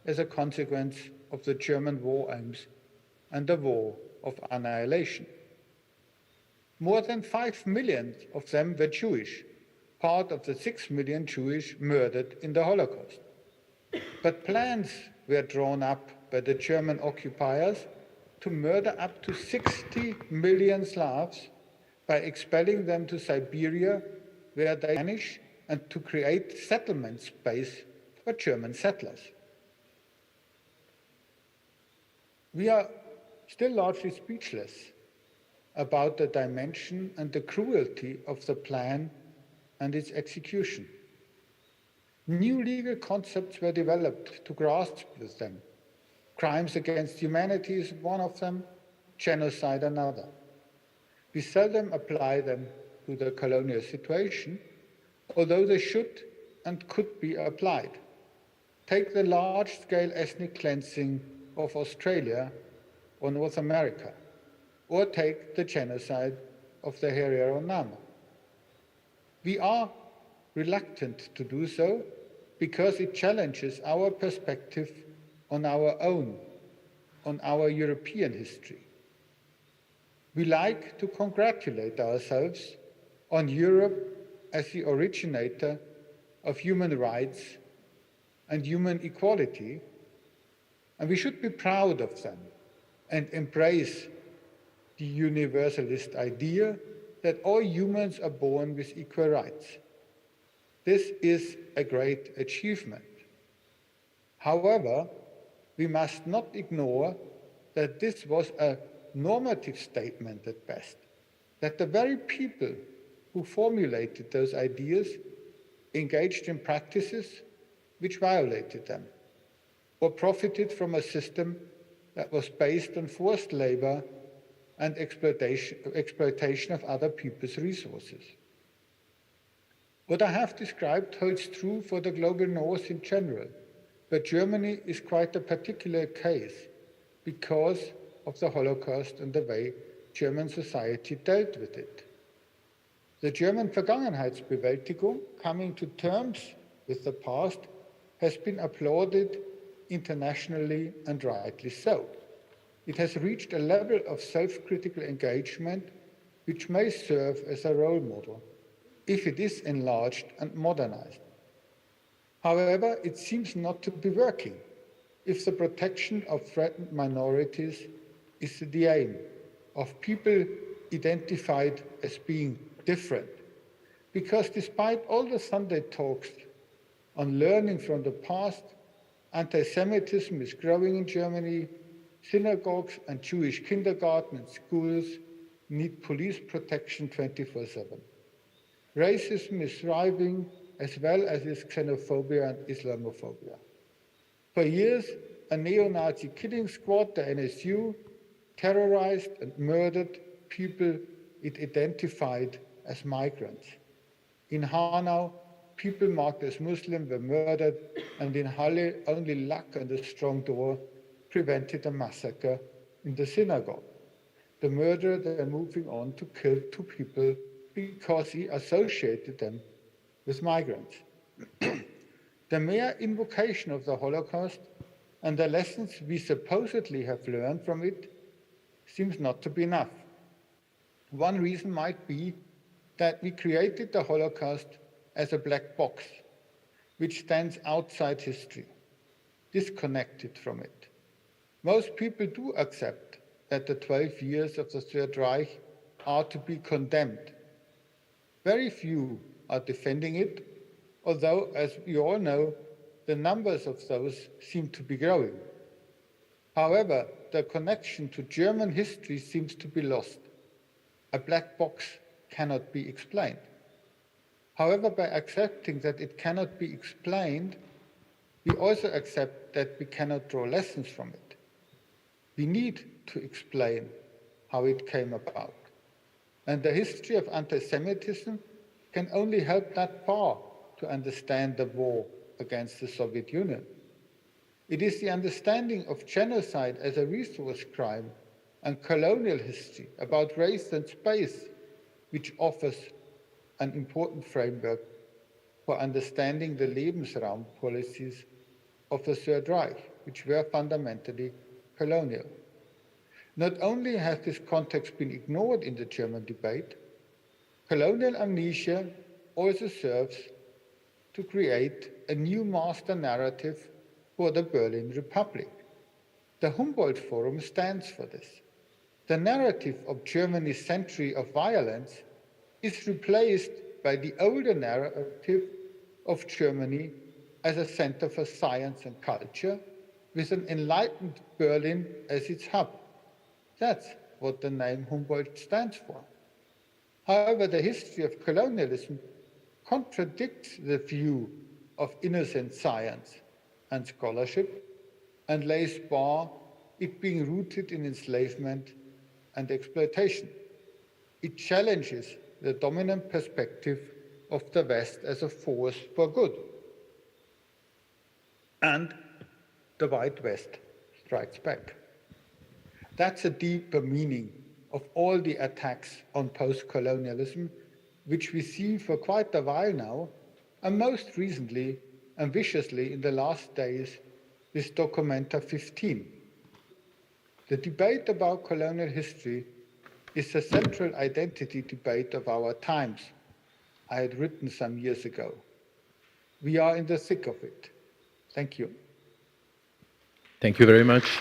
as a consequence of the German war aims and the war of annihilation. More than 5 million of them were Jewish, part of the 6 million Jewish murdered in the Holocaust. But plans were drawn up by the German occupiers to murder up to 60 million Slavs by expelling them to Siberia, where they vanish, and to create settlement space for German settlers. We are still largely speechless about the dimension and the cruelty of the plan and its execution. New legal concepts were developed to grasp with them. Crimes against humanity is one of them, genocide another. We seldom apply them to the colonial situation, although they should and could be applied. Take the large-scale ethnic cleansing of Australia or North America, or take the genocide of the Herero Nama. We are reluctant to do so because it challenges our perspective on our own, on our European history. We like to congratulate ourselves on Europe as the originator of human rights and human equality, and we should be proud of them and embrace the universalist idea that all humans are born with equal rights. This is a great achievement. However, we must not ignore that this was a normative statement at best, that the very people who formulated those ideas engaged in practices which violated them, or profited from a system that was based on forced labor and exploitation of other people's resources. What I have described holds true for the global north in general, but Germany is quite a particular case because of the Holocaust and the way German society dealt with it. The German Vergangenheitsbewältigung, coming to terms with the past, has been applauded internationally, and rightly so. It has reached a level of self-critical engagement which may serve as a role model if it is enlarged and modernized. However, it seems not to be working if the protection of threatened minorities is the aim of people identified as being different. Because despite all the Sunday talks on learning from the past, anti-Semitism is growing in Germany. Synagogues and Jewish kindergarten and schools need police protection 24/7. Racism is thriving, as well as is xenophobia and Islamophobia. For years, a neo-Nazi killing squad, the NSU, terrorized and murdered people it identified as migrants. In Hanau, people marked as Muslim were murdered, and in Halle, only luck and a strong door prevented a massacre in the synagogue. The murderer then moving on to kill 2 people because he associated them with migrants. The mere invocation of the Holocaust and the lessons we supposedly have learned from it seems not to be enough. One reason might be that we created the Holocaust as a black box, which stands outside history, disconnected from it. Most people do accept that the 12 years of the Third Reich are to be condemned. Very few are defending it, although, as we all know, the numbers of those seem to be growing. However, the connection to German history seems to be lost. A black box cannot be explained. However, by accepting that it cannot be explained, we also accept that we cannot draw lessons from it. We need to explain how it came about. And the history of anti-Semitism can only help that far to understand the war against the Soviet Union. It is the understanding of genocide as a resource crime and colonial history about race and space which offers an important framework for understanding the Lebensraum policies of the Third Reich, which were fundamentally colonial. Not only has this context been ignored in the German debate, colonial amnesia also serves to create a new master narrative for the Berlin Republic. The Humboldt Forum stands for this. The narrative of Germany's century of violence is replaced by the older narrative of Germany as a center for science and culture, with an enlightened Berlin as its hub. That's what the name Humboldt stands for. However, the history of colonialism contradicts the view of innocent science and scholarship and lays bare it being rooted in enslavement and exploitation. It challenges the dominant perspective of the West as a force for good. And the White West strikes back. That's a deeper meaning of all the attacks on post-colonialism, which we see for quite a while now, and most recently and viciously in the last days with Documenta 15. The debate about colonial history is the central identity debate of our times, I had written some years ago. We are in the thick of it. Thank you. Thank you very much.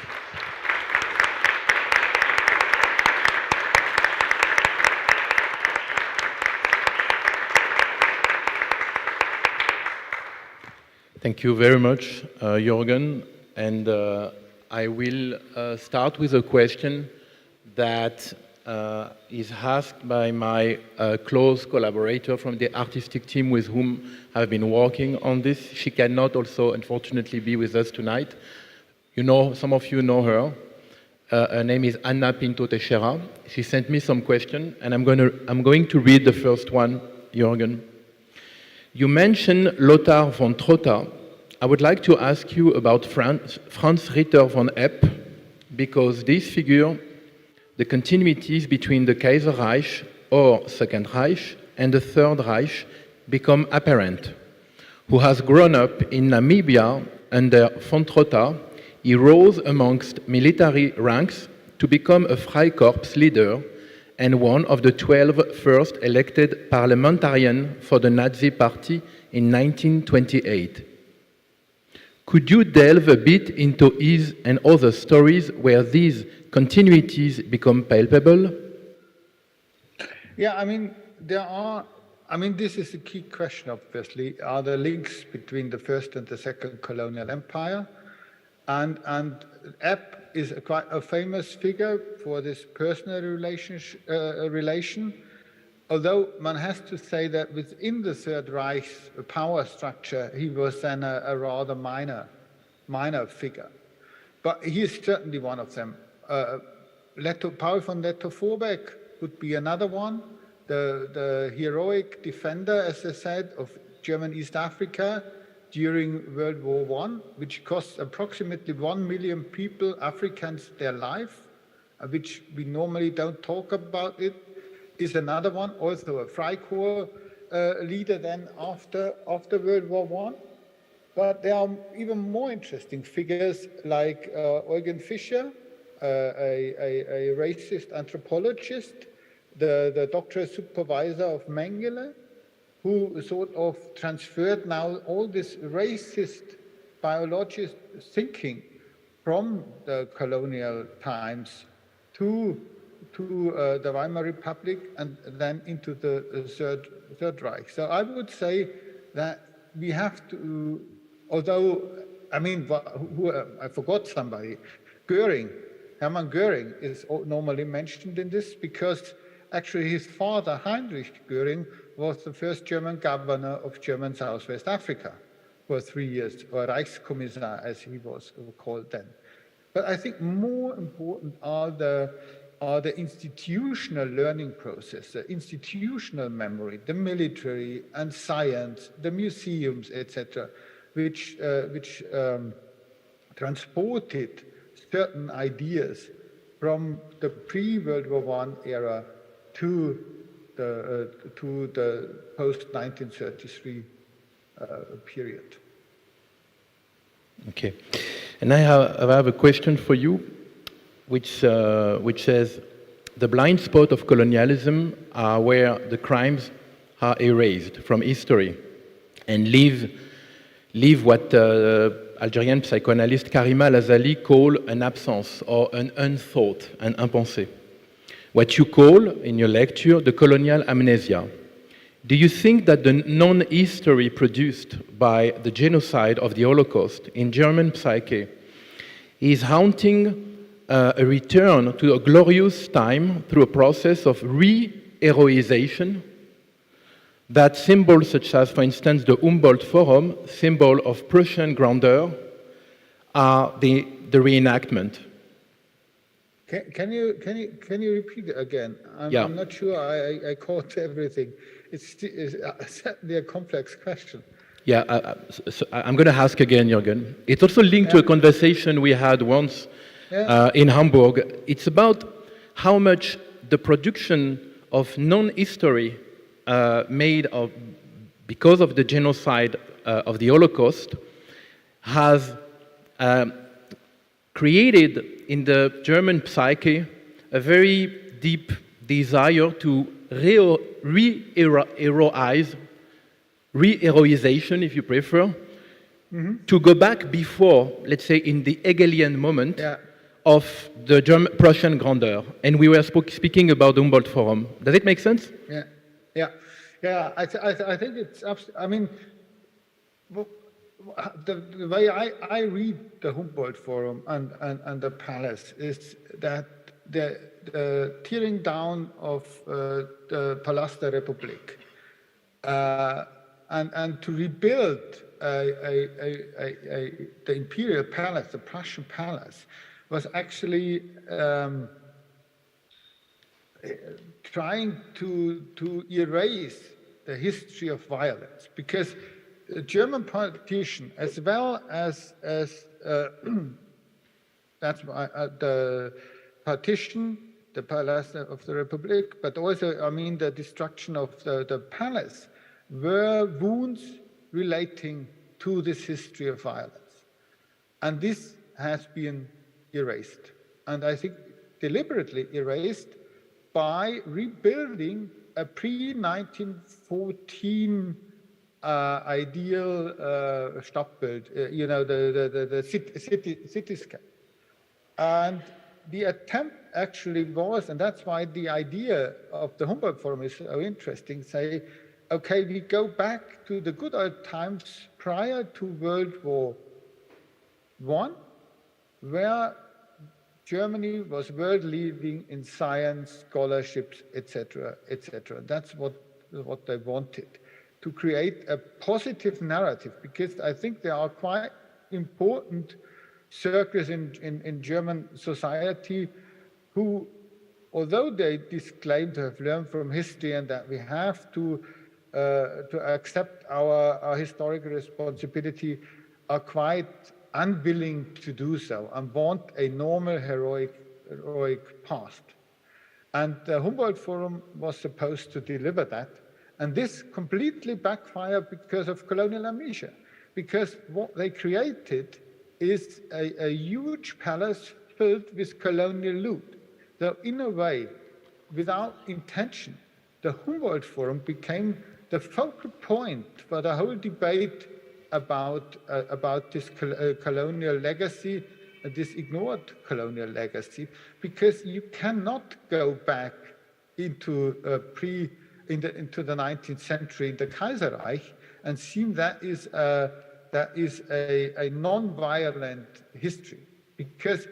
Thank you very much, Jürgen. And I will start with a question that is asked by my close collaborator from the artistic team with whom I've been working on this. She cannot also, unfortunately, be with us tonight. You know, some of you know her. Her name is Anna Pinto Teixeira. She sent me some questions, and I'm going to read the first one, Jürgen. You mentioned Lothar von Trotha. I would like to ask you about Franz Ritter von Epp, because this figure, the continuities between the Kaiserreich or Second Reich and the Third Reich become apparent. Who has grown up in Namibia under von Trotha, he rose amongst military ranks to become a Freikorps leader and one of the 12 first elected parliamentarians for the Nazi Party in 1928. Could you delve a bit into his and other stories where these continuities become palpable? Yeah, I mean, this is a key question, obviously. Are there links between the first and the second colonial empire? And Epp is quite a famous figure for this personal relation, although one has to say that within the Third Reich's power structure, he was then a rather minor figure. But he is certainly one of them. Paul von Lettow-Vorbeck would be another one, the heroic defender, as I said, of German East Africa during World War I, which cost approximately 1 million people, Africans, their life, which we normally don't talk about it, is another one, also a Freikorps leader then after World War I. But there are even more interesting figures like Eugen Fischer, a racist anthropologist, the doctoral supervisor of Mengele, who sort of transferred now all this racist biologist thinking from the colonial times to the Weimar Republic and then into the Third Reich. So I would say that we have to, although, I mean, I forgot somebody, Hermann Göring is normally mentioned in this because actually his father, Heinrich Göring, was the first German governor of German Southwest Africa. for 3 years, or Reichskommissar, as he was called then. But I think more important are the institutional learning process, the institutional memory, the military and science, the museums, etc., which transported certain ideas from the pre-World War I era to the post-1933 period. Okay. And I have a question for you, which says, the blind spot of colonialism are where the crimes are erased from history and leave what Algerian psychoanalyst Karima Lazali call an absence or an unthought, an impensé. What you call, in your lecture, the colonial amnesia. Do you think that the non-history produced by the genocide of the Holocaust in German psyche is haunting a return to a glorious time through a process of re-heroization? That symbols such as, for instance, the Humboldt Forum, symbol of Prussian grandeur, are the reenactment. Can you repeat it again? I'm not sure I caught everything. It's certainly a complex question. Yeah, so I'm going to ask again, Jürgen. It's also linked to a conversation we had once in Hamburg. It's about how much the production of non-history made because of the genocide of the Holocaust has created in the German psyche a very deep desire to re-heroization, if you prefer, to go back before, let's say, in the Hegelian moment of the Prussian grandeur. And we were speaking about the Humboldt Forum. Does it make sense? Yeah. I think it's. I mean, the way I read the Humboldt Forum and the palace is that the tearing down of the Palast der Republik and to rebuild the Imperial Palace, the Prussian Palace, was actually trying to erase the history of violence, because the German politician, as well as that's the partition, the Palace of the Republic, but also, I mean, the destruction of the palace, were wounds relating to this history of violence. And this has been erased. And I think deliberately erased by rebuilding a pre-1914 ideal Stadtbild, the cityscape. And the attempt actually was, and that's why the idea of the Humboldt Forum is so interesting, say, okay, we go back to the good old times prior to World War I, where Germany was world leading in science, scholarships, etc., etc. That's what they wanted, to create a positive narrative, because I think there are quite important circles in German society who, although they disclaim to have learned from history and that we have to accept our historical responsibility, are quite unwilling to do so and want a normal heroic past. And the Humboldt Forum was supposed to deliver that. And this completely backfired because of colonial amnesia, because what they created is a huge palace filled with colonial loot. So in a way, without intention, the Humboldt Forum became the focal point for the whole debate about this colonial legacy, this ignored colonial legacy, because you cannot go back into the 19th century, the Kaiserreich, and seem that is a non-violent history, because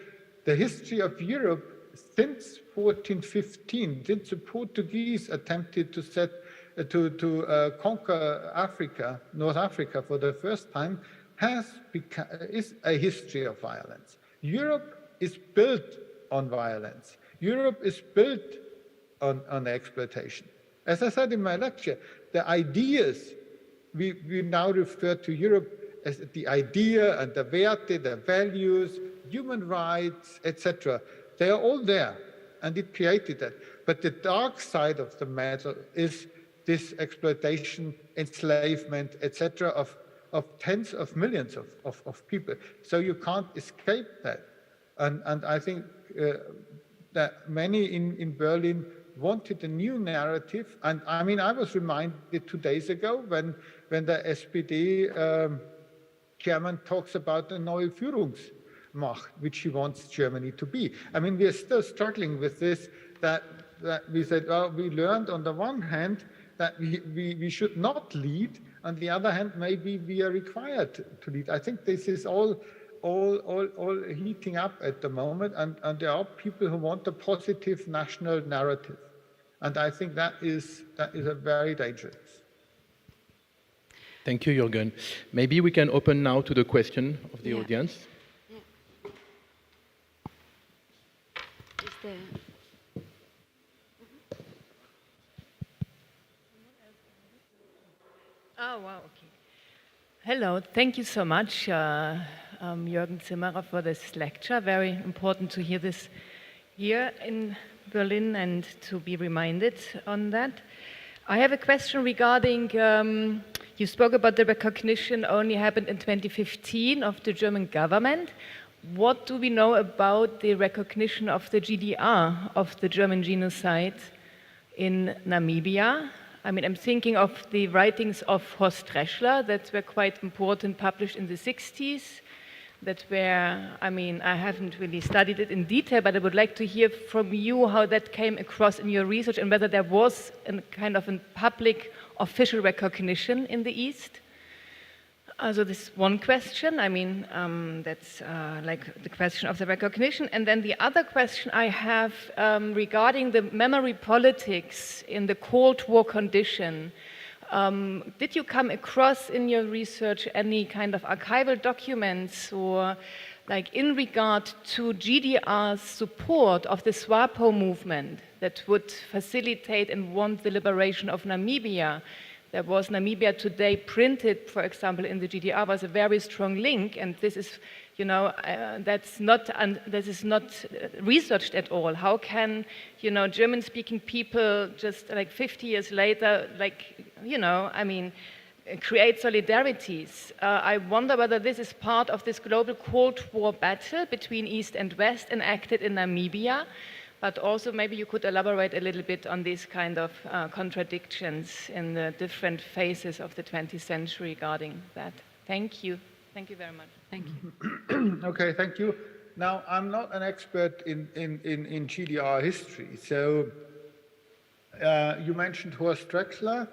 the history of Europe since 1415, since the Portuguese attempted to set conquer Africa, North Africa for the first time, is a history of violence. Europe is built on violence. Europe is built on exploitation. As I said in my lecture, the ideas, we now refer to Europe as the idea and the Werte, the values, human rights, etc. They are all there, and it created that. But the dark side of the medal is this exploitation, enslavement, etc. of tens of millions of people. So you can't escape that. And I think that many in Berlin wanted a new narrative. And I mean, I was reminded 2 days ago when the SPD chairman talks about the neue Führungsmacht, which he wants Germany to be. I mean, we are still struggling with this, that we said, well, we learned on the one hand that we should not lead, on the other hand, maybe we are required to lead. I think this is all heating up at the moment, and there are people who want a positive national narrative. And I think that is a very dangerous. Thank you, Jürgen. Maybe we can open now to the question of the audience. Is there... Oh, wow, okay. Hello, thank you so much, Jürgen Zimmerer, for this lecture. Very important to hear this here in Berlin and to be reminded on that. I have a question regarding, you spoke about the recognition only happened in 2015 of the German government. What do we know about the recognition of the GDR, of the German genocide in Namibia? I mean, I'm thinking of the writings of Horst Reschler that were quite important, published in the 60s, that were, I mean, I haven't really studied it in detail, but I would like to hear from you how that came across in your research and whether there was a kind of a public official recognition in the East. So this is one question. I mean, that's like the question of the recognition. And then the other question I have regarding the memory politics in the Cold War condition. Did you come across in your research any kind of archival documents or like in regard to GDR's support of the SWAPO movement that would facilitate and want the liberation of Namibia? There was Namibia Today printed, for example, in the GDR was a very strong link, and this is, you know, this is not researched at all. How can, you know, German-speaking people just like 50 years later, like, you know, I mean, create solidarities? I wonder whether this is part of this global Cold War battle between East and West enacted in Namibia. But also maybe you could elaborate a little bit on these kind of contradictions in the different phases of the 20th century regarding that. Thank you. Thank you very much. Thank you. Okay, thank you. Now, I'm not an expert in GDR history. So you mentioned Horst Drexler.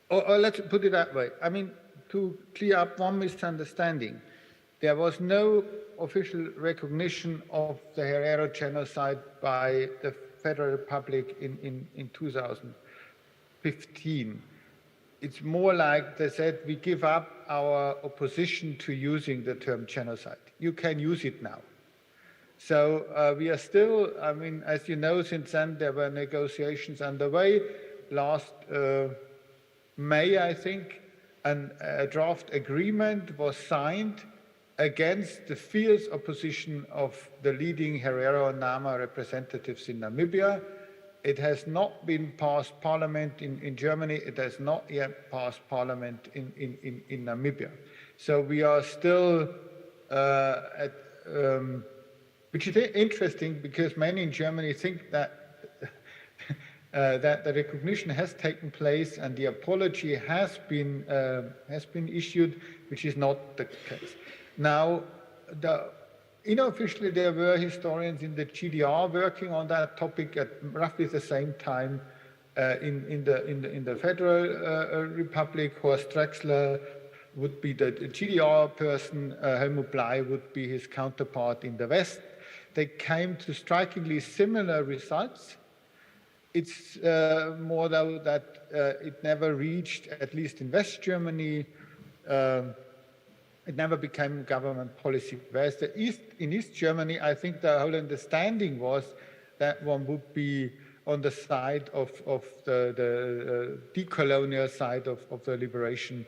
Or let's put it that way. I mean, to clear up one misunderstanding, there was no official recognition of the Herero genocide by the Federal Republic in 2015. It's more like they said, we give up our opposition to using the term genocide. You can use it now. So we are still, I mean, as you know, since then there were negotiations underway. Last May, I think, a draft agreement was signed against the fierce opposition of the leading Herero and Nama representatives in Namibia. It has not been passed parliament in Germany. It has not yet passed parliament in Namibia. So we are still which is interesting because many in Germany think that that the recognition has taken place and the apology has been issued, which is not the case. Now, unofficially, there were historians in the GDR working on that topic at roughly the same time in the Federal Republic. Horst Drexler would be the GDR person, Helmut Bley would be his counterpart in the West. They came to strikingly similar results. It's more though that it never reached, at least in West Germany, it never became government policy. Whereas in East Germany, I think the whole understanding was that one would be on the side of the decolonial side of the liberation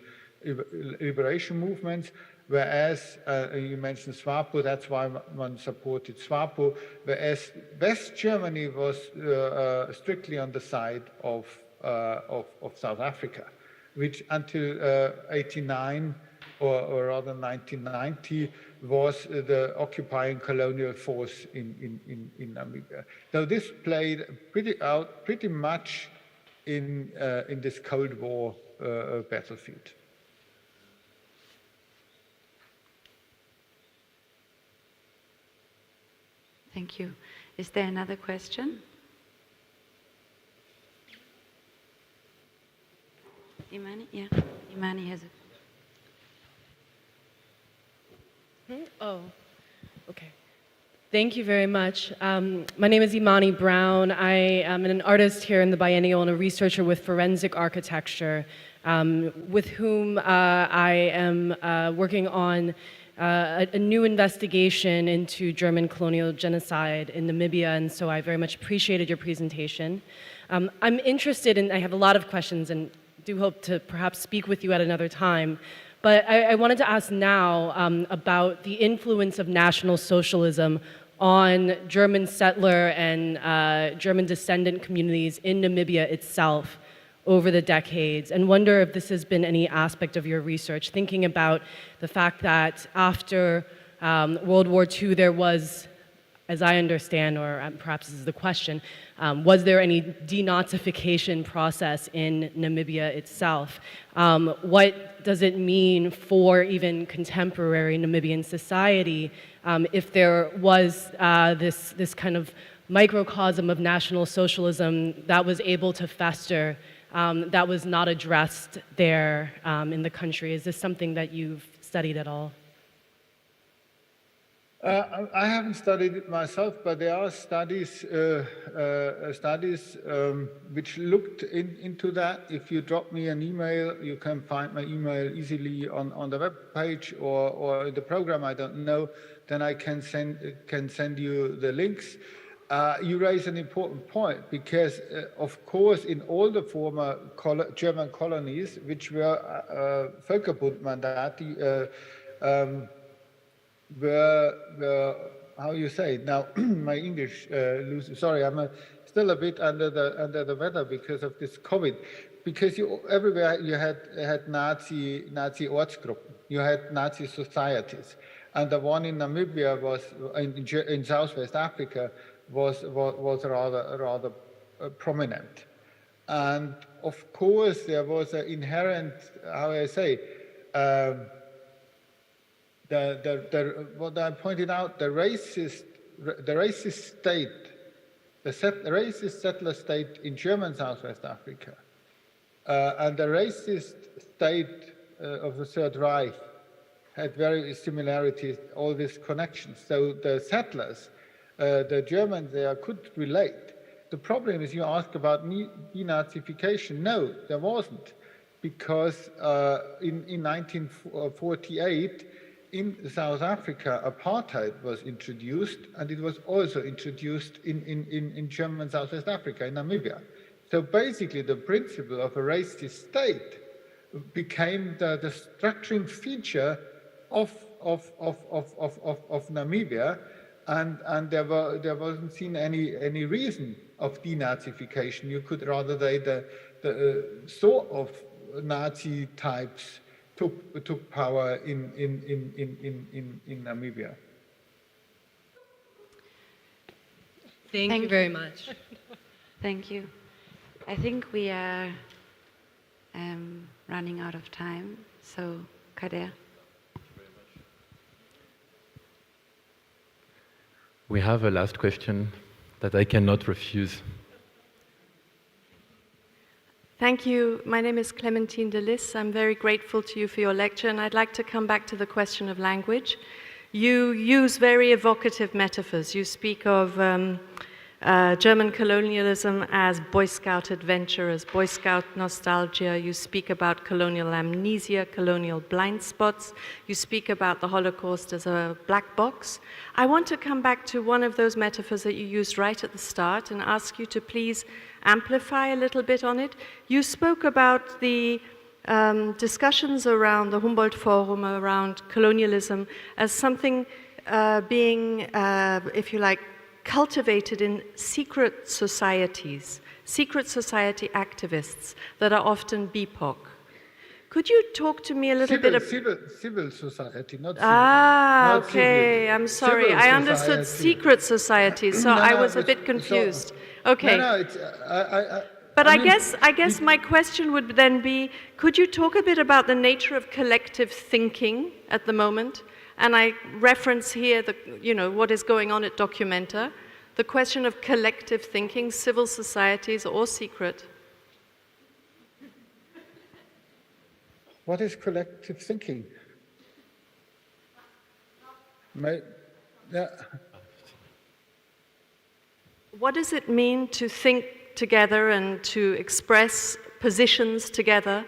movements. Whereas, you mentioned SWAPO, that's why one supported SWAPO, whereas West Germany was strictly on the side of South Africa, which until 89, or rather 1990, was the occupying colonial force in Namibia. So this played pretty much in this Cold War battlefield. Thank you. Is there another question? Imani? Yeah, Imani has a... Oh, okay. Thank you very much. My name is Imani Brown. I am an artist here in the Biennial and a researcher with forensic architecture, with whom I am working on a new investigation into German colonial genocide in Namibia, and so I very much appreciated your presentation. I'm interested in, I have a lot of questions and do hope to perhaps speak with you at another time, but I wanted to ask now about the influence of National Socialism on German settler and German descendant communities in Namibia itself over the decades, and wonder if this has been any aspect of your research, thinking about the fact that after World War II there was, as I understand, or perhaps this is the question, was there any denazification process in Namibia itself? What does it mean for even contemporary Namibian society if there was this kind of microcosm of National Socialism that was able to fester, that was not addressed there in the country? Is this something that you've studied at all? I haven't studied it myself, but there are studies which looked into that. If you drop me an email, you can find my email easily on the web page or in the program, I don't know, then I can send you the links. You raise an important point because, of course, in all the former German colonies, which were Völkerbundmandate, were how you say it now? My English loses. Sorry, I'm still a bit under the weather because of this COVID. Because everywhere you had Nazi Ortsgruppen, you had Nazi societies, and the one in Namibia was in Southwest Africa was rather prominent, and of course there was an inherent, how I say. What I pointed out, the racist state, the racist settler state in German Southwest Africa, and the racist state of the Third Reich had very similarities, all these connections. So the settlers, the Germans there could relate. The problem is you ask about denazification. No, there wasn't, because in 1948, in South Africa, apartheid was introduced, and it was also introduced in German Southwest Africa, in Namibia. So basically, the principle of a racist state became the structuring feature of Namibia, and there wasn't seen any reason of denazification. You could rather say the sort of Nazi types took power in Namibia. Thank you very much. Thank you. I think we are running out of time, so Kader. We have a last question that I cannot refuse. Thank you. My name is Clementine de Lis. I'm very grateful to you for your lecture, and I'd like to come back to the question of language. You use very evocative metaphors. You speak of German colonialism as Boy Scout adventure, as Boy Scout nostalgia. You speak about colonial amnesia, colonial blind spots. You speak about the Holocaust as a black box. I want to come back to one of those metaphors that you used right at the start and ask you to please amplify a little bit on it. You spoke about the discussions around the Humboldt Forum, around colonialism, as something being, if you like, cultivated in secret societies, secret society activists that are often BIPOC. Could you talk to me a little bit about... Civil society, not civil. Not okay, civil. I'm sorry. Civil I understood society. Secret societies, so I was a bit confused. Okay. But I guess my question would then be, could you talk a bit about the nature of collective thinking at the moment? And I reference here what is going on at Documenta, the question of collective thinking, civil societies or secret. What is collective thinking? What does it mean to think together and to express positions together?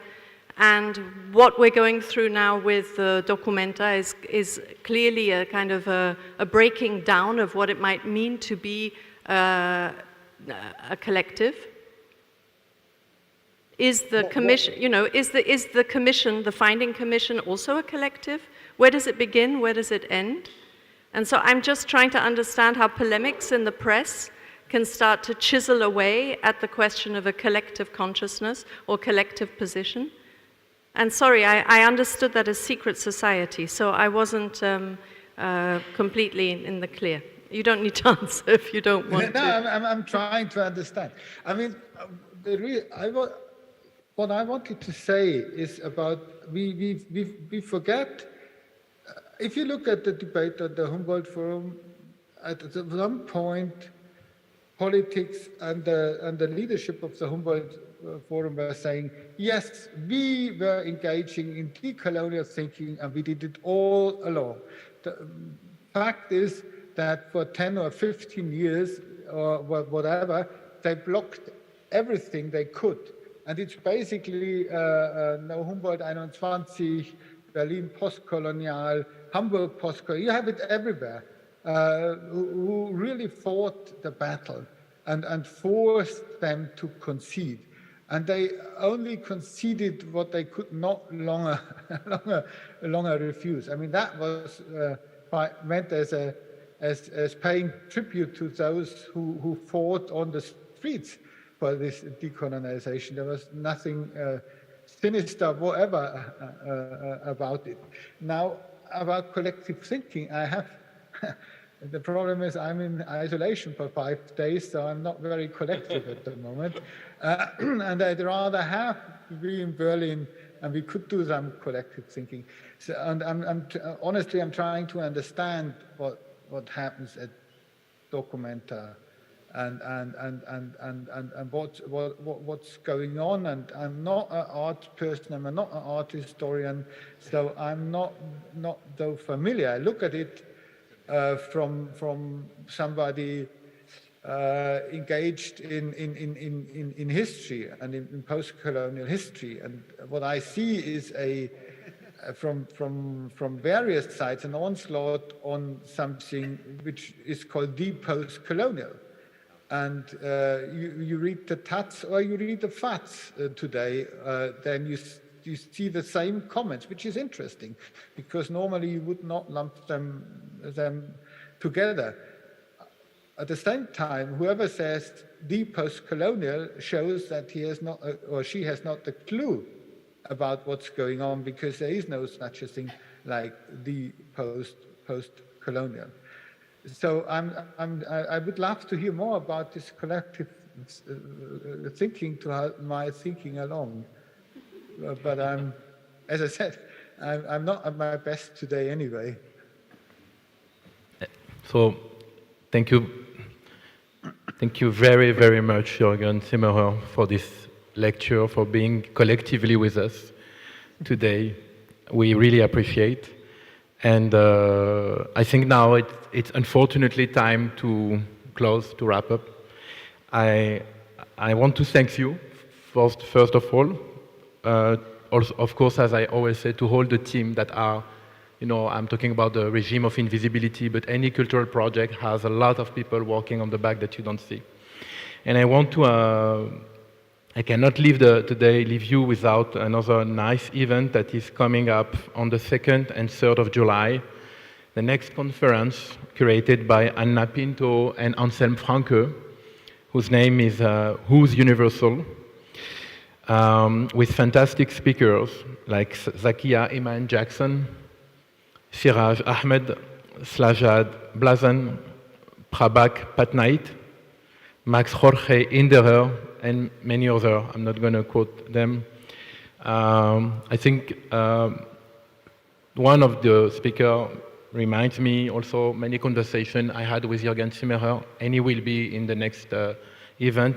And what we're going through now with Documenta is clearly a kind of a breaking down of what it might mean to be a collective. Is the commission, is the commission, the finding commission, also a collective? Where does it begin? Where does it end? And so I'm just trying to understand how polemics in the press can start to chisel away at the question of a collective consciousness or collective position. And sorry, I understood that as secret society, so I wasn't completely in the clear. You don't need to answer if you don't want to. I'm trying to understand. I mean, what I wanted to say is about we forget. If you look at the debate at the Humboldt Forum, at some point, politics and the leadership of the Humboldt Forum were saying, yes, we were engaging in decolonial thinking and we did it all along. The fact is that for 10 or 15 years or whatever, they blocked everything they could. And it's basically Humboldt 21, Berlin postcolonial, Hamburg postcolonial, you have it everywhere, who really fought the battle and forced them to concede. And they only conceded what they could not longer refuse. I mean, that was meant as paying tribute to those who fought on the streets for this decolonization. There was nothing sinister, whatever, about it. Now, about collective thinking, I have. The problem is I'm in isolation for 5 days, so I'm not very collective at the moment. And I'd rather have to be in Berlin, and we could do some collective thinking. So, and honestly, I'm trying to understand what happens at Documenta, and what's going on. And I'm not an art person. I'm not an art historian, so I'm not so familiar. I look at it from somebody engaged in history and in post-colonial history, and what I see is from various sides an onslaught on something which is called the post-colonial. And you read the Taz or you read the FATS today, then you see the same comments, which is interesting, because normally you would not lump them together. At the same time, whoever says the post-colonial shows that he has not, or she has not the clue about what's going on, because there is no such a thing like the post-colonial. So I would love to hear more about this collective thinking to help my thinking along. But as I said, I'm not at my best today anyway. So, thank you very, very much, Jürgen Zimmerer, for this lecture, for being collectively with us today. We really appreciate. And I think now it's unfortunately time to close, to wrap up. I want to thank you first of all. Also, of course, as I always say, to all the team that are, I'm talking about the regime of invisibility, but any cultural project has a lot of people working on the back that you don't see. And I want to, I cannot leave you without another nice event that is coming up on the 2nd and 3rd of July. The next conference, curated by Anna Pinto and Anselm Franke, whose name is Who's Universal, with fantastic speakers like Zakia Iman Jackson, Siraj Ahmed, Slajad Blazan, Prabhak Patnait, Max Jorge Inderer, and many others. I'm not going to quote them. I think one of the speakers reminds me also many conversations I had with Jürgen Zimmerer, and he will be in the next event.